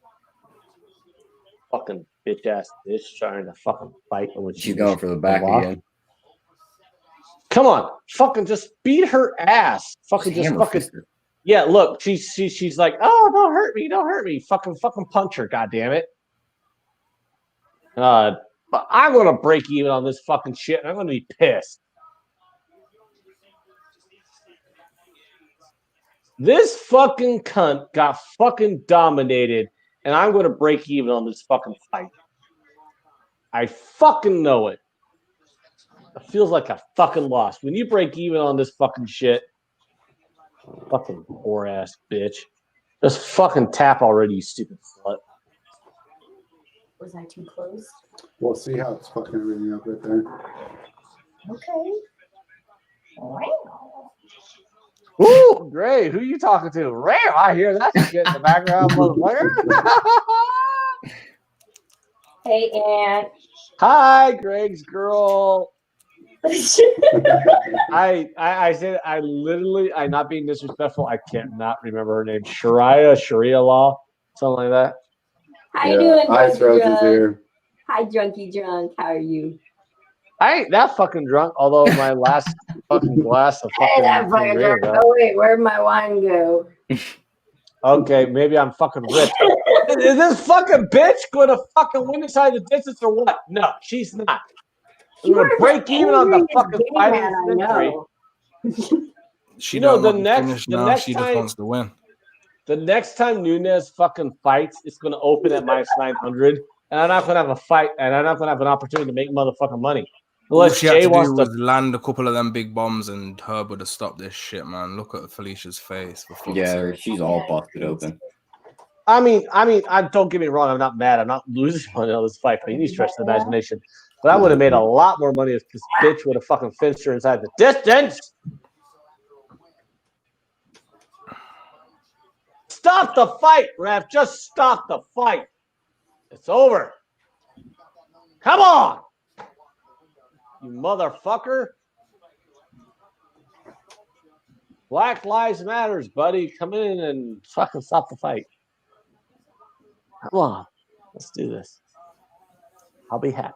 Fucking bitch ass bitch trying to fucking fight when she's going for the back again. Come on, fucking just beat her ass. Fucking just fucking. Yeah, look, she's like, oh, don't hurt me. Fucking punch her, goddammit. But I'm gonna break even on this fucking shit, and I'm gonna be pissed. This fucking cunt got fucking dominated, and I'm going to break even on this fucking fight. I fucking know it. It feels like a fucking loss. When you break even on this fucking shit, fucking poor ass bitch. Just fucking tap already, you stupid slut. Was I too close? We'll see how it's fucking everything up right there. Okay. Ooh, great. Who you talking to? Ram, I hear that shit in the background, motherfucker. Hey, Aunt. Hi, Greg's girl. I said I literally, I'm not being disrespectful. I can't not remember her name. Sharia Law, something like that. How you doing, Ice Drunky Rose is Drunk? here. Hi, Drunky Drunk. How are you? I ain't that fucking drunk, although my last fucking glass of I ain't fucking that fucking drunk. sangria. Oh wait, where'd my wine go? Okay, maybe I'm fucking rich. Is this fucking bitch going to fucking win inside the distance or what? No, she's not. We're going to break even on the fucking fighting century. She You know, don't the want to next- finish the now. next She just time- wants to win. The next time Nunes fucking fights, it's going to open at minus 900, and I'm not going to have a fight, and I'm not going to have an opportunity to make motherfucking money. All Unless she had Jay to wants do to. was land a couple of them big bombs, and Herb would have stopped this shit, man. Look at Felicia's face. For fuck's Yeah, sake. she's all busted open. I mean, don't get me wrong. I'm not mad. I'm not losing money on this fight by any stretch of the imagination. But I would have made a lot more money if this bitch would have fucking finished her inside the distance. Stop the fight, ref. Just stop the fight. It's over. Come on, you motherfucker. Black Lives Matters, buddy. Come in and fucking stop the fight. Come on. Let's do this. I'll be happy.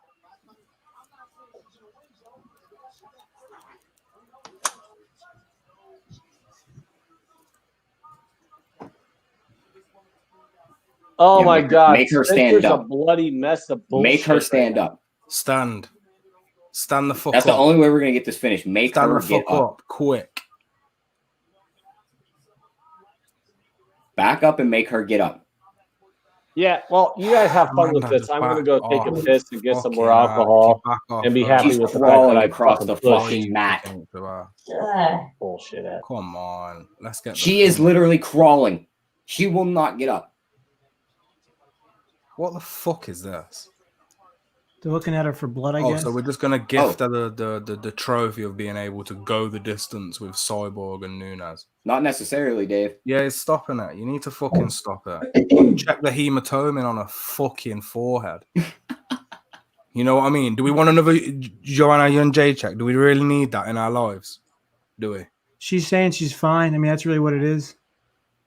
Oh Yeah, my God! make her stand Spencer's up. a bloody mess of bullshit. Make her stand up. Stand the fuck That's up. the only way we're gonna get this finished. Make Stand her the get fuck up. quick. Back up and make her get up. Yeah, well, you guys have fun with Amanda, this. I'm gonna back go take a off. piss and get some more Fucking hell, alcohol back off, and be Herb. happy She's with the fact crawling that I across fucking the pushed fucking mat. bullshit at. Come on, let's get. She is literally crawling. She will not get up. What the fuck is this? They're looking at her for blood, I Oh, guess. so we're just gonna gift her the trophy of being able to go the distance with Cyborg and Nunes. Not necessarily, Dave. Yeah, it's stopping it. You need to fucking stop it. Check the hematoma on her fucking forehead. You know what I mean? Do we want another Joanna Jędrzejczyk check? Do we really need that in our lives? Do we? She's saying she's fine. I mean, that's really what it is.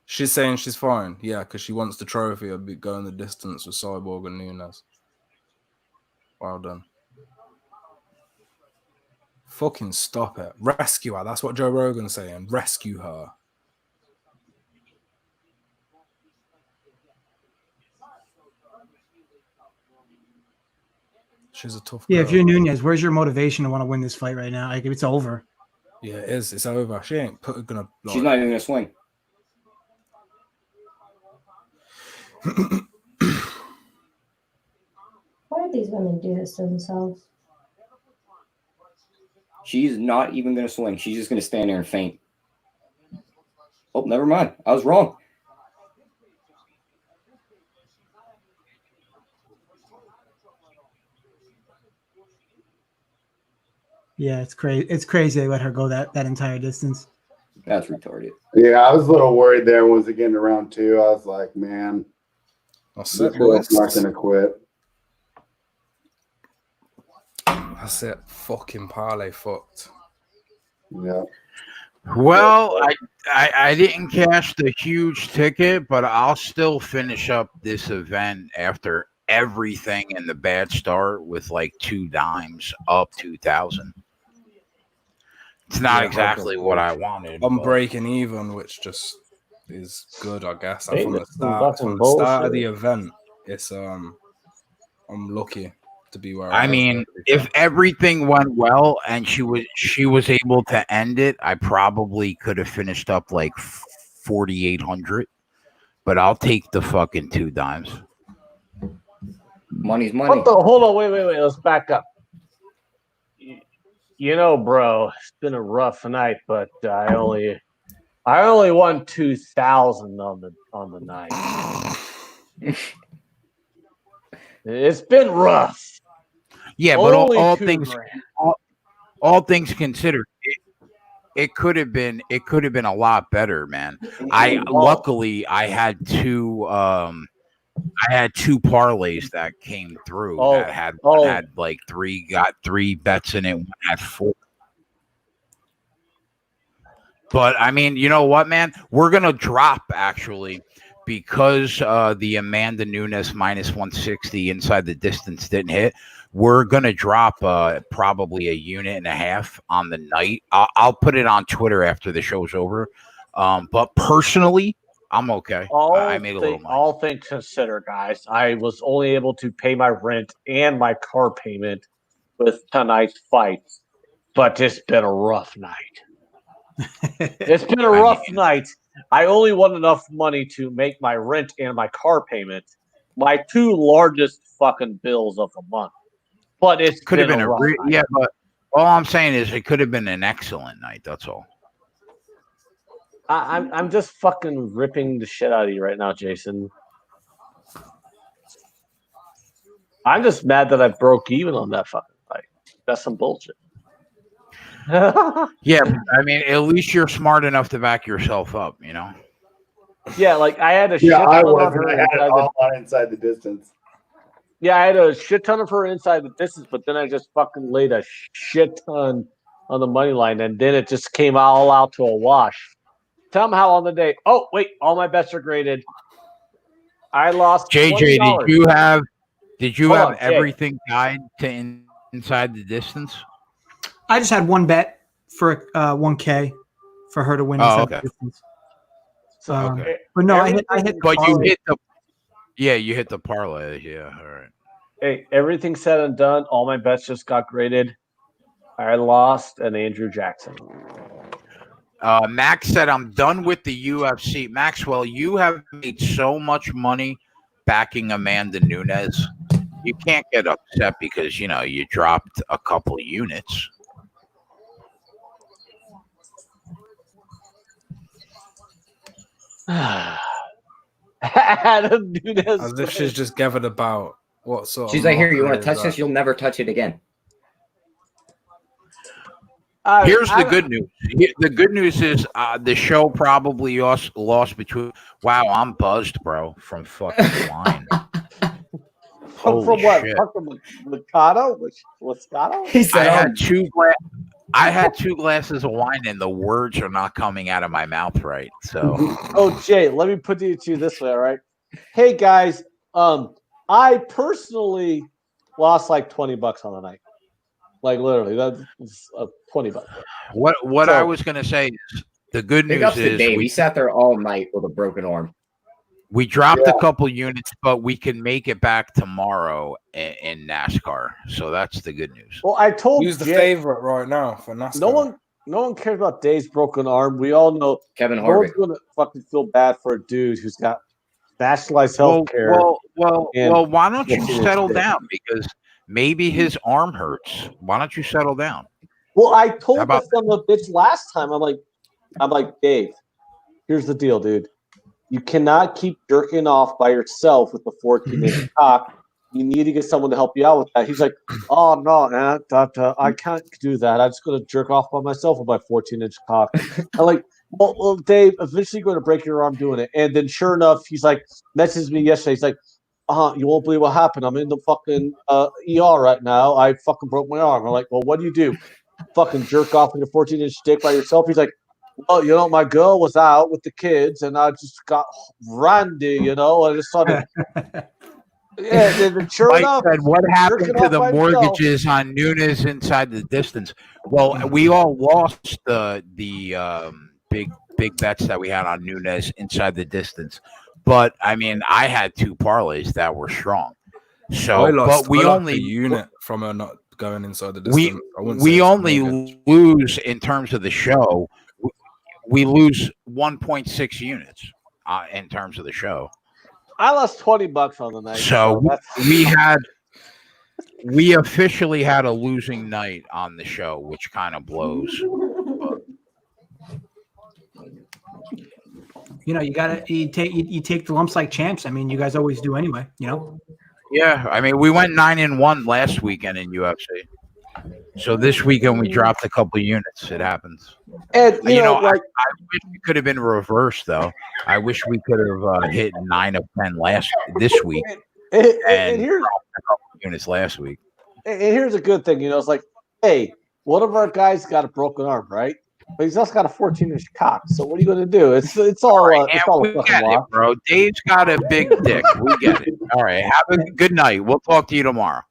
She's saying she's fine. Yeah, because she wants the trophy of going the distance with Cyborg and Nunes. Well done. Fucking stop it. Rescue her. That's what Joe Rogan's saying. Rescue her. She's a tough girl. Yeah, if you're Nunes, where's your motivation to want to win this fight right now? Like, it's over. Yeah, it is. It's over. She ain't gonna. Like, She's not even gonna swing. Why do these women do this to themselves? She's not even gonna swing. She's just gonna stand there and faint. Oh, never mind. I was wrong. Yeah, it's crazy. It's crazy they let her go that entire distance. That's retarded. Yeah, I was a little worried there. Was it getting to round two? I was like, man, That's this it, girl's boys. not going to quit. That's it. Fucking parlay fucked. Yeah. Well, I didn't cash the huge ticket, but I'll still finish up this event after everything in the bad start with like 2 dimes up 2,000. It's not exactly what I wanted. I'm but- breaking even, which just is good, I guess. Hey, From the that's some start, fucking from the start of bullshit. the event, it's I'm lucky to be where I was mean, there, to be if fair. everything went well and she was able to end it, I probably could have finished up like 4,800. But I'll take the fucking 2 dimes. Money's money. What the? Hold on, wait. Let's back up. You know, bro, it's been a rough night, but I only won 2,000 on the night. It's been rough. Yeah, but Only all 2 things grand. all things considered, it could have been a lot better, man. Luckily I had 2 I had 2 parlays that came through that had like 3 bets in it. One had 4. But I mean, you know what, man? We're gonna drop actually because the Amanda Nunes minus 160 inside the distance didn't hit. We're gonna drop probably 1.5 units on the night. I'll put it on Twitter after the show's over. But personally, I'm okay. I made a little money. All things considered, guys, I was only able to pay my rent and my car payment with tonight's fights, but it's been a rough night. It's been a rough night. I only won enough money to make my rent and my car payment, my 2 largest fucking bills of the month. But it could have been a rough night. Yeah, but all I'm saying is it could have been an excellent night. That's all. I'm just fucking ripping the shit out of you right now, Jason. I'm just mad that I broke even on that fucking fight. That's some bullshit. Yeah, I mean, at least you're smart enough to back yourself up, you know? Yeah, like I had a shit I ton was. of her I had it all on inside the distance. Yeah, I had a shit ton of her inside the distance, but then I just fucking laid a shit ton on the money line, and then it just came all out to a wash. Somehow on the day, oh wait, all my bets are graded. I lost. JJ, $20. did you have everything tied to inside the distance? I just had one bet for $1K for her to win. Okay. So, okay. But no, I hit. But you hit the. Yeah, you hit the parlay. Yeah, all right. Hey, everything said and done, all my bets just got graded. I lost an Andrew Jackson. Max said, "I'm done with the UFC." Maxwell, you have made so much money backing Amanda Nunes. You can't get upset because you dropped a couple units. Adam Nunes. As if she's just gathered about what sort She's of. like, here, you want to touch this? You'll never touch it again. Here's the good news. The good news is the show probably lost between. Wow, I'm buzzed, bro, from fucking wine. From what? From Moscato? Moscato? He said, I had 2 glasses of wine, and the words are not coming out of my mouth right. So, oh, Jay, let me put it to you this way, all right? Hey guys, I personally lost like $20 on the night. Like literally, that's $20. What I was gonna say is the good news is we sat there all night with a broken arm. We dropped a couple units, but we can make it back tomorrow in NASCAR. So that's the good news. Well, I told who's the favorite right now for NASCAR? No one cares about Dave's broken arm. We all know Kevin Harvick. No one's gonna fucking feel bad for a dude who's got nationalized health care. Well, why don't you settle down? Because maybe his arm hurts. Why don't you settle down? Well, I told the son of a bitch last time. I'm like, Dave, here's the deal, dude. You cannot keep jerking off by yourself with the 14-inch cock. You need to get someone to help you out with that. He's like, oh, no, man, I can't do that. I'm just going to jerk off by myself with my 14-inch cock. I'm like, well, Dave, eventually you're going to break your arm doing it. And then sure enough, he's like, messaged me yesterday. He's like, you won't believe what happened. I'm in the fucking ER right now. I fucking broke my arm. I'm like, well, what do? Fucking jerk off with a 14-inch dick by yourself? He's like, well, my girl was out with the kids, and I just got randy, I just started. Yeah, sure enough. Said, what happened to the mortgages on Nunes inside the distance? Well, we all lost the big bets that we had on Nunes inside the distance. But I mean, I had 2 parlays that were strong. So, but we only a unit from her not going inside the distance. We only lose in terms of the show. We lose 1.6 units in terms of the show. I lost $20 on the night. So we officially had a losing night on the show, which kind of blows. You take the lumps like champs. I mean, you guys always do anyway. Yeah, I mean, we went 9-1 last weekend in UFC. So this weekend we dropped a couple units. It happens. And You know, like I wish it could have been reversed, though. I wish we could have hit 9 of 10 this week, and here's dropped a couple units last week. and here's a good thing. It's like, hey, one of our guys got a broken arm, right? But he's also got a 14-inch cock. So what are you going to do? It's all it's all we a fucking get wash. it, bro. Dave's got a big dick. We get it. All right. Have a good night. We'll talk to you tomorrow.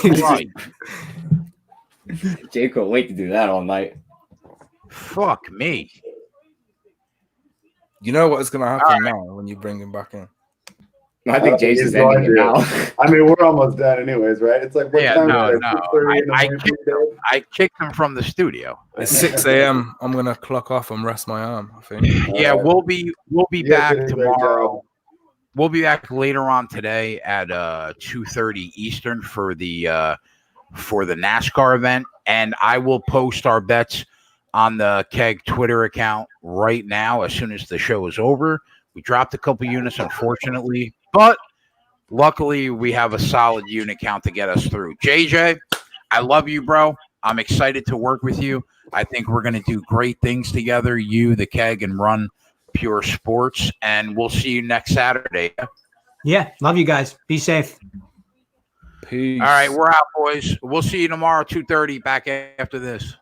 Right. Jay couldn't wait to do that all night. Fuck me. You know what is going to happen now when you bring him back in? I think Jason's ending it now. I mean, we're almost done anyways, right? It's like, what time is it? 6:30 in the morning, Dave? I kicked him from the studio. It's 6 a.m. I'm going to clock off and rest my arm, I think. Yeah, we'll be You guys back did a great tomorrow. job. We'll be back later on today at 2:30 Eastern for the NASCAR event, and I will post our bets on the Keg Twitter account right now as soon as the show is over. We dropped a couple units, unfortunately, but luckily we have a solid unit count to get us through. JJ, I love you, bro. I'm excited to work with you. I think we're going to do great things together, you, the Keg, and Run Pure Sports, and we'll see you next Saturday. Yeah, love you guys. Be safe. Peace. All right, we're out, boys. We'll see you tomorrow, 2:30, back after this.